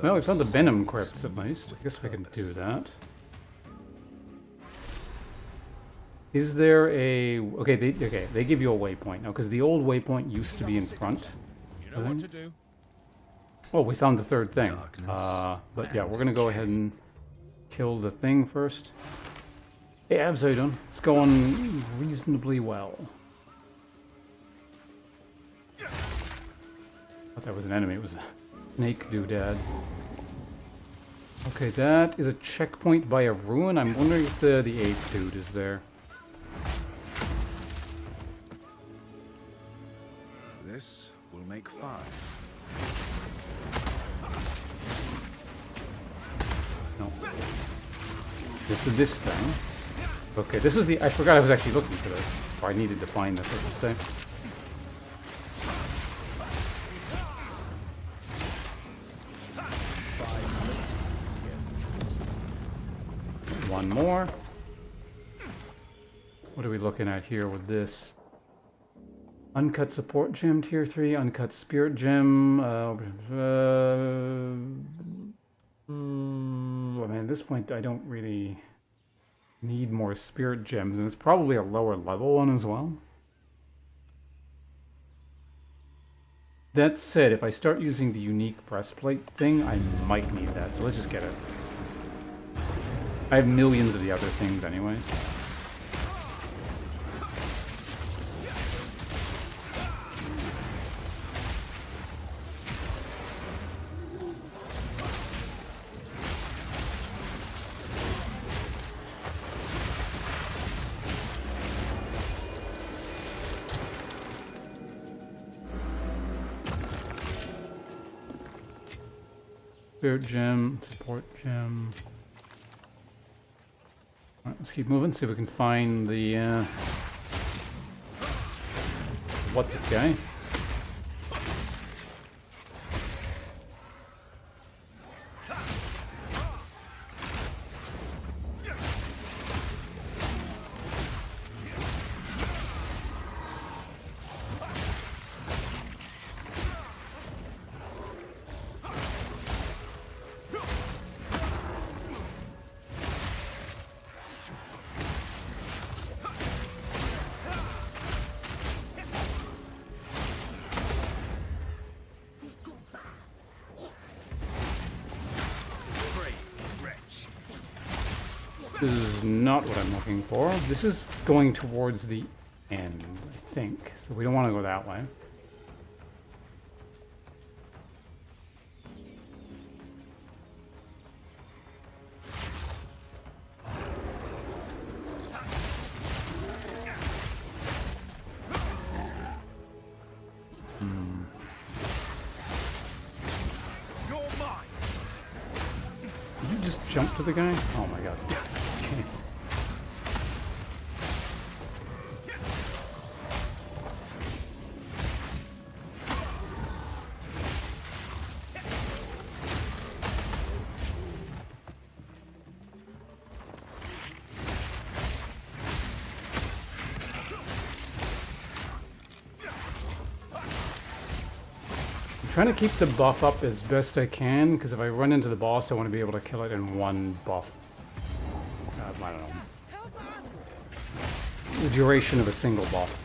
S1: Well, we found the Venom crypts at least. I guess we can do that. Is there a... Okay, they give you a waypoint now, because the old waypoint used to be in front.
S3: You know what to do.
S1: Oh, we found the third thing. But yeah, we're gonna go ahead and kill the thing first. Hey, Abs, how you doing? It's going reasonably well. I thought that was an enemy. It was a snake doodad. Okay, that is a checkpoint by a ruin. I'm wondering if the ape dude is there.
S5: This will make 5.
S1: No. This thing. Okay, this is the... I forgot I was actually looking for this. Or I needed to find this, I should say. One more. What are we looking at here with this? Uncut support gem, tier 3. Uncut spirit gem. I mean, at this point, I don't really need more spirit gems, and it's probably a lower level one as well. That said, if I start using the unique breastplate thing, I might need that, so let's just get it. I have millions of the other things anyways. Spirit gem, support gem. Alright, let's keep moving, see if we can find the what's it guy? This is not what I'm looking for. This is going towards the end, I think. So we don't want to go that way. Did you just jump to the guy? Oh my god. I'm trying to keep the buff up as best I can, because if I run into the boss, I want to be able to kill it in one buff. I don't know. The duration of a single buff.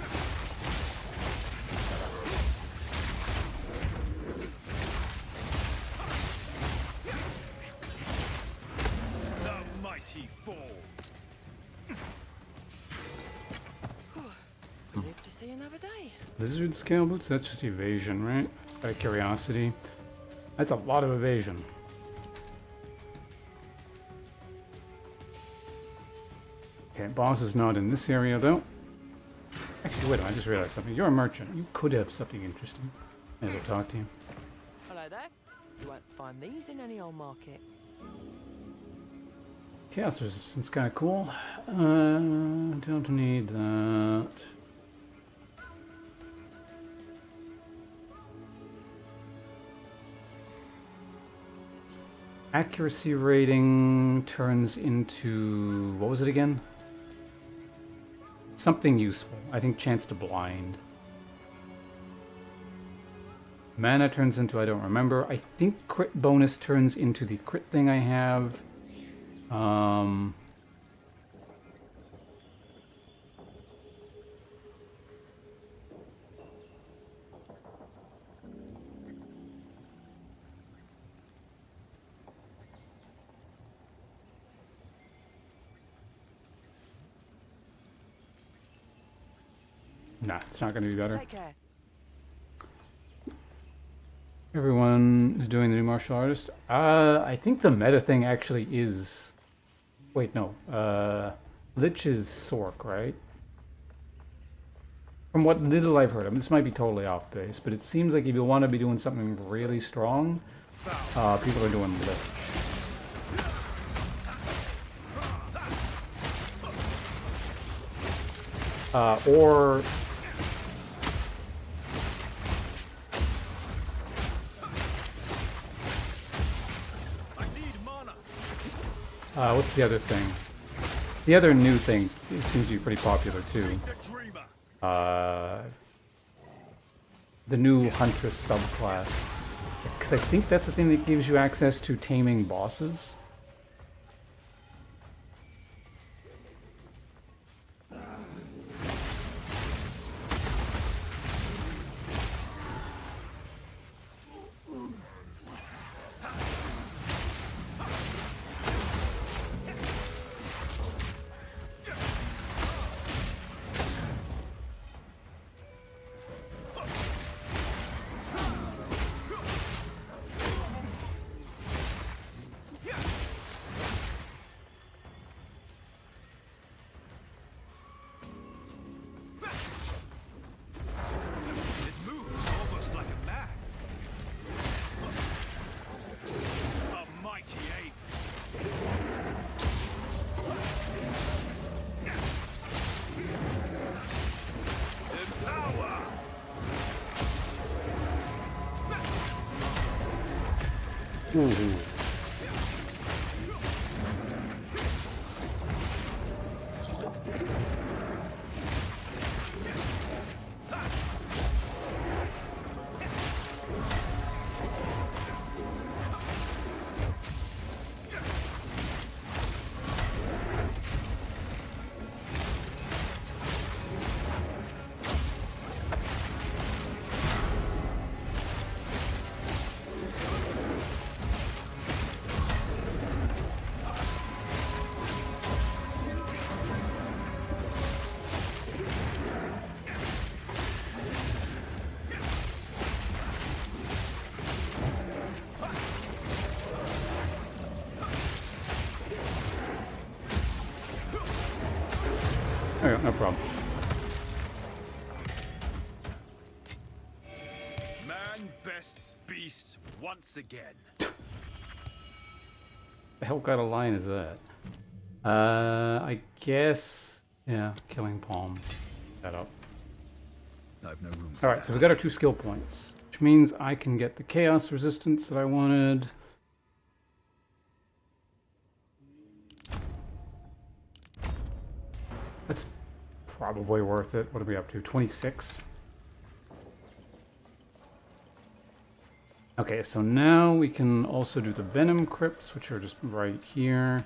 S13: The mighty fall.
S4: Live to see another day.
S1: Lizard scale boots? That's just evasion, right? Just out of curiosity. That's a lot of evasion. Okay, boss is not in this area though. Actually, wait, I just realized something. You're a merchant. You could have something interesting. May as well talk to you.
S4: Hello there. You won't find these in any old market.
S1: Chaos resistance, kind of cool. Don't need that. Accuracy rating turns into... what was it again? Something useful. I think chance to blind. Mana turns into I don't remember. I think crit bonus turns into the crit thing I have. Nah, it's not going to be better.
S4: Take care.
S1: Everyone is doing the new martial artist. I think the meta thing actually is... wait, no. Lich is Sork, right? From what little I've heard, I mean, this might be totally off base, but it seems like if you want to be doing something really strong, people are doing Lich. Or... what's the other thing? The other new thing seems to be pretty popular too. The new Huntress subclass. Because I think that's the thing that gives you access to taming bosses. Okay, no problem.
S13: Man bests beast once again.
S1: The hell kind of line is that? I guess... yeah, killing palm. That up.
S5: I've no room for
S1: Alright, so we got our 2 skill points. Which means I can get the chaos resistance that I wanted. That's probably worth it. What are we up to? 26? Okay, so now we can also do the venom crypts, which are just right here.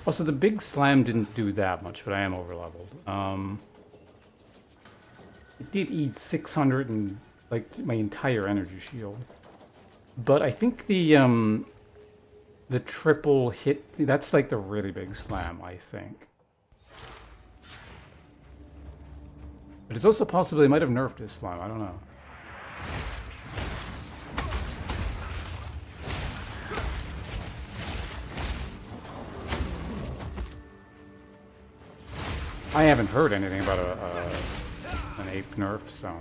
S1: Also, the big slam didn't do that much, but I am overleveled. It did eat 600 and, like, my entire energy shield. But I think the triple hit, that's like the really big slam, I think. But it's also possible they might have nerfed his slam, I don't know. I haven't heard anything about an ape nerf, so...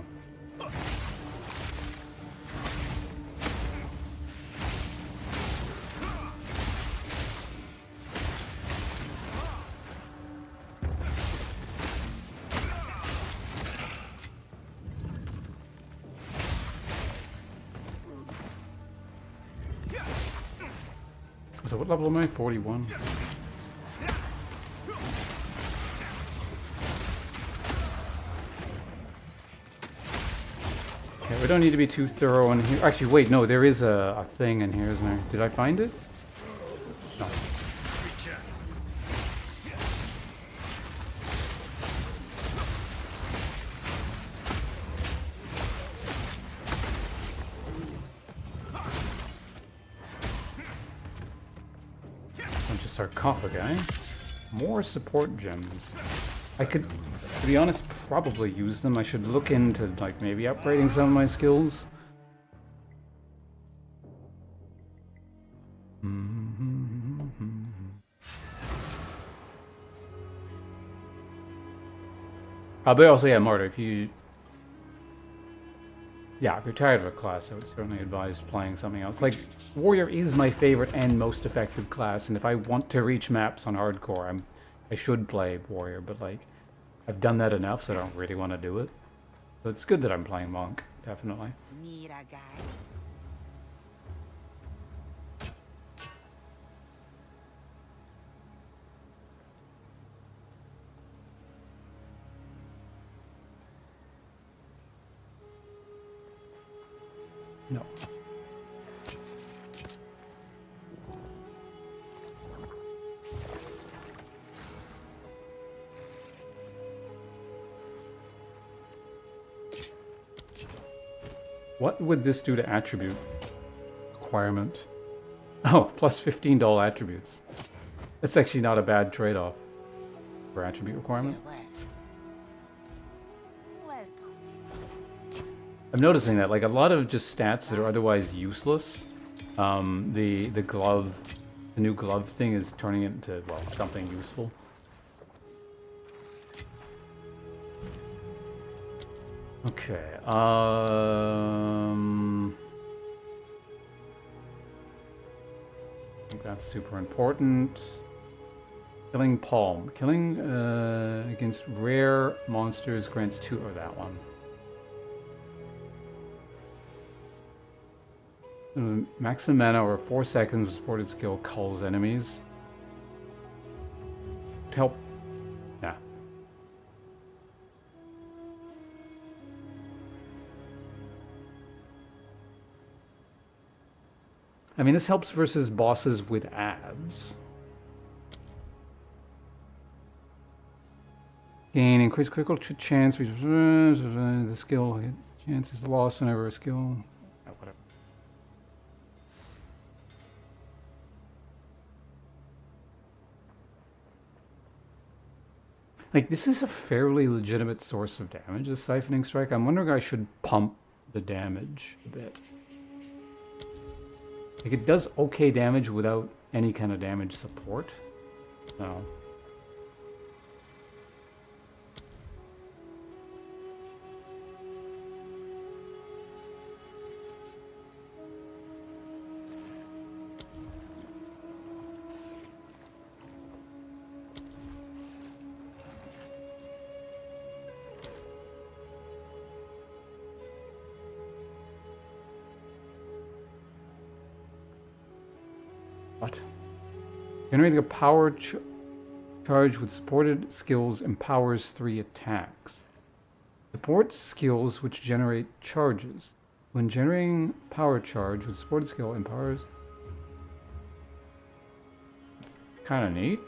S1: So what level am I? 41. Okay, we don't need to be too thorough in here. Actually, wait, no, there is a thing in here, isn't there? Did I find it? No. Bunch of sarcophagi. More support gems. I could, to be honest, probably use them. I should look into, like, maybe upgrading some of my skills. But also, yeah, Marta, if you... Yeah, if you're tired of a class, I would certainly advise playing something else. Like, Warrior is my favorite and most effective class, and if I want to reach maps on hardcore, I should play Warrior, but, like, I've done that enough, so I don't really want to do it. So it's good that I'm playing Monk, definitely.
S8: Need a guy.
S1: No. What would this do to attribute requirement? Oh, plus $15 attributes. That's actually not a bad trade-off for attribute requirement. I'm noticing that, like, a lot of just stats that are otherwise useless, the glove, the new glove thing is turning it into, well, something useful. Okay, I think that's super important. Killing Palm. Killing against rare monsters grants 2, or that one. Maximum mana over 4 seconds with supported skill culls enemies. To help. Yeah. I mean, this helps versus bosses with ads. Gain increased critical chance. The skill chance is lost whenever a skill. Oh, whatever. Like, this is a fairly legitimate source of damage, this Siphoning Strike. I'm wondering if I should pump the damage a bit. Like, it does okay damage without any kind of damage support. So. What? Generating a power charge with supported skills empowers 3 attacks. Support skills which generate charges. When generating power charge with supported skill empowers... Kind of neat.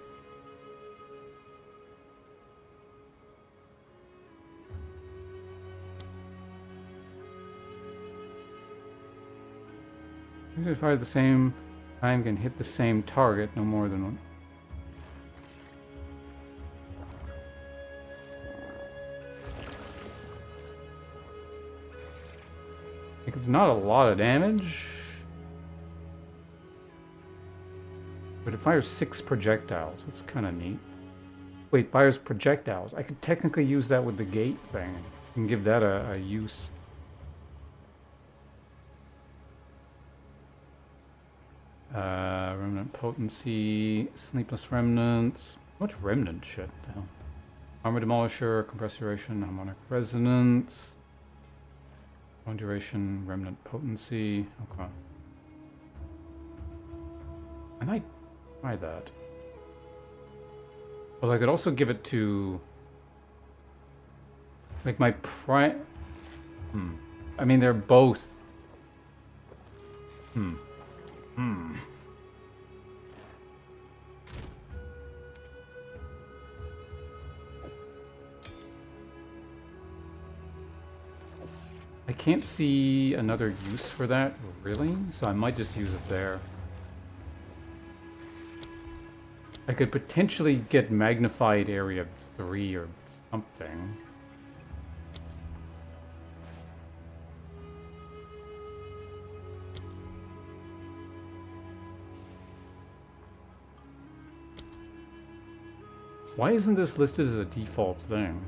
S1: If fire at the same time can hit the same target, no more than one. Like, it's not a lot of damage, but it fires 6 projectiles. That's kind of neat. Wait, fires projectiles. I could technically use that with the gate thing and give that a use. Remnant potency, sleepless remnants. Much remnant shit, though. Armor demolisher, compressor duration, harmonic resonance. Long duration, remnant potency. Okay. I might try that. Well, I could also give it to... like my I mean, they're both... I can't see another use for that, really, so I might just use it there. I could potentially get magnified area 3 or something. Why isn't this listed as a default thing?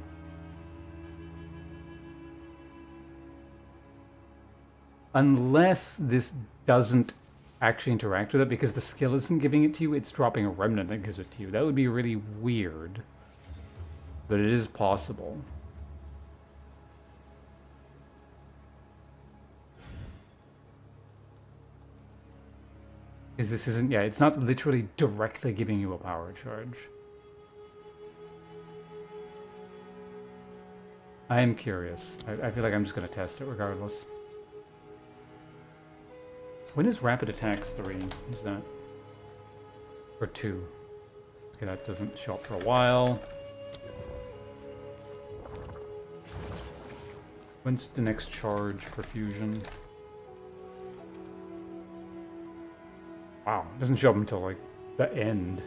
S1: Unless this doesn't actually interact with it, because the skill isn't giving it to you, it's dropping a remnant that gives it to you. That would be really weird. But it is possible. Because this isn't, yeah, it's not literally directly giving you a power charge. I am curious. I feel like I'm just going to test it regardless. When is Rapid Attacks 3? Is that? Or 2? Okay, that doesn't show up for a while. When's the next charge? Perfusion? Wow, it doesn't show up until like the end.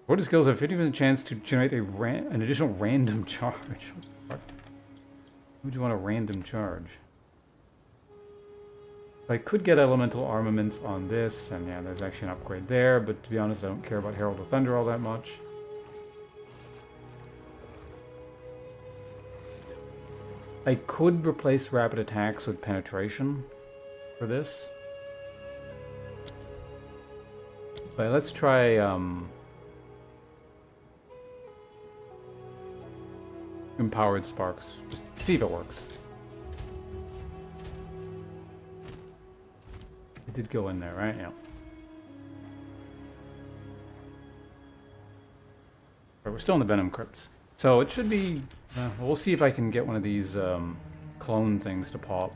S1: What skills have 50% chance to generate an additional random charge? What? Would you want a random charge? I could get elemental armaments on this, and yeah, there's actually an upgrade there, but to be honest, I don't care about Herald of Thunder all that much. I could replace rapid attacks with penetration for this. But let's try Empowered Sparks. Just see if it works. It did go in there, right? Yeah. But we're still in the Venom Crypts. So it should be... we'll see if I can get one of these clone things to pop.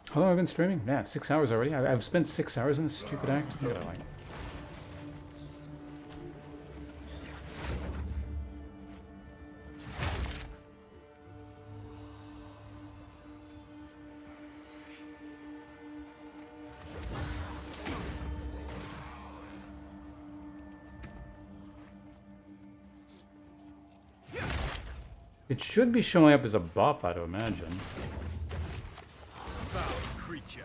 S1: How long have I been streaming? Yeah, 6 hours already. I've spent 6 hours in this stupid act. Look at that, like. It should be showing up as a buff, I'd imagine.
S13: Foul creature.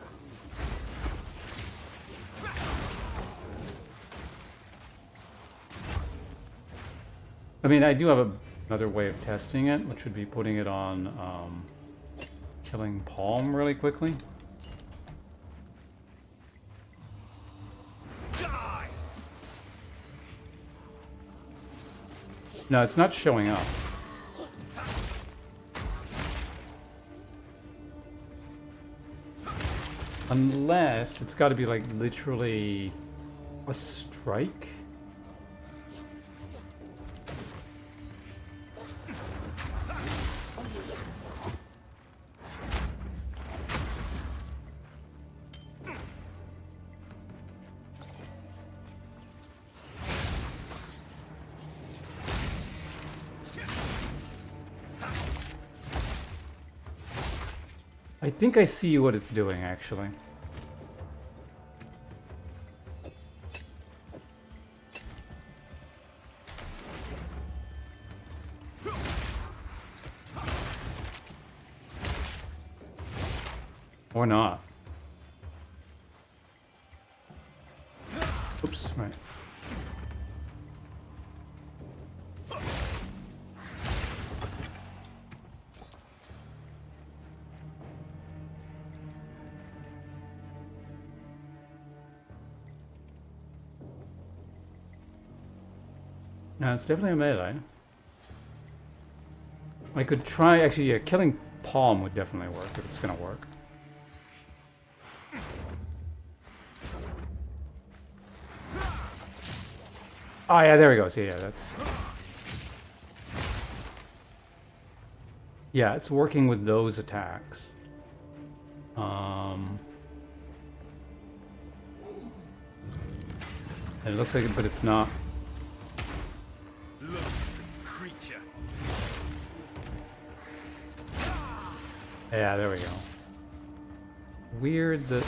S1: I mean, I do have another way of testing it, which would be putting it on Killing Palm really quickly.
S13: Die!
S1: No, it's not showing up. Unless it's got to be like literally a strike. I think I see what it's doing, actually. Or not. Oops, right. No, it's definitely a melee. I could try, actually, yeah, killing Palm would definitely work if it's gonna work. Oh yeah, there we go. So yeah, that's... Yeah, it's working with those attacks. And it looks like it, but it's not.
S13: Creature.
S1: Yeah, there we go. Weird that...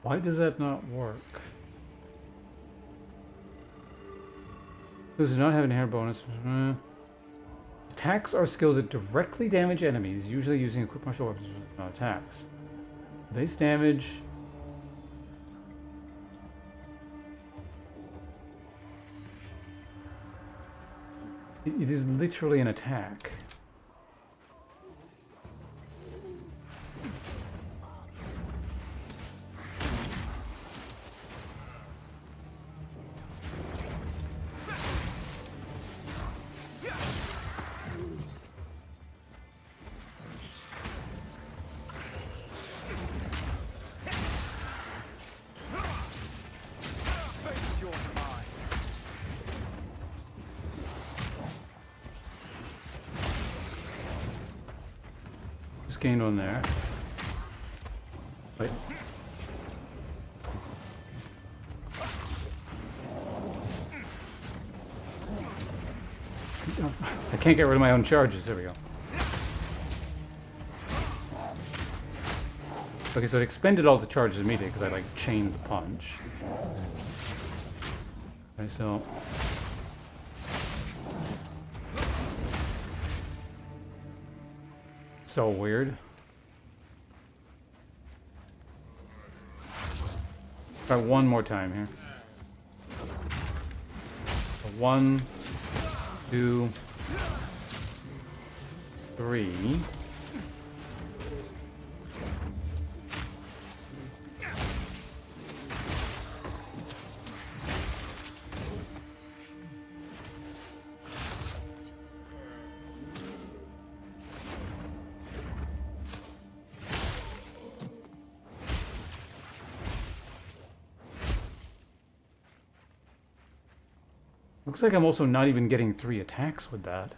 S1: Why does that not work? Those do not have an inherent bonus. Attacks are skills that directly damage enemies, usually using equipped martial weapons with attacks. Base damage. It is literally an attack. Gained on there. Wait. I can't get rid of my own charges. There we go. Okay, so it expended all the charges immediately because I like chained the punch. Okay, so so weird. Try one more time here. 1, 2, 3. Looks like I'm also not even getting 3 attacks with that.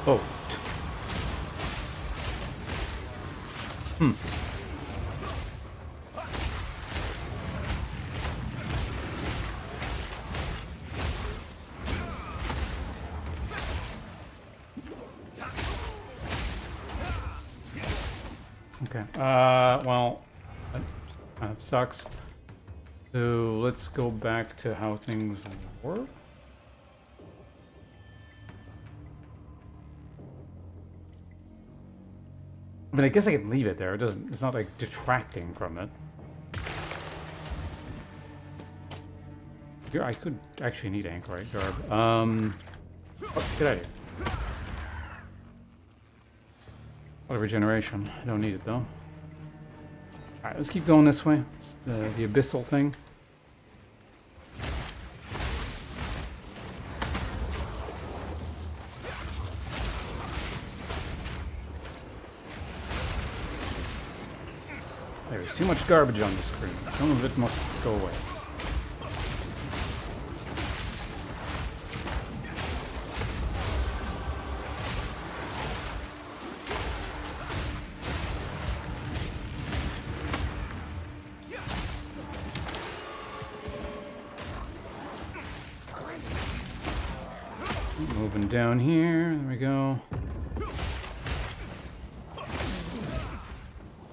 S1: Oh. Okay. Well, that kind of sucks. So let's go back to how things work. I mean, I guess I can leave it there. It doesn't. It's not like detracting from it. Here, I could actually need Anchorite Garb. Oh, get out of here. What a regeneration. I don't need it though. Alright, let's keep going this way. It's the abyssal thing. There's too much garbage on the screen. Some of it must go away. Moving down here. There we go.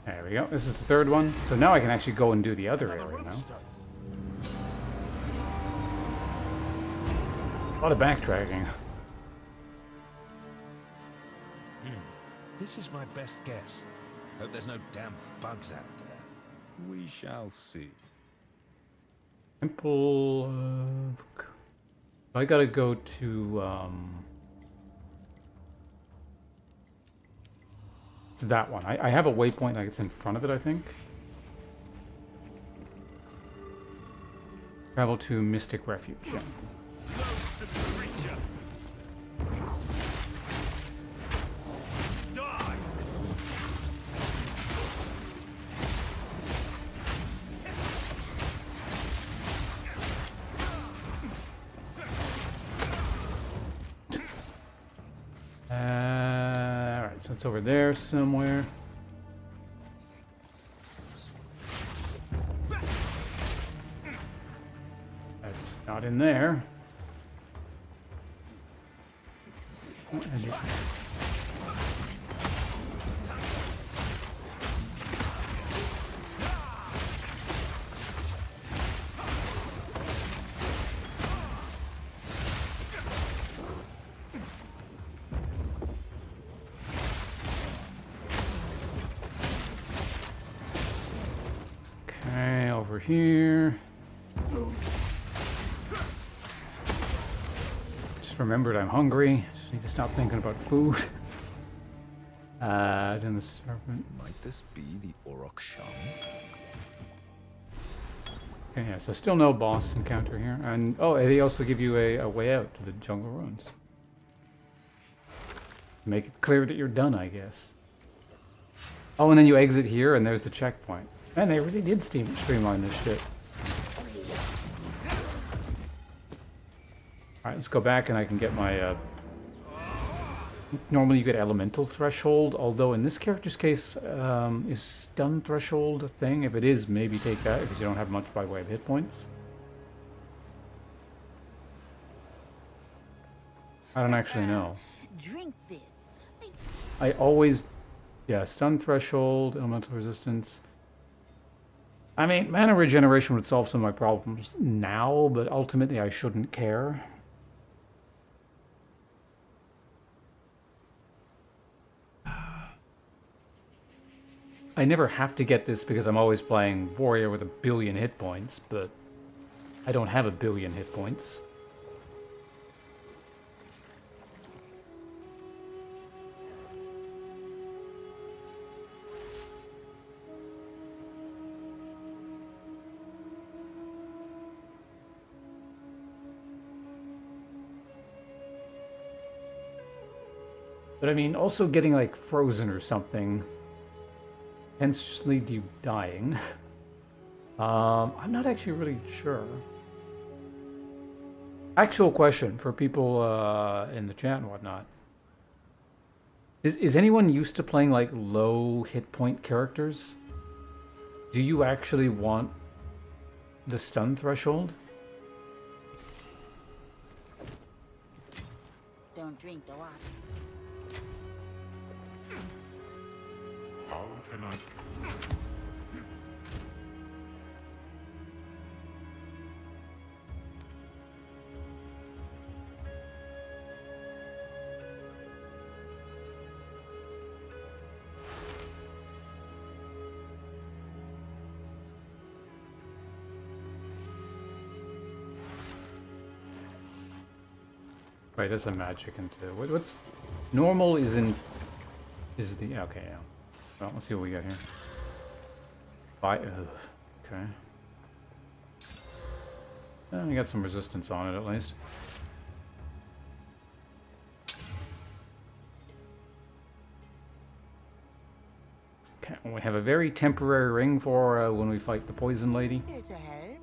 S1: There we go. This is the third one. So now I can actually go and do the other area now. A lot of backtracking.
S3: This is my best guess. Hope there's no damn bugs out there.
S13: We shall see.
S1: Temple of... I gotta go to, it's that one. I have a waypoint, like it's in front of it, I think. Travel to Mystic Refuge, yeah. Alright, so it's over there somewhere. That's not in there. Over here. Just remembered I'm hungry. Just need to stop thinking about food. Then the serpent.
S5: Might this be the Orok Shaman?
S1: Okay, yeah, so still no boss encounter here. And oh, they also give you a way out to the jungle ruins. Make it clear that you're done, I guess. Oh, and then you exit here and there's the checkpoint. Man, they really did streamline this shit. Alright, let's go back and I can get my... Normally you get elemental threshold, although in this character's case, is stun threshold a thing? If it is, maybe take that because you don't have much by way of hit points. I don't actually know.
S8: Drink this.
S1: I always... Yeah, stun threshold, elemental resistance... I mean, mana regeneration would solve some of my problems now, but ultimately I shouldn't care. I never have to get this because I'm always playing warrior with 1 billion hit points, but I don't have 1 billion hit points. But I mean, also getting like frozen or something tends to lead to you dying. I'm not actually really sure. Actual question for people in the chat and whatnot. Is anyone used to playing like low hit point characters? Do you actually want the stun threshold?
S8: Don't drink the water.
S6: How can I...
S1: Right, that's a magic into what's normal is in is the okay, yeah. Well, let's see what we got here. Okay. We got some resistance on it at least. we have a very temporary ring for when we fight the poison lady.
S8: Here to help.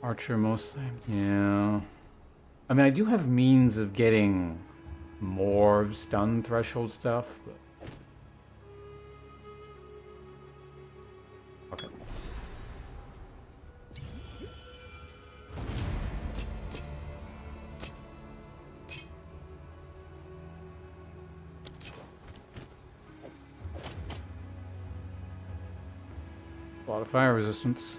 S1: Archer most time. Yeah. I mean, I do have means of getting more stun threshold stuff. But... Okay. A lot of fire resistance.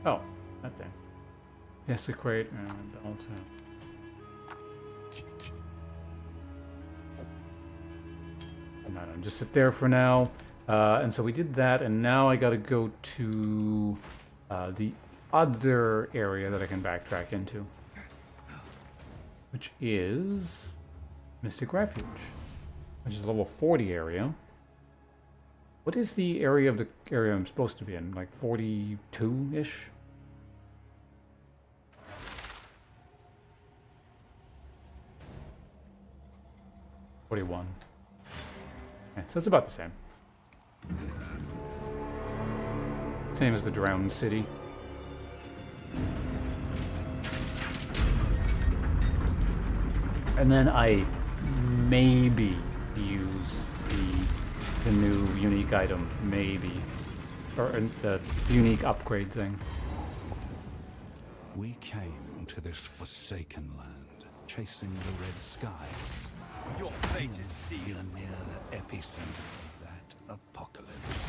S1: Oh, that thing. Desecrate and alter. No, just sit there for now. And so we did that, and now I gotta go to the other area that I can backtrack into, which is Mystic Refuge, which is a level 40 area. What is the area of the area I'm supposed to be in? Like 42-ish? Okay, so it's about the same. Same as the Drowned City. And then I maybe use the new unique item, maybe. Or the unique upgrade thing.
S9: We came to this forsaken land, chasing the red skies.
S13: Your fate is sealed.
S9: We are near the epicenter of that apocalypse.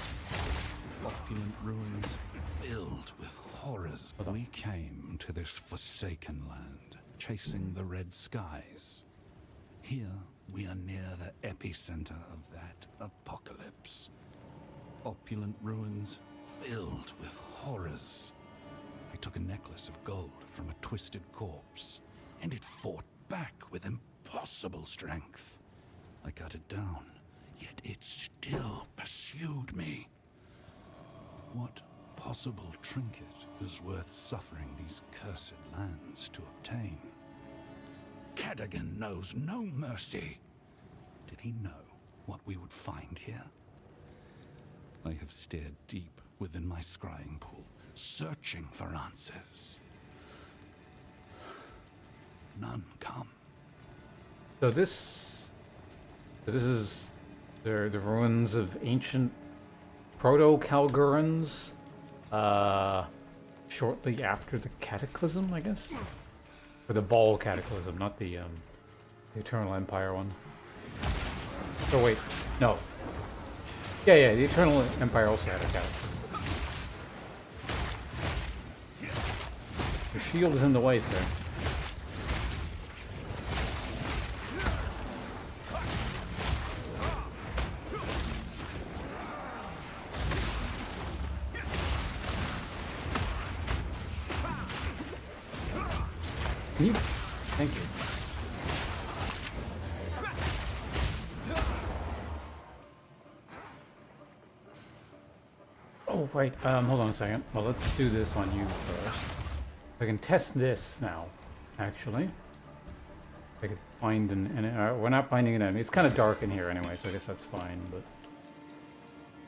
S9: Opulent ruins filled with horrors. We came to this forsaken land, chasing the red skies. Here, we are near the epicenter of that apocalypse. Opulent ruins filled with horrors. I took a necklace of gold from a twisted corpse, and it fought back with impossible strength. I cut it down, yet it still pursued me. What possible trinket is worth suffering these cursed lands to obtain? Cadogan knows no mercy. Did he know what we would find here? I have stared deep within my scrying pool, searching for answers. None come.
S1: So this is the ruins of ancient proto-Kalgurans, shortly after the Cataclysm, I guess? Or the Ball Cataclysm, not the Eternal Empire one. Oh wait, no. Yeah, the Eternal Empire also had a Cataclysm. Your shield is in the way, sir. Thank you. Oh, wait, hold on a second. Well, let's do this on you first. I can test this now, actually. I could find we're not finding an enemy. It's kind of dark in here anyway, so I guess that's fine, but...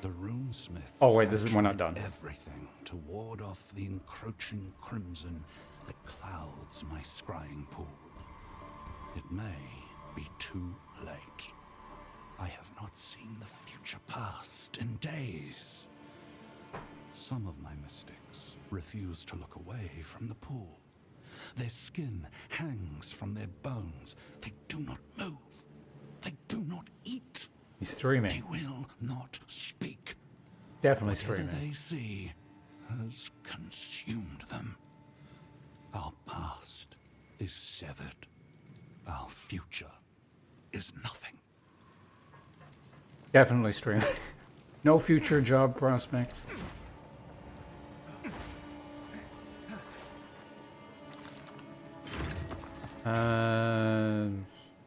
S9: The runesmiths...
S1: Oh, wait, we're not done.
S9: Everything to ward off the encroaching crimson that clouds my scrying pool. It may be too late. I have not seen the future past in days. Some of my mystics refuse to look away from the pool. Their skin hangs from their bones. They do not move. They do not eat.
S1: He's streaming.
S9: They will not speak.
S1: Definitely
S9: Whatever
S1: streaming.
S9: they see has consumed them. Our past is severed. Our future is nothing.
S1: Definitely streaming. No future job prospects.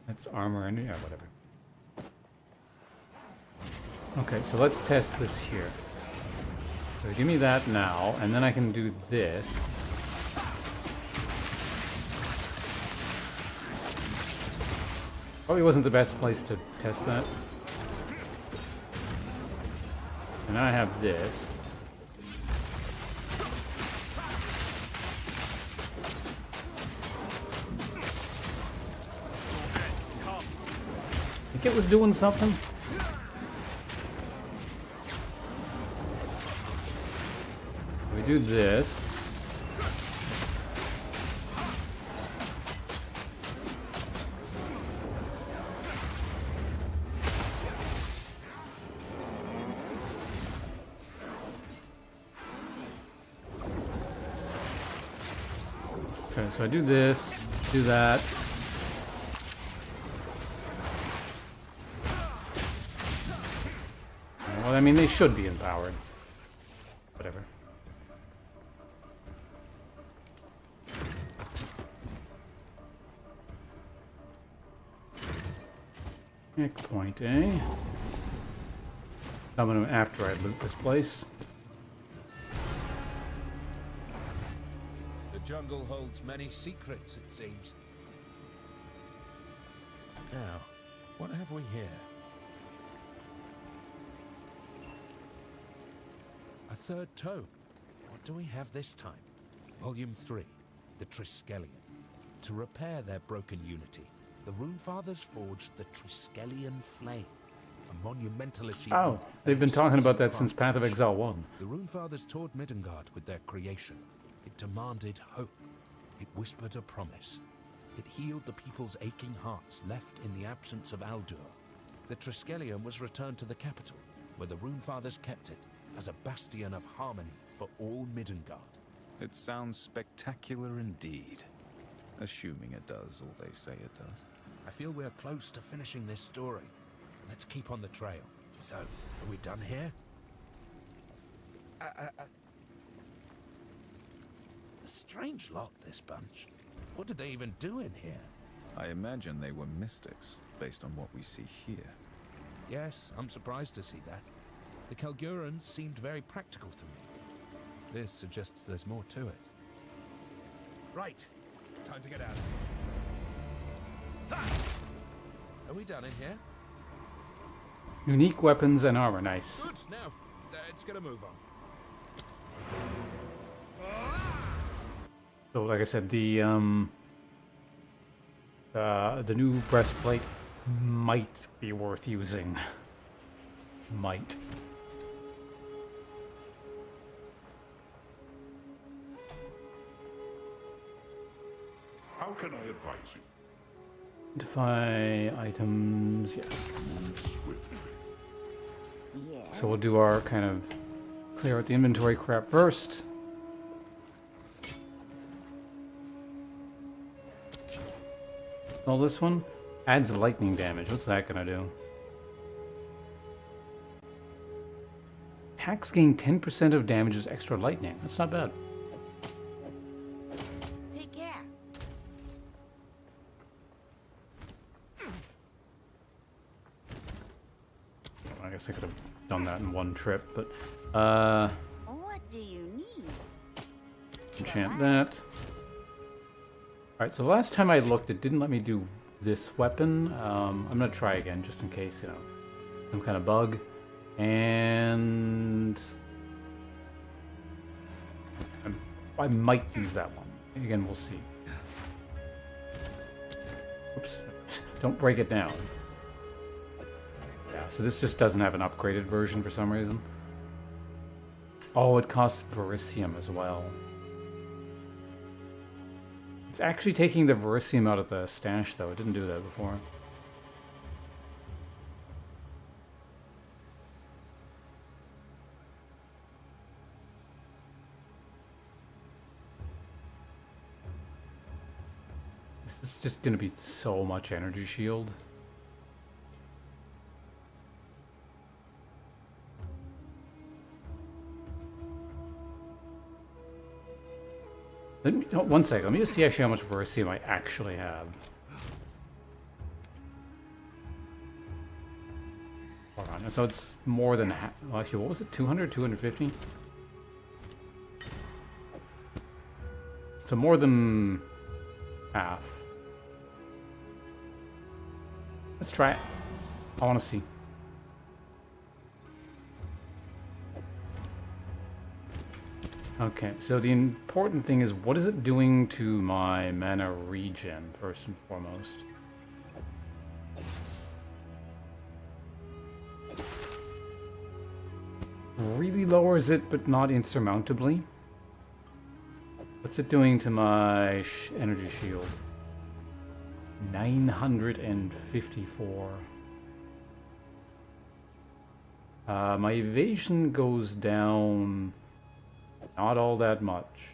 S1: That's armor and yeah, whatever. Okay, so let's test this here. So give me that now, and then I can do this. Probably wasn't the best place to test that. And I have this. I think it was doing something. We do this. Okay, so I do this, do that. Well, I mean, they should be empowered. Whatever. Checkpoint, eh? Summon him after I loot this place.
S3: The jungle holds many secrets, it seems. Now, what have we here? A third tome. What do we have this time? Volume 3, The Triskelion. To repair their broken unity, the Runefathers forged the Triskelion Flame, a monumental achievement.
S1: Oh, they've been talking about that since Path of Exile 1.
S3: The Runefathers toured Midgard with their creation. It demanded hope. It whispered a promise. It healed the people's aching hearts left in the absence of Aldur. The Triskelion was returned to the capital, where the Runefathers kept it, as a bastion of harmony for all Midgard.
S5: It sounds spectacular indeed. Assuming it does all they say it does.
S3: I feel we're close to finishing this story. Let's keep on the trail. So, are we done here? A strange lot, this bunch. What did they even do in here?
S5: I imagine they were mystics, based on what we see here.
S3: Yes, I'm surprised to see that. The Kalgurans seemed very practical to me. This suggests there's more to it. Right. Time to get out. Ha! Are we done in here?
S1: Unique weapons and armor, nice.
S3: Good. Now, let's get a move on.
S1: So, like I said, the new breastplate might be worth using. Might.
S6: How can I advise you?
S1: Identify items, yes.
S6: Move swiftly.
S1: So we'll do our kind of clear out the inventory crap first. Well, this one adds lightning damage. What's that gonna do? Attacks gain 10% of damage as extra lightning. That's not bad.
S8: Take care.
S1: I guess I could have done that in one trip, but
S8: What do you need?
S1: enchant that. Alright, so last time I looked, it didn't let me do this weapon. I'm gonna try again, just in case, you know, some kind of bug. And I might use that one. Again, we'll see. Oops. Don't break it down. Yeah, so this just doesn't have an upgraded version for some reason. Oh, it costs Verisium as well. It's actually taking the Verisium out of the stash, though. It didn't do that before. This is just going to be so much energy shield. Let me, oh, one second. Let me just see actually how much Verisium I actually have. Hold on. So it's more than half. Well, actually, what was it? 200? 250? So more than half. Let's try it. I want to see. Okay, so the important thing is, what is it doing to my mana regen, first and foremost? Really lowers it, but not insurmountably. What's it doing to my energy shield? 954. My evasion goes down not all that much.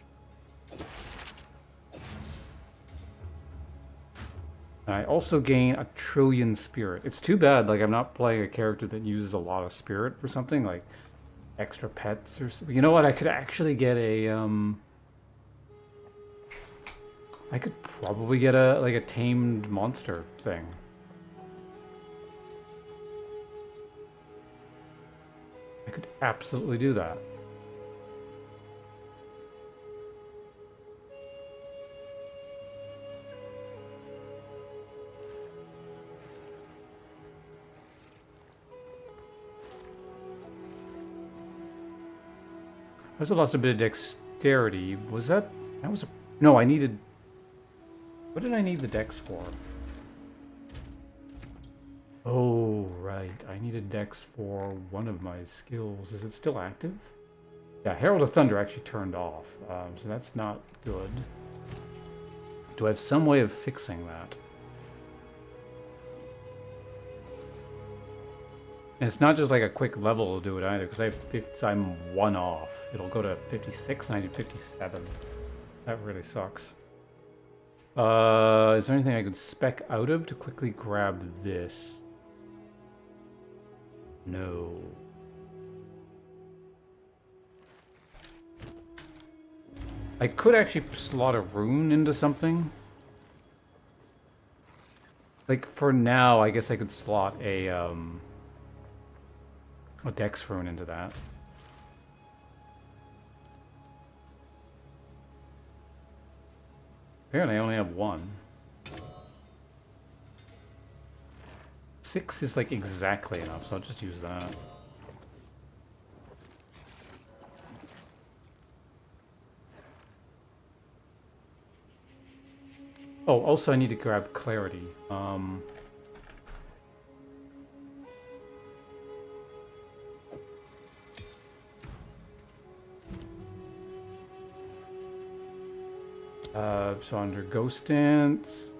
S1: I also gain 1 trillion spirit. It's too bad, like, I'm not playing a character that uses a lot of spirit for something, like extra pets or something. You know what? I could actually get a, I could probably get a tamed monster thing. I could absolutely do that. I also lost a bit of dexterity. Was that was a... No, I needed... What did I need the dex for? Oh, right. I needed dex for one of my skills. Is it still active? Yeah, Herald of Thunder actually turned off, so that's not good. Do I have some way of fixing that? And it's not just like a quick level to do it either, because I'm 1 off. It'll go to 56 and I did 57. That really sucks. Is there anything I could spec out of to quickly grab this? No. I could actually slot a rune into something. Like, for now, I guess I could slot a dex rune into that. Apparently I only have 1. 6 is like exactly enough, so I'll just use that. Oh, also I need to grab clarity. So under Ghost Dance...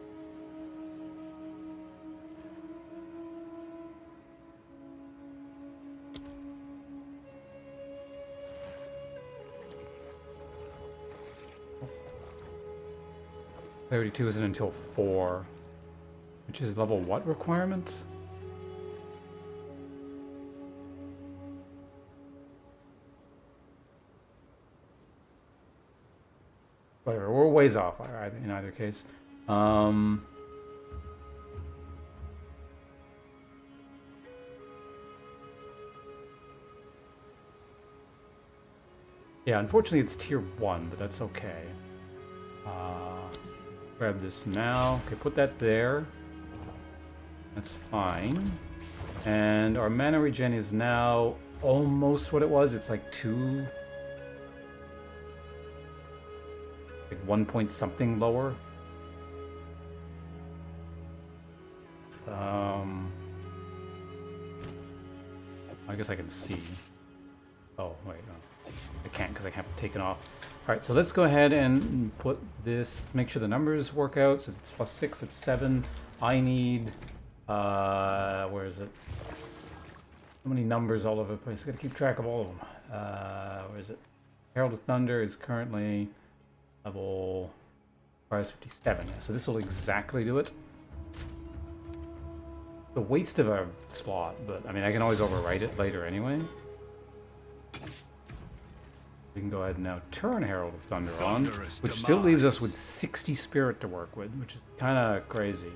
S1: Clarity 2 isn't until 4, which is level what requirements? Whatever, we're ways off in either case. Yeah, unfortunately it's tier 1, but that's okay. Grab this now. Okay, put that there. That's fine. And our mana regen is now almost what it was. It's like 2... Like 1 point something lower. I guess I can see. Oh, wait, no. I can't because I haven't taken off. Alright, so let's go ahead and put this, let's make sure the numbers work out. So it's +6, it's 7. I need, where is it? So many numbers all over the place. I gotta keep track of all of them. Where is it? Herald of Thunder is currently level 57. Yeah, so this will exactly do it. The waste of a slot, but I mean, I can always overwrite it later anyway. We can go ahead and now turn Herald of Thunder on, which still leaves us with 60 spirit to work with, which is kind of crazy.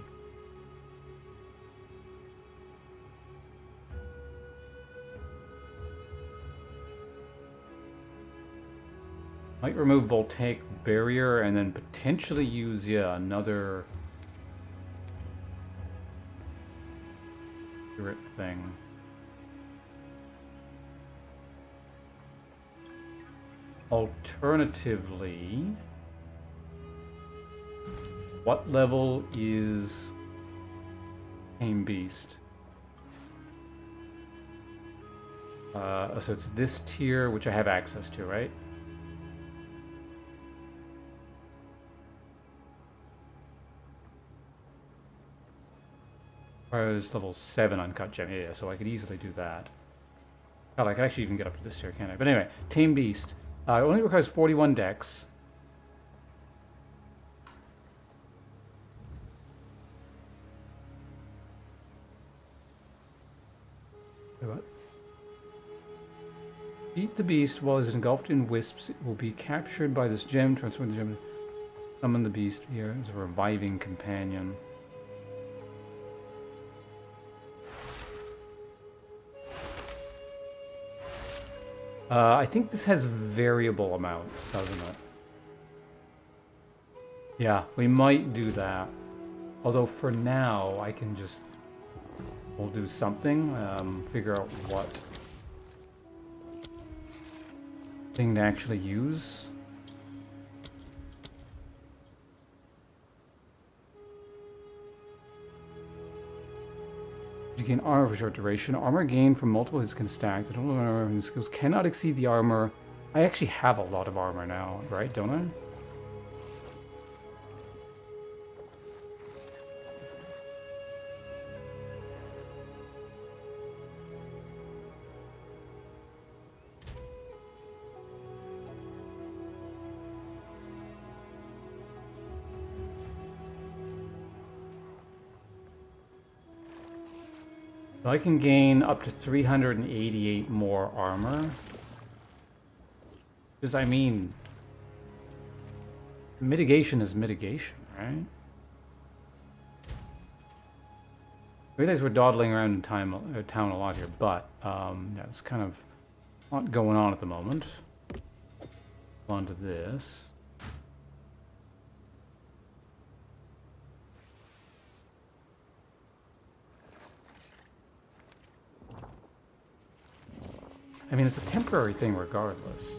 S1: Might remove voltaic barrier and then potentially use, yeah, another spirit thing. Alternatively, what level is Tame Beast? So it's this tier, which I have access to, right? Requires level 7 uncut gem. Yeah, so I could easily do that. God, I could actually even get up to this tier, can't I? But anyway, Tame Beast. It only requires 41 dex. Wait, what? Beat the beast while it's engulfed in wisps. It will be captured by this gem. Transform the gem. Summon the beast here as a reviving companion. I think this has variable amounts, doesn't it? Yeah, we might do that. Although for now, I can just... We'll do something. Figure out what thing to actually use. You gain armor for short duration. Armor gained from multiple hits can stack. The total armor and skills cannot exceed the armor. I actually have a lot of armor now, right? Don't I? So I can gain up to 388 more armor. Because, I mean, mitigation is mitigation, right? I realize we're dawdling around in town a lot here, but yeah, it's kind of a lot going on at the moment. On to this. I mean, it's a temporary thing regardless.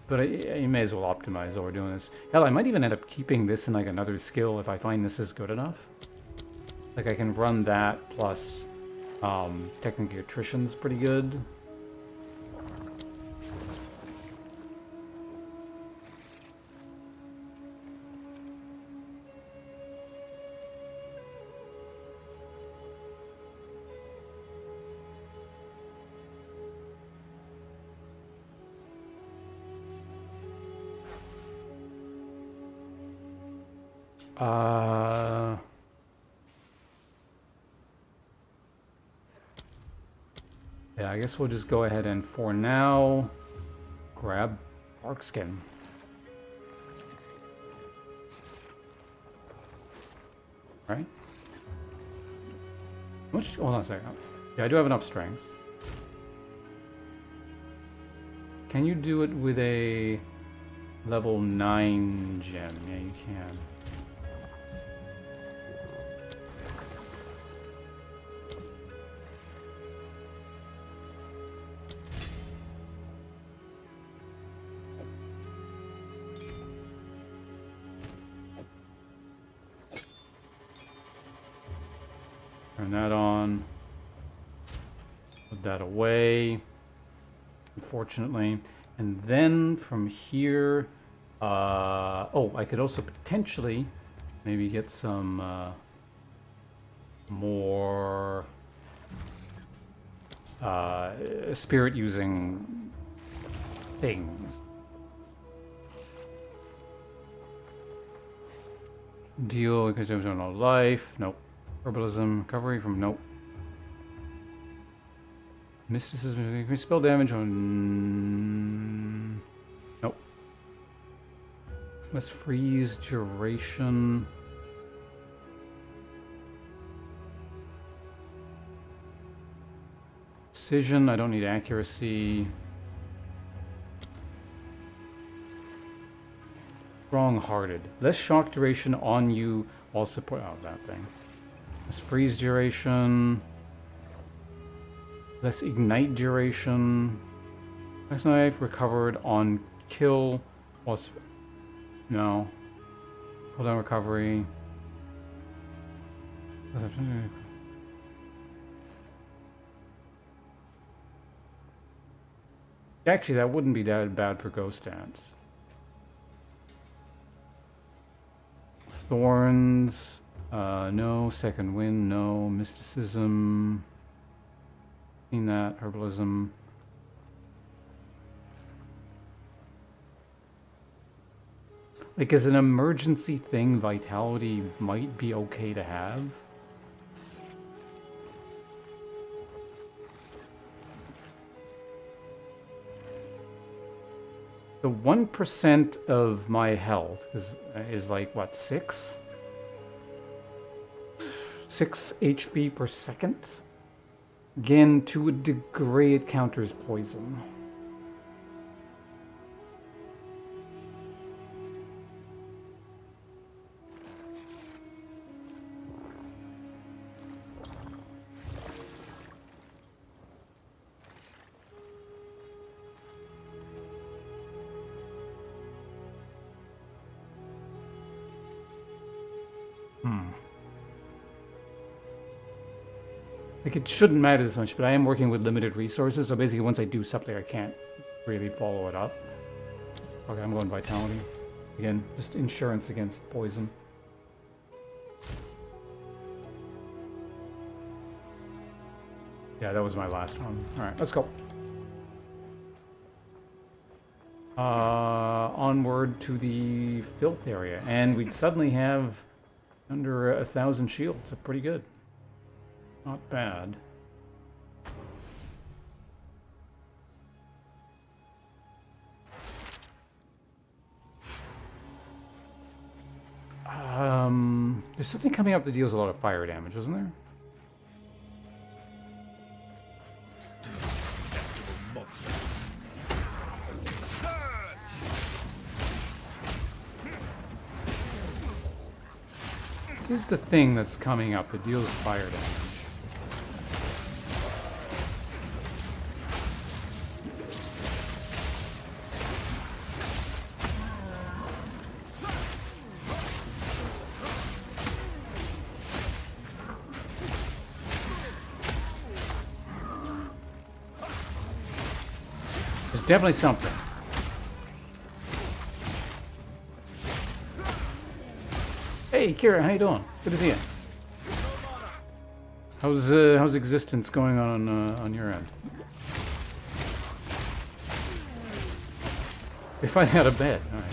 S1: But you may as well optimize while we're doing this. Hell, I might even end up keeping this in like another skill if I find this is good enough. Like I can run that plus technically attrition's pretty good. Yeah, I guess we'll just go ahead and for now grab bark skin. Right? Which, hold on a second. Yeah, I do have enough strength. Can you do it with a level 9 gem? Yeah, you can. Turn that on. Put that away, unfortunately. And then from here, oh, I could also potentially maybe get some more spirit using things. Deal because there's no life. Nope. Herbalism, recovery from nope. Mysticism, increase spell damage on nope. Let's freeze duration. Precision, I don't need accuracy. Strong-hearted. Less shock duration on you while support. Oh, that thing. Less freeze duration. Less ignite duration. Next knife recovered on kill while. No. Cooldown recovery. Actually, that wouldn't be that bad for ghost stats. Thorns, no. Second wind, no. Mysticism, seen that. Herbalism. Like, as an emergency thing, vitality might be okay to have. The 1% of my health is like, what, 6? 6 HP per second? Again, to a degree, it counters poison. Like, it shouldn't matter this much, but I am working with limited resources, so basically once I do something, I can't really follow it up. Okay, I'm going Vitality. Again, just insurance against poison. Yeah, that was my last one. Alright, let's go. Onward to the filth area, and we'd suddenly have under 1,000 shields. So pretty good. Not bad. There's something coming up that deals a lot of fire damage, isn't there? This is the thing that's coming up that deals fire damage. There's definitely something. Hey, Kira, how you doing? Good to see you. How's existence going on your end? You're finally out of bed. All right.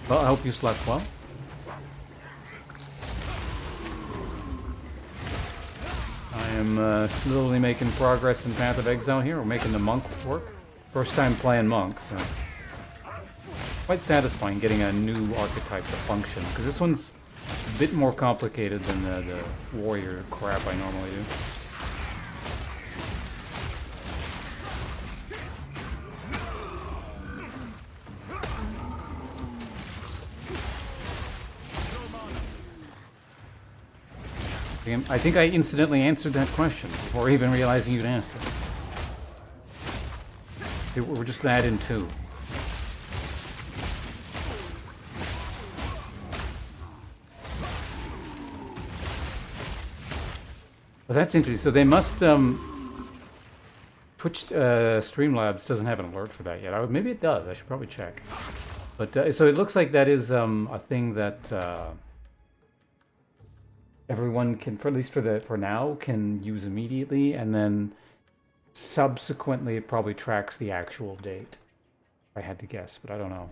S1: Well, I hope you slept well. I am slowly making progress in Path of Exile here. We're making the monk work. First time playing monk, so quite satisfying getting a new archetype to function, because this one's a bit more complicated than the warrior crap I normally do. I think I incidentally answered that question before even realizing you'd asked it. We're just that in two. Well, that's interesting. So they must, Twitch Streamlabs doesn't have an alert for that yet. Maybe it does. I should probably check. But so it looks like that is a thing that everyone can, at least for now, can use immediately, and then subsequently it probably tracks the actual date. I had to guess, but I don't know.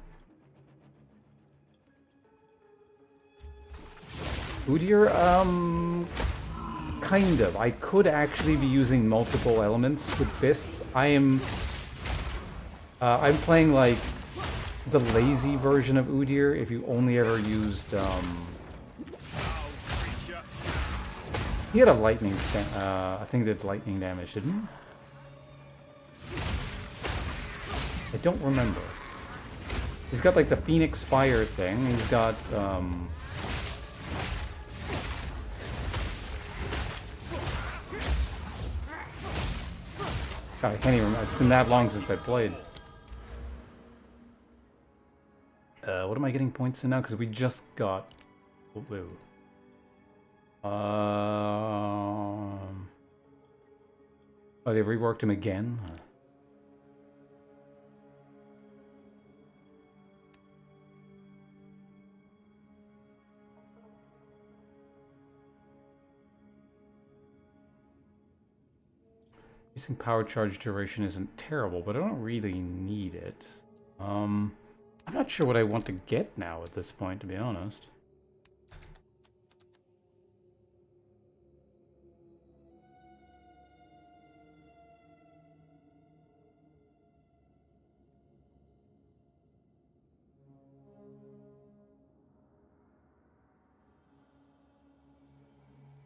S1: Udyr, kind of. I could actually be using multiple elements with fists. I'm playing like the lazy version of Udyr. If you only ever used, he had a lightning I think that lightning damage, didn't he? I don't remember. He's got like the Phoenix Spire thing. He's got God, I can't even remember. It's been that long since I played. What am I getting points in now? Because we just got... Oh, they reworked him again? Using power charge duration isn't terrible, but I don't really need it. I'm not sure what I want to get now at this point, to be honest.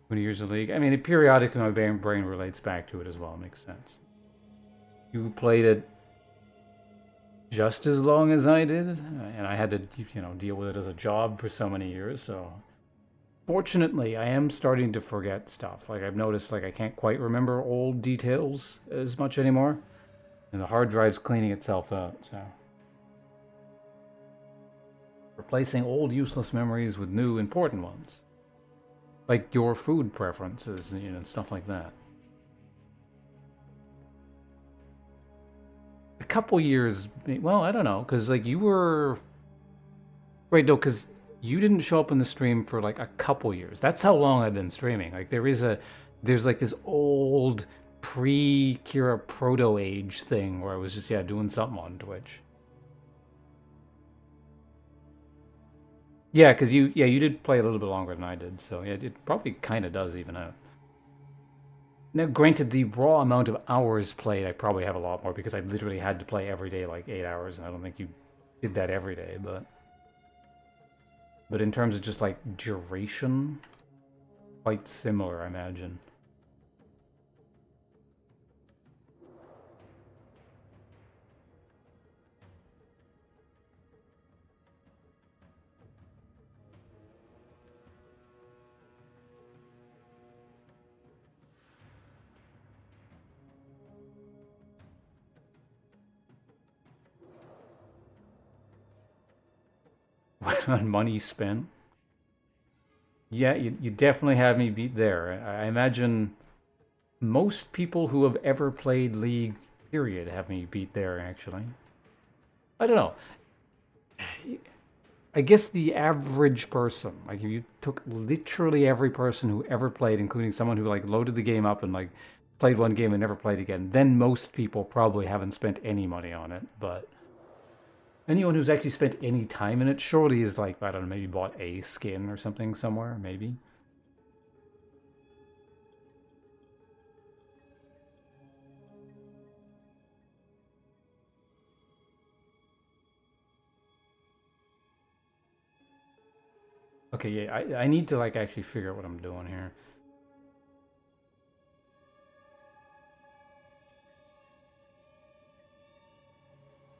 S1: When years of League, I mean, periodically my brain relates back to it as well. It makes sense. You played it just as long as I did, and I had to, you know, deal with it as a job for so many years. So, fortunately, I am starting to forget stuff. Like I've noticed, like I can't quite remember old details as much anymore, and the hard drive's cleaning itself out. So, replacing old useless memories with new important ones. Like your food preferences, you know, stuff like that. A couple years, well, I don't know, because like you were... Right, no, because you didn't show up in the stream for like a couple years. That's how long I've been streaming. Like there's like this old pre-Kira proto-age thing where I was just, yeah, doing something on Twitch. Yeah, because you did play a little bit longer than I did, so yeah, it probably kind of does even out. Now, granted, the raw amount of hours played, I probably have a lot more because I literally had to play every day like 8 hours, and I don't think you did that every day, but in terms of just like duration, quite similar, I imagine. On money spent. Yeah, you definitely have me beat there. I imagine most people who have ever played League, period, have me beat there, actually. I don't know. I guess the average person, like if you took literally every person who ever played, including someone who like loaded the game up and like played one game and never played again, then most people probably haven't spent any money on it, but anyone who's actually spent any time in it surely is like, I don't know, maybe bought a skin or something somewhere, maybe. Okay, yeah, I need to like actually figure out what I'm doing here.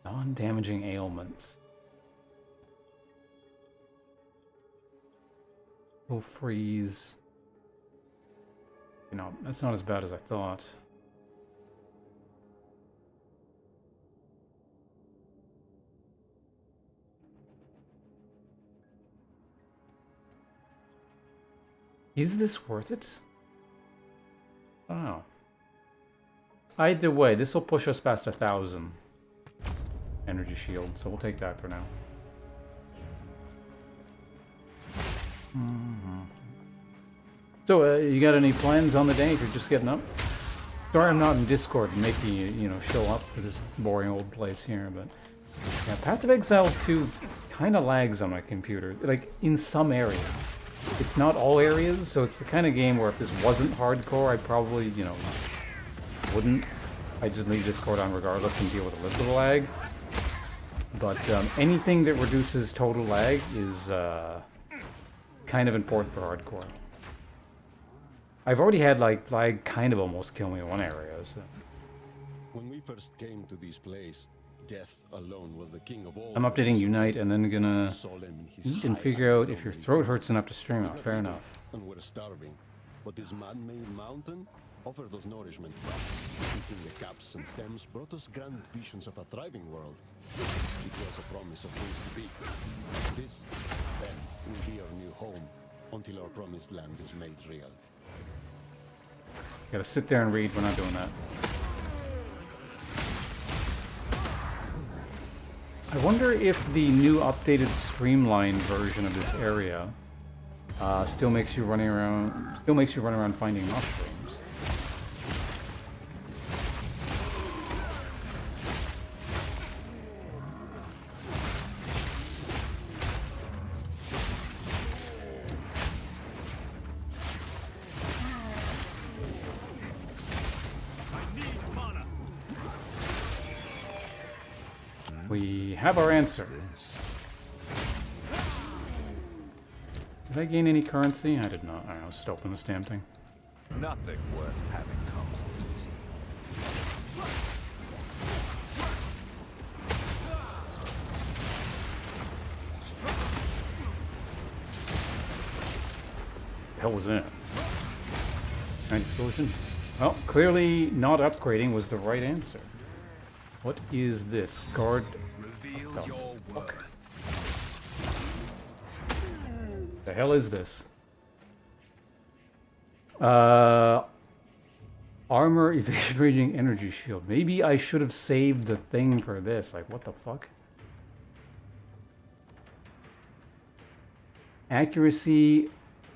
S1: Non-damaging ailments. Will freeze. You know, that's not as bad as I thought. Is this worth it? I don't know. Either way, this will push us past 1,000 energy shield, so we'll take that for now. So, you got any plans on the day if you're just getting up? Sorry I'm not in Discord and making you, you know, show up for this boring old place here, but... Yeah, Path of Exile 2 kind of lags on my computer, like, in some areas. It's not all areas, so it's the kind of game where if this wasn't hardcore, I probably, you know, wouldn't. I'd just leave Discord on regardless and deal with a little bit of lag. But anything that reduces total lag is kind of important for hardcore. I've already had like lag kind of almost kill me in one area. So.
S15: When we first came to this place, Death alone was the king of all.
S1: I'm updating Unite and then gonna
S15: Solemn his
S1: eat and
S15: high
S1: figure out
S15: and
S1: if your
S15: lonely
S1: throat
S15: throne.
S1: hurts enough to stream
S15: We
S1: out.
S15: have
S1: Fair
S15: eaten,
S1: enough.
S15: And we're starving. But this man-made mountain offered us nourishment. Eating the caps and stems brought us grand visions of a thriving world. It was a promise of things to be. This, then, will be our new home until our promised land is made real.
S1: Gotta sit there and read. We're not doing that. I wonder if the new updated streamlined version of this area still makes you run around finding mushrooms. We have our answer. Did I gain any currency? I did not. Alright, let's just open this damn thing.
S3: Nothing worth having comes easy.
S1: The hell was that? Giant explosion? Well, clearly not upgrading was the right answer. What is this? Guard.
S3: Reveal
S1: Oh,
S3: your
S1: fuck.
S3: worth.
S1: The hell is this? Armor evasion raging energy shield. Maybe I should have saved the thing for this. Like, what the fuck? Accuracy,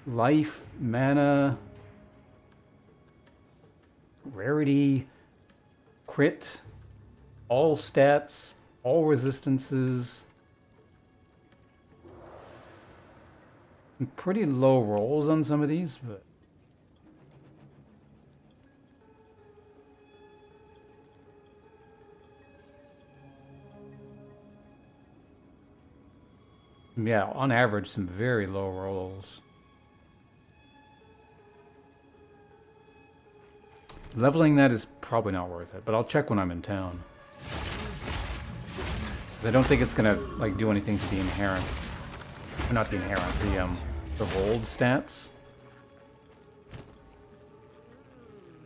S1: life, mana, rarity, crit, all stats, all resistances. Pretty low rolls on some of these, but yeah, on average, some very low rolls. Leveling that is probably not worth it, but I'll check when I'm in town. I don't think it's gonna like do anything to the inherent, or not the inherent, the rolled stats.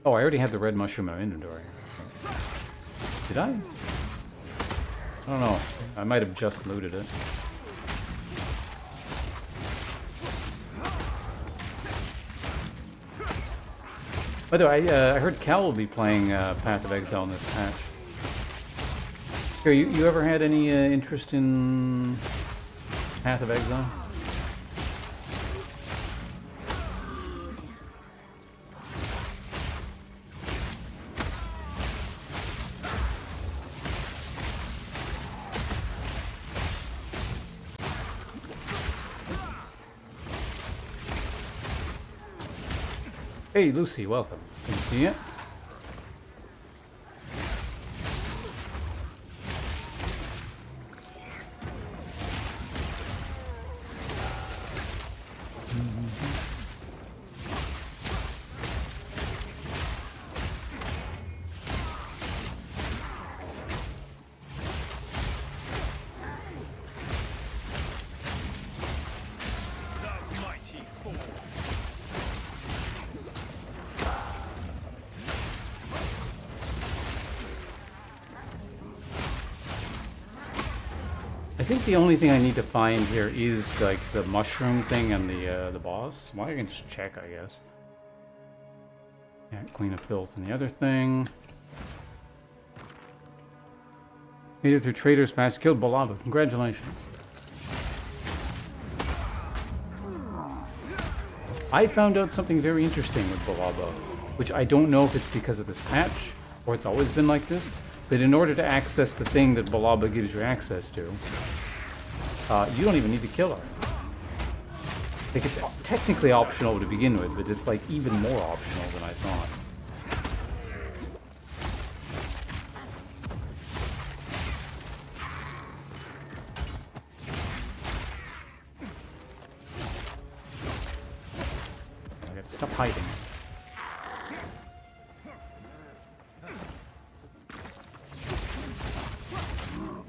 S1: Oh, I already had the red mushroom in my inventory. Did I? I don't know. I might have just looted it. By the way, I heard Cal will be playing Path of Exile in this patch. Here, you ever had any interest in Path of Exile? Hey, Lucy, welcome. Can you see it? I think the only thing I need to find here is like the mushroom thing and the boss. Well, I can just check, I guess. Yeah, Queen of Filth and the other thing. Made it through Trader's Pass, killed Balaba. Congratulations. I found out something very interesting with Balaba, which I don't know if it's because of this patch or it's always been like this. That in order to access the thing that Balaba gives you access to, you don't even need to kill her. Like, it's technically optional to begin with, but it's like even more optional than I thought. I gotta stop hiding.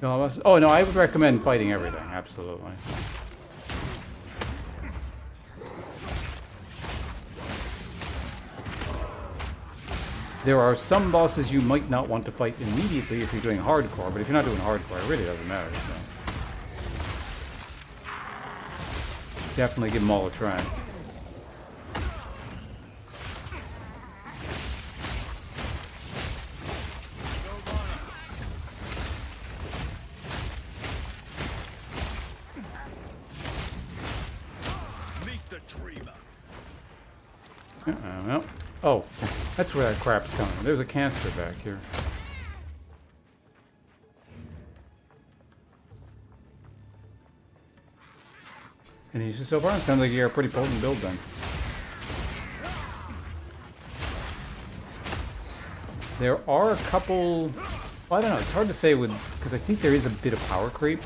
S1: Oh no, I would recommend fighting everything, absolutely. There are some bosses you might not want to fight immediately if you're doing hardcore, but if you're not doing hardcore, it really doesn't matter. So. Definitely give them all a try. Well, oh, that's where that crap's coming. There's a canister back here. And you so far, it sounds like you're a pretty potent build then. There are a couple. Well, I don't know. It's hard to say with because I think there is a bit of power creep.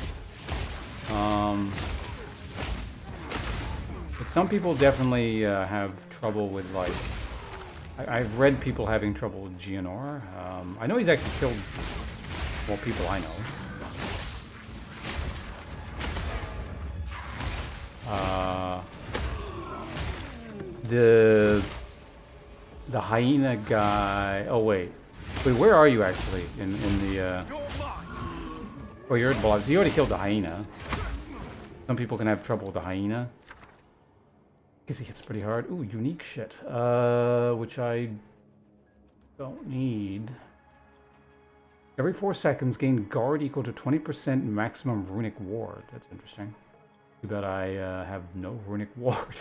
S1: But some people definitely have trouble with like. I've read people having trouble with GNR. I know he's actually killed more people I know. The hyena guy. Oh wait, where are you actually in the? Oh, you're at boss. You already killed the hyena. Some people can have trouble with the hyena. Guess he hits pretty hard. Ooh, unique shit. Which I don't need. Every 4 seconds, gain guard equal to 20% maximum runic ward. That's interesting. Too bad I have no runic ward.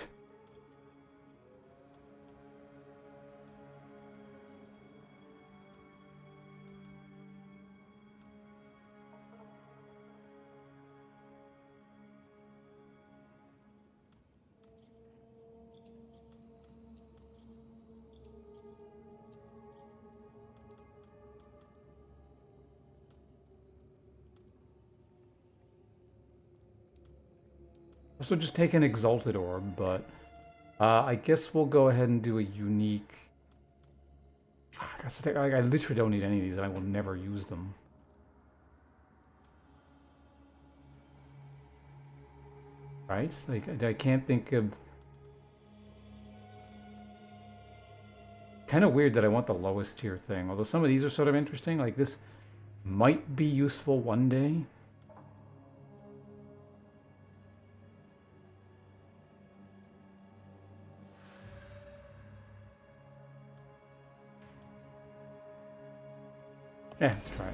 S1: Also just take an Exalted Orb, but I guess we'll go ahead and do a unique... I literally don't need any of these, and I will never use them. Right? Like, I can't think of... Kind of weird that I want the lowest tier thing, although some of these are sort of interesting. Like, this might be useful one day. Yeah, let's try it.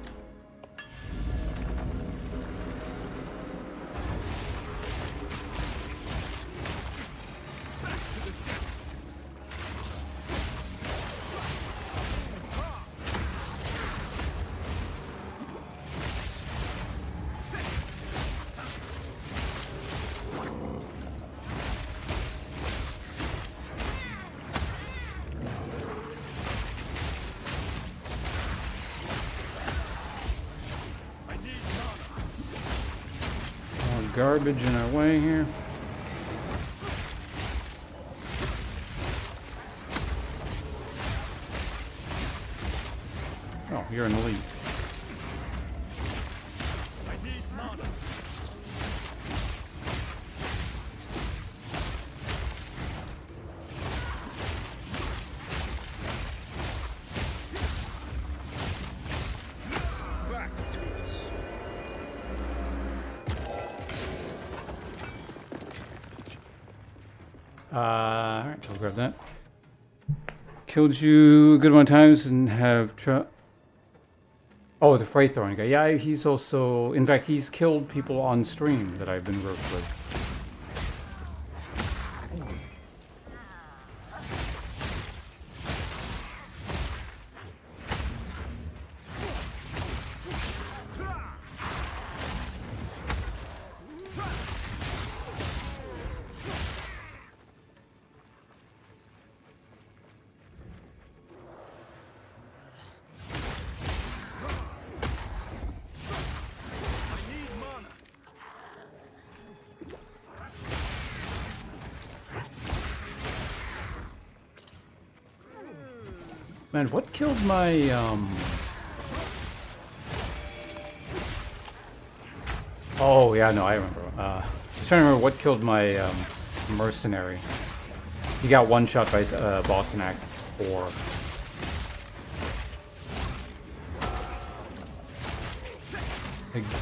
S1: Garbage in our way here. Oh, you're an elite. I need mana.
S13: Back to it.
S1: Alright, I'll grab that. Killed you a good amount of times and have Oh, the freight throwing guy. Yeah, he's also... In fact, he's killed people on stream that I've been grouped with. Man, what killed my, Oh, yeah, no, I remember. I was trying to remember what killed my mercenary. He got one shot by boss in Act 4.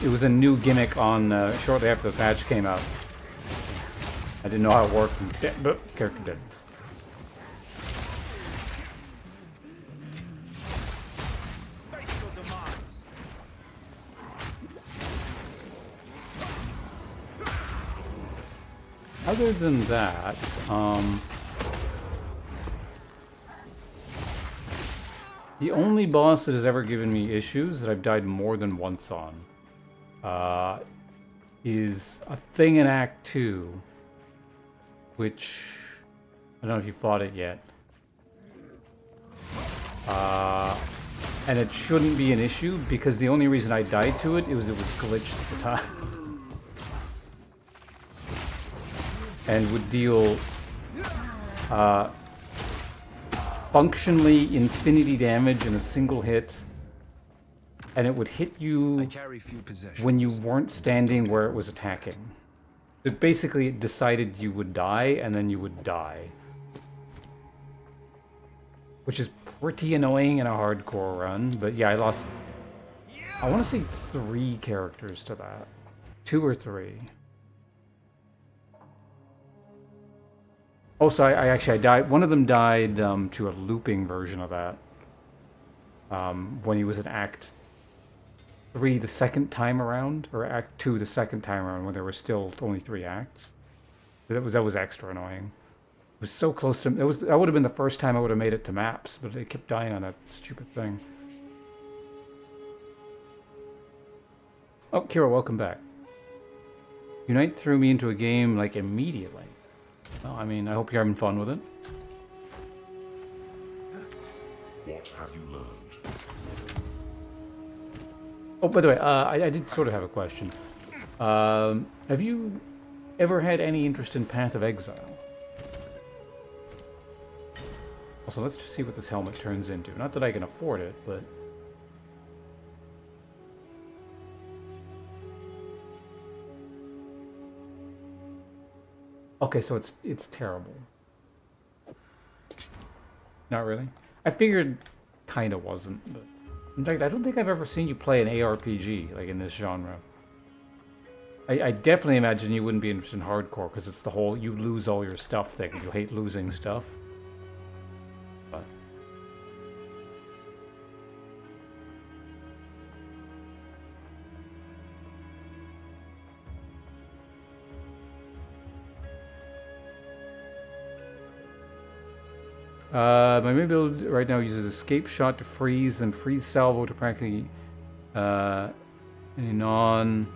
S1: It was a new gimmick on shortly after the patch came out. I didn't know how it worked, and character dead. Other than that, the only boss that has ever given me issues that I've died more than once on is a thing in Act 2, which I don't know if you fought it yet. And it shouldn't be an issue because the only reason I died to it was glitched at the time. And would deal functionally infinity damage in a single hit, and it would hit you when you weren't standing where it was attacking. It basically decided you would die, and then you would die. Which is pretty annoying in a hardcore run, but yeah, I lost, I want to say 3 characters to that. 2 or 3. Also, I died. One of them died to a looping version of that. When he was in Act 3 the second time around, or Act 2 the second time around, when there were still only 3 acts. That was extra annoying. It was so close to. That would have been the first time I would have made it to maps, but they kept dying on that stupid thing. Oh, Kira, welcome back. Unite threw me into a game like immediately. Well, I mean, I hope you're having fun with it.
S6: What have you learned?
S1: Oh, by the way, I did sort of have a question. Have you ever had any interest in Path of Exile? Also, let's just see what this helmet turns into. Not that I can afford it, but... Okay, so it's terrible. Not really? I figured kinda wasn't, but... In fact, I don't think I've ever seen you play an ARPG, like in this genre. I definitely imagine you wouldn't be interested in hardcore, because it's the whole you lose all your stuff thing, and you hate losing stuff. But... my main build right now uses escape shot to freeze and freeze salvo to practically any non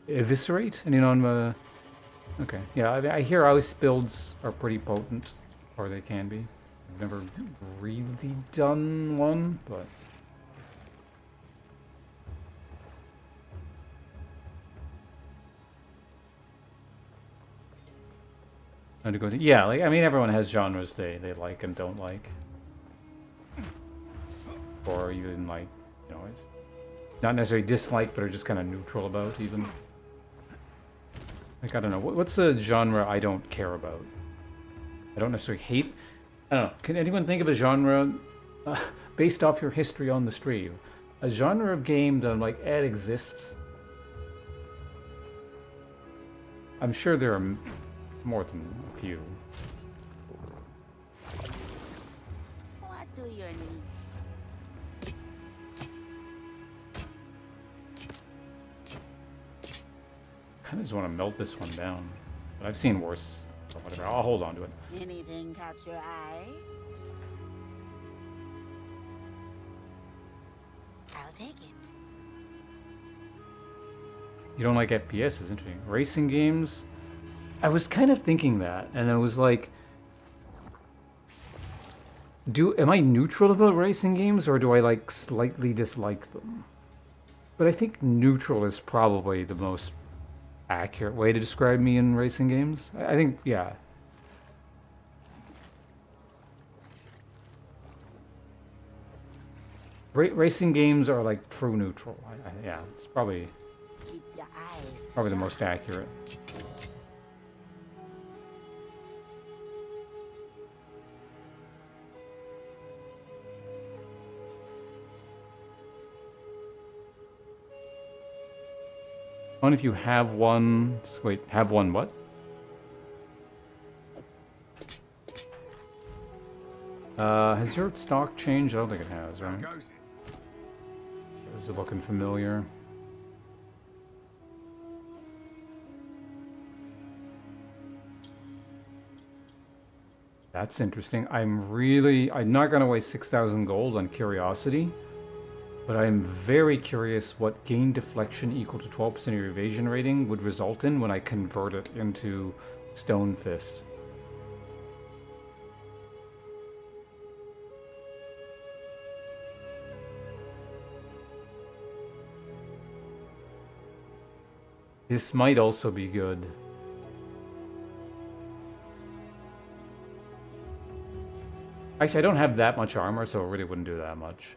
S1: eviscerate any non okay, yeah, I hear ice builds are pretty potent, or they can be. I've never really done one, but yeah, like I mean, everyone has genres they like and don't like, or even like, you know, it's not necessarily dislike, but are just kind of neutral about even. Like I don't know, what's a genre I don't care about? I don't necessarily hate. I don't know. Can anyone think of a genre based off your history on the stream? A genre of game that I'm like, it exists. I'm sure there are more than a few.
S8: What do you need?
S1: I just want to melt this one down, but I've seen worse. Or whatever. I'll hold on to it.
S8: Anything catch your eye? I'll take it.
S1: You don't like FPS? Is interesting. Racing games. I was kind of thinking that, and I was like, am I neutral about racing games, or do I like slightly dislike them? But I think neutral is probably the most accurate way to describe me in racing games. I think, yeah. Racing games are like true neutral. Yeah, it's probably the most accurate. Fun if you have one. Wait, have one what? Has your stock changed? I don't think it has, right? Is it looking familiar? That's interesting. I'm not going to waste 6,000 gold on curiosity, but I'm very curious what gain deflection equal to 12% of your evasion rating would result in when I convert it into Stone Fist. This might also be good. Actually, I don't have that much armor, so it really wouldn't do that much.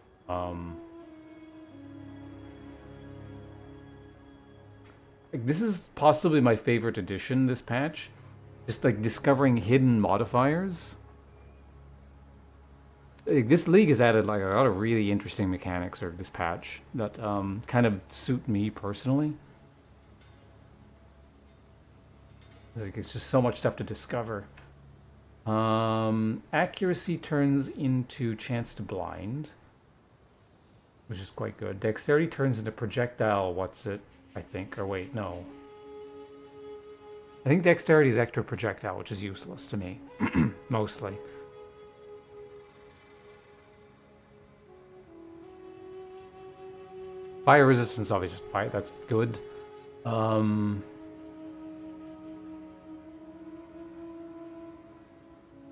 S1: This is possibly my favorite addition this patch. Just like discovering hidden modifiers. This league has added like a lot of really interesting mechanics, or this patch, that kind of suit me personally. Like, it's just so much stuff to discover. Accuracy turns into chance to blind, which is quite good. Dexterity turns into projectile, what's it? I think, or wait, no. I think dexterity is extra projectile, which is useless to me, mostly. Fire resistance, obviously, fire, that's good.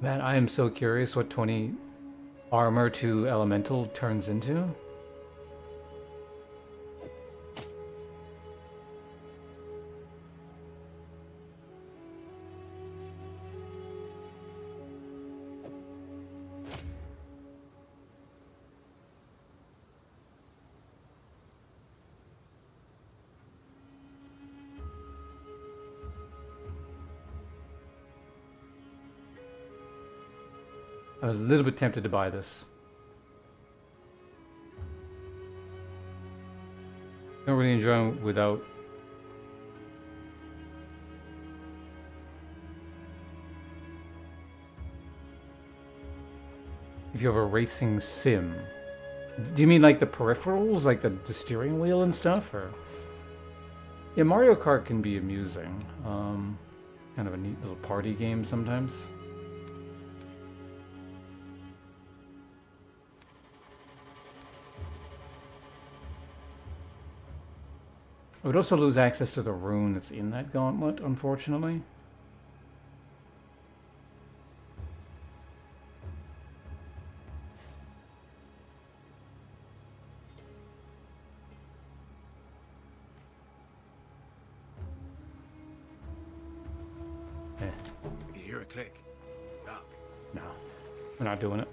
S1: Man, I am so curious what 20 armor to elemental turns into. I was a little bit tempted to buy this. Don't really enjoy them without. If you have a racing sim. Do you mean like the peripherals, like the steering wheel and stuff, or? Yeah, Mario Kart can be amusing. Kind of a neat little party game sometimes. I would also lose access to the rune that's in that gauntlet, unfortunately. Eh.
S12: If you hear a click, duck.
S1: No, we're not doing it.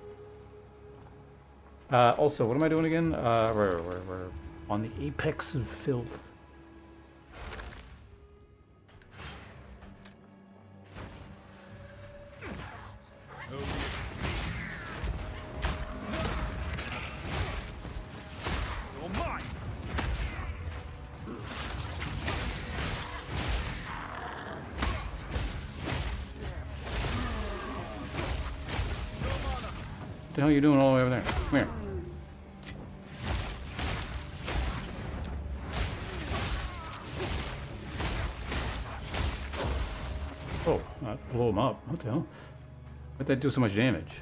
S1: Also, what am I doing again? We're on the apex of filth. What the hell are you doing all the way over there? Come here. Oh, that blew him up. What the hell? Why'd that do so much damage?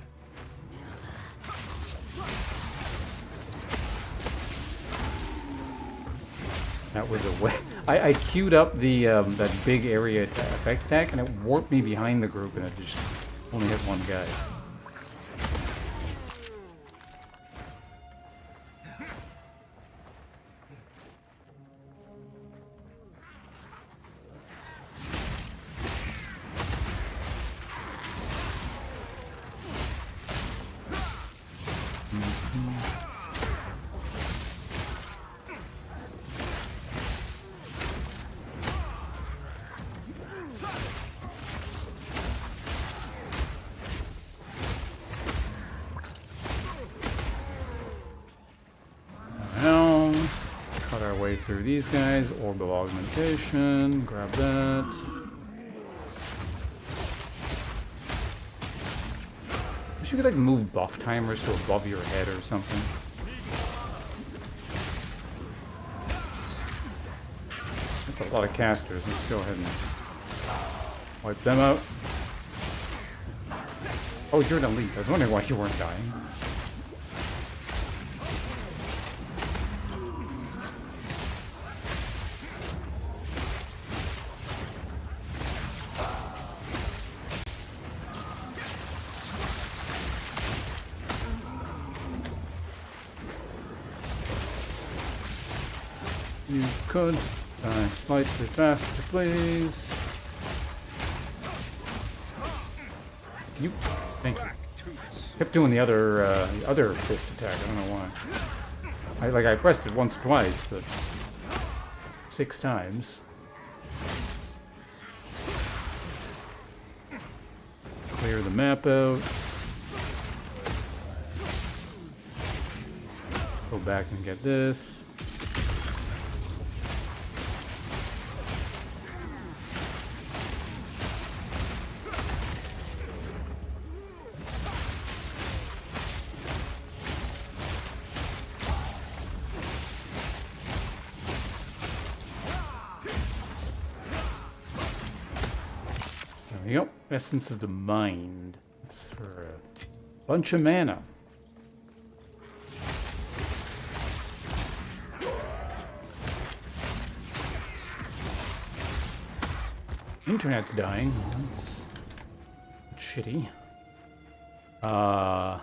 S1: That was a way. I queued up the that big area effect attack, and it warped me behind the group, and it just only hit one guy. way through these guys. Orb of augmentation. Grab that. You could like move buff timers to above your head or something. That's a lot of casters. Let's go ahead and wipe them out. Oh, you're an elite. I was wondering why you weren't dying. You could die slightly faster, please. You, thank you. Kept doing the other fist attack. I don't know why. I pressed it once or twice, but 6 times. Clear the map out. Go back and get this. Yep, Essence of the Mind. That's for a bunch of mana. Internet's dying. That's shitty. Well,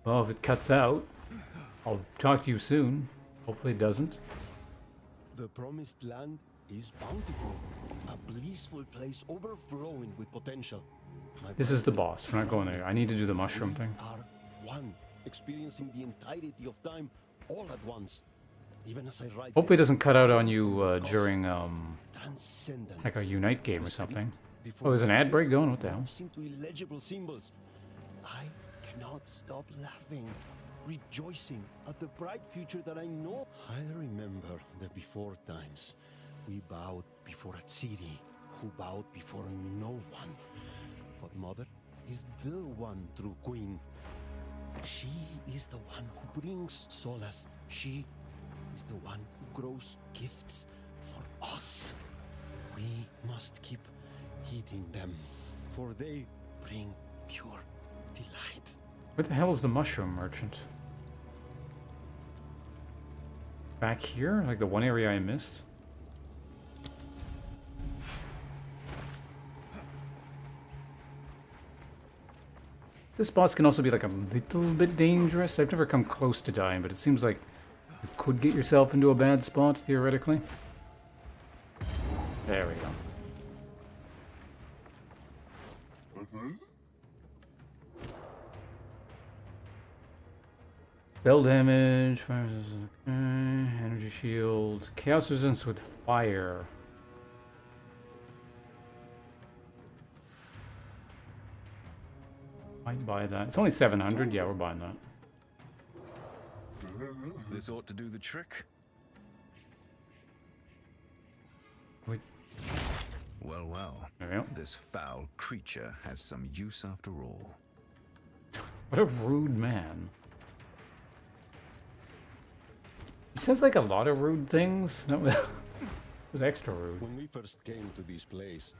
S1: if it cuts out, I'll talk to you soon. Hopefully it doesn't.
S15: The promised land is bountiful. A blissful place overflowing with potential.
S1: This is the boss. We're not going there. I need to do the mushroom thing.
S15: We are one, experiencing the entirety of time all at once. Even as I write.
S1: Hopefully it doesn't cut out on you during like a Unite game or something. Oh, there's an ad break going? What the hell?
S15: Into illegible symbols. I cannot stop laughing, rejoicing at the bright future that I know. I remember the before times. We bowed before a city, who bowed before no one. But Mother is the one true queen. She is the one who brings solace. She is the one who grows gifts for us. We must keep heeding them, for they bring pure delight.
S1: Where the hell is the mushroom merchant? Back here? Like the one area I missed? This boss can also be like a little bit dangerous. I've never come close to dying, but it seems like you could get yourself into a bad spot, theoretically. There we go. Spell damage, fire resistance, okay. Energy shield, chaos resistance with fire. Might buy that. It's only 700. Yeah, we're buying that.
S5: This ought to do the trick.
S1: Wait.
S5: Well, well.
S1: There we go.
S5: This foul creature has some use after all.
S1: What a rude man. He says like a lot of rude things. That was extra rude.
S15: When we first came to this place,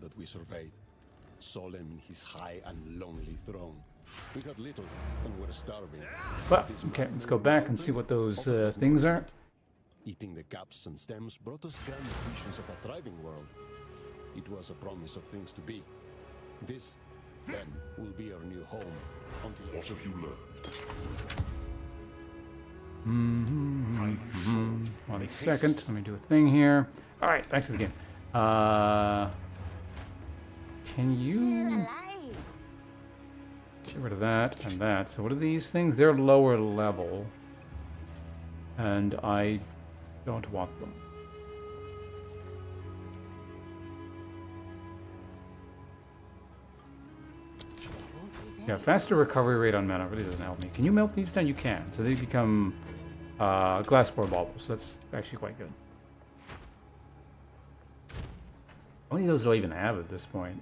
S15: that we surveyed, solemn his high and lonely throne. We had little and were starving.
S1: But okay, let's go back and see what those things are.
S15: Eating the caps and stems brought us grand visions of a thriving world. It was a promise of things to be. This, then, will be our new home until.
S6: What have you learned?
S1: 1 second. Let me do a thing here. All right, back to the game. Can you get rid of that and that? So what are these things? They're lower level, and I don't want them. Yeah, faster recovery rate on mana really doesn't help me. Can you melt these down? You can. So they become glass spore baubles. So that's actually quite good. How many of those do I even have at this point?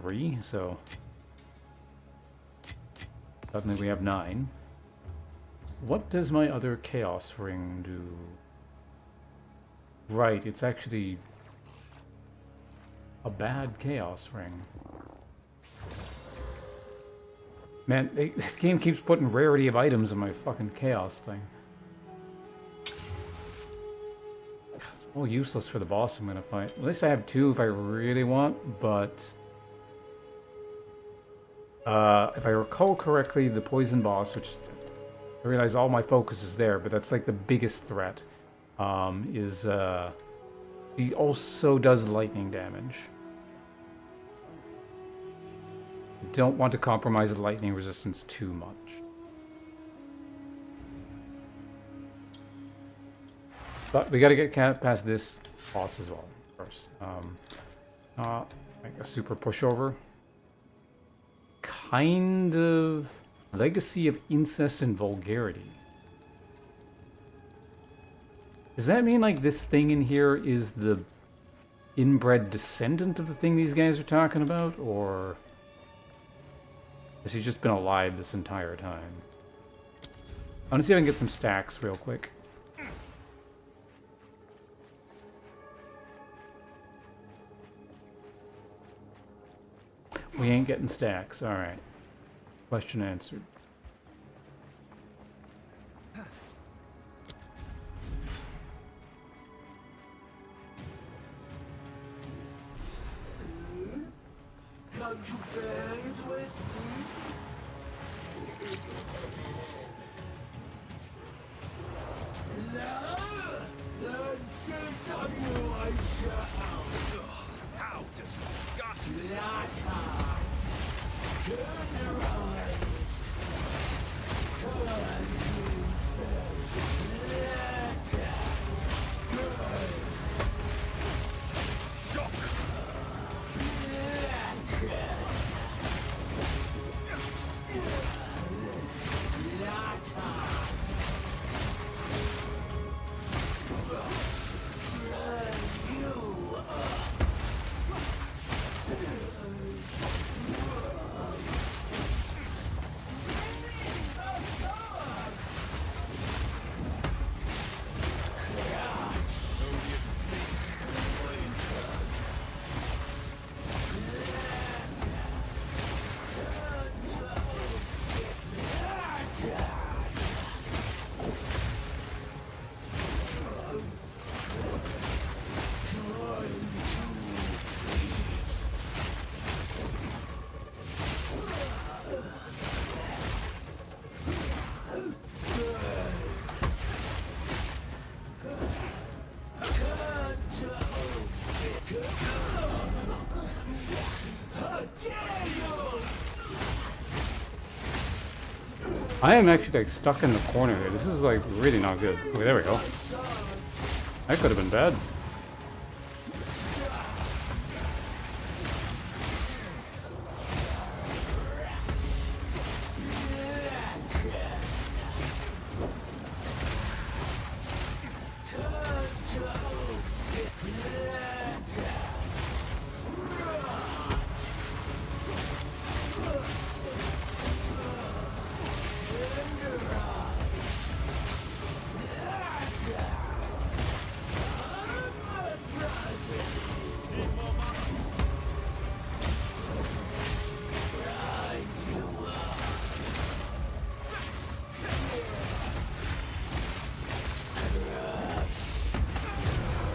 S1: 3, so suddenly we have 9. What does my other chaos ring do? Right, it's actually a bad chaos ring. Man, this game keeps putting rarity of items in my fucking chaos thing. It's all useless for the boss I'm gonna fight. At least I have 2 if I really want, but if I recall correctly, the poison boss, which I realize all my focus is there, but that's like the biggest threat, is he also does lightning damage. Don't want to compromise the lightning resistance too much. But we gotta get past this boss as well first. Like a super pushover. Kind of legacy of incest and vulgarity. Does that mean like this thing in here is the inbred descendant of the thing these guys are talking about, or has he just been alive this entire time? I want to see if I can get some stacks real quick. We ain't getting stacks. Alright. Question answered.
S16: Come to bed with me? Now, then sit on you I shall.
S13: How disgusting!
S16: Lata! Turn your eyes. Turn to bed. Lata!
S1: I am actually like stuck in the corner here. This is like really not good. Okay, there we go. That could have been bad.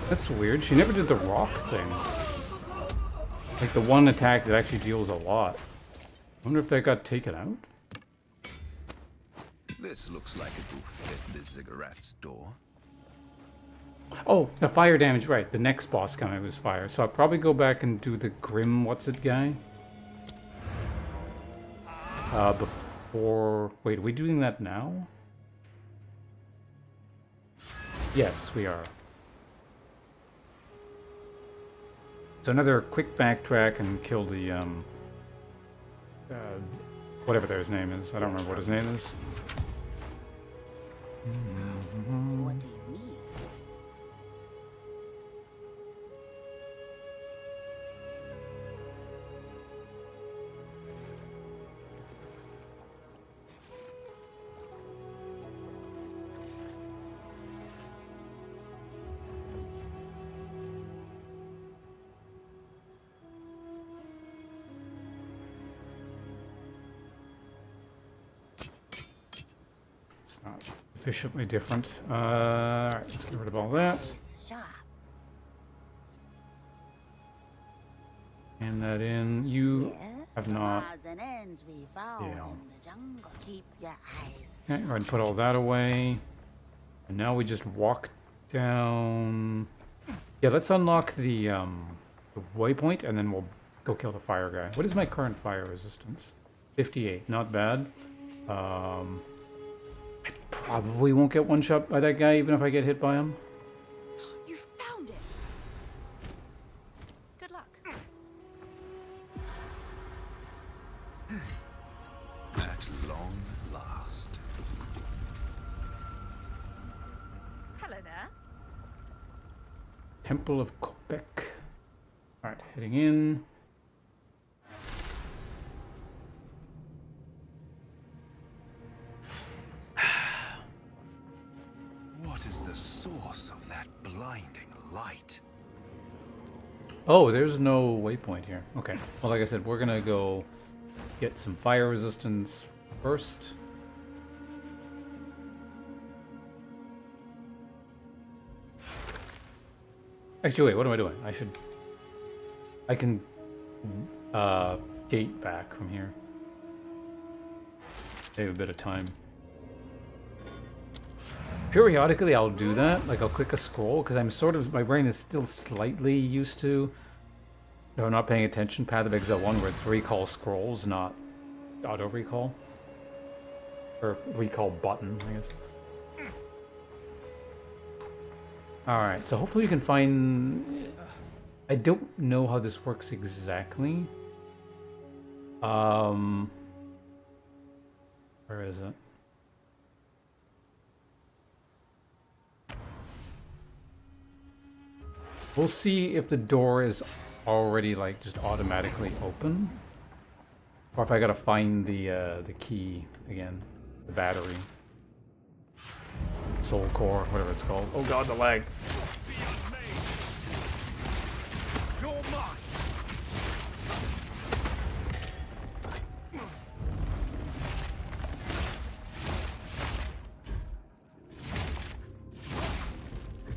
S1: That's weird. She never did the rock thing. Like the one attack that actually deals a lot. I wonder if that got taken out?
S5: This looks like it will fit the ziggurat store.
S1: Oh, the fire damage, right. The next boss coming was fire. So I'll probably go back and do the Grim what's-it guy. Before... Wait, are we doing that now? Yes, we are. So another quick backtrack and kill the, whatever his name is. I don't remember what his name is. Efficiently different. Alright, let's get rid of all that. And that in. You have not. Yeah. Okay, go ahead and put all that away. And now we just walk down. Yeah, let's unlock the waypoint and then we'll go kill the fire guy. What is my current fire resistance? 58, not bad. I probably won't get one shot by that guy even if I get hit by him.
S11: You found it. Good luck.
S5: At long last.
S11: Hello there.
S1: Temple of Quebec. Alright, heading in.
S5: What is the source of that blinding light?
S1: Oh, there's no waypoint here. Okay. Well, like I said, we're gonna go get some fire resistance first. Actually, wait, what am I doing? I can gate back from here. Save a bit of time. Periodically I'll do that, like I'll click a scroll, because I'm sort of, my brain is still slightly used to, if I'm not paying attention, Path of Exile 1, where it's recall scrolls, not auto recall. Or recall button, I guess. Alright, so hopefully you can find... I don't know how this works exactly. Where is it? We'll see if the door is already like just automatically open, or if I gotta find the key again, the battery, soul core, whatever it's called. Oh god, the lag.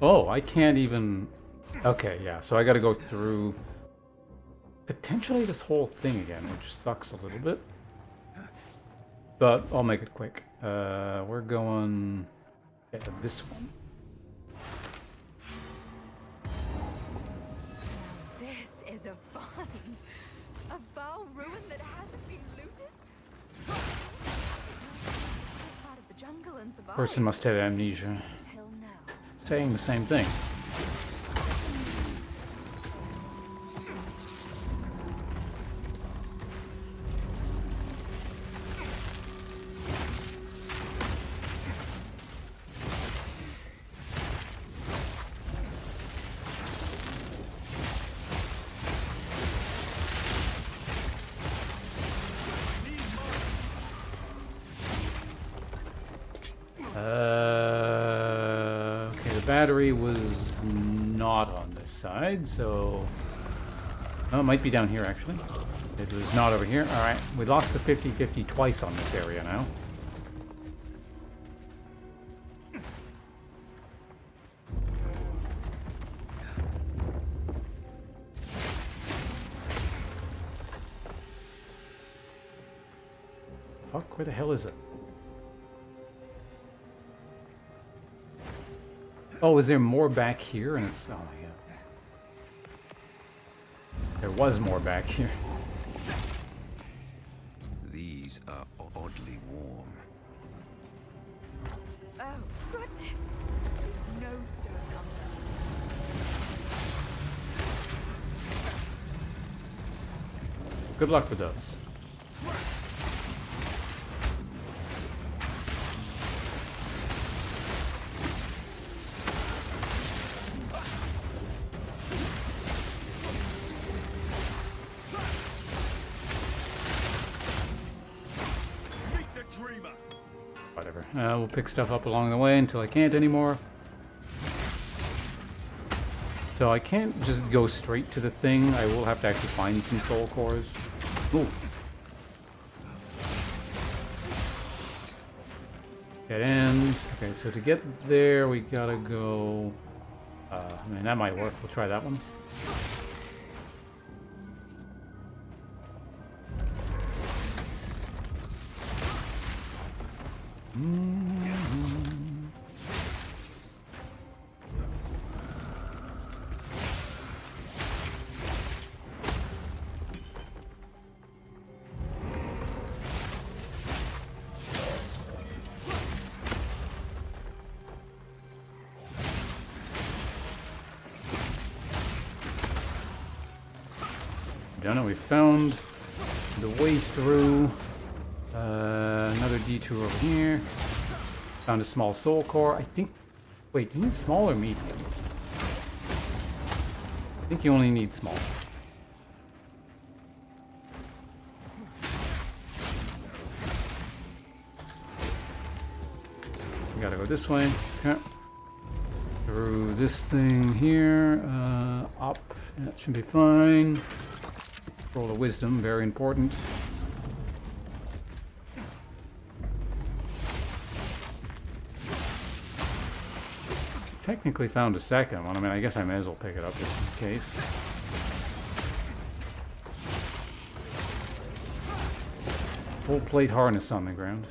S1: Oh, I can't even... Okay, yeah, so I gotta go through potentially this whole thing again, which sucks a little bit. But I'll make it quick. We're going to this one.
S11: This is a find. A Baal ruin that hasn't been looted? It's part of the jungle and survived.
S1: Person must have amnesia. Saying the same thing. Okay, the battery was not on this side, so... Oh, it might be down here, actually. It was not over here. Alright, we lost the 50-50 twice on this area now. Fuck, where the hell is it? Oh, is there more back here? And it's... Oh my god. There was more back here.
S5: These are oddly warm.
S11: Oh, goodness. No stone lumber.
S1: Good luck with those. Whatever. We'll pick stuff up along the way until I can't anymore. So I can't just go straight to the thing. I will have to actually find some soul cores. Ooh. Dead end. Okay, so to get there, we gotta go... I mean, that might work. We'll try that one. Done it. We found the ways through. Another detour over here. Found a small soul core. I think... Wait, do you need small or medium? I think you only need small. We gotta go this way. Okay. Through this thing here. Up. That should be fine. Roll of wisdom, very important. Technically found a second one. I mean, I guess I may as well pick it up just in case. Full plate harness on the ground.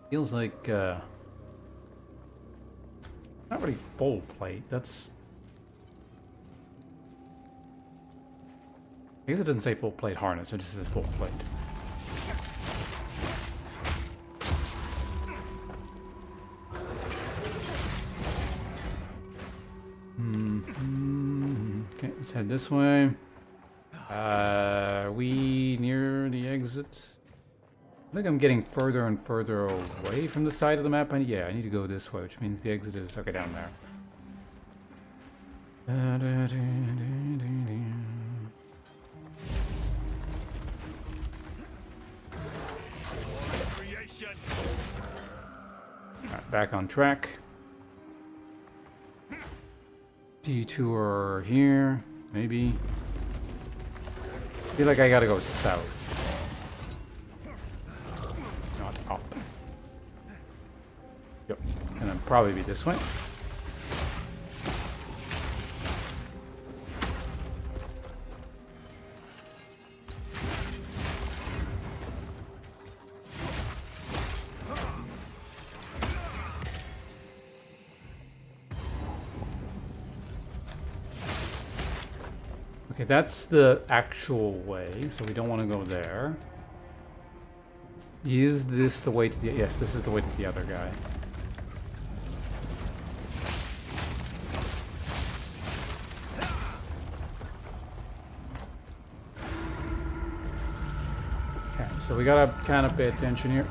S1: Feels like, not really full plate, that's... I guess it doesn't say full plate harness, it just says full plate. Okay, let's head this way. Are we near the exit? I think I'm getting further and further away from the side of the map. Yeah, I need to go this way, which means the exit is okay down there. Alright, back on track. Detour here, maybe. I feel like I gotta go south. Not up. Yep, it's gonna probably be this way. Okay, that's the actual way, so we don't want to go there. Is this the way to the... Yes, this is the way to the other guy. Okay, so we gotta kind of pay attention here.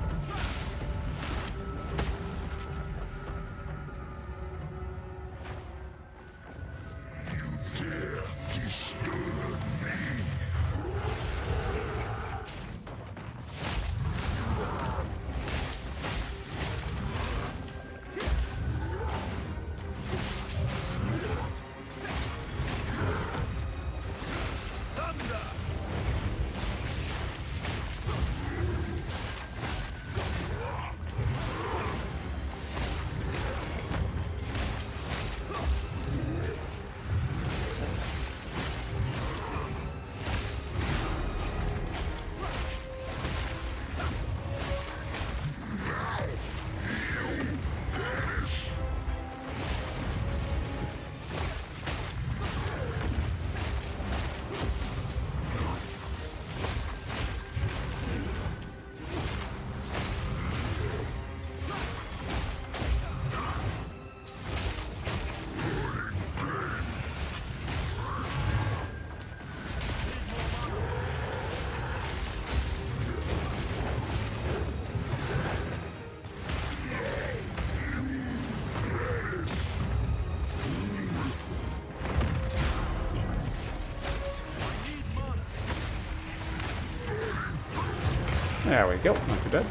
S1: There we go, not too bad.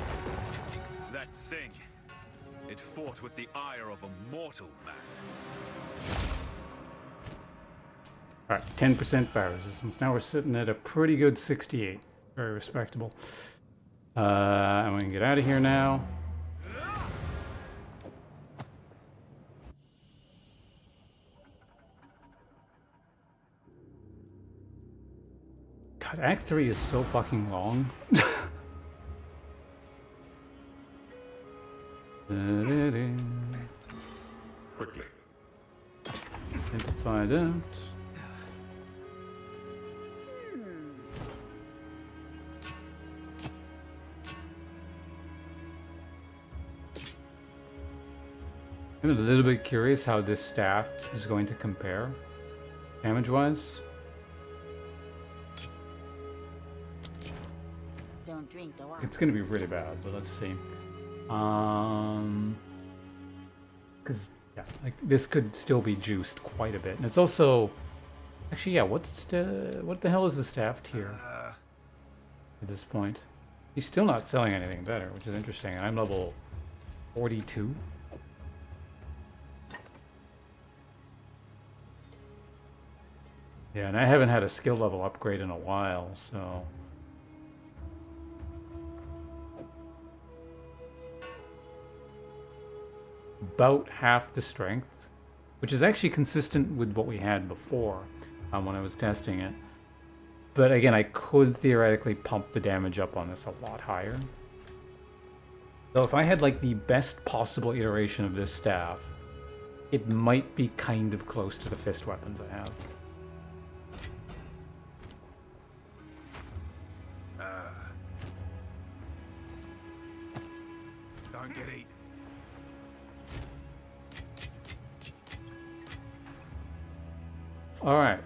S13: That thing, it fought with the ire of a mortal man.
S1: Alright, 10% fire resistance. Now we're sitting at a pretty good 68. Very respectable. I'm going to get out of here now. God, Act 3 is so fucking long.
S6: Quickly.
S1: Identify that. I'm a little bit curious how this staff is going to compare damage-wise.
S8: Don't drink the water.
S1: It's going to be really bad, but let's see. Because yeah, like this could still be juiced quite a bit, and it's also actually what the hell is the staff tier at this point? He's still not selling anything better, which is interesting. And I'm level 42. Yeah, and I haven't had a skill level upgrade in a while, so. About half the strength, which is actually consistent with what we had before when I was testing it. But again, I could theoretically pump the damage up on this a lot higher. So if I had like the best possible iteration of this staff, it might be kind of close to the fist weapons I have.
S12: Don't get eaten.
S1: All right.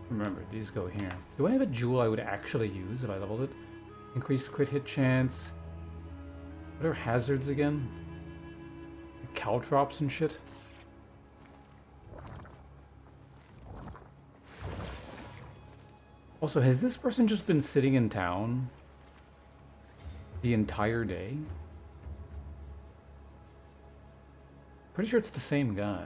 S1: Remember, these go here. Do I have a jewel I would actually use if I leveled it? Increased crit hit chance. What are hazards again? Like caltrops and shit? Also, has this person just been sitting in town the entire day? Pretty sure it's the same guy.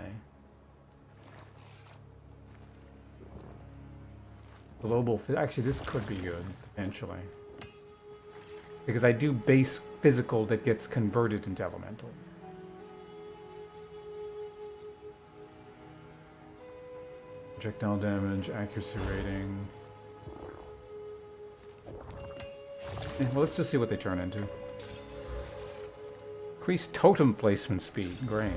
S1: Global, actually this could be good, potentially. Because I do base physical that gets converted into elemental. Projectile damage, accuracy rating. Yeah, well, let's just see what they turn into. Increased totem placement speed, great.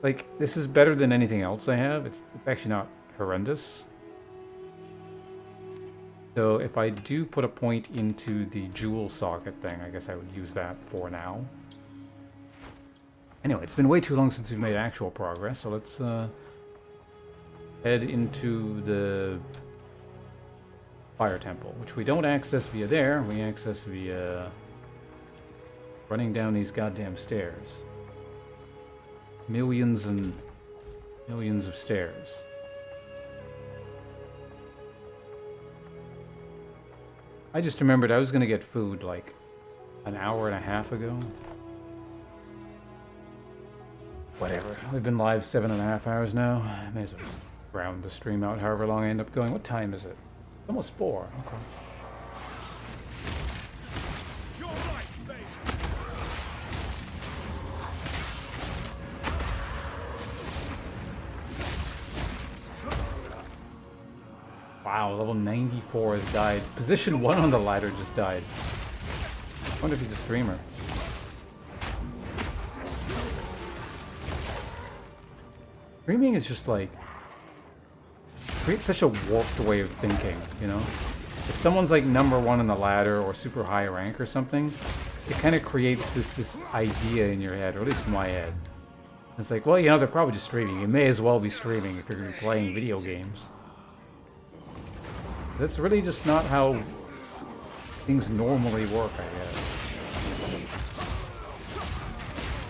S1: Like, this is better than anything else I have. It's actually not horrendous. So if I do put a point into the jewel socket thing, I guess I would use that for now. Anyway, it's been way too long since we've made actual progress, so let's head into the Fire Temple, which we don't access via there, we access via running down these goddamn stairs. Millions and millions of stairs. I just remembered I was going to get food like an hour and a half ago. Whatever. We've been live 7.5 hours now. I may as well just round the stream out however long I end up going. What time is it? It's almost 4. Okay. Wow, level 94 has died. Position 1 on the ladder just died. I wonder if he's a streamer. Streaming is just like... creates such a warped way of thinking, you know? If someone's like #1 on the ladder or super high rank or something, it kind of creates this idea in your head, or at least in my head. It's like, well, you know, they're probably just streaming. You may as well be streaming if you're going to be playing video games. That's really just not how things normally work, I guess.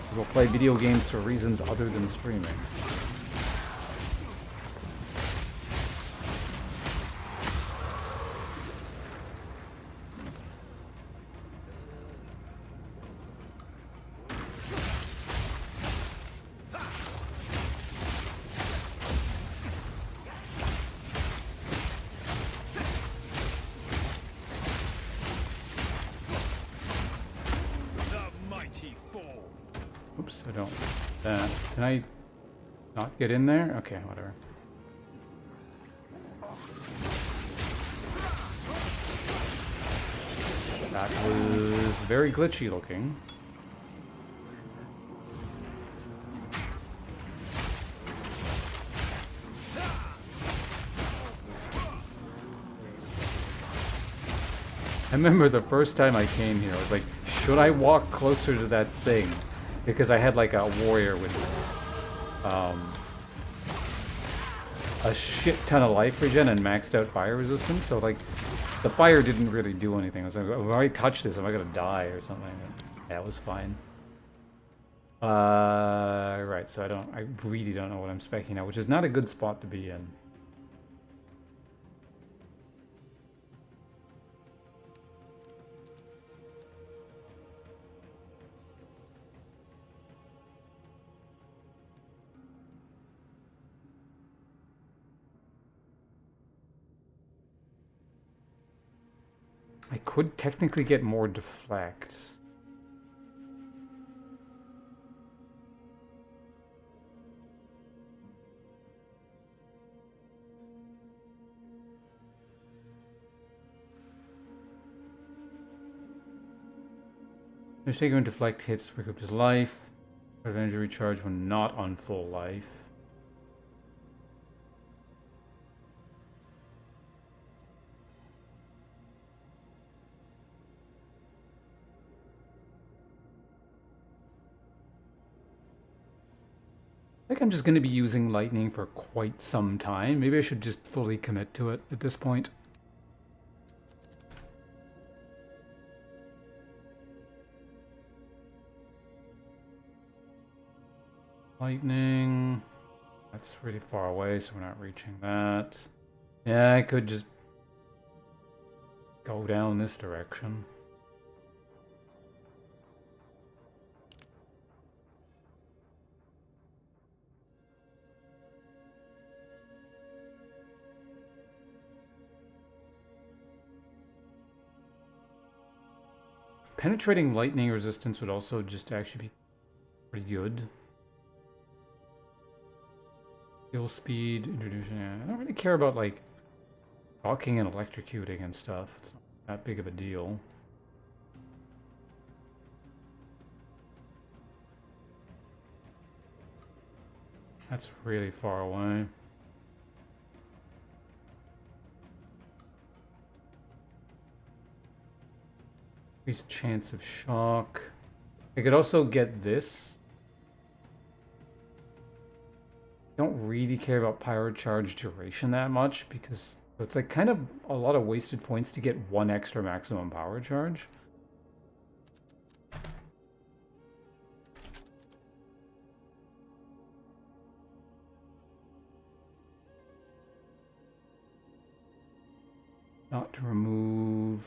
S1: People play video games for reasons other than streaming. I don't. Can I not get in there? Okay, whatever. That was very glitchy looking. I remember the first time I came here, I was like, should I walk closer to that thing? Because I had like a warrior with a shit ton of life regen and maxed out fire resistance, so like the fire didn't really do anything. I was like, oh, if I touch this, am I gonna die or something? Yeah, it was fine. Right, so I really don't know what I'm specking now, which is not a good spot to be in. I could technically get more deflect. Your Shaker deflect hits recoup his life. Energy recharge when not on full life. I think I'm just going to be using lightning for quite some time. Maybe I should just fully commit to it at this point. Lightning. That's really far away, so we're not reaching that. Yeah, I could just go down this direction. Penetrating lightning resistance would also just actually be pretty good. Skill speed, introduction. Yeah, I don't really care about like talking and electrocuting and stuff. It's not that big of a deal. That's really far away. Increased chance of shock. I could also get this. Don't really care about pyro charge duration that much because it's like kind of a lot of wasted points to get one extra maximum power charge. Not to remove.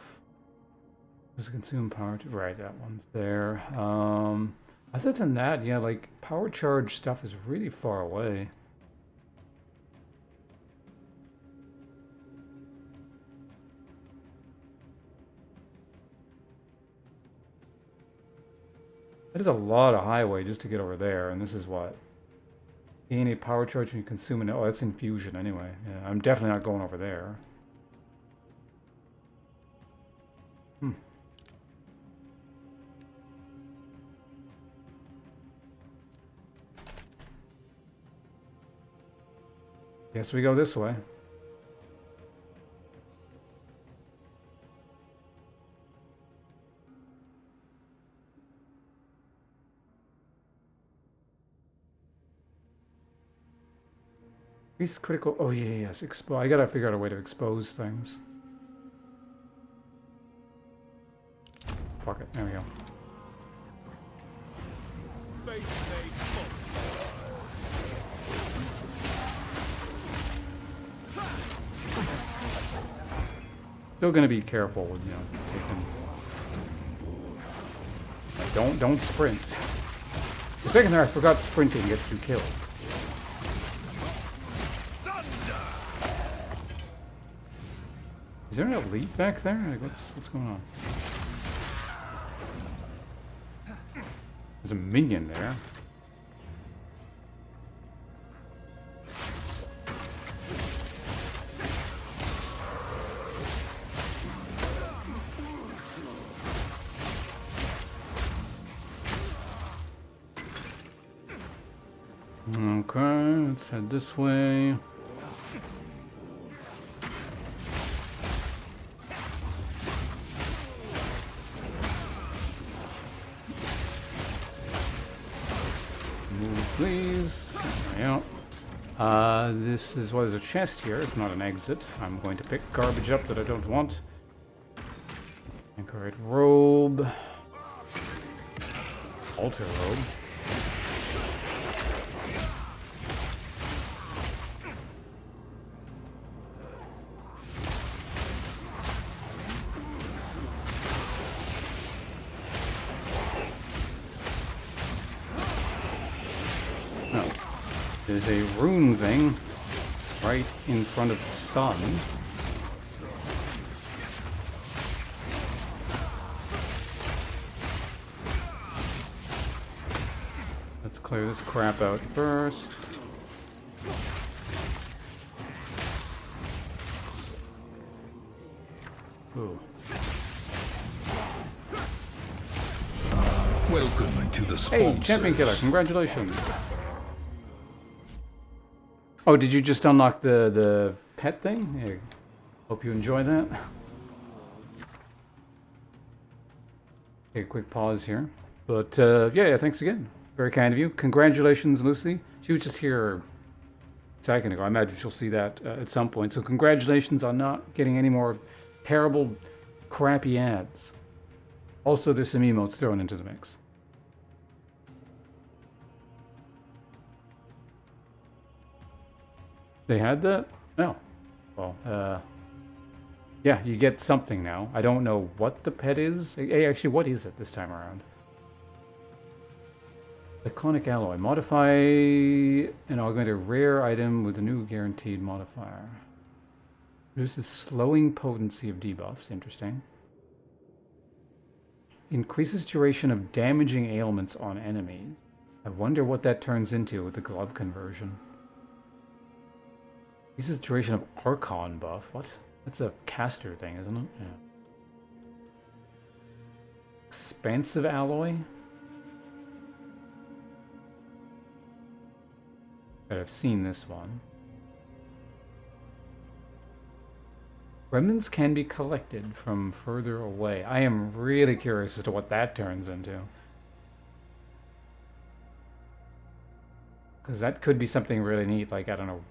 S1: Does consume power to, right, that one's there. Other than that, yeah, like power charge stuff is really far away. That is a lot of highway just to get over there, and this is what? Gain a power charge when you consume it. Oh, that's infusion anyway. Yeah, I'm definitely not going over there. Guess we go this way. Increase critical. Oh yeah, yes. I gotta figure out a way to expose things. Fuck it. There we go. Still gonna be careful with, you know, taking. Don't sprint. The second there, I forgot sprinting gets you killed. Is there an elite back there? Like, what's going on? There's a minion there. Okay, let's head this way. Move, please. Yeah. This is, well, there's a chest here. It's not an exit. I'm going to pick garbage up that I don't want. Anchorite robe. Altar robe. There's a rune thing right in front of the sun. Let's clear this crap out first. Ooh.
S6: Welcome to the sponsors.
S1: Hey, Champion Killer, congratulations. Oh, did you just unlock the pet thing? Here, hope you enjoy that. Take a quick pause here. But yeah, thanks again. Very kind of you. Congratulations, Lucy. She was just here a second ago. I imagine she'll see that at some point. So congratulations on not getting any more terrible, crappy ads. Also, there's some emotes thrown into the mix. They had that? No. Well, yeah, you get something now. I don't know what the pet is. Hey, actually, what is it this time around? Iconic alloy. Modify an augmented rare item with a new guaranteed modifier. Reduces slowing potency of debuffs. Interesting. Increases duration of damaging ailments on enemies. I wonder what that turns into with the glove conversion. Increases duration of Archon buff. What? That's a caster thing, isn't it? Yeah. Expansive alloy? But I've seen this one. Remnants can be collected from further away. I am really curious as to what that turns into. Because that could be something really neat, like, I don't know.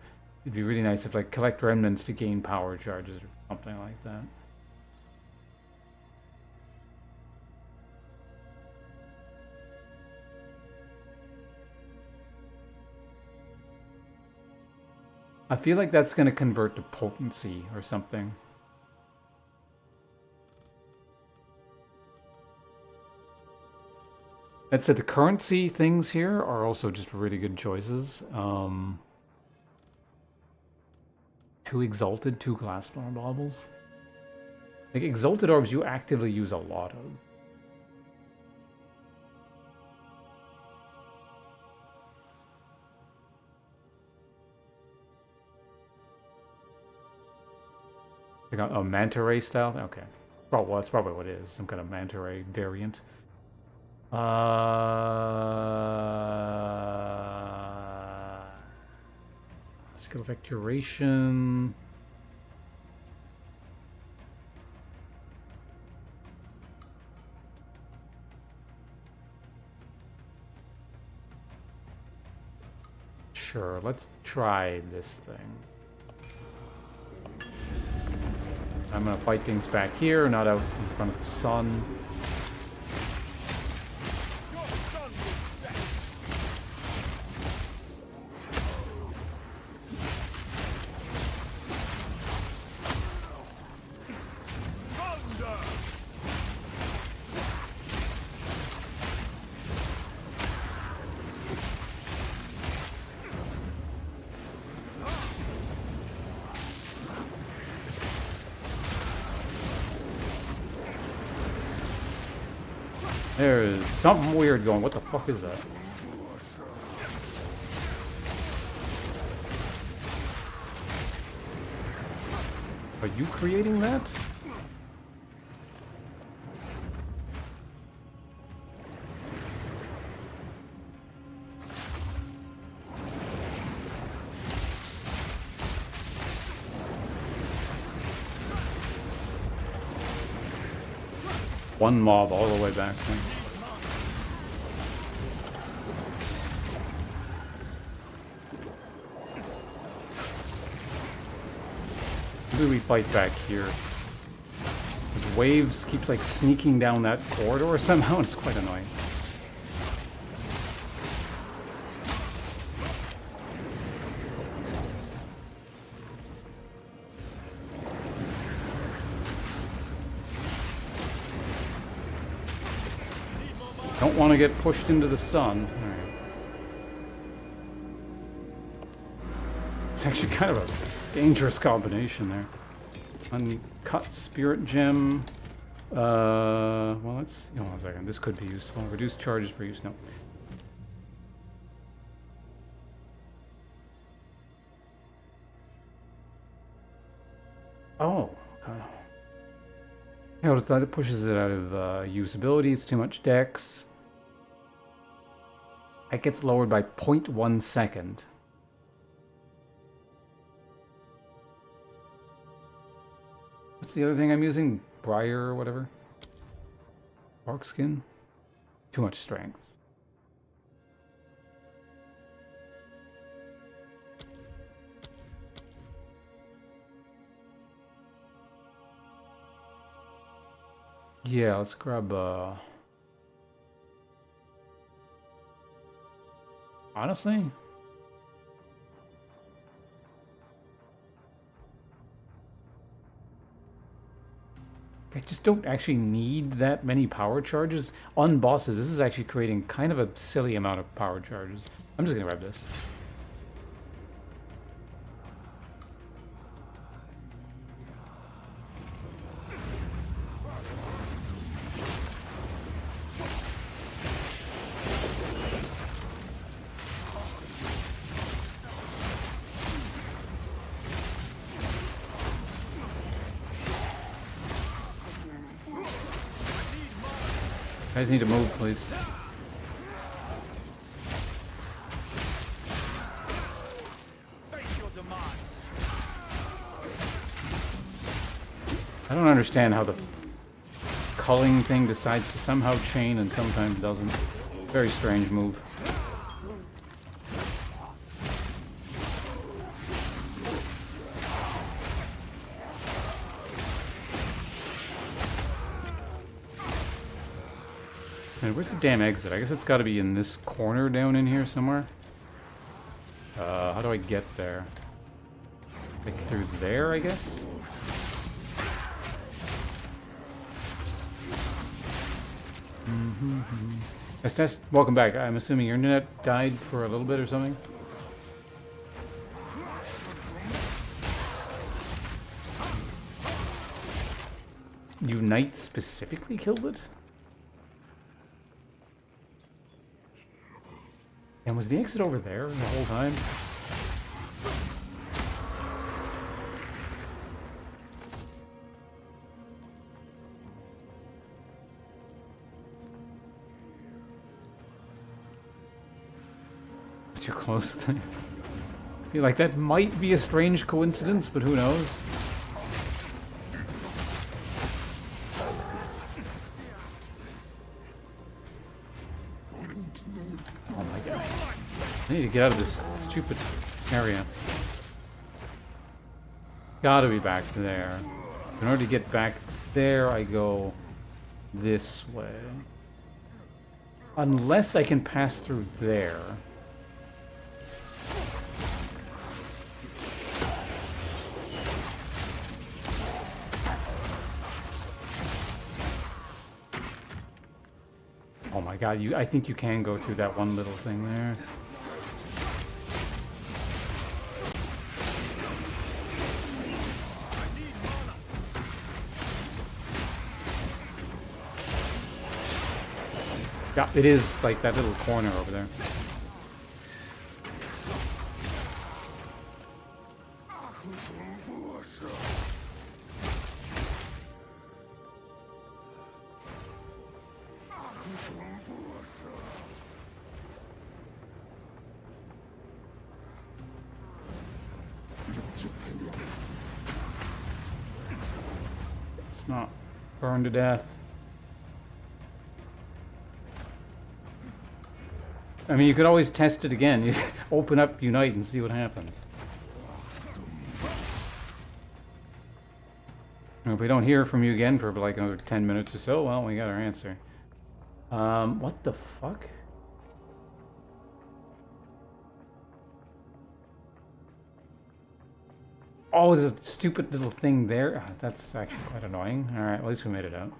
S1: It'd be really nice if, like, collect remnants to gain power charges or something like that. I feel like that's going to convert to potency or something. That said, the currency things here are also just really good choices. 2 Exalted, 2 Glassmore Baubles. Like, Exalted Orbs you actively use a lot of. Like a Manta Ray style? Okay. Well, that's probably what it is. Some kind of Manta Ray variant. Skill effect duration. Sure, let's try this thing. I'm gonna fight things back here, not out in front of the sun. There's something weird going. What the fuck is that? Are you creating that? One mob all the way back there. Maybe we fight back here. These waves keep like sneaking down that corridor somehow, and it's quite annoying. Don't want to get pushed into the sun. All right. It's actually kind of a dangerous combination there. Uncut spirit gem. Well, let's. Hold on a second. This could be useful. Reduce charges per use. No. Oh. Okay. Yeah, it pushes it out of usability. It's too much dex. It gets lowered by 0.1 second. What's the other thing I'm using? Briar or whatever? Bark skin? Too much strength. Yeah, let's grab honestly? I just don't actually need that many power charges. On bosses, this is actually creating kind of a silly amount of power charges. I'm just gonna grab this. Guys need to move, please. I don't understand how the culling thing decides to somehow chain and sometimes doesn't. Very strange move. And where's the damn exit? I guess it's got to be in this corner down in here somewhere. How do I get there? Like through there, I guess? Estes, welcome back. I'm assuming your internet died for a little bit or something? Unite specifically killed it? And was the exit over there the whole time? Too close. I feel like that might be a strange coincidence, but who knows? Oh my god. I need to get out of this stupid area. Gotta be back there. In order to get back there, I go this way. Unless I can pass through there. Oh my god, I think you can go through that one little thing there. Yeah, it is like that little corner over there. It's not burned to death. I mean, you could always test it again. You open up Unite and see what happens. And if we don't hear from you again for like another 10 minutes or so, well, we got our answer. What the fuck? Oh, there's a stupid little thing there. Oh, that's actually quite annoying. Alright, at least we made it out.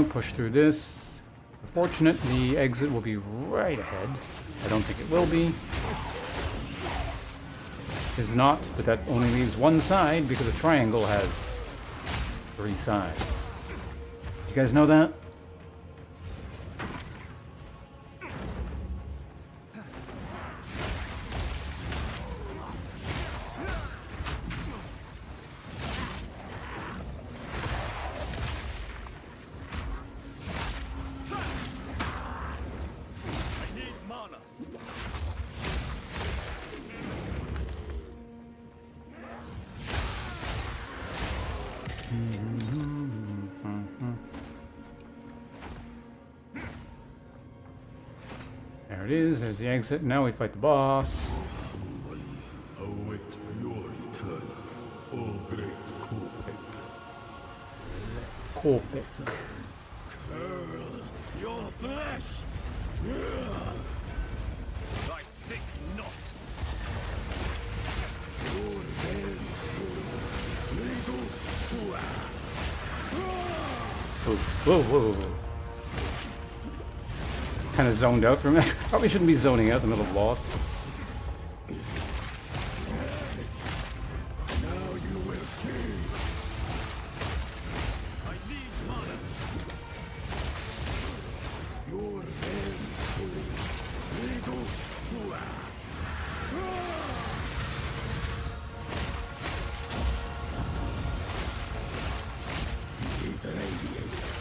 S1: Push through this. Fortunate, the exit will be right ahead. I don't think it will be. Is not, but that only leaves one side because a triangle has 3 sides. You guys know that? There it is, there's the exit. Now we fight the boss.
S16: Await your return, O great Kopek.
S1: Kopek.
S16: Curl your flesh!
S13: I think not.
S16: Your very soul reduced to
S1: Whoa, whoa, whoa. Kind of zoned out for a minute. Probably shouldn't be zoning out in the middle of boss.
S16: Now you will see.
S13: I need mana.
S16: Your very soul reduced to it radiates.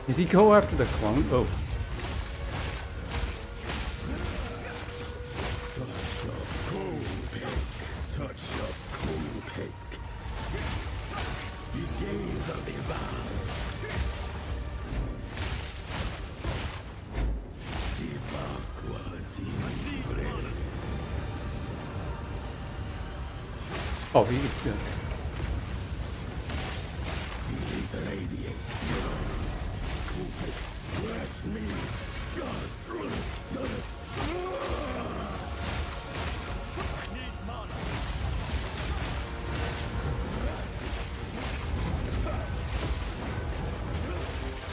S1: Did he go after the clone? Oh.
S16: Touch of Kopek. Touch of Kopek. The gaze of the vow. The was embraced.
S1: Oh, he gets it.
S16: It radiates. Bless me, God.
S13: I need mana.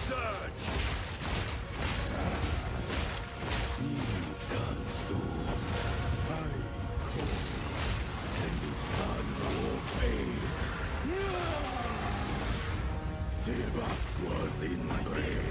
S13: Surge.
S16: Be consumed. I call, and the sun obeys. Sebak was embraced.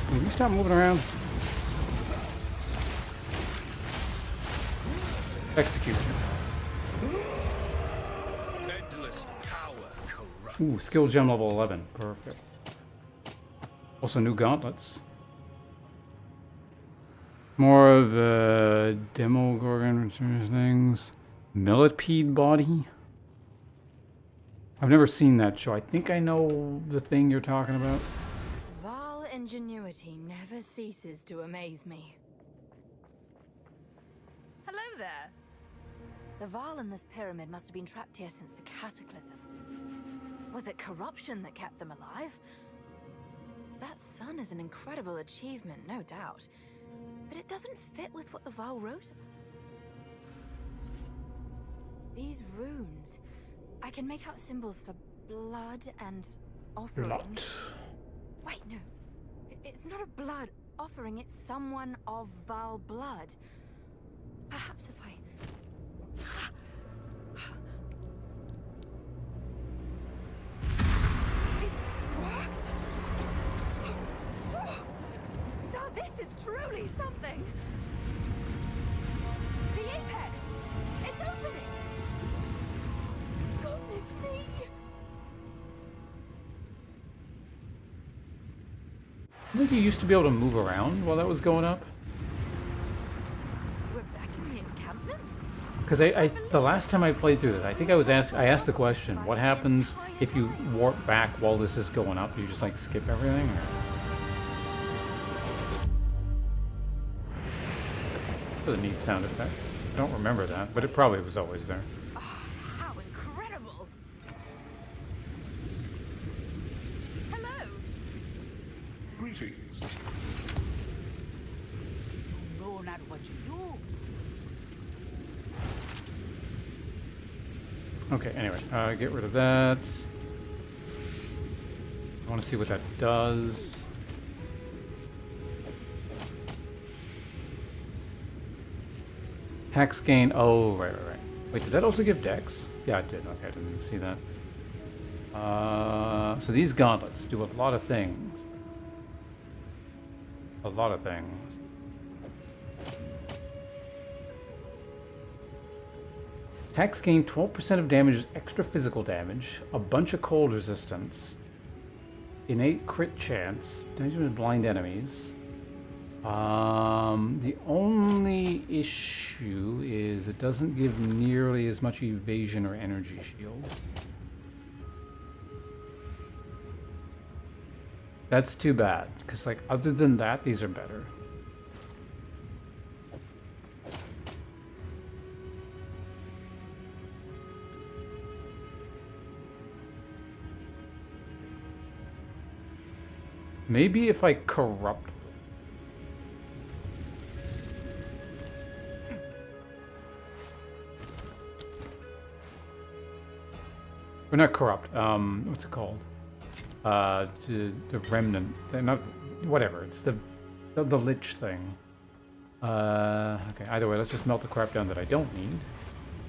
S1: Can you stop moving around? Execute.
S13: Endless power corrupt.
S1: Ooh, skill gem level 11. Perfect. Also new gauntlets. More of a Demogorgon things. Millipede body. I've never seen that show. I think I know the thing you're talking about.
S11: Val ingenuity never ceases to amaze me. Hello there. The Val in this pyramid must have been trapped here since the Cataclysm. Was it corruption that kept them alive? That sun is an incredible achievement, no doubt. But it doesn't fit with what the Val wrote. These runes. I can make out symbols for blood and offering.
S1: Blood.
S11: Wait, no. It's not a blood offering, it's someone of Val blood. Perhaps if I... It worked! Now this is truly something! The apex! It's opening! Goodness me!
S1: I think you used to be able to move around while that was going up.
S11: We're back in the encampment?
S1: Because the last time I played through this, I think I asked the question, what happens if you warp back while this is going up? You just like skip everything? Or... That's a neat sound effect. I don't remember that, but it probably was always there.
S11: How incredible! Hello!
S6: Greetings.
S8: You know not what you do.
S1: Okay, anyway, get rid of that. I want to see what that does. Tax gain. Oh, right. Wait, did that also give dex? Yeah, it did. Okay, I didn't even see that. So these gauntlets do a lot of things. A lot of things. Tax gain 12% of damage is extra physical damage, a bunch of cold resistance, innate crit chance, damage with blind enemies. The only issue is it doesn't give nearly as much evasion or energy shield. That's too bad, because like other than that, these are better. Maybe if I corrupt. Or not corrupt, what's it called? The remnant. They're not, whatever, it's the lich thing. Okay, either way, let's just melt the crap down that I don't need.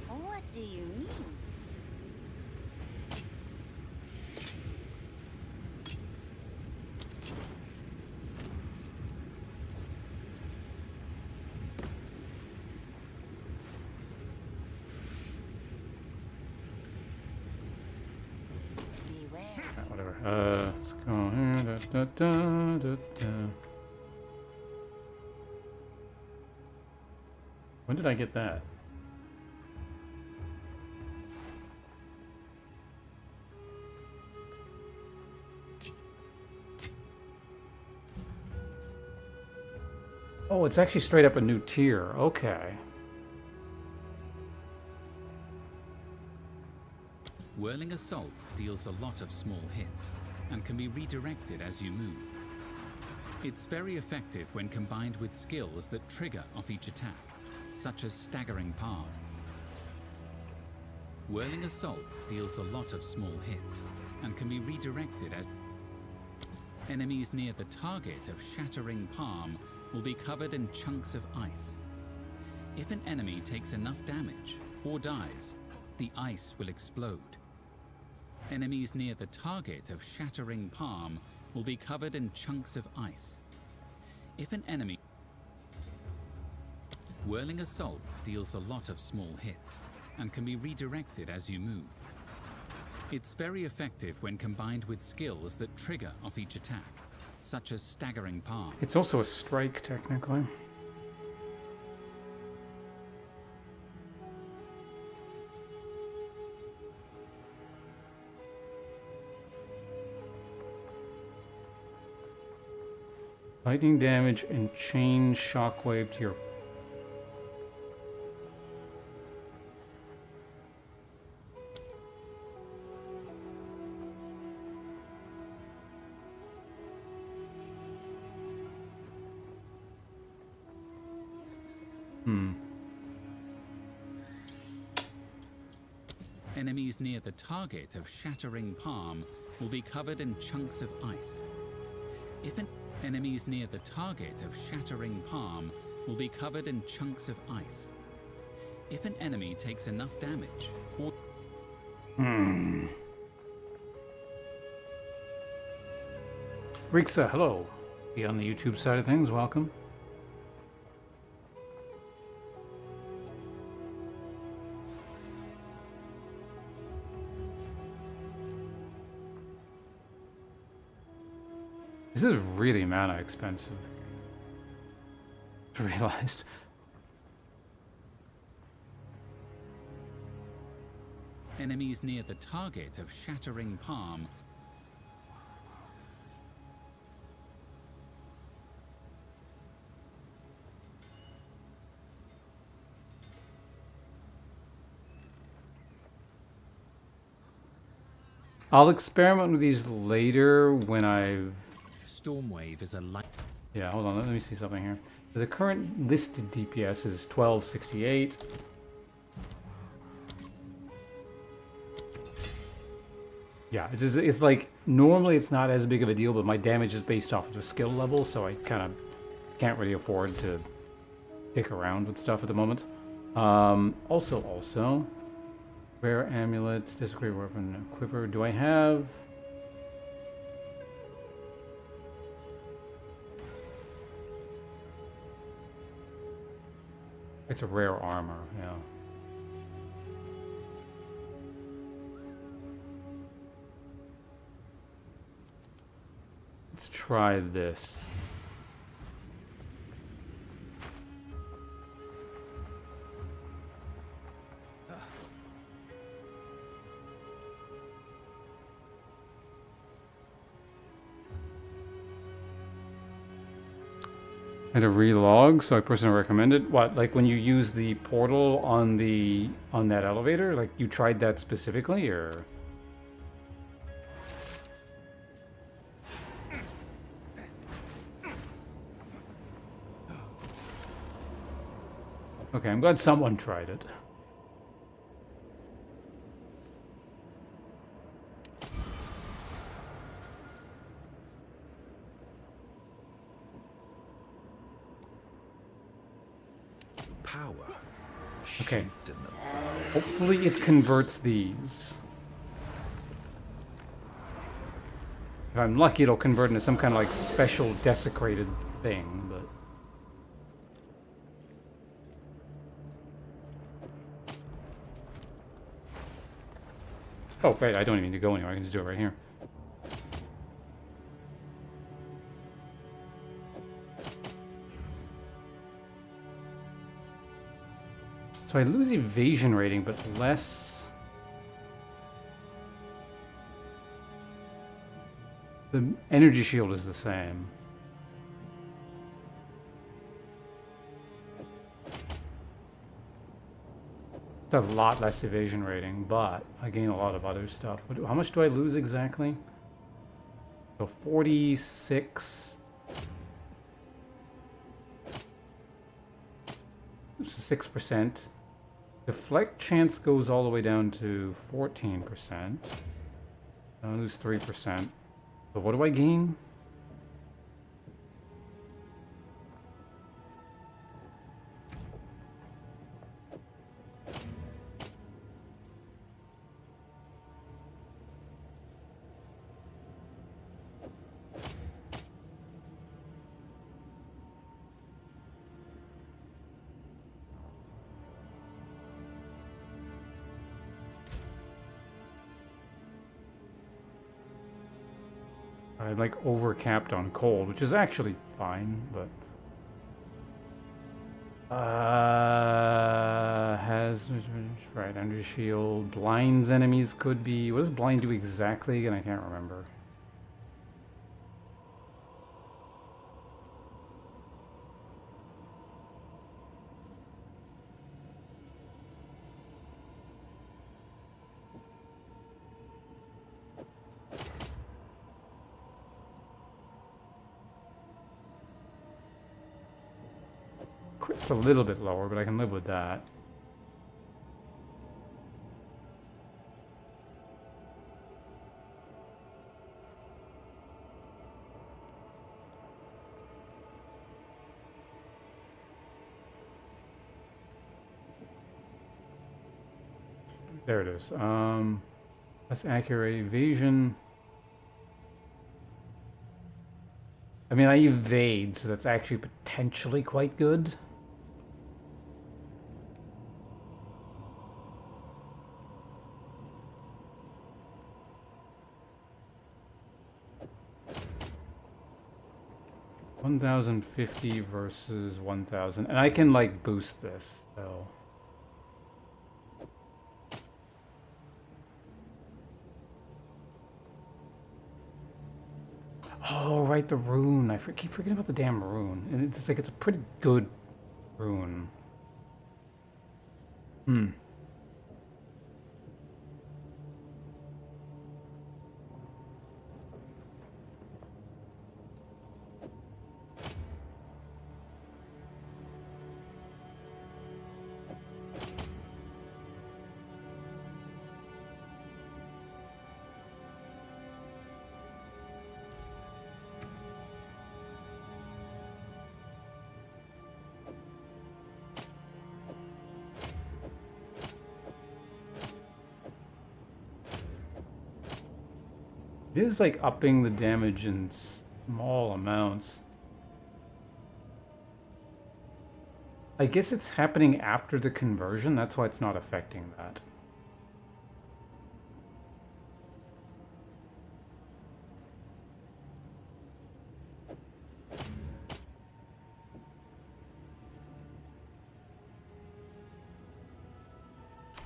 S8: What do you mean?
S1: Whatever. Let's go here. When did I get that? Oh, it's actually straight up a new tier. Okay.
S17: Whirling Assault deals a lot of small hits and can be redirected as you move. It's very effective when combined with skills that trigger off each attack, such as Staggering Palm. Whirling Assault deals a lot of small hits and can be redirected as enemies near the target of Shattering Palm will be covered in chunks of ice. If an enemy takes enough damage or dies, the ice will explode. Enemies near the target of Shattering Palm will be covered in chunks of ice. If an enemy... Whirling Assault deals a lot of small hits and can be redirected as you move. It's very effective when combined with skills that trigger off each attack, such as Staggering Palm.
S1: It's also a strike, technically. Lightning damage and chain shockwave to your...
S17: Enemies near the target of Shattering Palm will be covered in chunks of ice. Enemies near the target of Shattering Palm will be covered in chunks of ice. If an enemy takes enough damage, or
S1: Rixa, hello. Be on the YouTube side of things, welcome. This is really mana expensive. I realized.
S17: enemies near the target of Shattering Palm
S1: I'll experiment with these later when I've...
S17: Stormwave is a light...
S1: Yeah, hold on, let me see something here. The current listed DPS is 1268. Yeah, it's like, normally it's not as big of a deal, but my damage is based off of the skill level, so I kind of can't really afford to dick around with stuff at the moment. Also, rare amulet, disagree weapon, quiver. Do I have... It's a rare armor, yeah. Let's try this. And a relog, so I personally recommend it. What, like when you use the portal on that elevator? Like you tried that specifically, or? Okay, I'm glad someone tried it.
S5: Power.
S1: Okay. Hopefully it converts these. If I'm lucky, it'll convert into some kind of like special desecrated thing, but... Oh, great, I don't even need to go anywhere, I can just do it right here. So I lose evasion rating, but less... The energy shield is the same. It's a lot less evasion rating, but I gain a lot of other stuff. How much do I lose exactly? So 46... It's 6%. Deflect chance goes all the way down to 14%. I lose 3%. So what do I gain? I'm like overcapped on cold, which is actually fine, but has right under shield, blinds enemies could be. What does blind do exactly? And I can't remember. It's a little bit lower, but I can live with that. There it is. That's accurate evasion. I mean, I evade, so that's actually potentially quite good. $1,050 versus 1,000, and I can like boost this, so. Oh, right, the rune. I keep forgetting about the damn rune. And it's like, it's a pretty good rune. Hmm. It is like upping the damage in small amounts. I guess it's happening after the conversion, that's why it's not affecting that.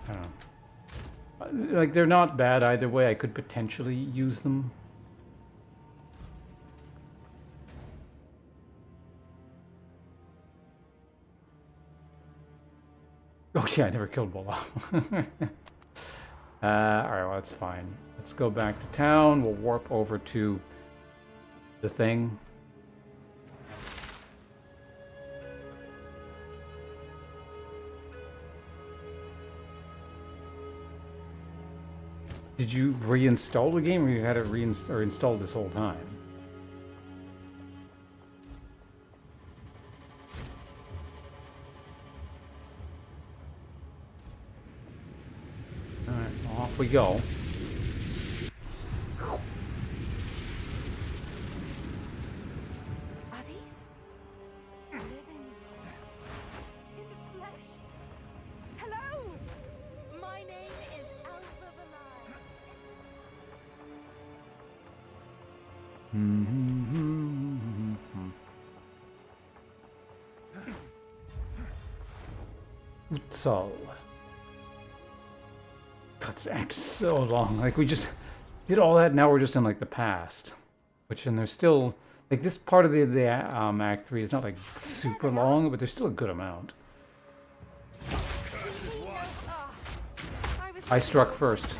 S1: I don't know. Like, they're not bad either way. I could potentially use them. Oh yeah, I never killed Bola. Alright, well that's fine. Let's go back to town. We'll warp over to the thing. Did you reinstall the game, or you had it installed this whole time? Alright, well, off we go.
S11: Are these living in the flesh? Hello! My name is Alpha Valai.
S1: Utsal. God, this act is so long. Like, we just did all that, now we're just in, like, the past. Which, and there's still... Like, this part of the Act 3 is not, like, super long, but there's still a good amount. I struck first.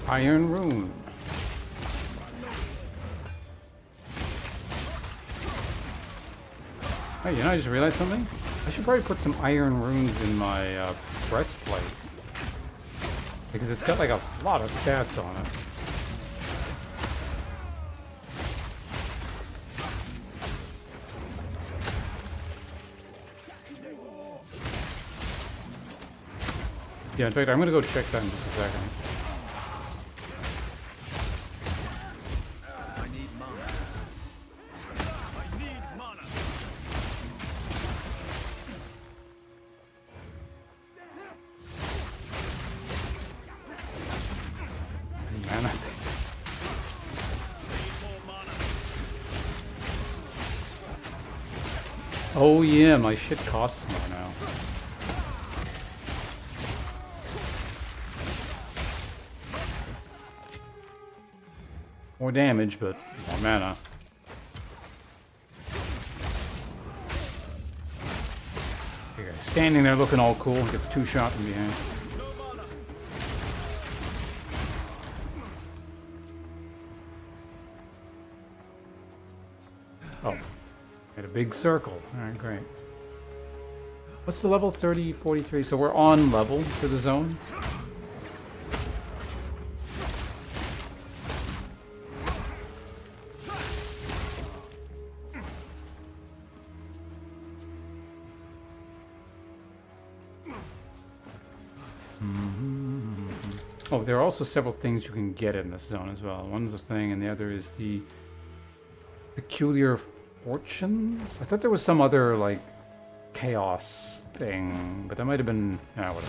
S1: Iron Rune. Hey, you know, I just realized something? I should probably put some iron runes in my breastplate. Because it's got like a lot of stats on it. Yeah, in fact, I'm gonna go check that in just a second.
S13: I need mana. I need mana.
S1: Mana. Oh yeah, my shit costs more now. More damage, but more mana. Okay, standing there looking all cool, gets 2 shot from behind. Oh, made a big circle. Alright, great. What's the level? 30, 43. So we're on level for the zone. Oh, there are also several things you can get in this zone as well. One's a thing, and the other is the peculiar fortunes. I thought there was some other like chaos thing, but that might have been whatever.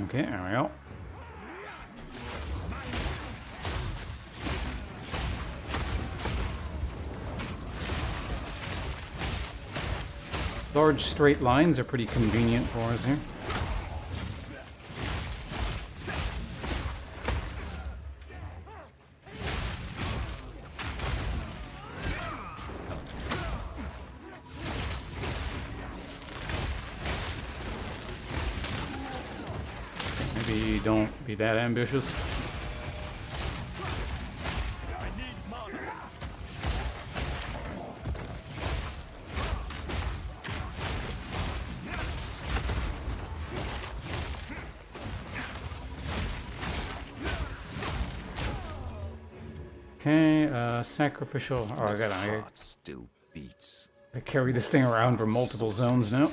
S1: Okay, there we go. Large straight lines are pretty convenient for us here. Maybe don't be that ambitious. Okay, sacrificial. Oh, I
S5: still beats.
S1: I carry this thing around for multiple zones now.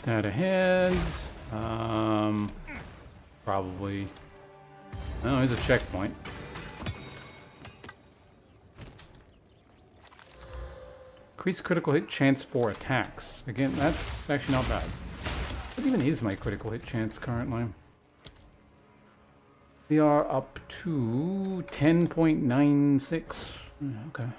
S1: That ahead. Probably. Oh, there's a checkpoint. Increase critical hit chance for attacks. Again, that's actually not bad. What even is my critical hit chance currently? We are up to 10.96. Okay.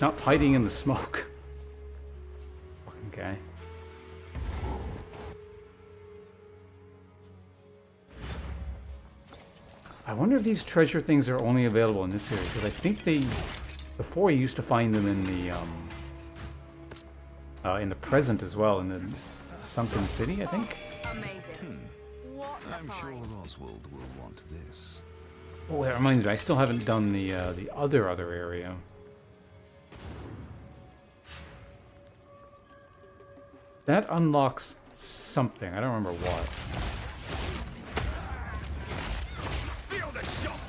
S1: Not hiding in the smoke. Fucking guy. I wonder if these treasure things are only available in this area, because I think they, before you used to find them in the present as well, in the sunken city, I think.
S11: Amazing.
S5: I'm sure Oswald will want this.
S1: Oh, that reminds me, I still haven't done the other area. That unlocks something. I don't remember what.
S13: Feel the shock.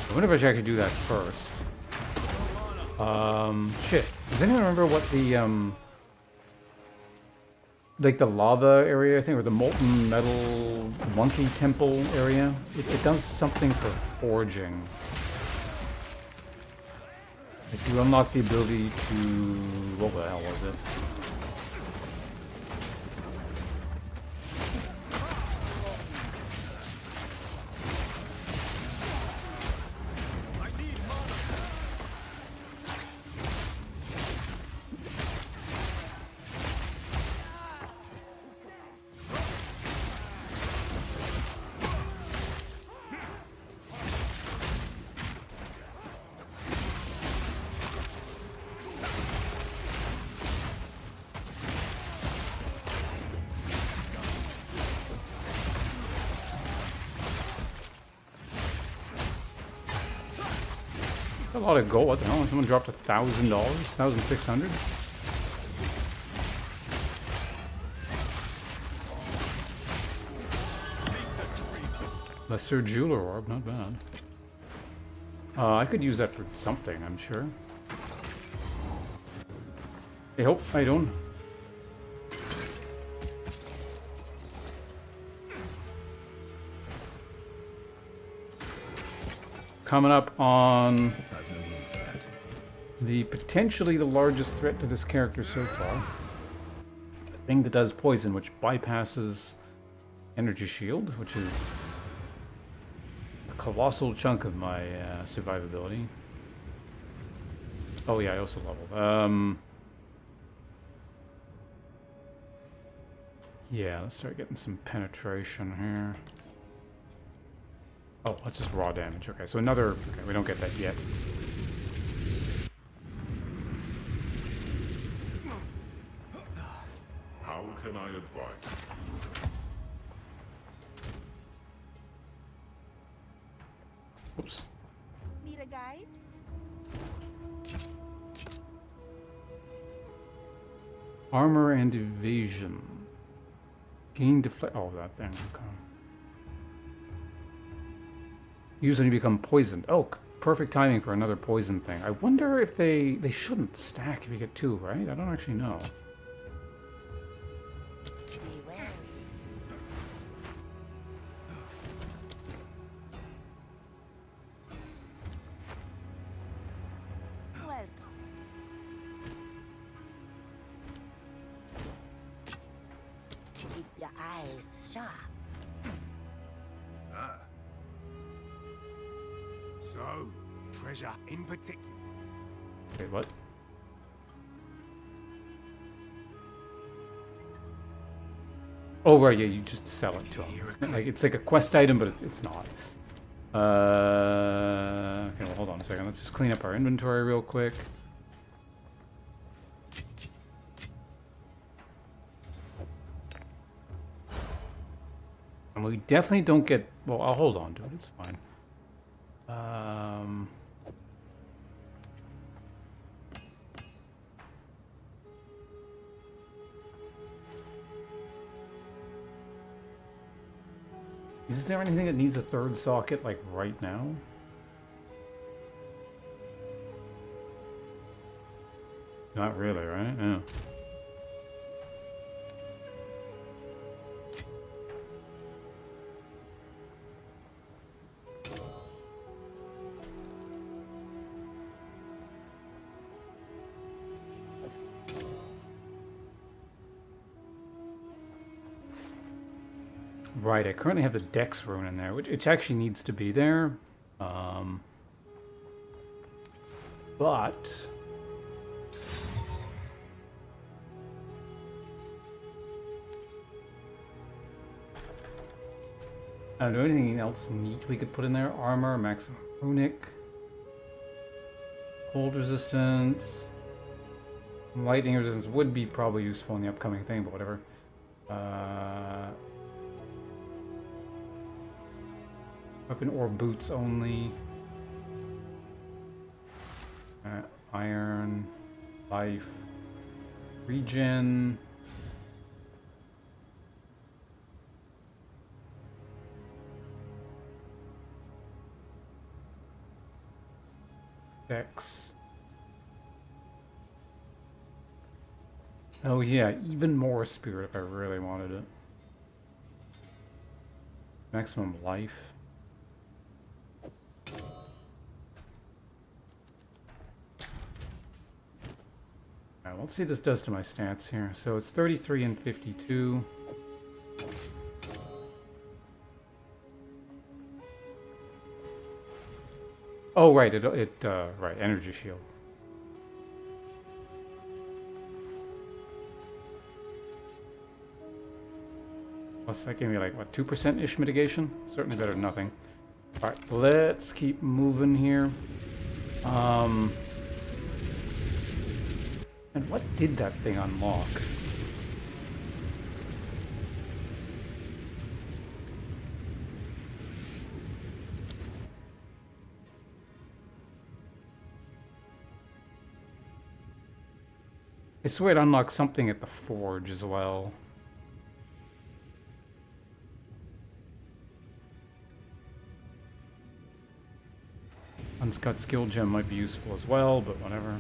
S1: I wonder if I should actually do that first. Shit. Does anyone remember what the like the lava area, I think, or the molten metal monkey temple area. It does something for forging. Like you unlock the ability to... what the hell was it? A lot of gold. What the hell? Someone dropped $1,000? 1,600? Lesser Jeweler Orb, not bad. I could use that for something, I'm sure. Hey, hope I don't. Coming up on the potentially the largest threat to this character so far. The thing that does poison, which bypasses energy shield, which is a colossal chunk of my survivability. Oh yeah, I also leveled. Yeah, let's start getting some penetration here. Oh, that's just raw damage. Okay, so another... okay, we don't get that yet.
S6: How can I advise?
S1: Oops.
S8: Need a guide?
S1: Armor and evasion. Gain deflect... oh, that thing. Okay. Use when you become poisoned. Oh, perfect timing for another poison thing. I wonder if they shouldn't stack if you get two, right? I don't actually know.
S8: Be wary. Welcome. Keep your eyes sharp.
S12: Ah. So, treasure in particular.
S1: Wait, what? Oh, right, yeah, you just sell it to them. It's like a quest item, but it's not. Okay, well, hold on a second. Let's just clean up our inventory real quick. And we definitely don't get... well, I'll hold on to it. It's fine. Is there anything that needs a third socket, like, right now? Not really, right? Yeah. Right, I currently have the Dex rune in there, which actually needs to be there. But... I don't know, anything else neat we could put in there? Armor, maximum runic, cold resistance, lightning resistance would be probably useful in the upcoming thing, but whatever. Weapon or boots only. Iron, life, regen. Dex. Oh yeah, even more spirit if I really wanted it. Maximum life. Alright, let's see what this does to my stats here. So it's 33 and 52. Oh right, right, energy shield. Plus that gave me like, what, 2%-ish mitigation? Certainly better than nothing. Alright, let's keep moving here. And what did that thing unlock? I swear it unlocked something at the forge as well. Unscut skill gem might be useful as well, but whatever.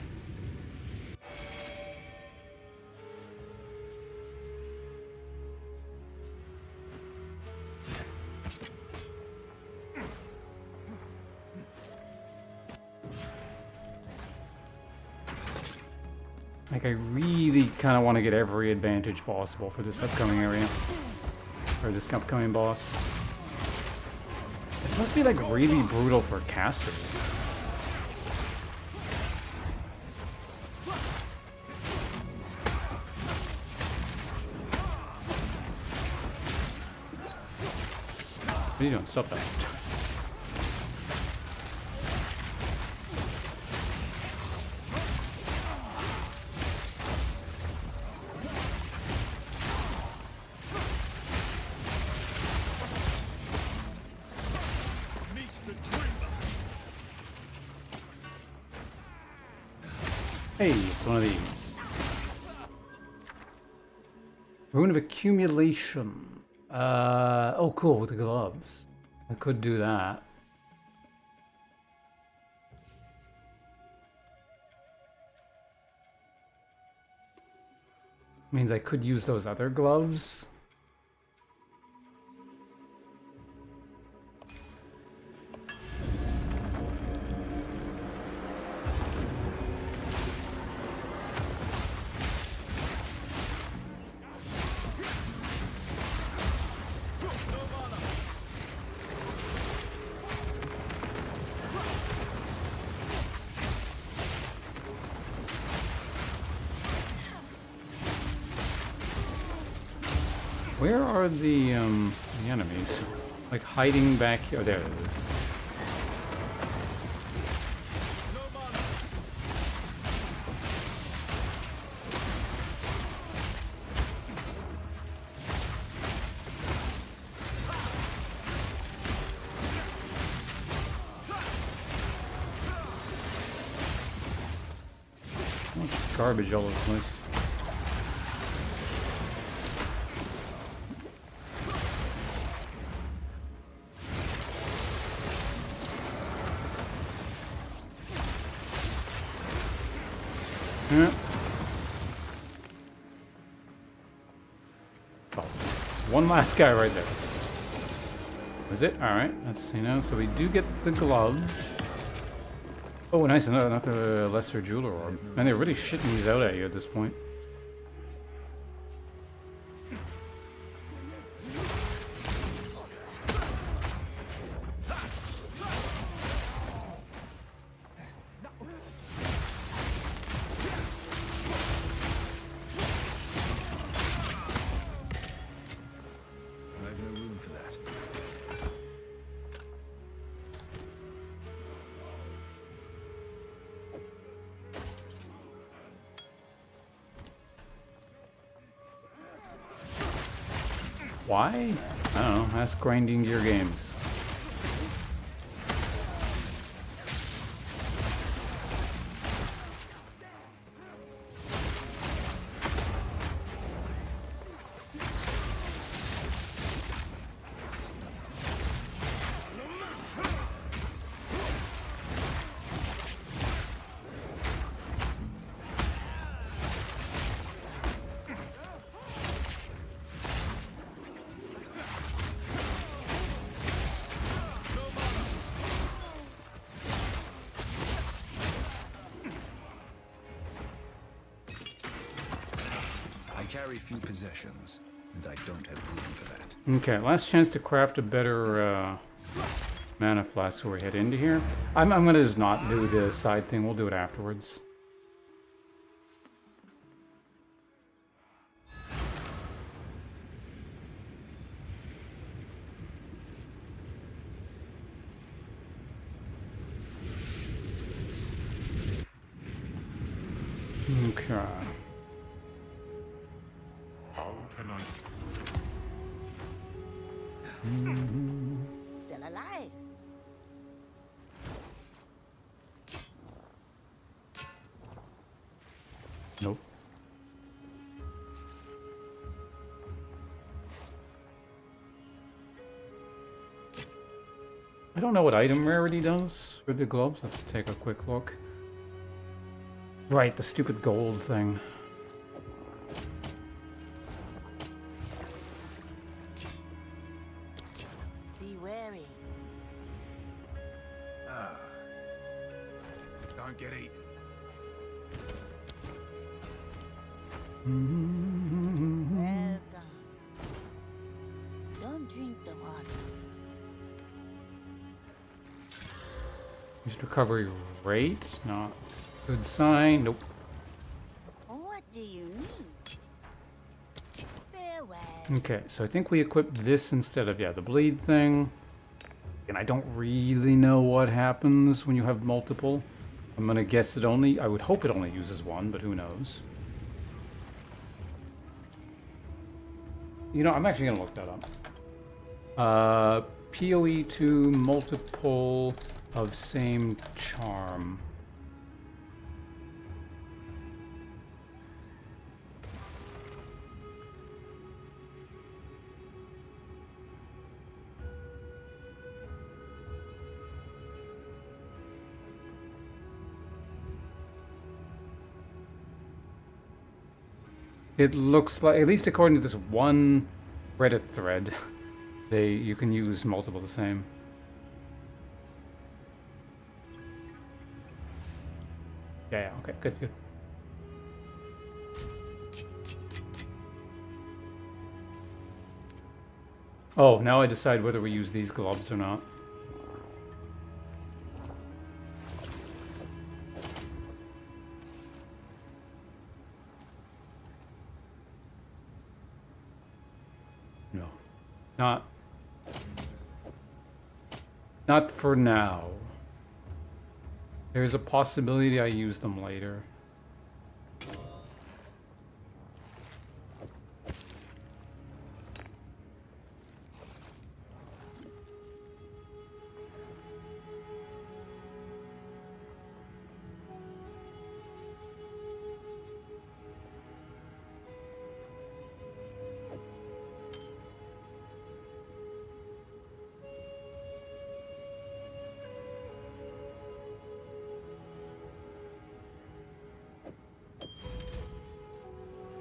S1: Like, I really kind of want to get every advantage possible for this upcoming area. Or this upcoming boss. It's supposed to be, like, really brutal for casters. What are you doing? Stop that. Hey, it's one of these. Rune of Accumulation. Oh cool, with the gloves. I could do that. Means I could use those other gloves. Where are the enemies? Like hiding back here? Oh, there it is. So much garbage all over the place. Yeah. Oh, there's one last guy right there. Was it? Alright, let's see now. So we do get the gloves. Oh, nice, another lesser jeweler orb. Man, they're really shitting these out at you at this point. Why? I don't know. Ask Grinding Gear Games.
S5: carry few possessions, and I don't have room for that.
S1: Okay, last chance to craft a better mana flask before we head into here. I'm gonna just not do the side thing. We'll do it afterwards. Okay.
S6: How can I...
S8: Still alive.
S1: Nope. I don't know what item rarity does for the gloves. Let's take a quick look. Right, the stupid gold thing.
S8: Be wary.
S12: Don't get eaten.
S8: Welcome. Don't drink the water.
S1: Used recovery rate, not good sign. Nope.
S8: What do you need? Farewell.
S1: Okay, so I think we equipped this instead of, yeah, the bleed thing. And I don't really know what happens when you have multiple. I'm gonna guess it only, I would hope it only uses one, but who knows. You know, I'm actually gonna look that up. PoE2 multiple of same charm. It looks like, at least according to this one Reddit thread, you can use multiple the same. Yeah, okay, good, good. Oh, now I decide whether we use these gloves or not. No. Not for now. There's a possibility I use them later.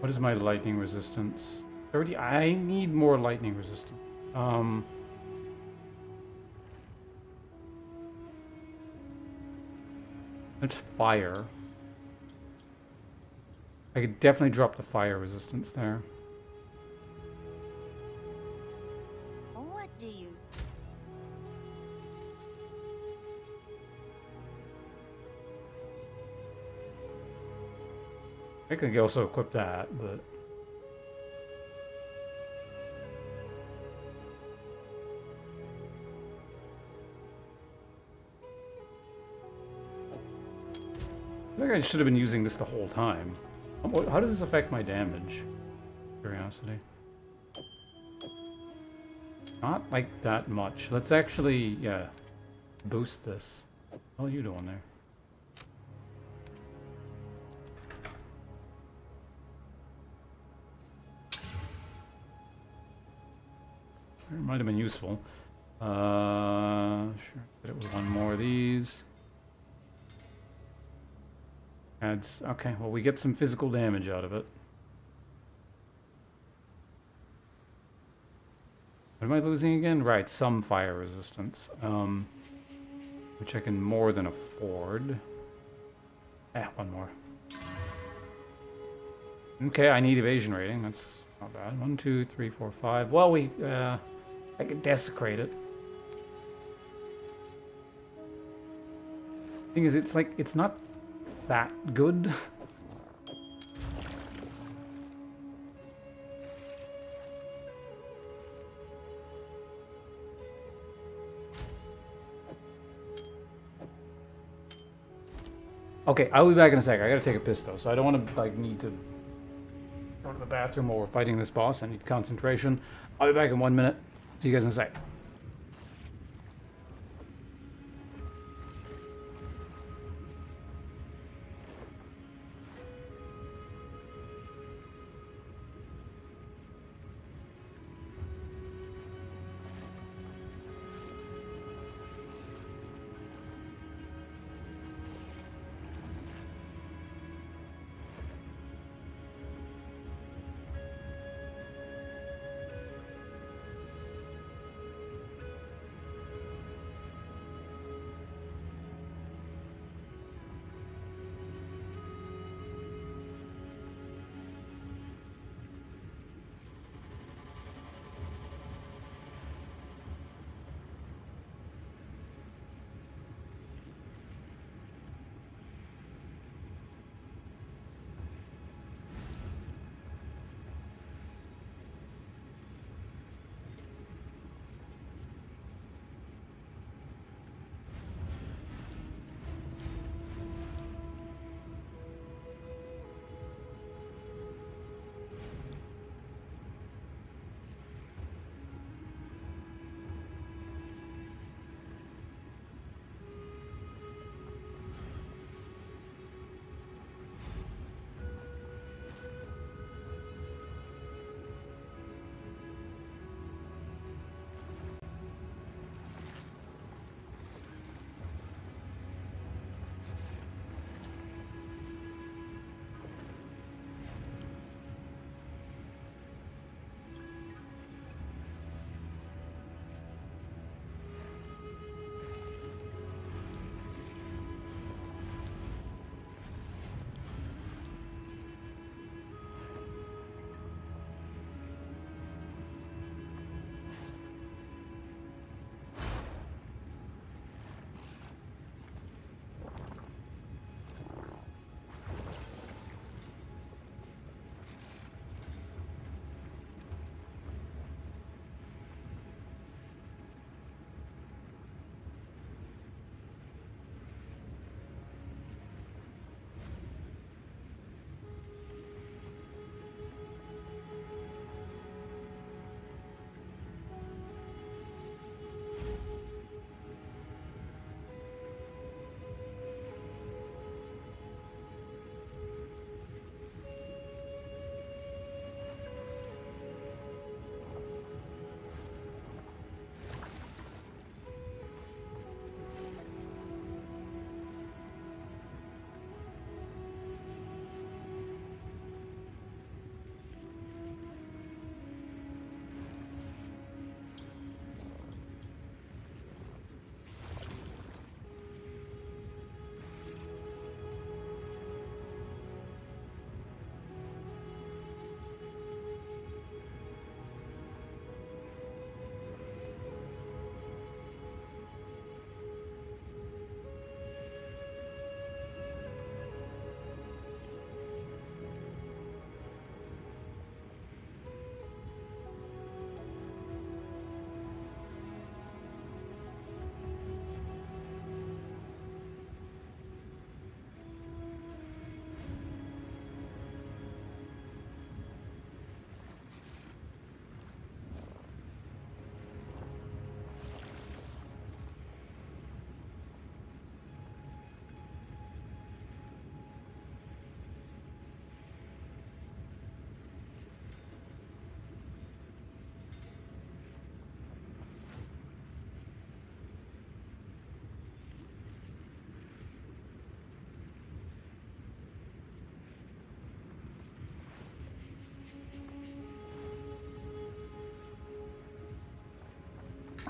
S1: What is my lightning resistance? 30. I need more lightning resistance. It's fire. I could definitely drop the fire resistance there.
S8: What do you...
S1: I could also equip that, but... I think I should have been using this the whole time. How does this affect my damage? Curiosity. Not like that much. Let's actually, yeah, boost this. What are you doing there? It might have been useful. Sure. Hit it with one more of these. Adds. Okay, well, we get some physical damage out of it. What am I losing again? Right, some fire resistance. Which I can more than afford. One more. Okay, I need evasion rating. That's not bad. 1, 2, 3, 4, 5. Well, I could desecrate it. Thing is, it's like, it's not that good. Okay, I'll be back in a sec. I gotta take a piss though, so I don't want to like need to go to the bathroom while we're fighting this boss. I need concentration. I'll be back in 1 minute. See you guys in a sec.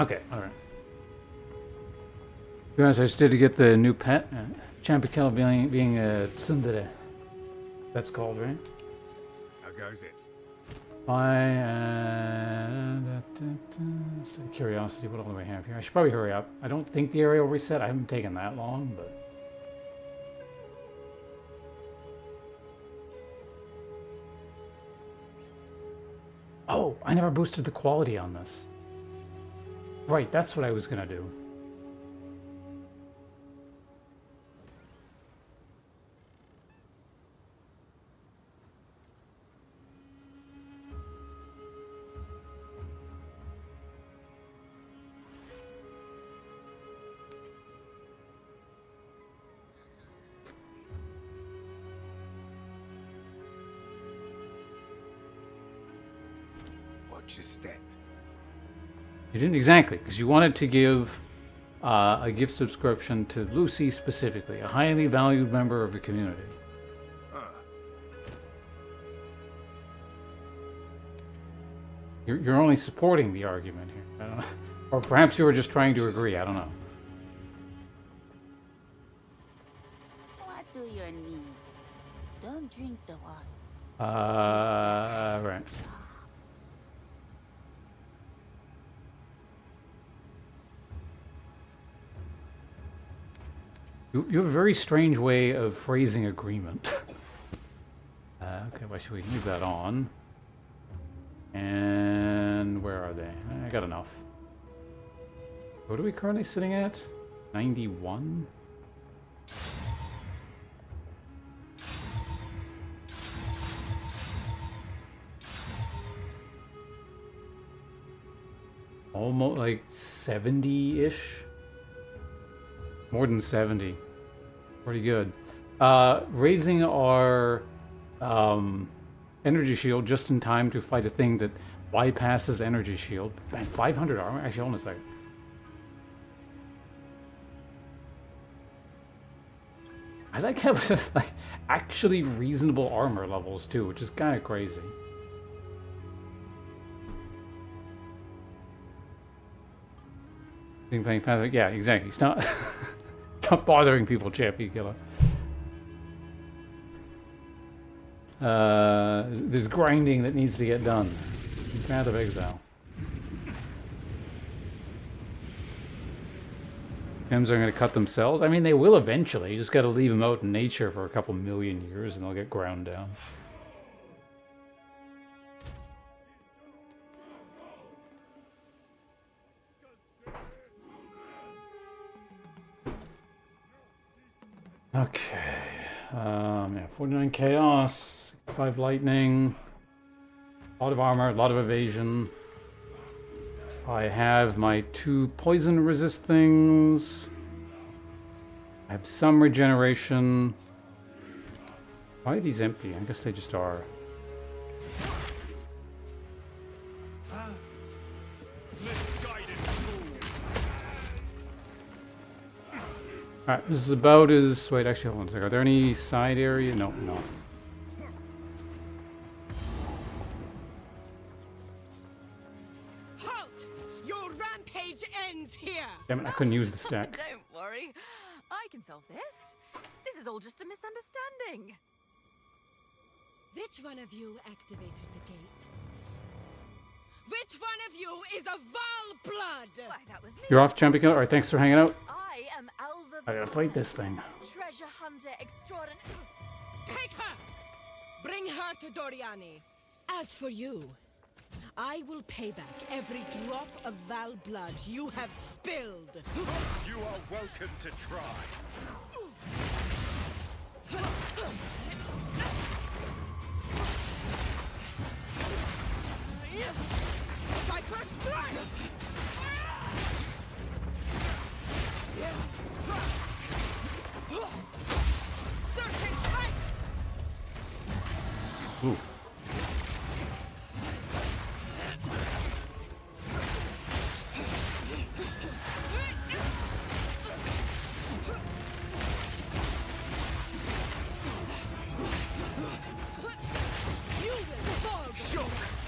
S1: Okay, alright. To be honest, I just did to get the new pet. Champion being a tsundere. That's called, right?
S12: goes it?
S1: Curiosity, what all do we have here? I should probably hurry up. I don't think the area will reset. I haven't taken that long, but... Oh, I never boosted the quality on this. Right, that's what I was gonna do.
S12: Watch your step.
S1: You didn't exactly, because you wanted to give a gift subscription to Lucy specifically, a highly valued member of the community. You're only supporting the argument here. I don't know. Or perhaps you were just trying to agree. I don't know.
S8: What do you need? Don't drink the water.
S1: Right. You have a very strange way of phrasing agreement. Okay, why should we leave that on? And where are they? I got enough. What are we currently sitting at? 91? Almost like 70-ish? More than 70. Pretty good. Raising our energy shield just in time to fight a thing that bypasses energy shield. Man, 500 armor? Actually, hold on a second. I like how it's like actually reasonable armor levels too, which is kind of crazy. Playing Pathfinder, yeah, exactly. Stop, stop bothering people, Champion Killer. There's grinding that needs to get done. Path of Exile. Gems are going to cut themselves. I mean, they will eventually. You just got to leave them out in nature for a couple million years, and they'll get ground down. Okay, yeah, 49 chaos, 5 lightning, a lot of armor, a lot of evasion. I have my 2 poison resist things. I have some regeneration. Why are these empty? I guess they just are. Alright, this is about as... Wait, actually, hold on a second. Are there any side area? No, no.
S4: Halt! Your rampage ends here!
S1: Damn it, I couldn't use the stack.
S11: Don't worry. I can solve this. This is all just a misunderstanding.
S18: Which one of you activated the gate? Which one of you is a Val blood?
S11: Why, that was me.
S1: You're off, Champion Killer. Alright, thanks for hanging out.
S11: I am Alva.
S1: I gotta fight this thing.
S11: Treasure hunter extraordinary.
S18: Take her! Bring her to Doriani. As for you, I will pay back every drop of Val blood you have spilled.
S13: You are welcome to try.
S18: Viper strike! Certain strike!
S1: Ooh.
S18: You will fall before us!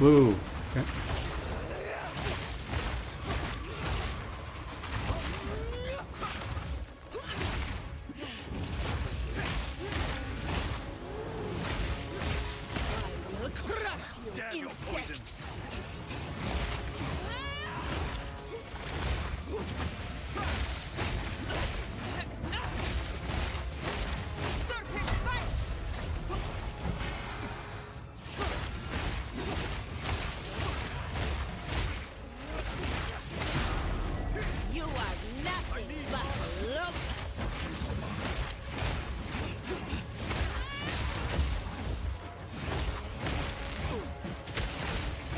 S1: Blue. Okay.
S18: I'll crush you,
S13: Damn your poison.
S18: insect! Serpent bite! You are nothing but a locust!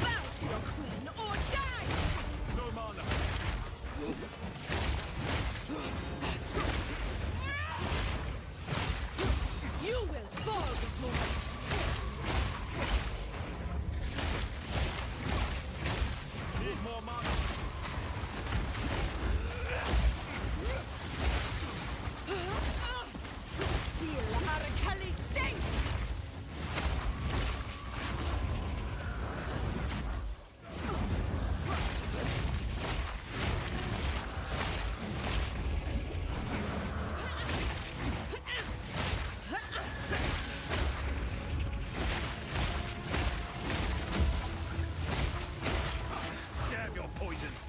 S18: Bow to your queen or die!
S13: No mana.
S18: You will fall before
S13: Need more mana.
S18: Feel Harakali state!
S13: Damn your poisons.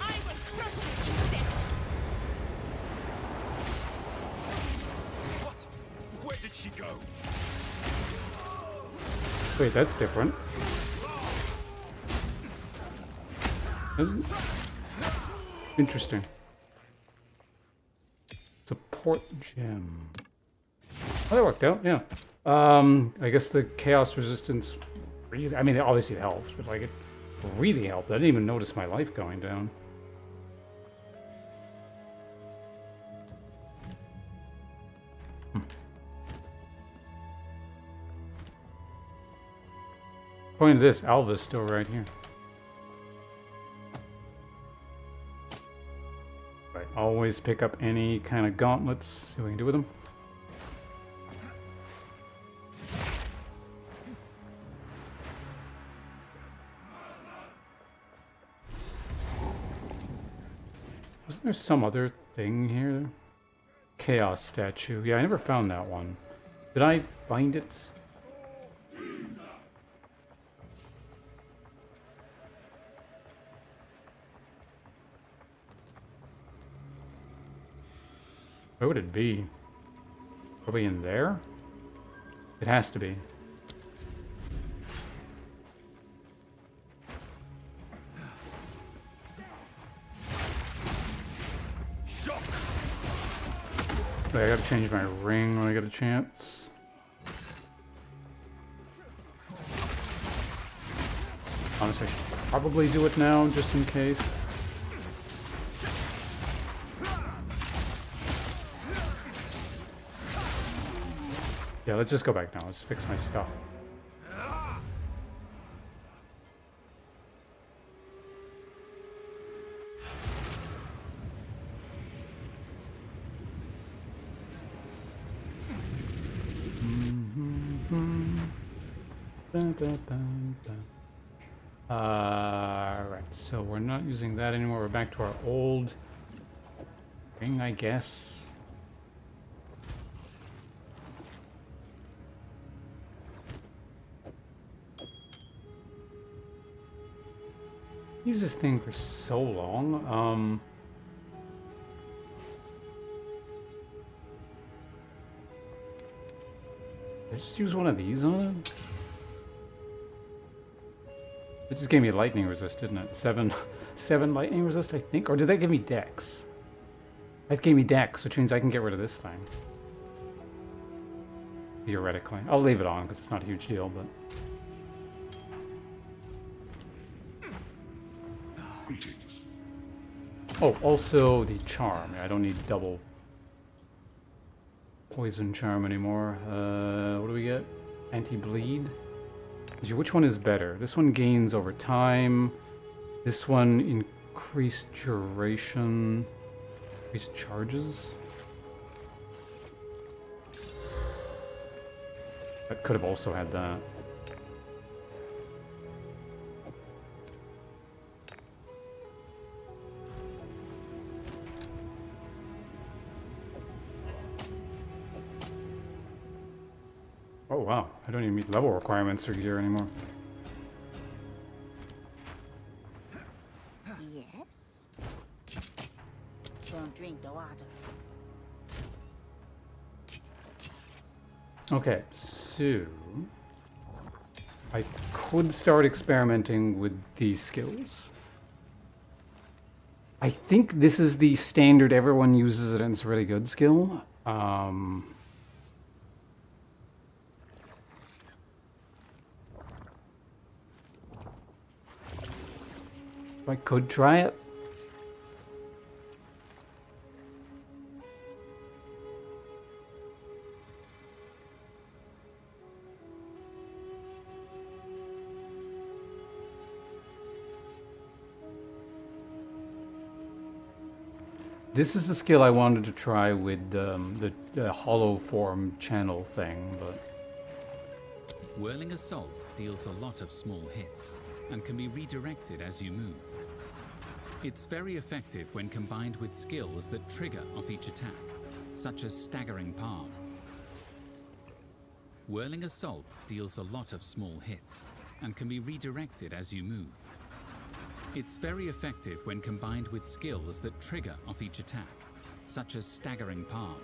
S18: I will crush you, insect!
S13: What? Where did she go?
S1: Wait, that's different. Isn't- Interesting. Support gem. Oh, that worked out, yeah. I guess the chaos resistance really, I mean, obviously it helps, but like it really helped. I didn't even notice my life going down. According to this, Alva's still right here. Right, always pick up any kind of gauntlets, see what we can do with them. Wasn't there some other thing here? Chaos statue. Yeah, I never found that one. Did I find it? Where would it be? Probably in there? It has to be. Wait, I gotta change my ring when I get a chance. Honestly, I should probably do it now, just in case. Yeah, let's just go back now. Let's fix my stuff. Right, so we're not using that anymore. We're back to our old ring, I guess. Use this thing for so long. Did I just use one of these on it? It just gave me lightning resist, didn't it? Seven lightning resist, I think? Or did that give me dex? That gave me dex, which means I can get rid of this thing. Theoretically. I'll leave it on, because it's not a huge deal, but...
S6: Greetings.
S1: Oh, also the charm. I don't need double poison charm anymore. What do we get? Anti-bleed? Actually, which one is better? This one gains over time. This one increased duration. Increased charges. That could have also had that. Oh wow, I don't even meet level requirements for gear anymore.
S8: Yes. Don't drink the water.
S1: Okay, so I could start experimenting with these skills. I think this is the standard, everyone uses it and it's a really good skill. I could try it. This is the skill I wanted to try with the hollow form channel thing, but...
S17: Whirling Assault deals a lot of small hits and can be redirected as you move. It's very effective when combined with skills that trigger off each attack, such as Staggering Palm. Whirling Assault deals a lot of small hits and can be redirected as you move. It's very effective when combined with skills that trigger off each attack, such as Staggering Palm.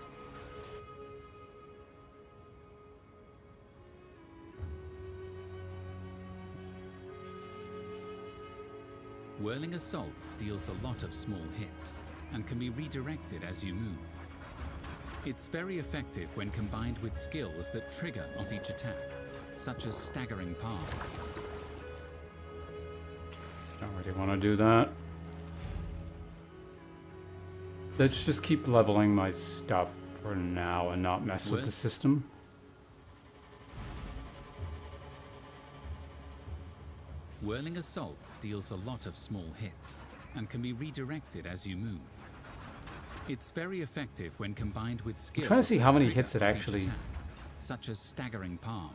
S17: Whirling Assault deals a lot of small hits and can be redirected as you move. It's very effective when combined with skills that trigger off each attack, such as Staggering Palm.
S1: Don't really want to do that. Let's just keep leveling my stuff for now and not mess with the system.
S17: Whirling Assault deals a lot of small hits and can be redirected as you move. It's very effective when combined with skills.
S1: I'm trying to see how many hits it
S17: trigger each
S1: actually...
S17: attack, such as Staggering Palm.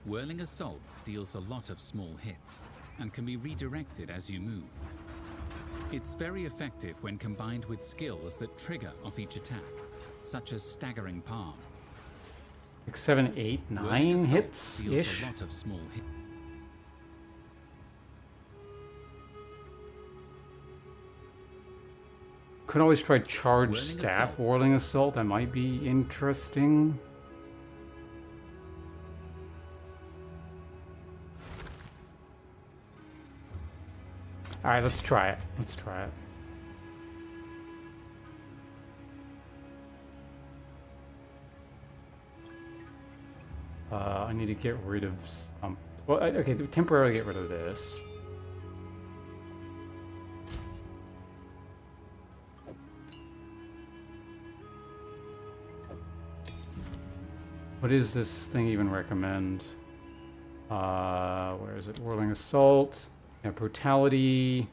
S17: Whirling Assault deals a lot of small hits and can be redirected as you move. It's very effective when combined with skills that trigger off each attack, such as Staggering Palm.
S1: Like 7, 8, 9 hits-ish?
S17: Deals a lot of small hits.
S1: Could always try Charge
S17: Whirling
S1: Staff.
S17: Assault.
S1: Whirling Assault, that might be interesting. Alright, let's try it. Let's try it. I need to get rid of some... Well, okay, temporarily get rid of this. What does this thing even recommend? Where is it? Whirling Assault. Yeah, Brutality.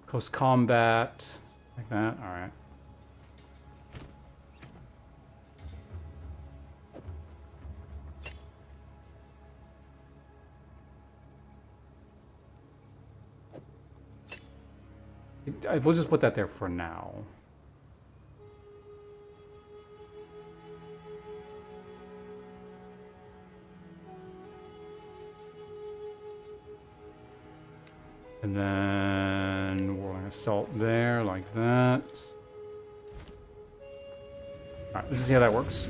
S1: Close Combat. Like that. Alright. We'll just put that there for now. And then Whirling Assault there, like that. Alright, let's see how that works.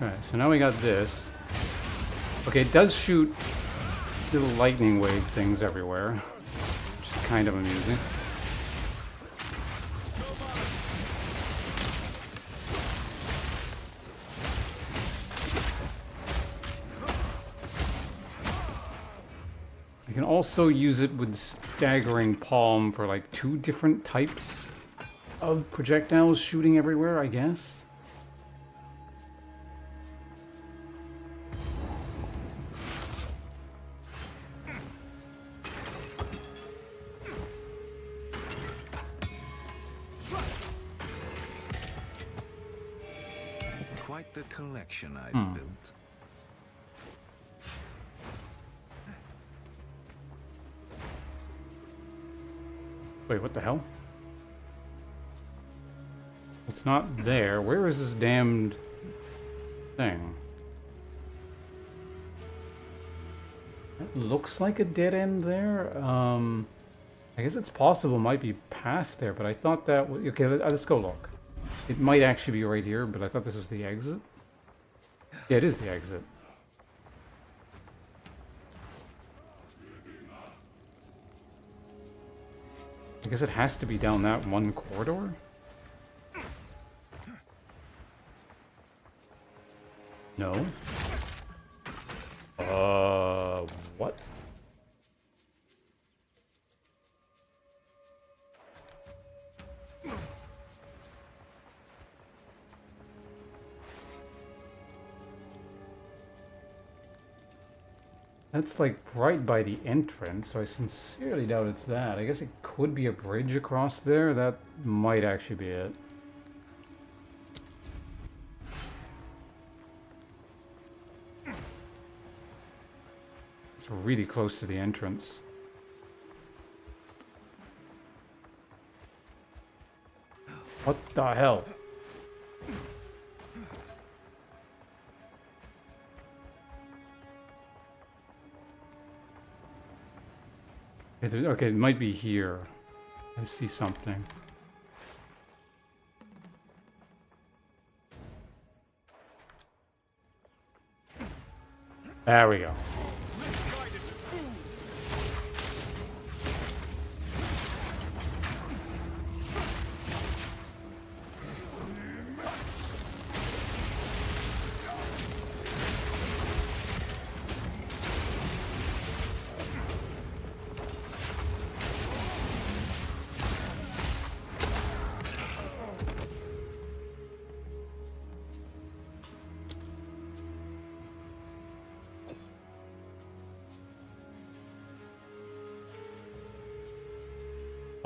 S1: Okay, so now we got this. Okay, it does shoot little lightning wave things everywhere, which is kind of amusing. You can also use it with staggering palm for like 2 different types of projectiles shooting everywhere, I guess.
S5: Quite the collection I've built.
S1: Wait, what the hell? It's not there. Where is this damned thing? That looks like a dead end there. I guess it's possible it might be past there, but I thought that was... Okay, let's go look. It might actually be right here, but I thought this was the exit. Yeah, it is the exit. I guess it has to be down that one corridor? No? What? That's like right by the entrance, so I sincerely doubt it's that. I guess it could be a bridge across there. That might actually be it. It's really close to the entrance. What the hell? Okay, it might be here. I see something. There we go.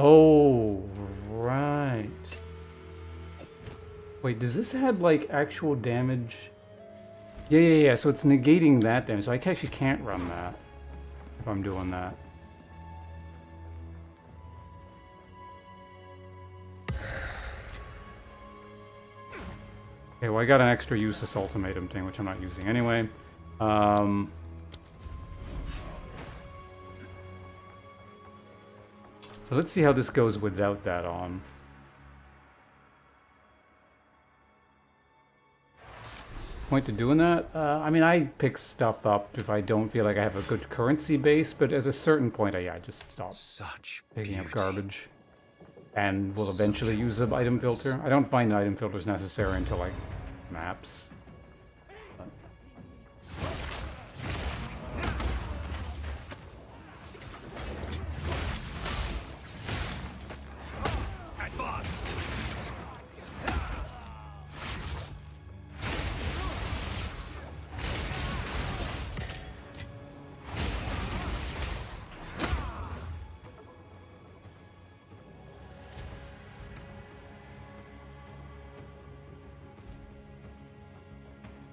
S1: Oh, right. Wait, does this add, like, actual damage? Yeah, so it's negating that damage, so I actually can't run that if I'm doing that. Okay, well, I got an extra useless ultimatum thing, which I'm not using anyway. So let's see how this goes without that on. Point to doing that? I mean, I pick stuff up if I don't feel like I have a good currency base, but at a certain point, I just stop picking up garbage. And will eventually use an item filter. I don't find item filters necessary until, like, maps.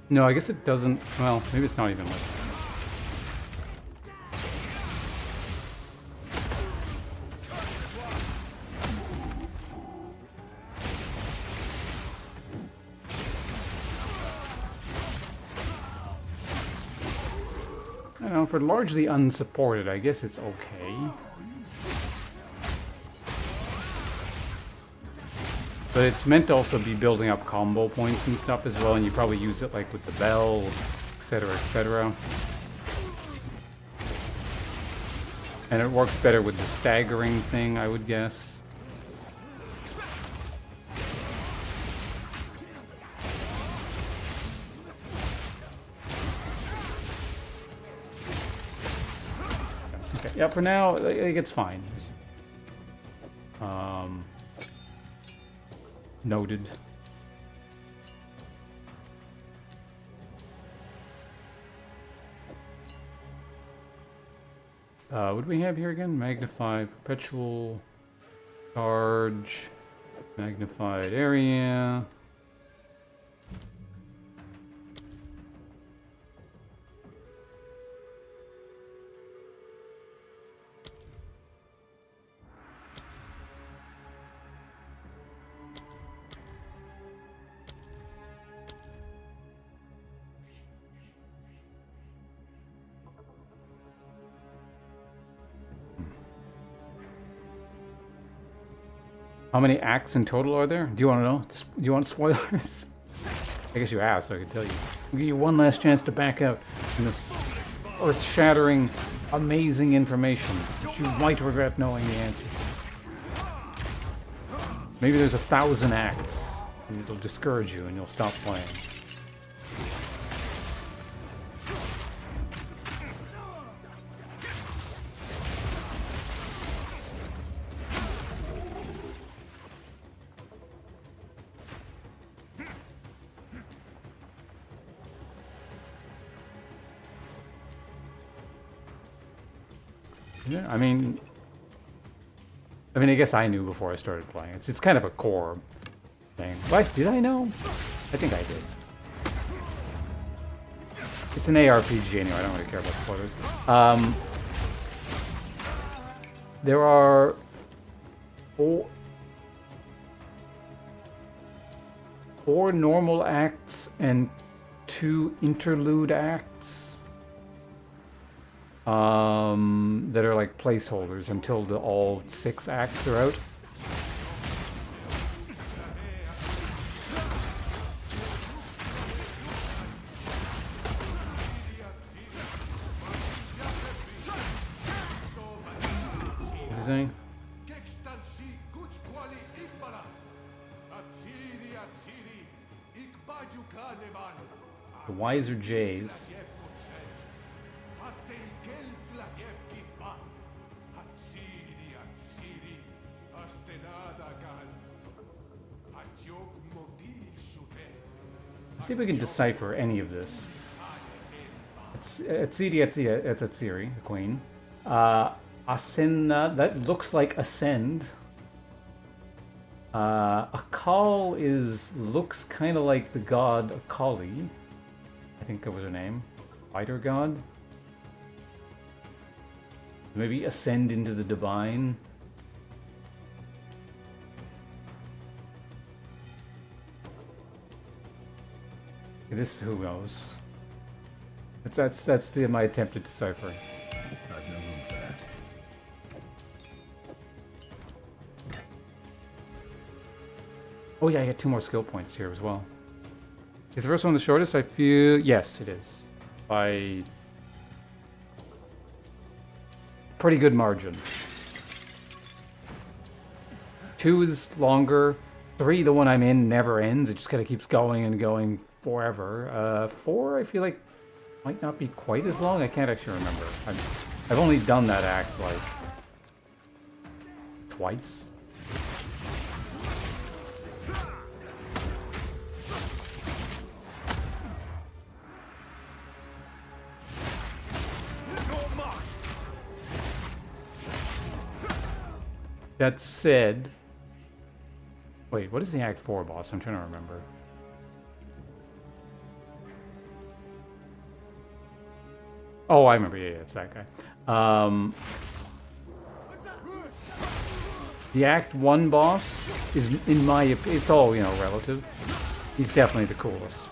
S1: No, I guess it doesn't. Well, maybe it's not even like. I don't know, for largely unsupported, I guess it's okay. But it's meant to also be building up combo points and stuff as well, and you probably use it like with the bell, etc., etc. And it works better with the staggering thing, I would guess. Okay, yeah, for now, it's fine. Noted. What do we have here again? Magnify, perpetual, charge, magnified area. How many acts in total are there? Do you want to know? Do you want spoilers? I guess you asked, so I can tell you. I'll give you one last chance to back out in this earth-shattering, amazing information that you might regret knowing the answer. Maybe there's 1,000 acts, and it'll discourage you, and you'll stop playing. Yeah, I mean, I guess I knew before I started playing. It's kind of a core thing. Well, did I know? I think I did. It's an ARPG anyway. I don't really care about spoilers. There are four normal acts and 2 interlude acts. That are like placeholders until all 6 acts are out. What's he saying? The Wiser Jays. Let's see if we can decipher any of this. It's Atsiri, the queen. Asenna, that looks like Ascend. Akal looks kind of like the god Akali. I think that was her name. Fighter god. Maybe ascend into the divine. This, who knows? That's my attempt at deciphering.
S5: I've no room for that.
S1: Oh yeah, I get 2 more skill points here as well. Is the first one the shortest? I feel yes, it is by pretty good margin. 2 is longer. 3, the one I'm in, never ends. It just kind of keeps going and going forever. 4, I feel like might not be quite as long. I can't actually remember. I've only done that act like twice. That said, wait, what is the Act 4 boss? I'm trying to remember. Oh, I remember. Yeah, it's that guy. The Act 1 boss is, in my opinion, it's all, relative. He's definitely the coolest.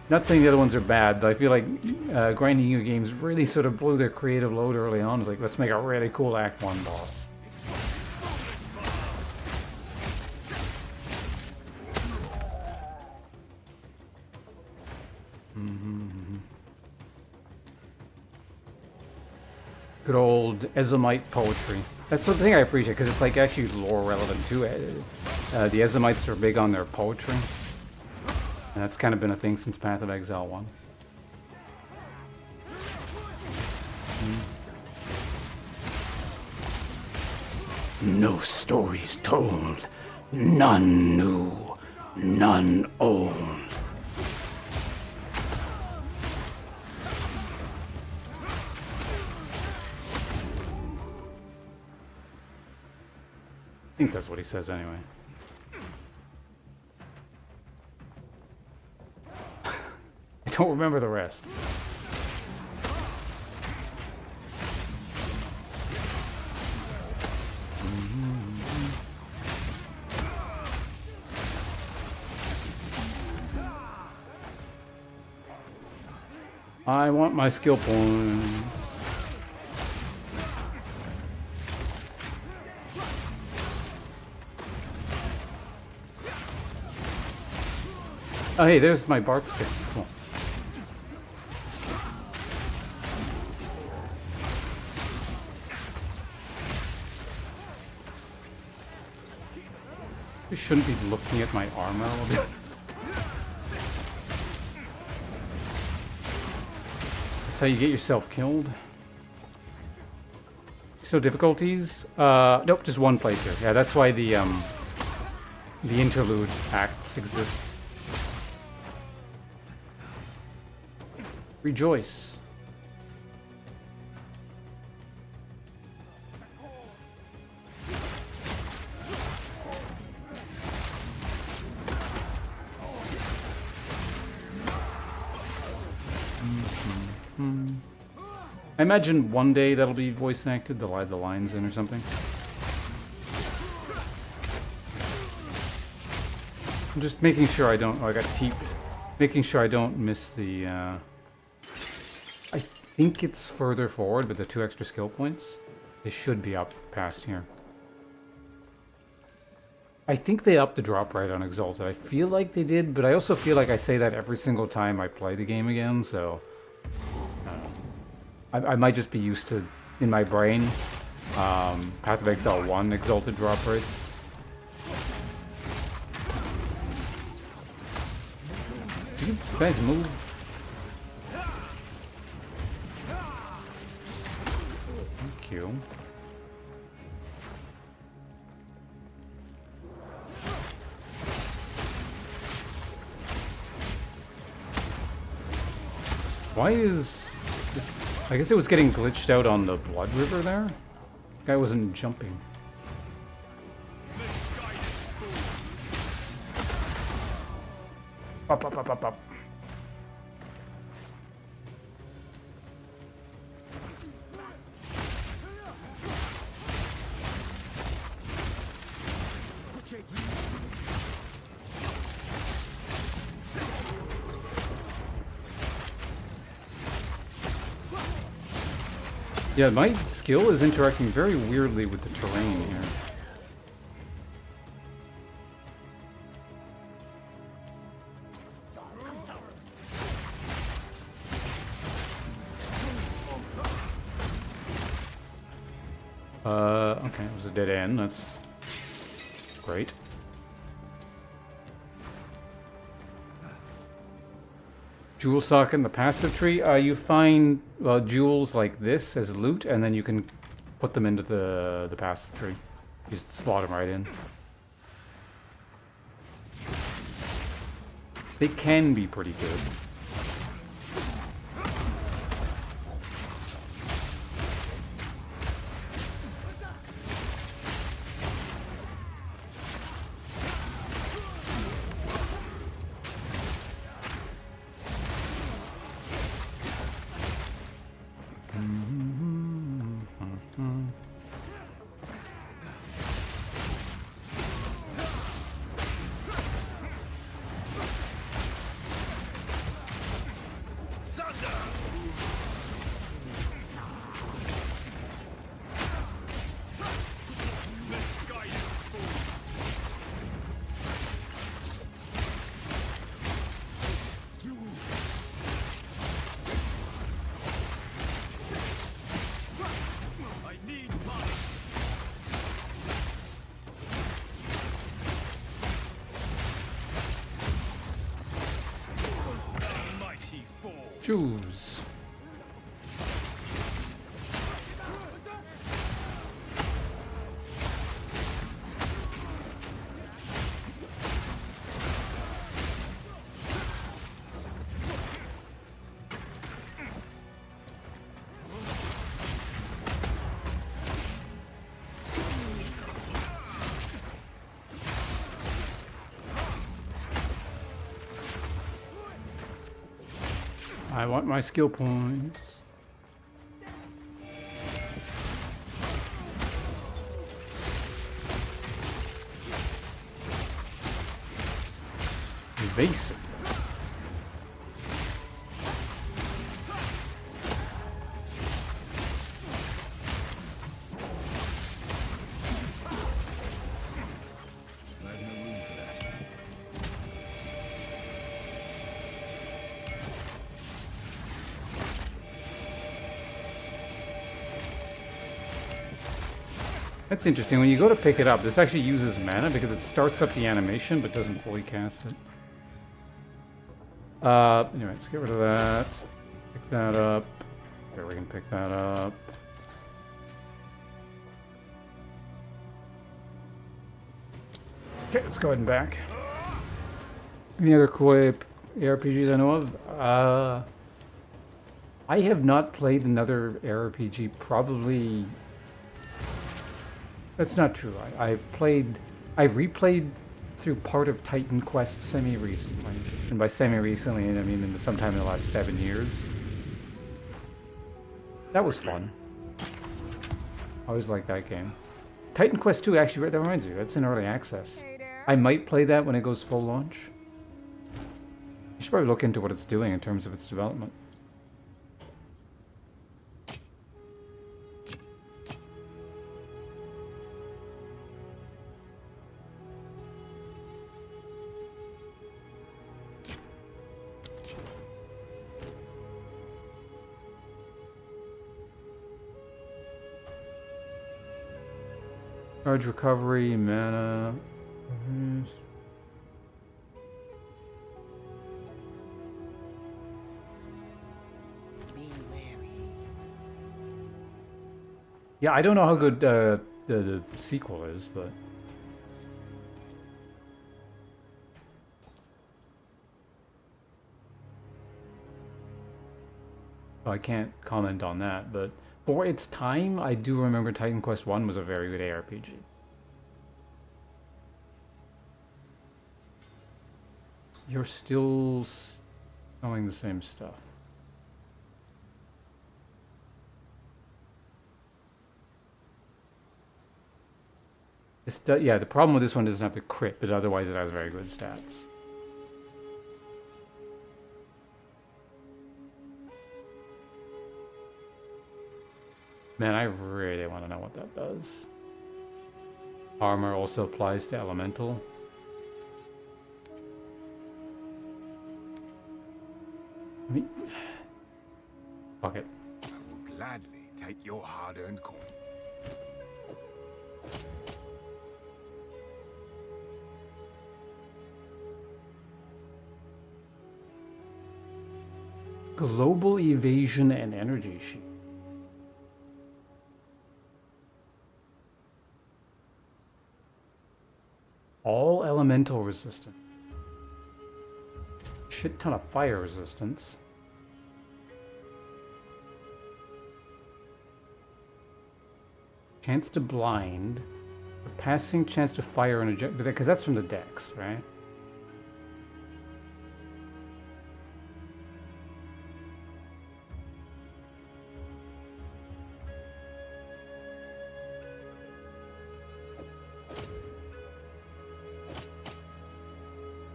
S1: Not saying the other ones are bad, but I feel like grinding your games really sort of blew their creative load early on. It's like, let's make a really cool Act 1 boss. Good old Ezomite poetry. That's the thing I appreciate, because it's like actually lore relevant too. The Ezomites are big on their poetry. And that's kind of been a thing since Path of Exile 1. No stories told, none new, none old. I think that's what he says anyway. I don't remember the rest. I want my skill points. Oh, hey, there's my bark stick. Cool. I shouldn't be looking at my armor all day. That's how you get yourself killed. So difficulties? Nope, just one playthrough. Yeah, that's why the interlude acts exist. Rejoice. I imagine one day that'll be voice acted, they'll add the lines in or something. I'm just making sure I don't, oh, I got teeped. Making sure I don't miss the, I think it's further forward, but the 2 extra skill points, they should be up past here. I think they upped the drop rate on Exalted. I feel like they did, but I also feel like I say that every single time I play the game again, so... I might just be used to, in my brain, Path of Exile 1 Exalted drop rates. You guys move. Thank you. Why is this... I guess it was getting glitched out on the Blood River there? Guy wasn't jumping. Up, up, up, up, up. Yeah, my skill is interacting very weirdly with the terrain here. Okay, it was a dead end, that's great. Jewel socket in the passive tree, you find jewels like this as loot, and then you can put them into the passive tree. You just slot them right in. They can be pretty good. Choose. I want my skill points. Evasive. That's interesting. When you go to pick it up, this actually uses mana because it starts up the animation but doesn't fully cast it. Anyway, let's get rid of that. Pick that up. There, we can pick that up. Okay, let's go ahead and back. Any other cool ARPGs I know of? I have not played another ARPG probably... That's not true. I replayed through part of Titan Quest semi-recently. And by semi-recently, I mean sometime in the last 7 years. That was fun. I always liked that game. Titan Quest 2, actually, that reminds me, that's in early access. I might play that when it goes full launch. You should probably look into what it's doing in terms of its development. Charge recovery, mana. Yeah, I don't know how good the sequel is, but... Oh, I can't comment on that, but for its time, I do remember Titan Quest 1 was a very good ARPG. You're still selling the same stuff. Yeah, the problem with this one doesn't have the crit, but otherwise it has very good stats. Man, I really want to know what that does. Armor also applies to Elemental. I mean, fuck it.
S12: I will gladly take your hard-earned coin.
S1: Global evasion and energy shield. All elemental resistant. Shit ton of fire resistance. Chance to blind. A passing chance to fire and eject. Because that's from the dex, right?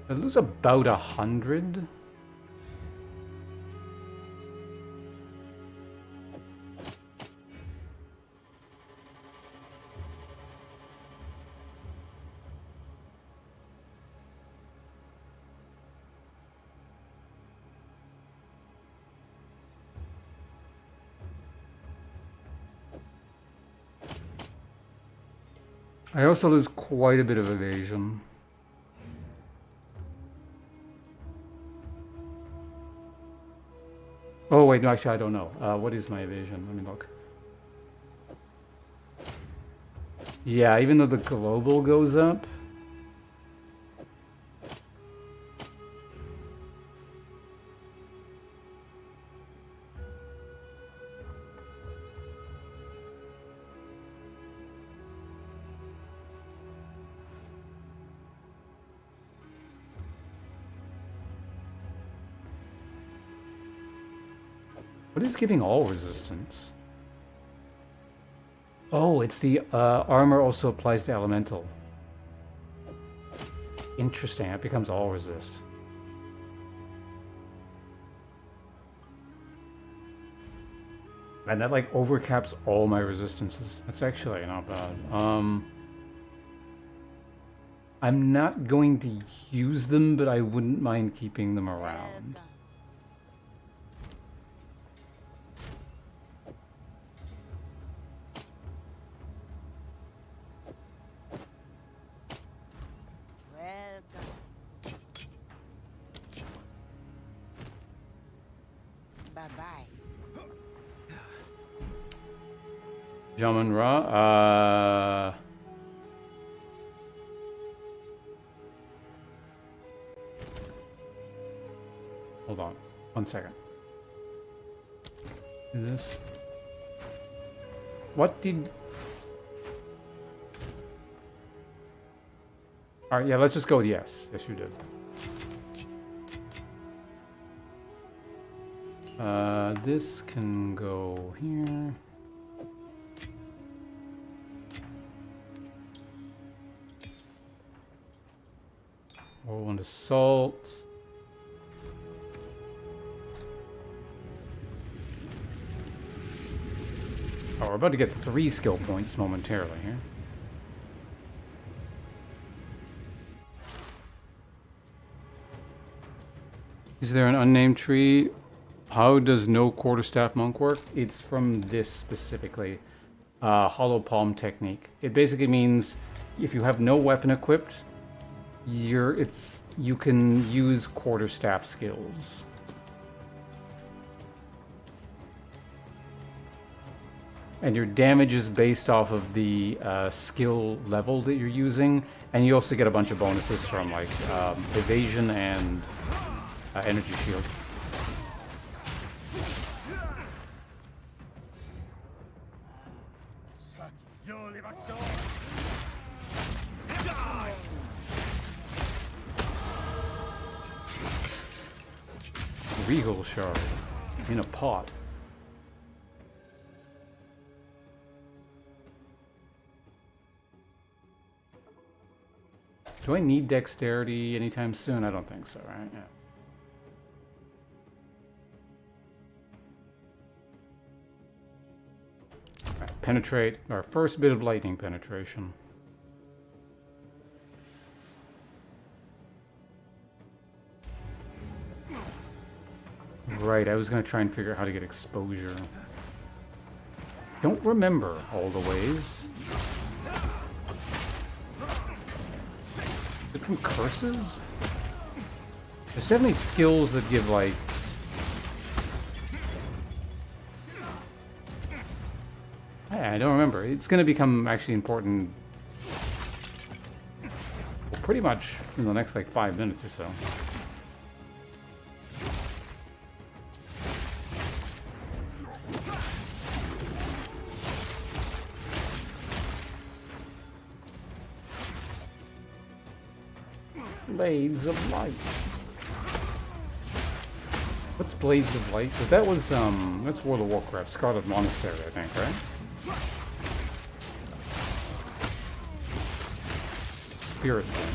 S1: I lose about 100. I also lose quite a bit of evasion. Oh wait, no, actually I don't know. What is my evasion? Let me look. Yeah, even though the global goes up. What is giving all resistance? Oh, it's the armor also applies to elemental. Interesting, it becomes all resist. And that like overcaps all my resistances. That's actually not bad. I'm not going to use them, but I wouldn't mind keeping them around. Jamun Ra, hold on, 1 second. Do this. What did... Alright, yeah, let's just go with yes. Yes, you did. This can go here. Whirlwind Assault. Oh, we're about to get 3 skill points momentarily here. Is there an unnamed tree? How does no quarterstaff monk work? It's from this specifically. Hollow palm technique. It basically means if you have no weapon equipped, you can use quarterstaff skills. And your damage is based off of the skill level that you're using, and you also get a bunch of bonuses from like evasion and energy shield. Regal shard in a pot. Do I need dexterity anytime soon? I don't think so, right? Yeah. Right, penetrate, our first bit of lightning penetration. Right, I was going to try and figure out how to get exposure. Don't remember all the ways. Is it from curses? There's definitely skills that give, like... I don't remember. It's going to become actually important... well, pretty much in the next, like, 5 minutes or so. Blades of Light. What's Blades of Light? That was, that's World of Warcraft, Scarlet Monastery, I think, right? Spirit Blade.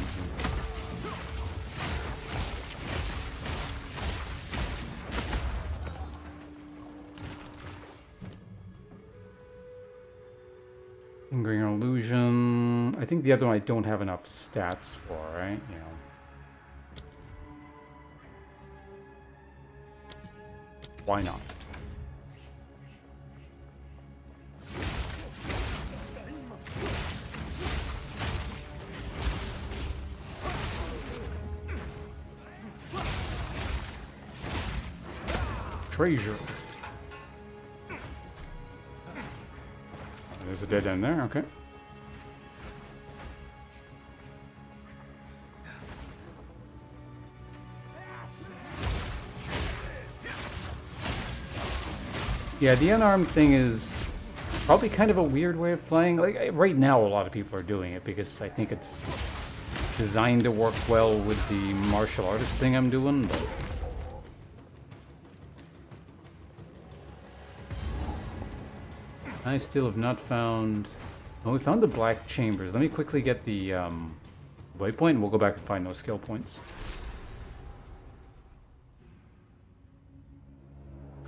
S1: Lingering Illusion. I think the other one I don't have enough stats for, right? Yeah. Why not? treasure. There's a dead end there, okay. Yeah, the unarmed thing is probably kind of a weird way of playing. Like, right now a lot of people are doing it because I think it's designed to work well with the martial artist thing I'm doing, but... I still have not found... Oh, we found the black chambers. Let me quickly get the waypoint and we'll go back and find those skill points.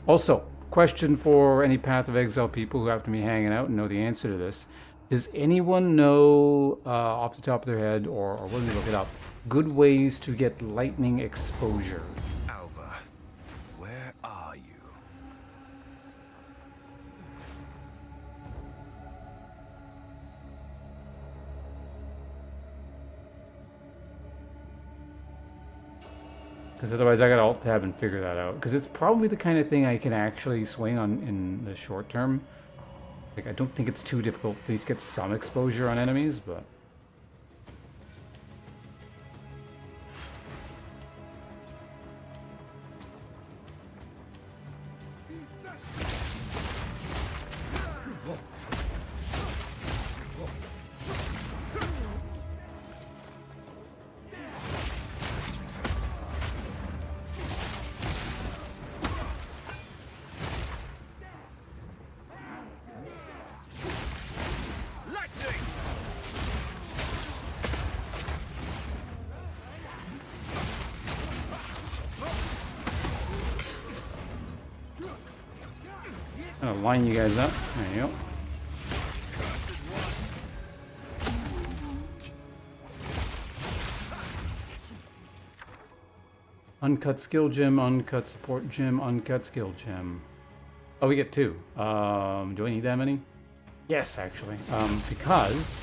S1: Also, question for any Path of Exile people who happen to be hanging out and know the answer to this. Does anyone know, off the top of their head, or let me look it up, good ways to get lightning exposure?
S5: Alva, where are you?
S1: Because otherwise I gotta alt tab and figure that out. Because it's probably the kind of thing I can actually swing on in the short term. Like, I don't think it's too difficult to at least get some exposure on enemies, but... I'm gonna line you guys up. There you go. Uncut skill gem, uncut support gem, uncut skill gem. Oh, we get 2. Do I need that many? Yes, actually. Because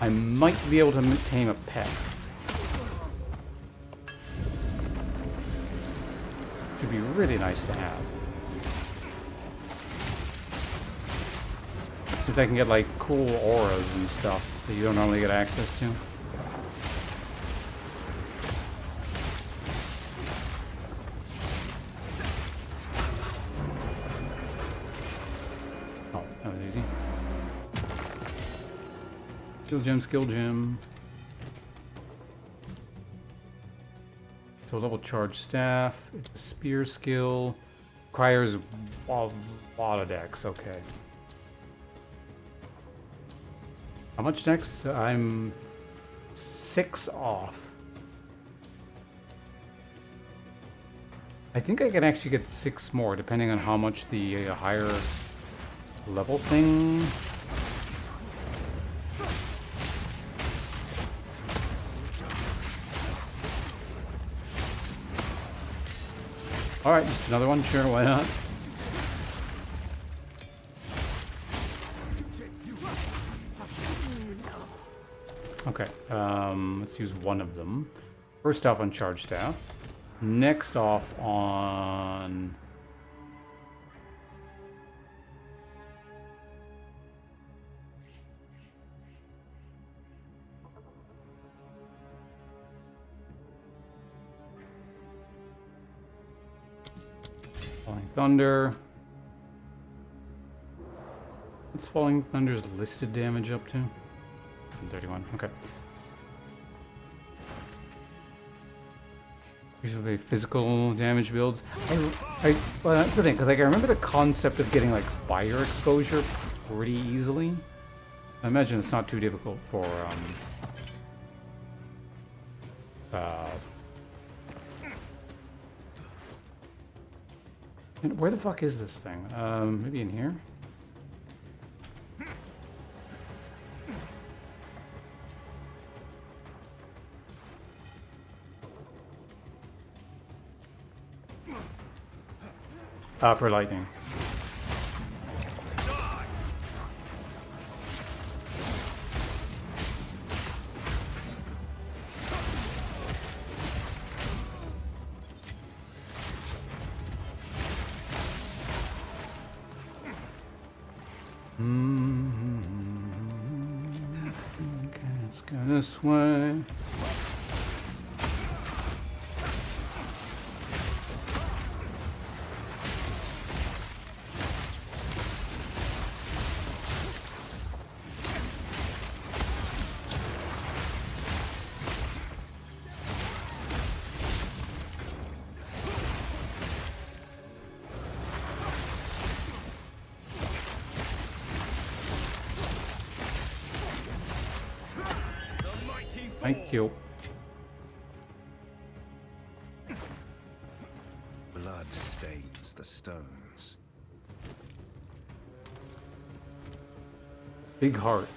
S1: I might be able to tame a pet. Should be really nice to have. Because I can get like cool auras and stuff that you don't normally get access to. Oh, that was easy. Skill gem, skill gem. So level charge staff. It's a spear skill. Requires a lot of dex, okay. How much next? I'm 6 off. I think I can actually get 6 more, depending on how much the higher level thing. Alright, just another one, sure, why not? Okay, let's use one of them. First off on charge staff. Next off on... Falling Thunder. What's Falling Thunder's listed damage up to? 31, okay. Usually physical damage builds. Well, that's the thing, because like I remember the concept of getting like fire exposure pretty easily. I imagine it's not too difficult for where the fuck is this thing? Maybe in here? For lightning. Okay, let's go this way. Thank you.
S5: Blood stains the stones.
S1: Big heart.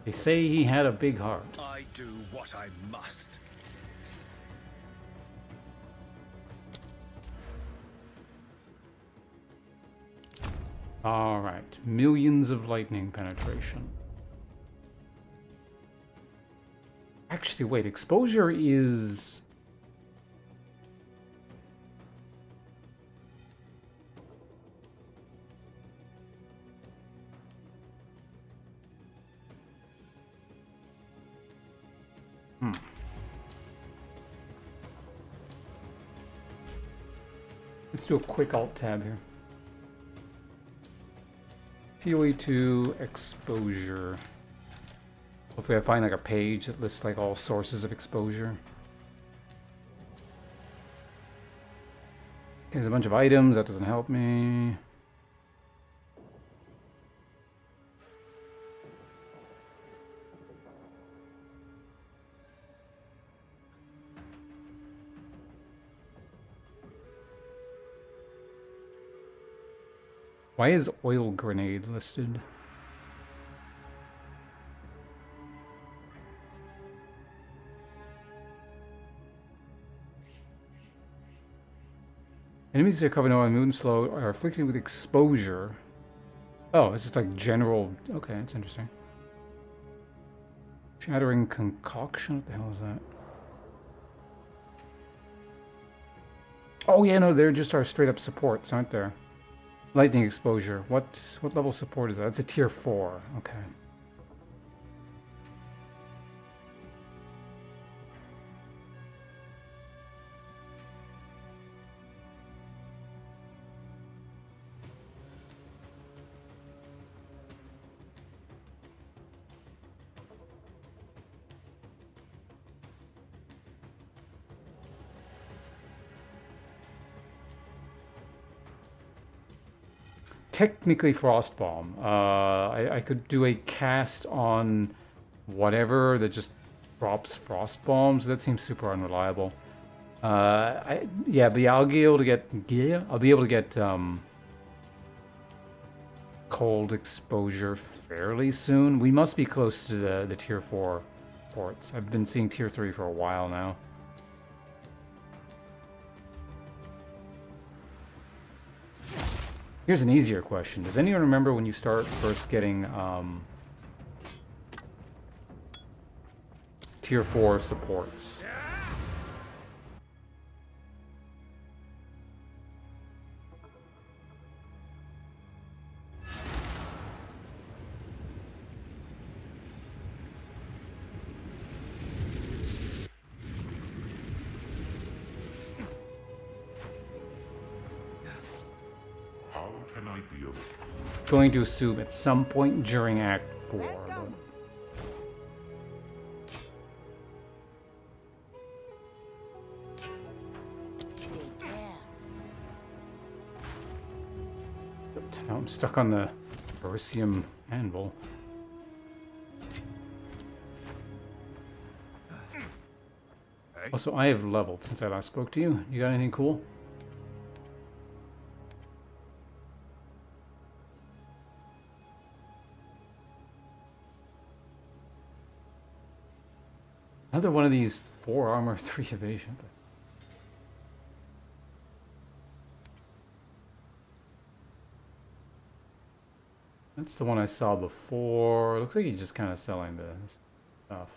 S1: They say he had a big heart.
S13: I do what I must.
S1: All right, millions of lightning penetration. Actually, wait, exposure is... Let's do a quick alt tab here. PoE2 exposure. Hopefully I find like a page that lists like all sources of exposure. There's a bunch of items, that doesn't help me. Why is oil grenade listed? Enemies that are covered in oil and moving slow are afflicted with exposure. Oh, it's just like general... Okay, that's interesting. Shattering concoction? What the hell is that? Oh yeah, no, they're just our straight up supports, aren't there? Lightning exposure. What level support is that? It's a tier 4. Okay. Technically Frostbomb. I could do a cast on whatever that just drops frost bombs. That seems super unreliable. Yeah, but yeah, I'll be able to get cold exposure fairly soon. We must be close to the tier 4 ports. I've been seeing tier 3 for a while now. Here's an easier question. Does anyone remember when you start first getting tier 4 supports? Going to assume at some point during Act 4. But... Now I'm stuck on the Bersium anvil. Also, I have leveled since I last spoke to you. You got anything cool? Another one of these 4 armor, 3 evasion. That's the one I saw before. Looks like he's just kind of selling the stuff.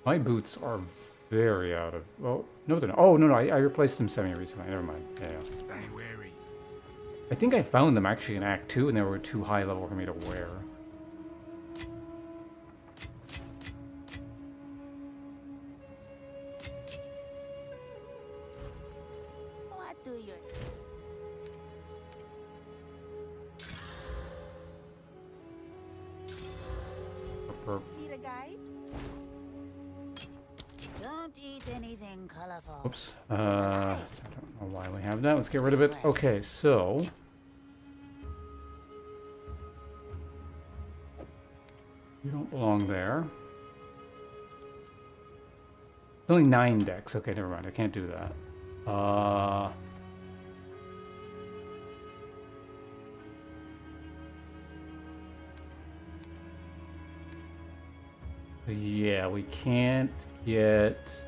S1: My boots are very out of... Oh, no, they're not. Oh, no, I replaced them semi-recently. Never mind. Yeah.
S12: Stay wary.
S1: I think I found them actually in Act 2, and they were too high level for me to wear.
S8: What do you... Need a guide? Don't eat anything colorful.
S1: Oops. I don't know why we have that. Let's get rid of it. Okay, so... You don't belong there. It's only 9 decks. Okay, never mind. I can't do that. Yeah, we can't get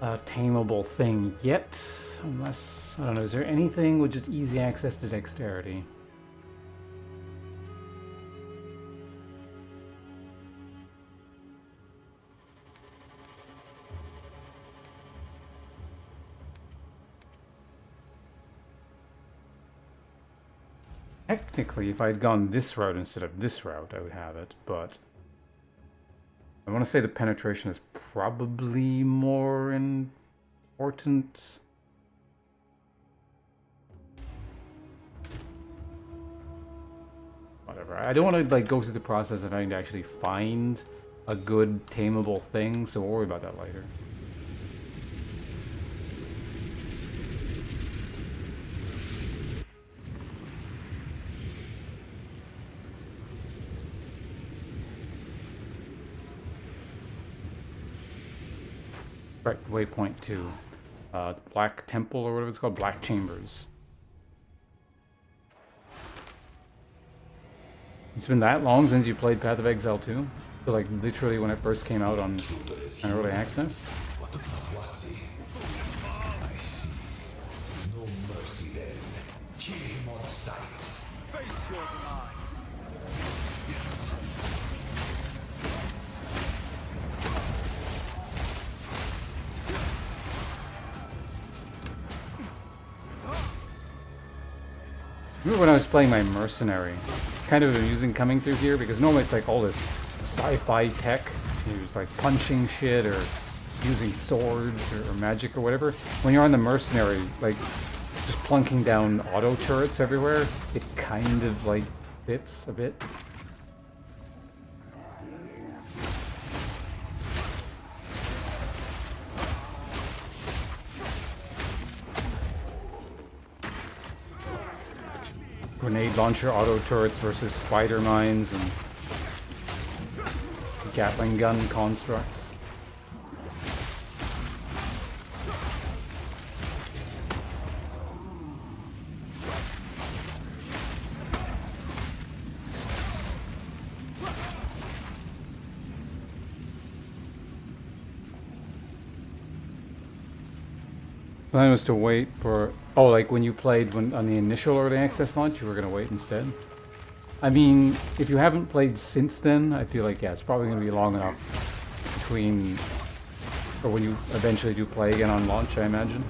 S1: a tameable thing yet, unless, I don't know, is there anything with just easy access to dexterity? Technically, if I had gone this route instead of this route, I would have it, but I want to say the penetration is probably more important. Whatever. I don't want to like go through the process of having to actually find a good tameable thing, so we'll worry about that later. Right, waypoint 2. Black Temple, or whatever it's called, Black Chambers. It's been that long since you played Path of Exile 2? So like literally when it first came out on early access?
S16: No mercy then. Kill him on sight. Face your demise.
S1: Remember when I was playing my mercenary? Kind of amusing coming through here because normally it's like all this sci-fi tech. You're just like punching shit or using swords or magic or whatever. When you're on the mercenary, like just plunking down auto turrets everywhere, it kind of like fits a bit. Grenade launcher auto turrets versus spider mines and Gatling gun constructs. Plan was to wait for... Oh, like when you played on the initial early access launch, you were going to wait instead? I mean, if you haven't played since then, I feel like, yeah, it's probably going to be long enough between... Or when you eventually do play again on launch, I imagine.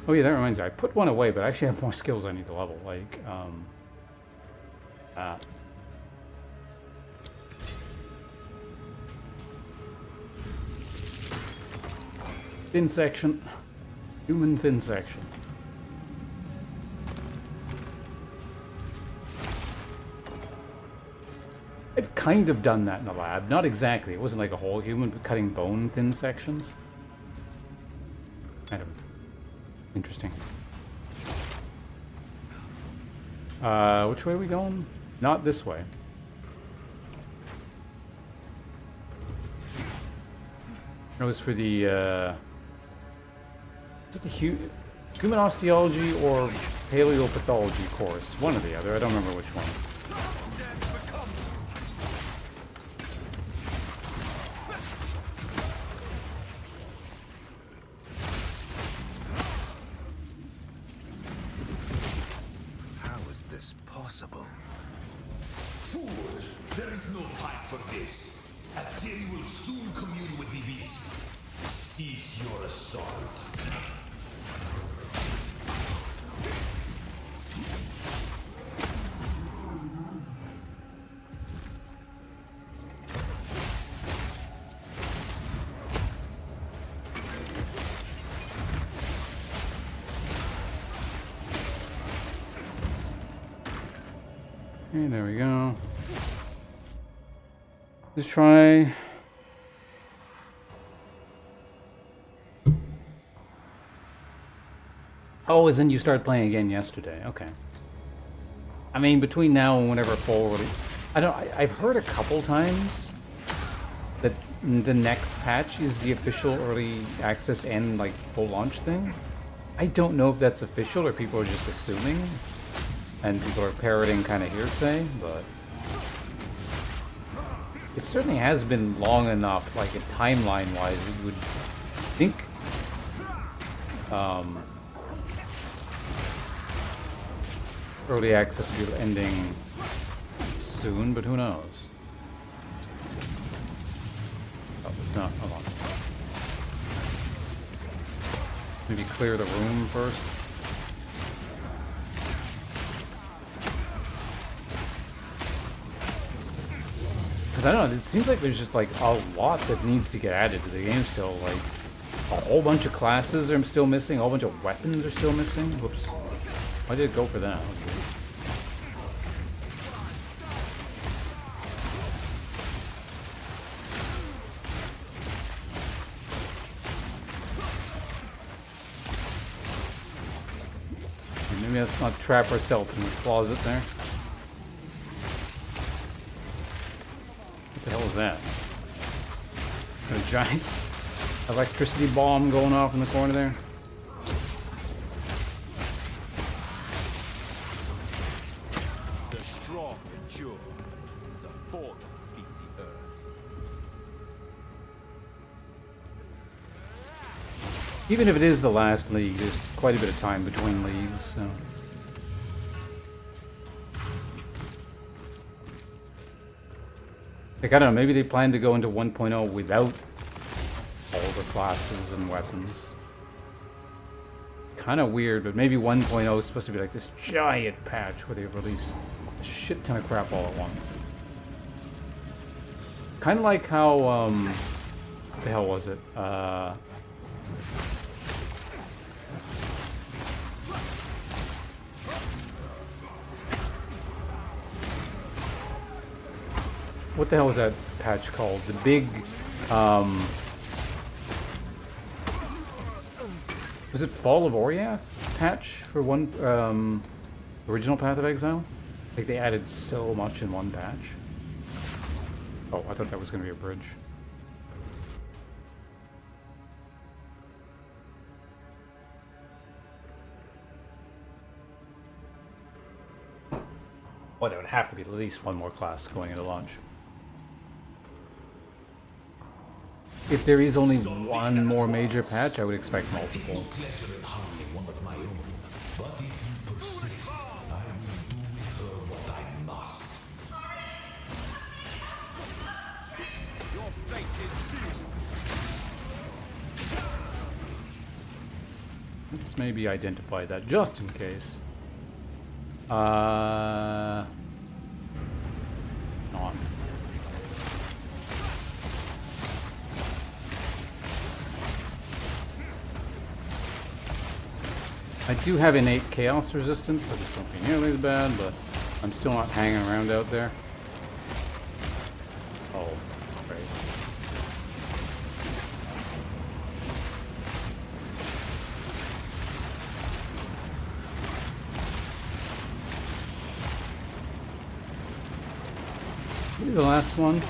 S1: Oh yeah, that reminds me. I put one away, but I actually have more skills I need to level. Like, thin section. Human thin section. I've kind of done that in the lab. Not exactly. It wasn't like a whole human, but cutting bone thin sections. Kind of interesting. Which way are we going? Not this way. That was for the, is it the Human osteology or paleopathology course. One or the other. I don't remember which one.
S5: How is this possible?
S16: Fool! There is no time for this. Atziri will soon commune with the beast. Cease your assault.
S1: Okay, there we go. Let's try. Oh, as in you started playing again yesterday. Okay. I mean, between now and whenever full release, I've heard a couple times that the next patch is the official early access and like full launch thing. I don't know if that's official or people are just assuming, and people are parroting kind of hearsay, but it certainly has been long enough, like timeline-wise, you would think early access will be ending soon, but who knows? Oh, it's not. Hold on. Maybe clear the room first. Because I don't know, it seems like there's just like a lot that needs to get added to the game still. Like, a whole bunch of classes are still missing, a whole bunch of weapons are still missing. Whoops. Why did it go for that? Maybe let's not trap ourselves in the closet there. What the hell is that? A giant electricity bomb going off in the corner there?
S16: The strong endure. The fallen feed the earth.
S1: Even if it is the last league, there's quite a bit of time between leagues, so. Like, I don't know, maybe they plan to go into 1.0 without all the classes and weapons. Kind of weird, but maybe 1.0 is supposed to be like this giant patch where they release a shit ton of crap all at once. Kind of like how, what the hell was it? What the hell was that patch called? The big, was it Fall of Oriath patch for one, original Path of Exile? Like they added so much in one patch. Oh, I thought that was going to be a bridge. Well, there would have to be at least one more class going into launch. If there is only one more major patch, I would expect multiple. Let's maybe identify that just in case. On. I do have innate chaos resistance, so this won't be nearly as bad, but I'm still not hanging around out there. Oh, great. Maybe the last one?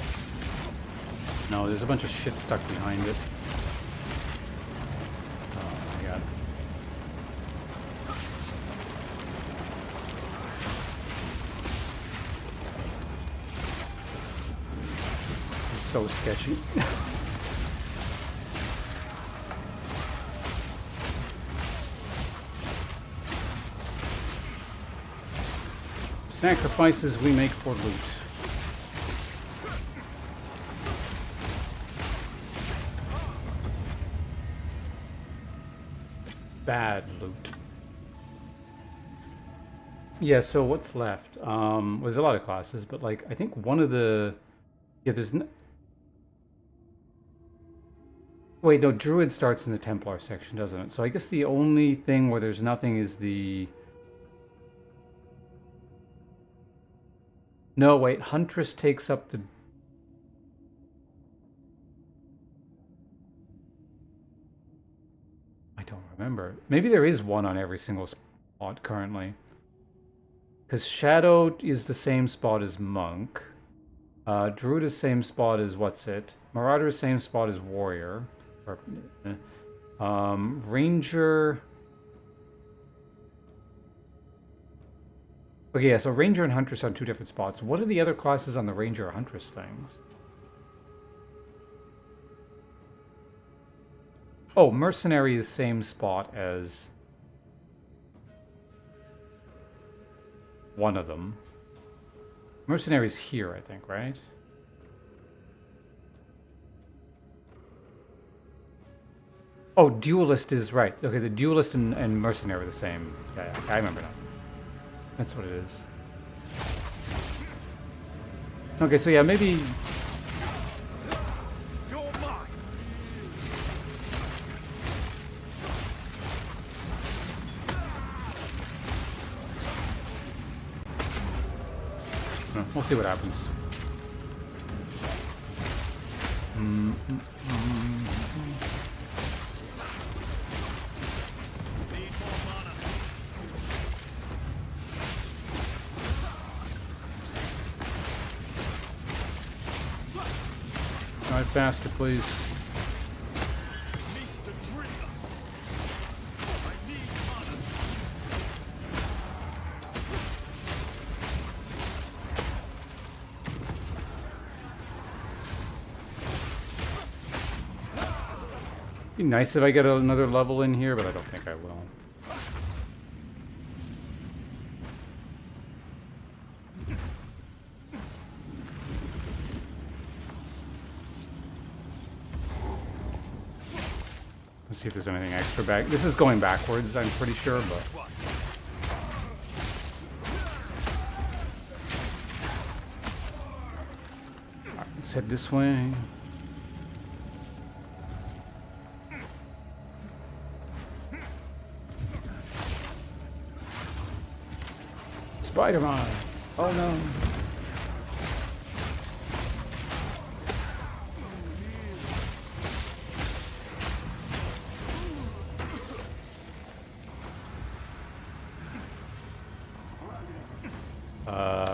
S1: No, there's a bunch of shit stuck behind it. Oh my god. so sketchy. Sacrifices we make for loot. Bad loot. Yeah, so what's left? Well, there's a lot of classes, but like I think one of the there's wait, no, Druid starts in the Templar section, doesn't it? So I guess the only thing where there's nothing is the no, wait, Huntress takes up the I don't remember. Maybe there is one on every single spot currently. Because Shadow is the same spot as Monk. Druid is same spot as what's it? Marauder is same spot as Warrior. Or, Ranger. Okay, yeah, so Ranger and Huntress are on 2 different spots. What are the other classes on the Ranger or Huntress things? Oh, Mercenary is same spot as one of them. Mercenary's here, I think, right? Oh, Duelist is right. Okay, the Duelist and Mercenary are the same. Yeah, I remember now. That's what it is. Okay, so yeah, maybe... We'll see what happens. Alright, faster, please. Be nice if I get another level in here, but I don't think I will. Let's see if there's anything extra back. This is going backwards, I'm pretty sure, but... Alright, let's head this way. Spider-Man! Oh no!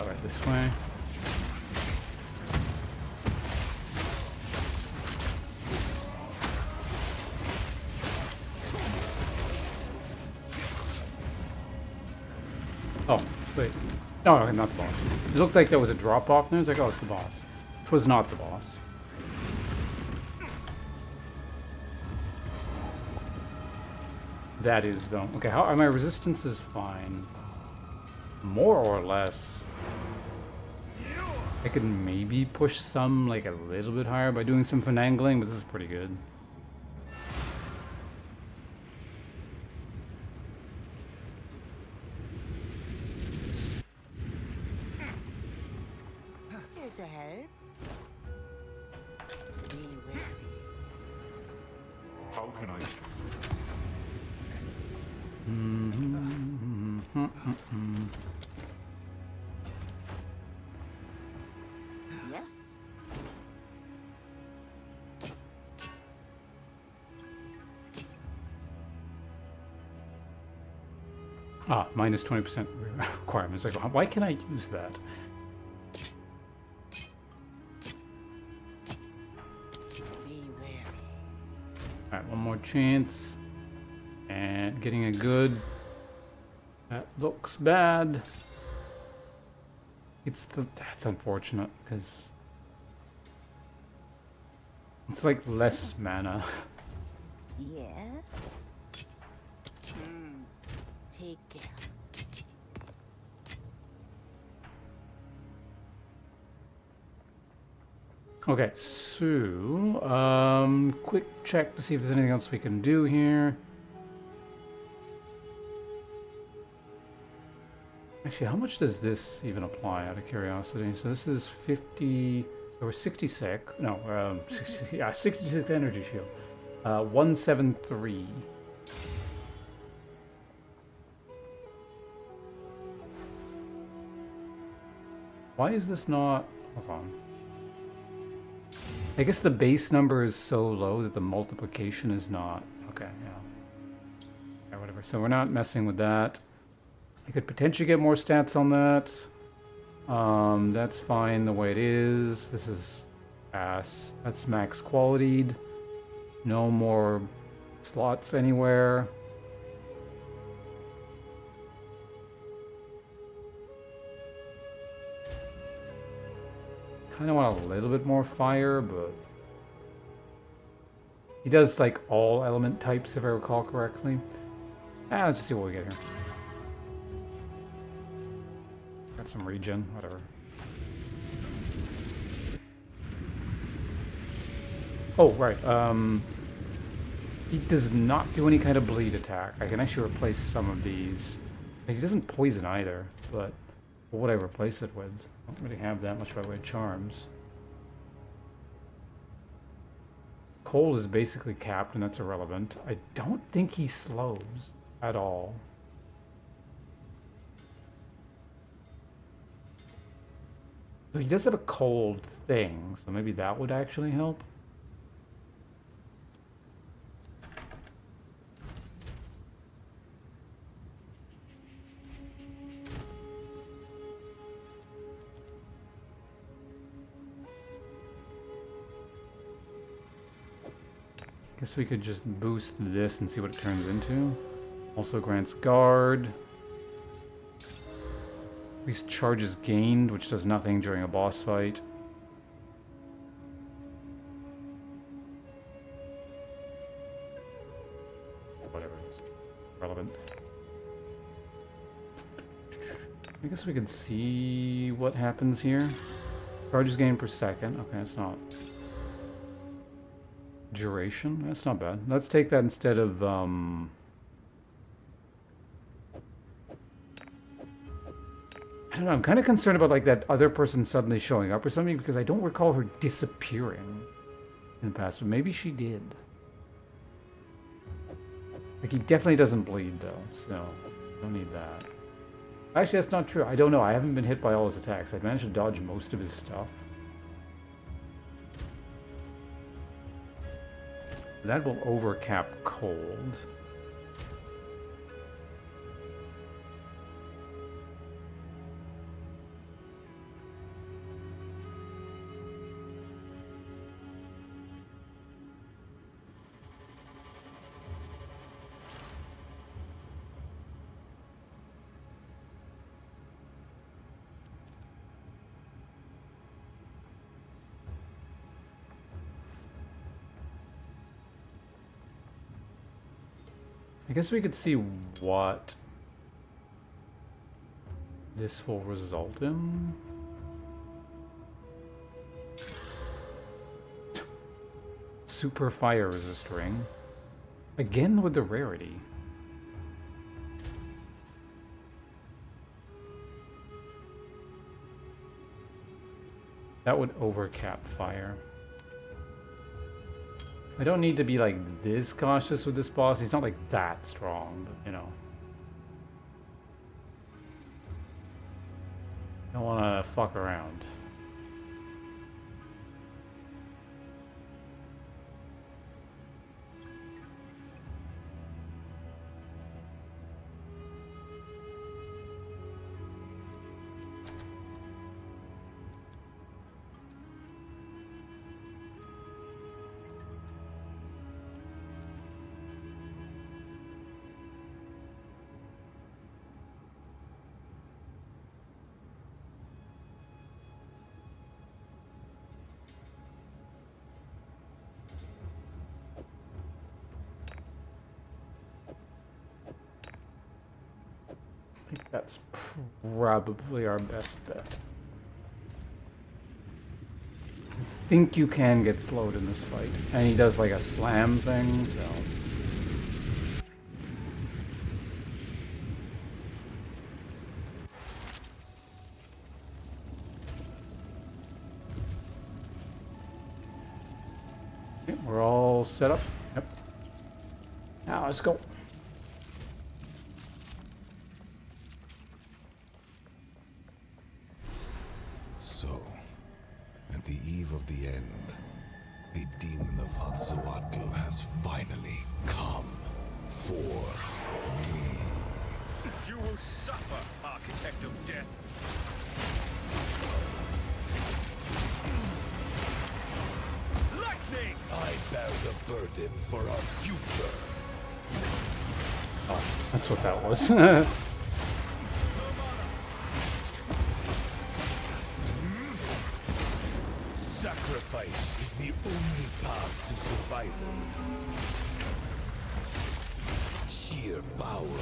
S1: Right this way. Oh, wait. No, okay, not the boss. It looked like there was a drop-off, and I was like, oh, it's the boss. It was not the boss. That is, though. Okay, how my resistance is fine. More or less. I could maybe push some, like, a little bit higher by doing some finagling, but this is pretty good.
S8: Here to help. Be wary.
S6: How can I...
S8: Yes?
S1: Ah, minus 20% requirements. Like, why can I use that? Alright, one more chance. And getting a good... That looks bad. That's unfortunate, because... It's like less mana.
S8: Yes? Take care.
S1: Okay, so quick check to see if there's anything else we can do here. Actually, how much does this even apply out of curiosity? So this is 50, so we're 66, no, 60, yeah, 66 energy shield. 173. Why is this not, hold on. I guess the base number is so low that the multiplication is not, okay, yeah. Yeah, whatever, so we're not messing with that. I could potentially get more stats on that. That's fine the way it is. This is ass. That's max qualityed. No more slots anywhere. Kind of want a little bit more fire, but he does like all element types if I recall correctly. Let's just see what we get here. Got some regen, whatever. Oh, right. He does not do any kind of bleed attack. I can actually replace some of these. He doesn't poison either, but what would I replace it with? I don't really have that much by way of charms. Cold is basically capped, and that's irrelevant. I don't think he slows at all. So he does have a cold thing, so maybe that would actually help. Guess we could just boost this and see what it turns into. Also grants guard. Increased charges gained, which does nothing during a boss fight. Whatever, it's relevant. I guess we could see what happens here. Charges gained per second. Okay, that's not... Duration? That's not bad. Let's take that instead of, I don't know, I'm kind of concerned about like that other person suddenly showing up or something because I don't recall her disappearing in the past, but maybe she did. Like, he definitely doesn't bleed though, so don't need that. Actually, that's not true. I don't know. I haven't been hit by all his attacks. I've managed to dodge most of his stuff. That will overcap cold. I guess we could see what this will result in. Super fire resist ring. Again with the rarity. That would overcap fire. I don't need to be like this cautious with this boss. He's not like that strong, but you know. Don't want to fuck around. That's probably our best bet. I think you can get slowed in this fight. And he does like a slam thing, so... Okay, we're all set up. Yep. Now let's go.
S3: So, at the eve of the end, the demon of Hatsuatl has finally come for me.
S13: You will suffer, Architect of Death. Lightning!
S16: I bear the burden for our future.
S1: Oh, that's what that was.
S16: Sacrifice is the only path to survival. Sheer power.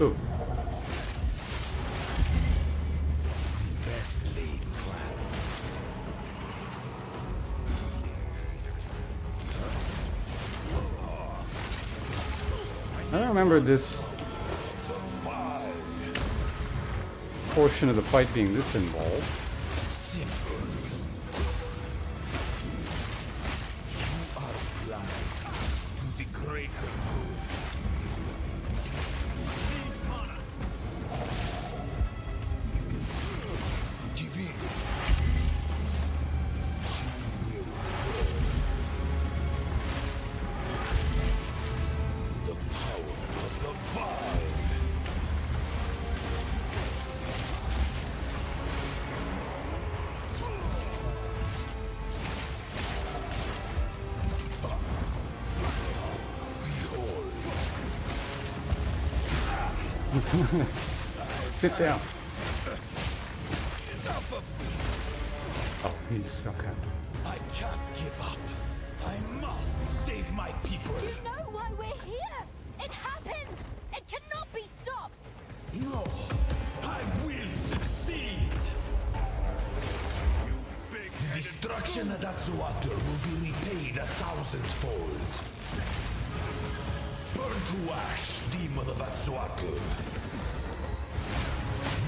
S1: Ooh.
S16: The best laid plans.
S1: I don't remember this portion of the fight being this involved.
S16: Simple. You are blind to the greater good. Give in. You will burn. The power of the vine.
S1: Sit down. Oh, he's okay.
S16: I can't give up. I must save my people.
S11: Do you know why we're here? It happened! It cannot be stopped!
S16: No, I will succeed. The destruction of Atsuatl will be repaid 1,000-fold. Burn to ash, demon of Atsuatl.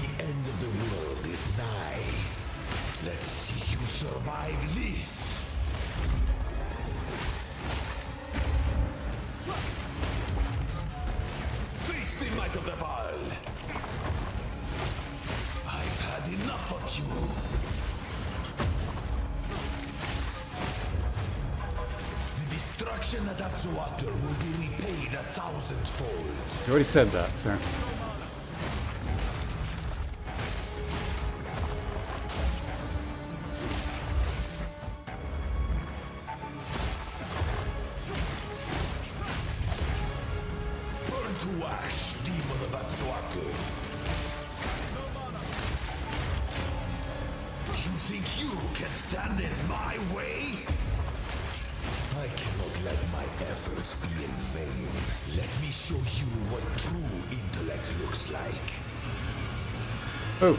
S16: The end of the world is nigh. Let's see you survive this. Face the might of the Baal. I've had enough of you. The destruction of Atsuatl will be repaid 1,000-fold.
S1: You already said that, sir.
S16: Burn to ash, demon of Atsuatl. You think you can stand in my way? I cannot let my efforts be in vain. Let me show you what true intellect looks like.
S1: Oh.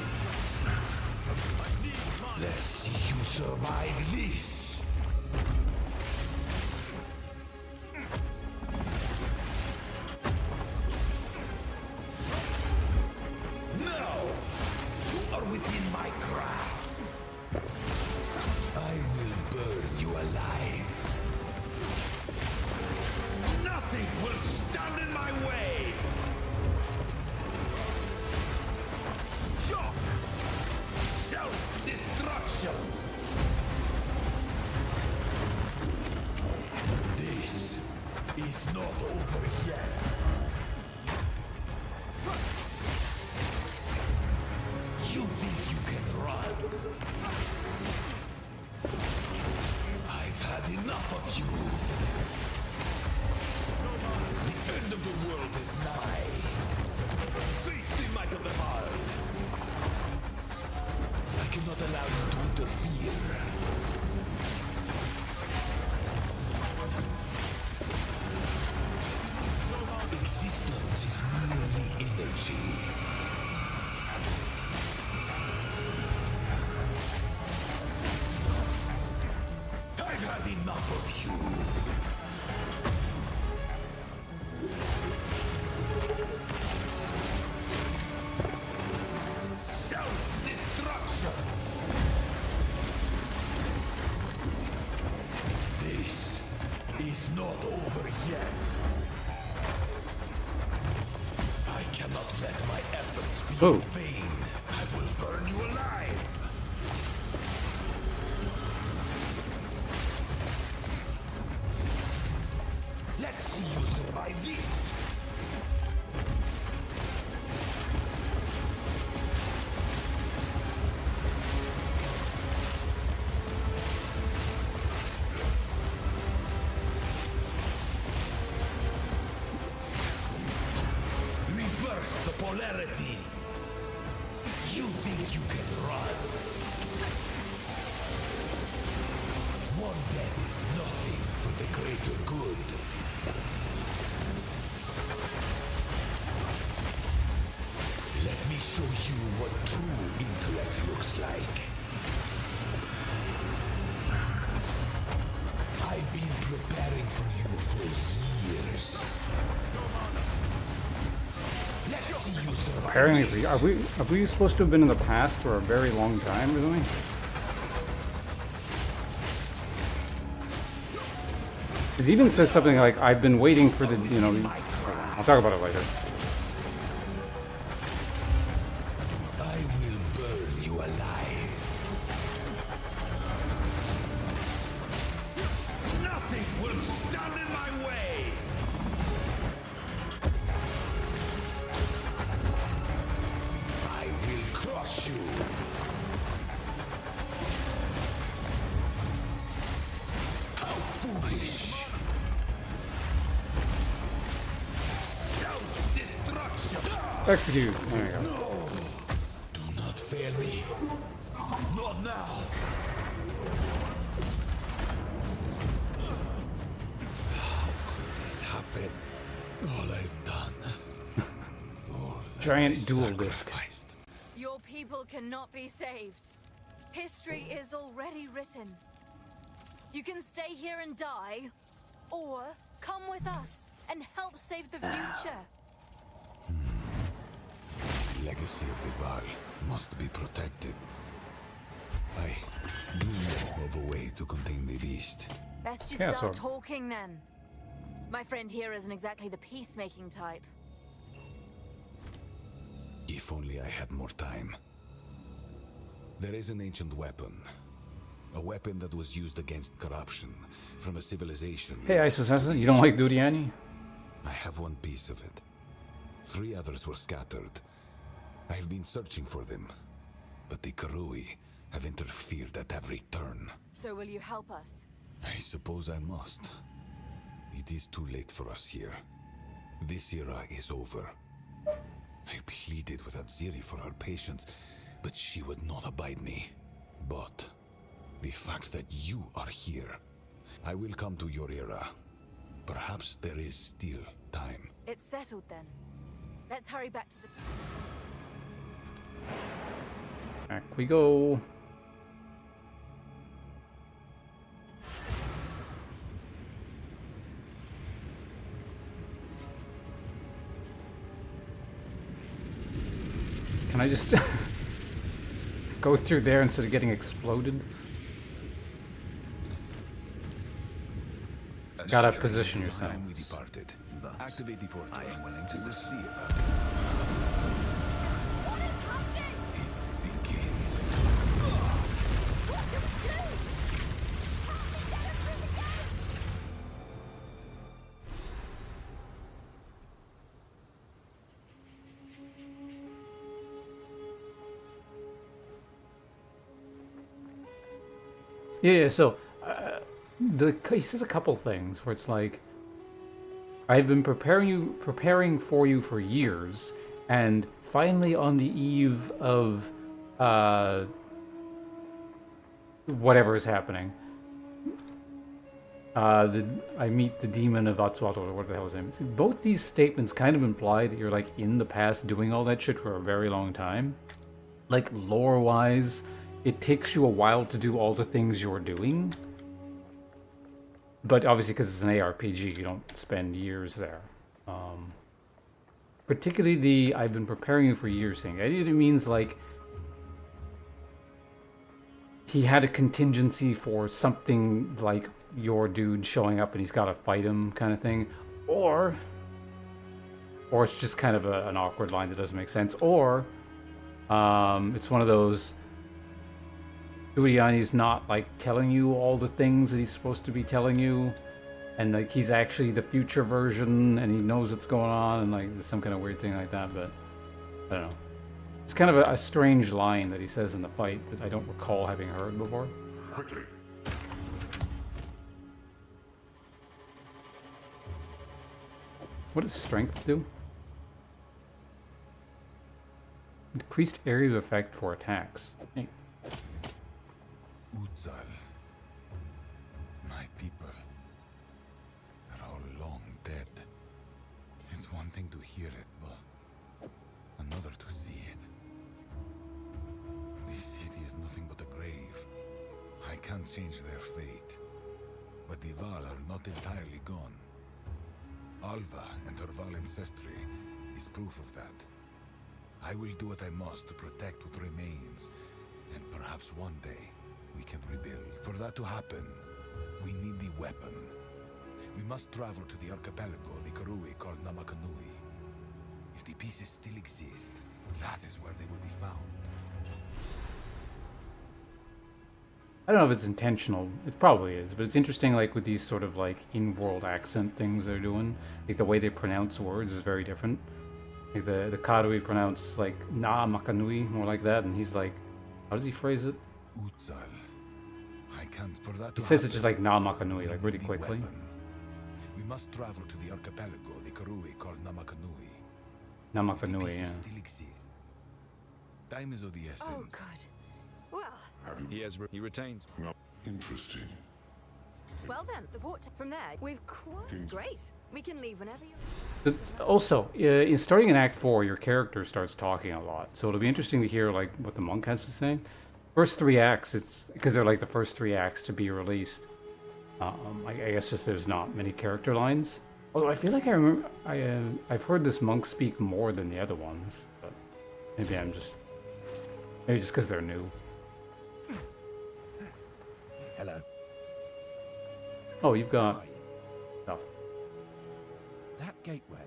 S16: Let's see you survive this. No! You are within my grasp. I will burn you alive. Nothing will stand in my way! Shock! Self-destruction! This is not over yet. You think you can run? I've had enough of you. The end of the world is nigh. Face the might of the Baal. I cannot allow allow you to interfere. Existence is merely energy. I've had enough of you. Self-destruction. This is not over yet. I cannot let my efforts be in vain. I will burn you alive. Let's see you survive this. Reverse the polarity. You think you can run? One death is nothing for the greater good. Let me show you what true intellect looks like. I've been preparing for you for years. Let's see you survive.
S1: Apparently, are we supposed to have been in the past for a very long time or something? It even says something like, "I've been waiting for the, you know." I'll talk about it later.
S16: I will burn you alive. Nothing will stand in my way. I will crush you. How foolish. Self-destruction.
S1: Execute. There you go.
S16: No. Do not fail me. Not now. How could this happen? All I've done. All that
S1: Giant
S16: I
S1: dual disc.
S16: sacrificed.
S11: Your people cannot be saved. History is already written. You can stay here and die, or come with us and help save the future.
S16: The legacy of the Val must be protected. I do know of a way to contain the beast.
S11: Best you
S1: Yeah,
S11: start
S1: so-
S11: talking then. My friend here isn't exactly the peacemaking type.
S16: If only I had more time. There is an ancient weapon. A weapon that was used against corruption from a civilization.
S1: Hey, Ice Assassin, you don't like Dudiani?
S16: I have one piece of it. 3 others were scattered. I have been searching for them, but the Karui have interfered at every turn.
S11: So will you help us?
S16: I suppose I must. It is too late for us here. This era is over. I pleaded with Aziri for her patience, but she would not abide me. But the fact that you are here, I will come to your era. Perhaps there is still time.
S11: It's settled then. Let's hurry back to the...
S1: Back we go. Can I just go through there instead of getting exploded? Gotta position yourself.
S5: We departed. Activate the portal. I am willing to see about it.
S1: Yeah, so he says a couple things where it's like, I've been preparing for you for years, and finally on the eve of whatever is happening. I meet the demon of Atsuato, or what the hell is his name. Both these statements kind of imply that you're like in the past doing all that shit for a very long time. Like lore-wise, it takes you a while to do all the things you're doing. But obviously because it's an ARPG, you don't spend years there. Particularly the I've been preparing you for years thing. It either means like he had a contingency for something like your dude showing up and he's got to fight him kind of thing, or it's just kind of an awkward line that doesn't make sense, or it's one of those Uriani's not like telling you all the things that he's supposed to be telling you, and like he's actually the future version and he knows what's going on, and like there's some kind of weird thing like that. But I don't know, it's kind of a strange line that he says in the fight that I don't recall having heard before.
S6: Quickly.
S1: What does strength do? Increased area of effect for attacks. Hey.
S16: Utsal, my people, they're all long dead. It's one thing to hear it, but another to see it. This city is nothing but a grave. I can't change their fate, but the Val are not entirely gone. Alva and her Val ancestry is proof of that. I will do what I must to protect what remains, and perhaps one day we can rebuild. For that to happen, we need the weapon. We must travel to the archipelago the Karui called Namakanui. If the pieces still exist, that is where they will be found.
S1: I don't know if it's intentional. It probably is, but it's interesting, like with these sort of like in-world accent things they're doing. Like the way they pronounce words is very different. Like the Karui pronounce like Na Makanui more like that, and he's like, how does he phrase it?
S16: Utsal. I can't for that.
S1: He says it just like Na Makanui, like really quickly.
S16: We must travel to the archipelago the Karui called Namakanui.
S1: Namakanui, yeah.
S16: Still exist. Time is of the essence.
S11: Oh, good. Well,
S3: He retains.
S6: No. Interesting.
S11: well then, the port from there, we've quite great. We can leave whenever you.
S1: But also, in starting in Act 4, your character starts talking a lot, so it'll be interesting to hear like what the monk has to say. First 3 acts, it's because they're like the first 3 acts to be released. I guess just there's not many character lines. Although I feel like I remember I've heard this monk speak more than the other ones, but maybe just because they're new.
S3: Hello.
S1: Oh, you've got stuff.
S3: That gateway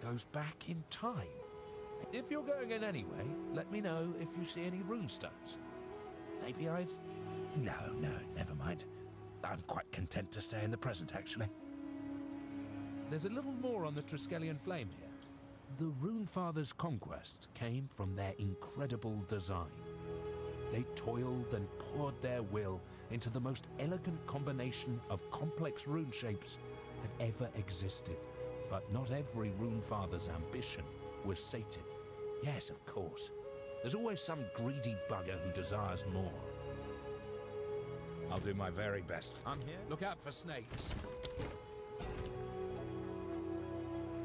S3: goes back in time. If you're going in anyway, let me know if you see any runestones. Maybe I'd... No, never mind. I'm quite content to stay in the present, actually. There's a little more on the Triskelion Flame here. The Runefather's conquest came from their incredible design. They toiled and poured their will into the most elegant combination of complex rune shapes that ever existed. But not every Runefather's ambition was sated. Yes, of course. There's always some greedy bugger who desires more. I'll do my very best. I'm here. Look out for snakes.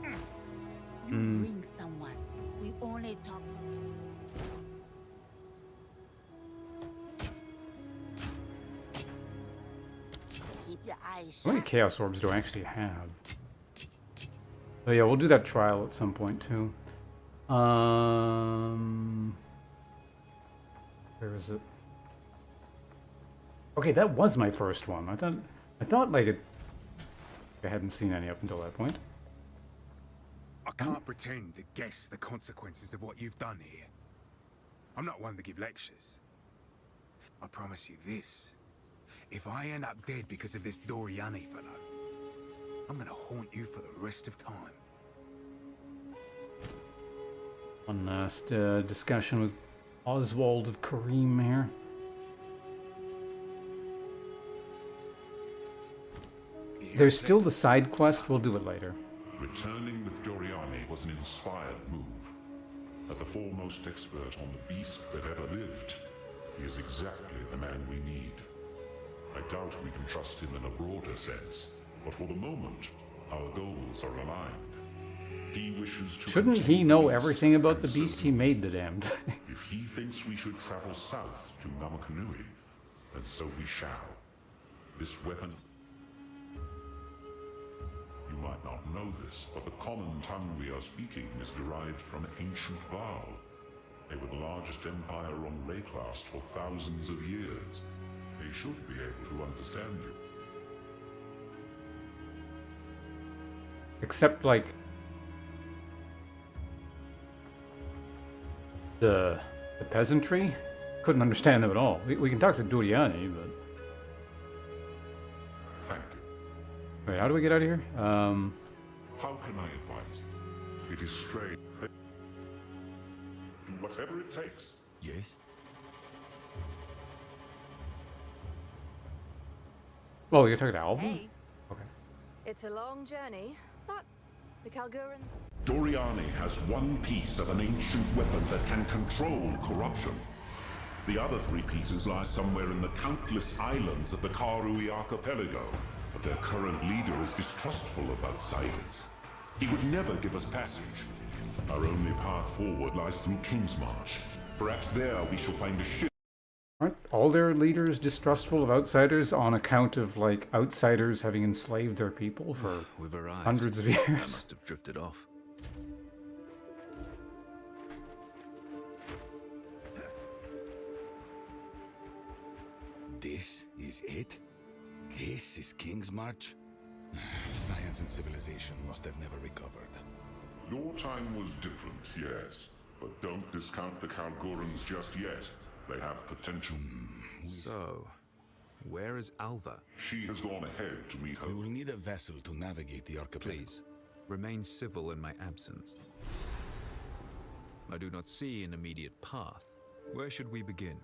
S8: You bring someone. We only talk. Keep your eyes
S1: How many
S8: shut.
S1: Chaos Orbs do I actually have? Oh yeah, we'll do that trial at some point too. Where is it? Okay, that was my first one. I thought like I hadn't seen any up until that point.
S12: I can't pretend to guess the consequences of what you've done here. I'm not one to give lectures. I promise you this. If I end up dead because of this Doriani fellow, I'm gonna haunt you for the rest of time.
S1: One last discussion with Oswald of Kareem here. There's still the side quest. We'll do it later.
S6: Returning with Doriani was an inspired move. As the foremost expert on the beast that ever lived, he is exactly the man we need. I doubt we can trust him in a broader sense, but for the moment, our goals are aligned. He wishes to.
S1: Shouldn't he know everything about the beast? He made the damn thing.
S6: If he thinks we should travel south to Namakanui, then so we shall. This weapon... You might not know this, but the common tongue we are speaking is derived from ancient Baal. They were the largest empire on Rayclast for thousands of years. They should be able to understand you.
S1: Except, like, the peasantry? Couldn't understand them at all. We can talk to Duriani, but...
S6: Thank you.
S1: Wait, how do we get out of here?
S6: How can I advise you? It is strange. Do whatever it takes.
S5: Yes?
S1: Oh, you're talking to Alvin?
S11: Hey.
S1: Okay.
S11: It's a long journey, but the Kalgurans...
S6: Doriani has one piece of an ancient weapon that can control corruption. The other 3 pieces lie somewhere in the countless islands of the Karui archipelago, but their current leader is distrustful of outsiders. He would never give us passage. Our only path forward lies through Kingsmarch. Perhaps there we shall find a ship.
S1: Aren't all their leaders distrustful of outsiders on account of, like, outsiders having enslaved their people for
S5: We've arrived.
S1: hundreds of years?
S5: I must have drifted off.
S19: This is it? This is Kingsmarch? Science and civilization must have never recovered.
S6: Your time was different, yes. But don't discount the Kalgurans just yet. They have potential.
S5: So, where is Alva?
S6: She has gone ahead to meet her.
S19: We will need a vessel to navigate the archipelago.
S5: Please, remain civil in my absence. I do not see an immediate path. Where should we begin?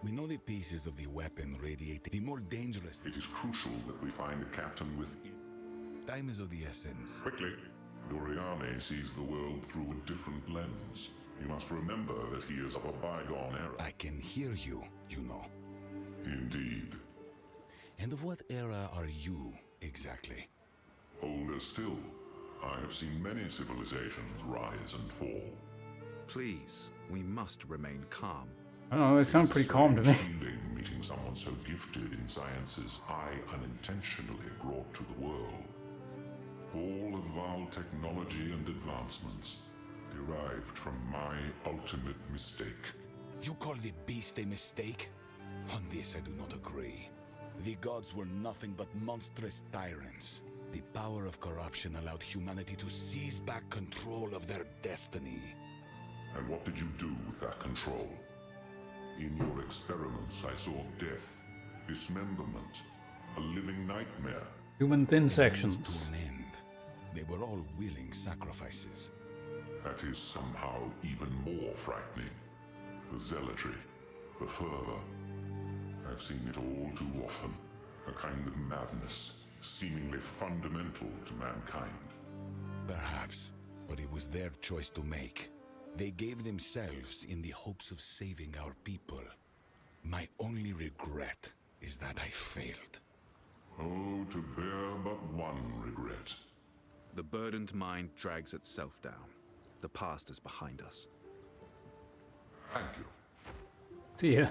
S19: We know the pieces of the weapon radiate the more dangerous.
S6: It is crucial that we find a captain with...
S19: Time is of the essence.
S6: Quickly. Doriani sees the world through a different lens. You must remember that he is of a bygone era.
S19: I can hear you, you know.
S6: Indeed.
S19: And of what era are you, exactly?
S6: Older still. I have seen many civilizations rise and fall.
S5: Please, we must remain calm.
S1: I don't know, they sound pretty calm to me.
S6: Feeling meeting someone so gifted in sciences I unintentionally brought to the world. All of Val technology and advancements derived from my ultimate mistake.
S19: You call the beast a mistake? On this I do not agree. The gods were nothing but monstrous tyrants. The power of corruption allowed humanity to seize back control of their destiny.
S6: And what did you do with that control? In your experiments, I saw death, dismemberment, a living nightmare.
S1: Human thin sections.
S19: To an end. They were all willing sacrifices.
S6: That is somehow even more frightening. The zealotry, the fervor. I've seen it all too often. A kind of madness, seemingly fundamental to mankind.
S19: Perhaps, but it was their choice to make. They gave themselves in the hopes of saving our people. My only regret is that I failed.
S6: Oh, to bear but one regret.
S5: The burdened mind drags itself down. The past is behind us.
S6: Thank you.
S1: See ya.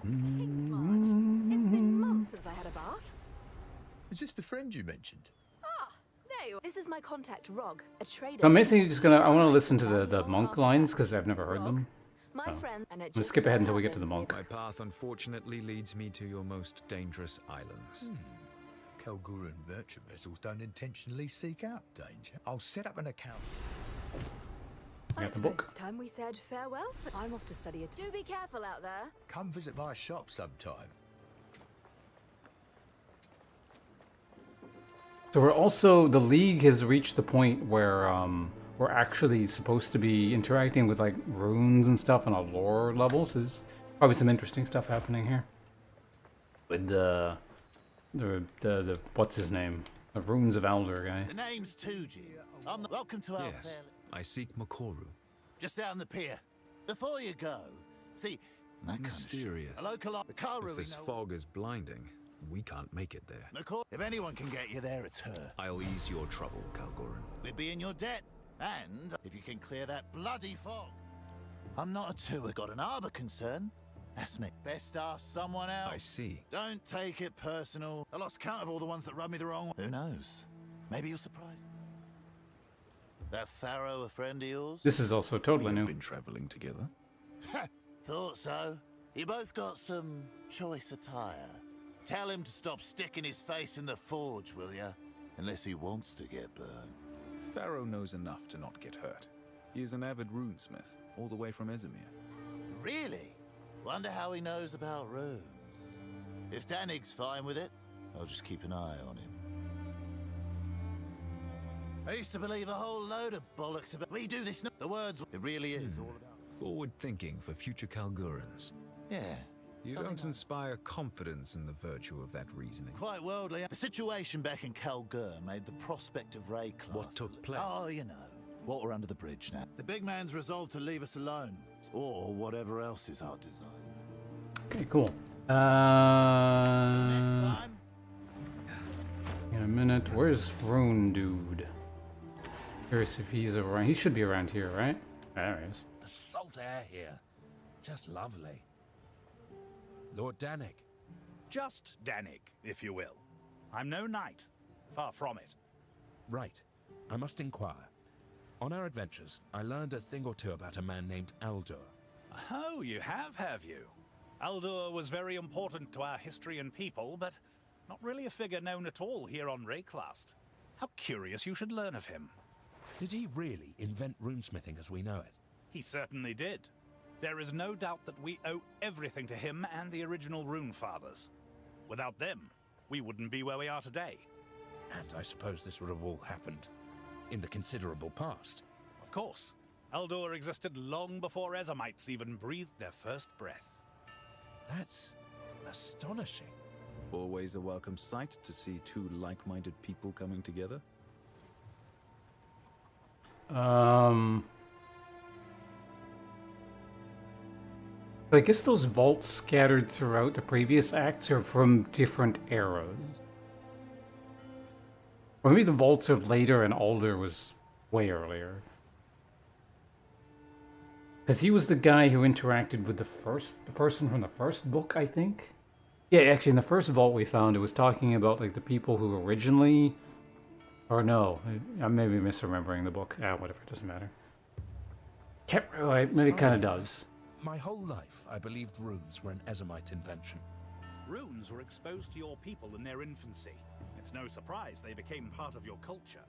S11: Kingsmarch. It's been months since I had a bath.
S16: Is this the friend you mentioned?
S11: Ah, there you are. This is my contact, Rog, a trader.
S1: I'm basically just gonna, I want to listen to the monk lines because I've never heard them.
S11: My friend, and it
S1: I'm gonna
S11: just
S1: skip ahead
S11: so
S1: until we get to the
S11: happens
S1: monk.
S5: My path unfortunately leads me to your most dangerous islands.
S16: Kalguran merchant vessels don't intentionally seek out danger. I'll set up an account.
S11: I suppose it's time we said farewell. I'm off to study it. Do be careful out there.
S16: Come visit my shop sometime.
S1: So we're also, the League has reached the point where we're actually supposed to be interacting with, like, runes and stuff on a lore level, so there's probably some interesting stuff happening here. With the what's his name? The Runes of Alder guy.
S20: The name's Tuji. Welcome to our
S5: Yes,
S20: fair...
S5: I seek Makoru.
S20: Just down the pier. Before you go, see, That kind
S5: Mysterious.
S20: of shit. The Karu
S5: If this
S20: we know.
S5: fog is blinding, we can't make it there.
S20: If anyone can get you there, it's her.
S5: I'll ease your trouble, Kalgoran.
S20: We'd be in your debt. And if you can clear that bloody fog. I'm not a tour. Got an arbor concern. That's me. Best ask someone else.
S5: I see.
S20: Don't take it personal. I lost count of all the ones that rubbed me the wrong way. Who knows? Maybe you'll surprise me. That Pharaoh a friend of yours?
S1: This is also totally new.
S5: We've been traveling together.
S20: Thought so. You both got some choice attire. Tell him to stop sticking his face in the forge, will ya? Unless he wants to get burned.
S5: Pharaoh knows enough to not get hurt. He is an avid runesmith, all the way from Ezimir.
S20: Really? Wonder how he knows about runes. If Danig's fine with it, I'll just keep an eye on him. I used to believe a whole load of bollocks about we do this. The words, it really is all about.
S5: Forward thinking for future Kalgurans.
S20: Yeah.
S5: You
S20: something
S5: don't
S20: like-
S5: inspire confidence in the virtue of that reasoning.
S20: Quite worldly. The situation back in Kalgur made the prospect of raid class.
S5: What took place?
S20: Oh, you know. Water under the bridge now. The big man's resolved to leave us alone. Or whatever else is our desire.
S1: Okay, cool. In a minute. Where's Rune Dude? Curious if he's around. He should be around here, right? There he is.
S3: The salt air here. Just lovely. Lord Danik.
S21: Just Danik, if you will. I'm no knight. Far from it.
S3: Right. I must inquire. On our adventures, I learned a thing or two about a man named Aldur.
S21: Oh, you have you? Aldur was very important to our history and people, but not really a figure known at all here on Rayclast. How curious you should learn of him.
S3: Did he really invent runesmithing as we know it?
S21: He certainly did. There is no doubt that we owe everything to him and the original Rune Fathers. Without them, we wouldn't be where we are today.
S3: And I suppose this would have all happened in the considerable past.
S21: Of course. Aldur existed long before Ezamites even breathed their first breath.
S3: That's astonishing.
S5: Always a welcome sight to see two like-minded people coming together.
S1: I guess those vaults scattered throughout the previous acts are from different eras. Or maybe the vaults are later and Alder was way earlier. Because he was the guy who interacted with the person from the first book, I think. Yeah, actually, in the first vault we found, it was talking about like the people who originally, or no, I may be misremembering the book. Whatever, it doesn't matter. Maybe it kind of does.
S3: My whole life, I believed runes were an Ezamite invention.
S21: Runes were exposed to your people in their infancy. It's no surprise they became part of your culture.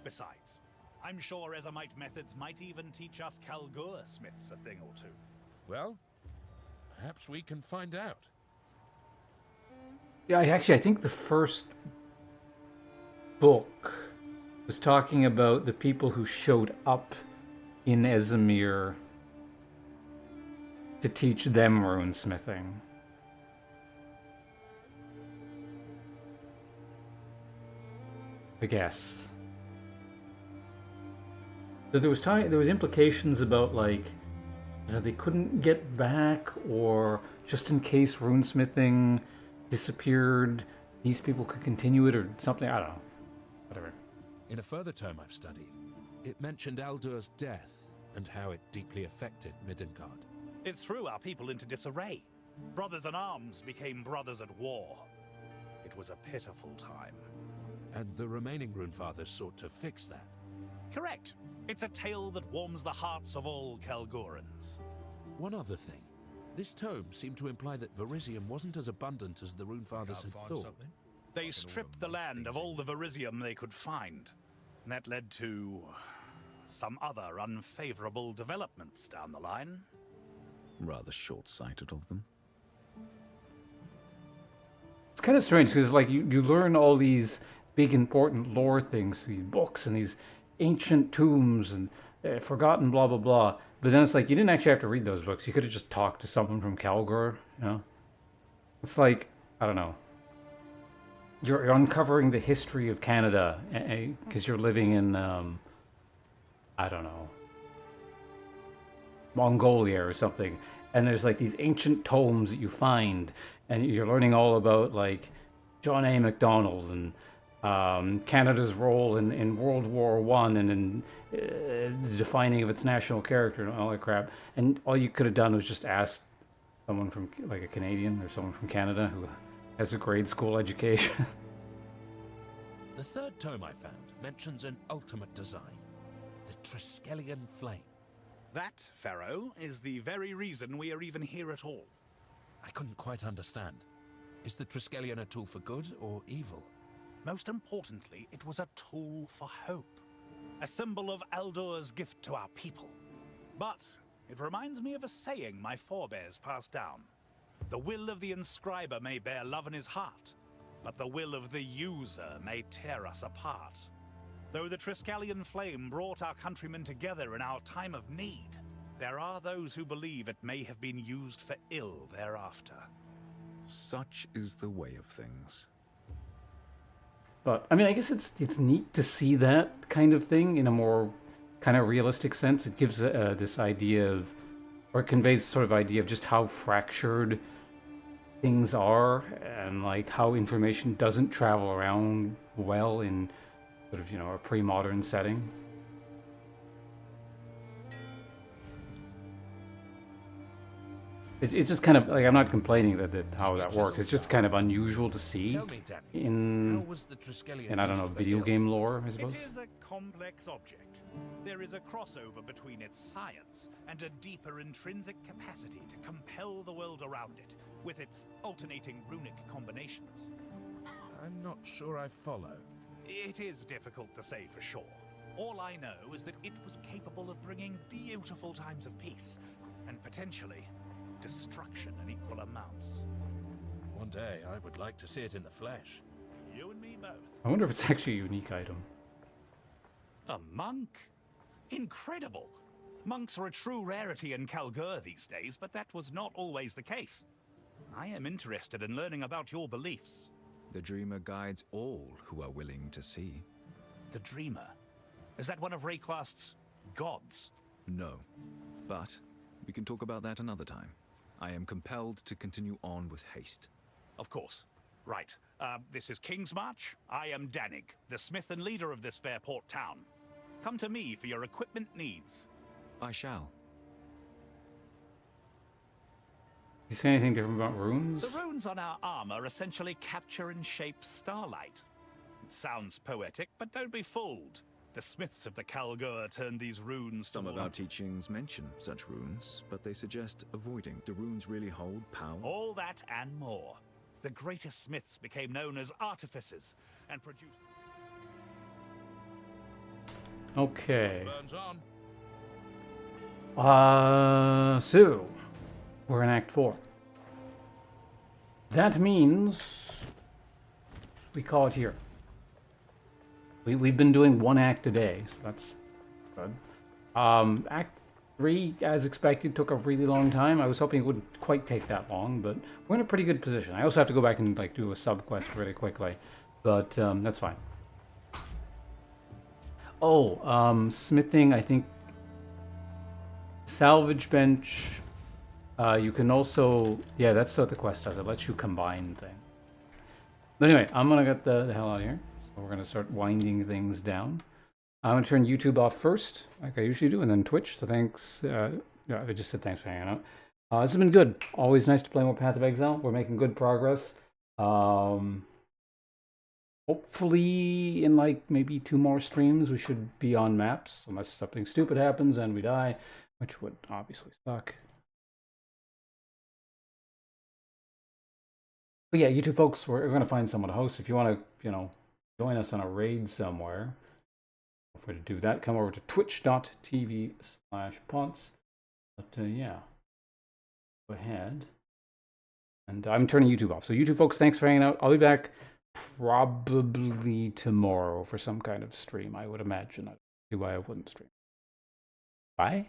S21: Besides, I'm sure Ezamite methods might even teach us Kalgur smiths a thing or two.
S3: Well, perhaps we can find out.
S1: Yeah, I think the first book was talking about the people who showed up in Ezimir to teach them runesmithing. I guess. So there was implications about like, you know, they couldn't get back, or just in case runesmithing disappeared, these people could continue it or something. I don't know. Whatever.
S3: In a further tome I've studied, it mentioned Aldur's death and how it deeply affected Midgard.
S21: It threw our people into disarray. Brothers in arms became brothers at war. It was a pitiful time.
S3: And the remaining Runefathers sought to fix that.
S21: Correct. It's a tale that warms the hearts of all Kalgorans.
S3: One other thing. This tome seemed to imply that Verisium wasn't as abundant as the Runefathers had thought.
S21: They stripped the land of all the Verisium they could find. And that led to some other unfavorable developments down the line.
S5: Rather short-sighted of them.
S1: It's kind of strange because like you learn all these big important lore things, these books and these ancient tombs and forgotten blah blah blah. But then it's like you didn't actually have to read those books. You could have just talked to someone from Kalgur, you know? It's like, I don't know. You're uncovering the history of Canada because you're living in, I don't know, Mongolia or something. and there's like these ancient tomes that you find, and you're learning all about like John A. Macdonald and Canada's role in World War One and in the defining of its national character and all that crap. And all you could have done was just ask someone from like a Canadian or someone from Canada who has a grade school education.
S3: The third tome I found mentions an ultimate design, the Triskelion Flame.
S21: That, Pharaoh, is the very reason we are even here at all.
S3: I couldn't quite understand. Is the Triskelion a tool for good or evil?
S21: Most importantly, it was a tool for hope. A symbol of Aldor's gift to our people. But it reminds me of a saying my forebears passed down. The will of the inscriber may bear love in his heart, but the will of the user may tear us apart. Though the Triskelion Flame brought our countrymen together in our time of need, there are those who believe it may have been used for ill thereafter.
S2: Such is the way of things.
S1: But I mean, I guess it's neat to see that kind of thing in a more kind of realistic sense. It gives this idea of, or it conveys sort of idea of just how fractured things are, and like how information doesn't travel around well in sort of, you know, a pre-modern setting. It's just kind of like, I'm not complaining that how that works. It's just kind of unusual to see in I don't know, video game lore, I suppose.
S21: It is a complex object. There is a crossover between its science and a deeper intrinsic capacity to compel the world around it, with its alternating runic combinations.
S3: I'm not sure I follow.
S21: It is difficult to say for sure. All I know is that it was capable of bringing beautiful times of peace, and potentially destruction in equal amounts.
S3: One day I would like to see it in the flesh.
S21: You and me both.
S1: I wonder if it's actually a unique item.
S21: A monk? Incredible! Monks are a true rarity in Kalgur these days, but that was not always the case. I am interested in learning about your beliefs.
S2: The Dreamer guides all who are willing to see.
S21: The Dreamer? Is that one of Rayclast's gods?
S2: No, but we can talk about that another time. I am compelled to continue on with haste.
S21: Of course. Right. This is King's March. I am Danig, the smith and leader of this fair port town. Come to me for your equipment needs.
S2: I shall.
S1: You say anything different about runes?
S21: The runes on our armor essentially capture and shape starlight. It sounds poetic, but don't be fooled. The smiths of the Kalgur turned these runes.
S2: Some of our teachings mention such runes, but they suggest avoiding. Do runes really hold power?
S21: All that and more. The greatest smiths became known as artificers and produced...
S1: Okay.
S3: Burns on.
S1: So we're in Act 4. That means we call it here. We've been doing one act a day, so that's good. Act 3, as expected, took a really long time. I was hoping it wouldn't quite take that long, but we're in a pretty good position. I also have to go back and like do a sub-quest really quickly, but that's fine. Oh, smithing, I think. Salvage bench. You can also... Yeah, that's what the quest does. It lets you combine things. But anyway, I'm going to get the hell out of here. So we're going to start winding things down. I'm going to turn YouTube off first, like I usually do, and then Twitch. So thanks. Yeah, I just said thanks for hanging out. This has been good. Always nice to play more Path of Exile. We're making good progress. Hopefully, in like maybe 2 more streams, we should be on maps, unless something stupid happens and we die, which would obviously suck. But yeah, YouTube folks, we're going to find someone to host. If you want to, you know, join us on a raid somewhere, feel free to do that. Come over to twitch.tv/Ponce. But yeah, go ahead. And I'm turning YouTube off. So YouTube folks, thanks for hanging out. I'll be back probably tomorrow for some kind of stream, I would imagine. I don't see why I wouldn't stream. Bye.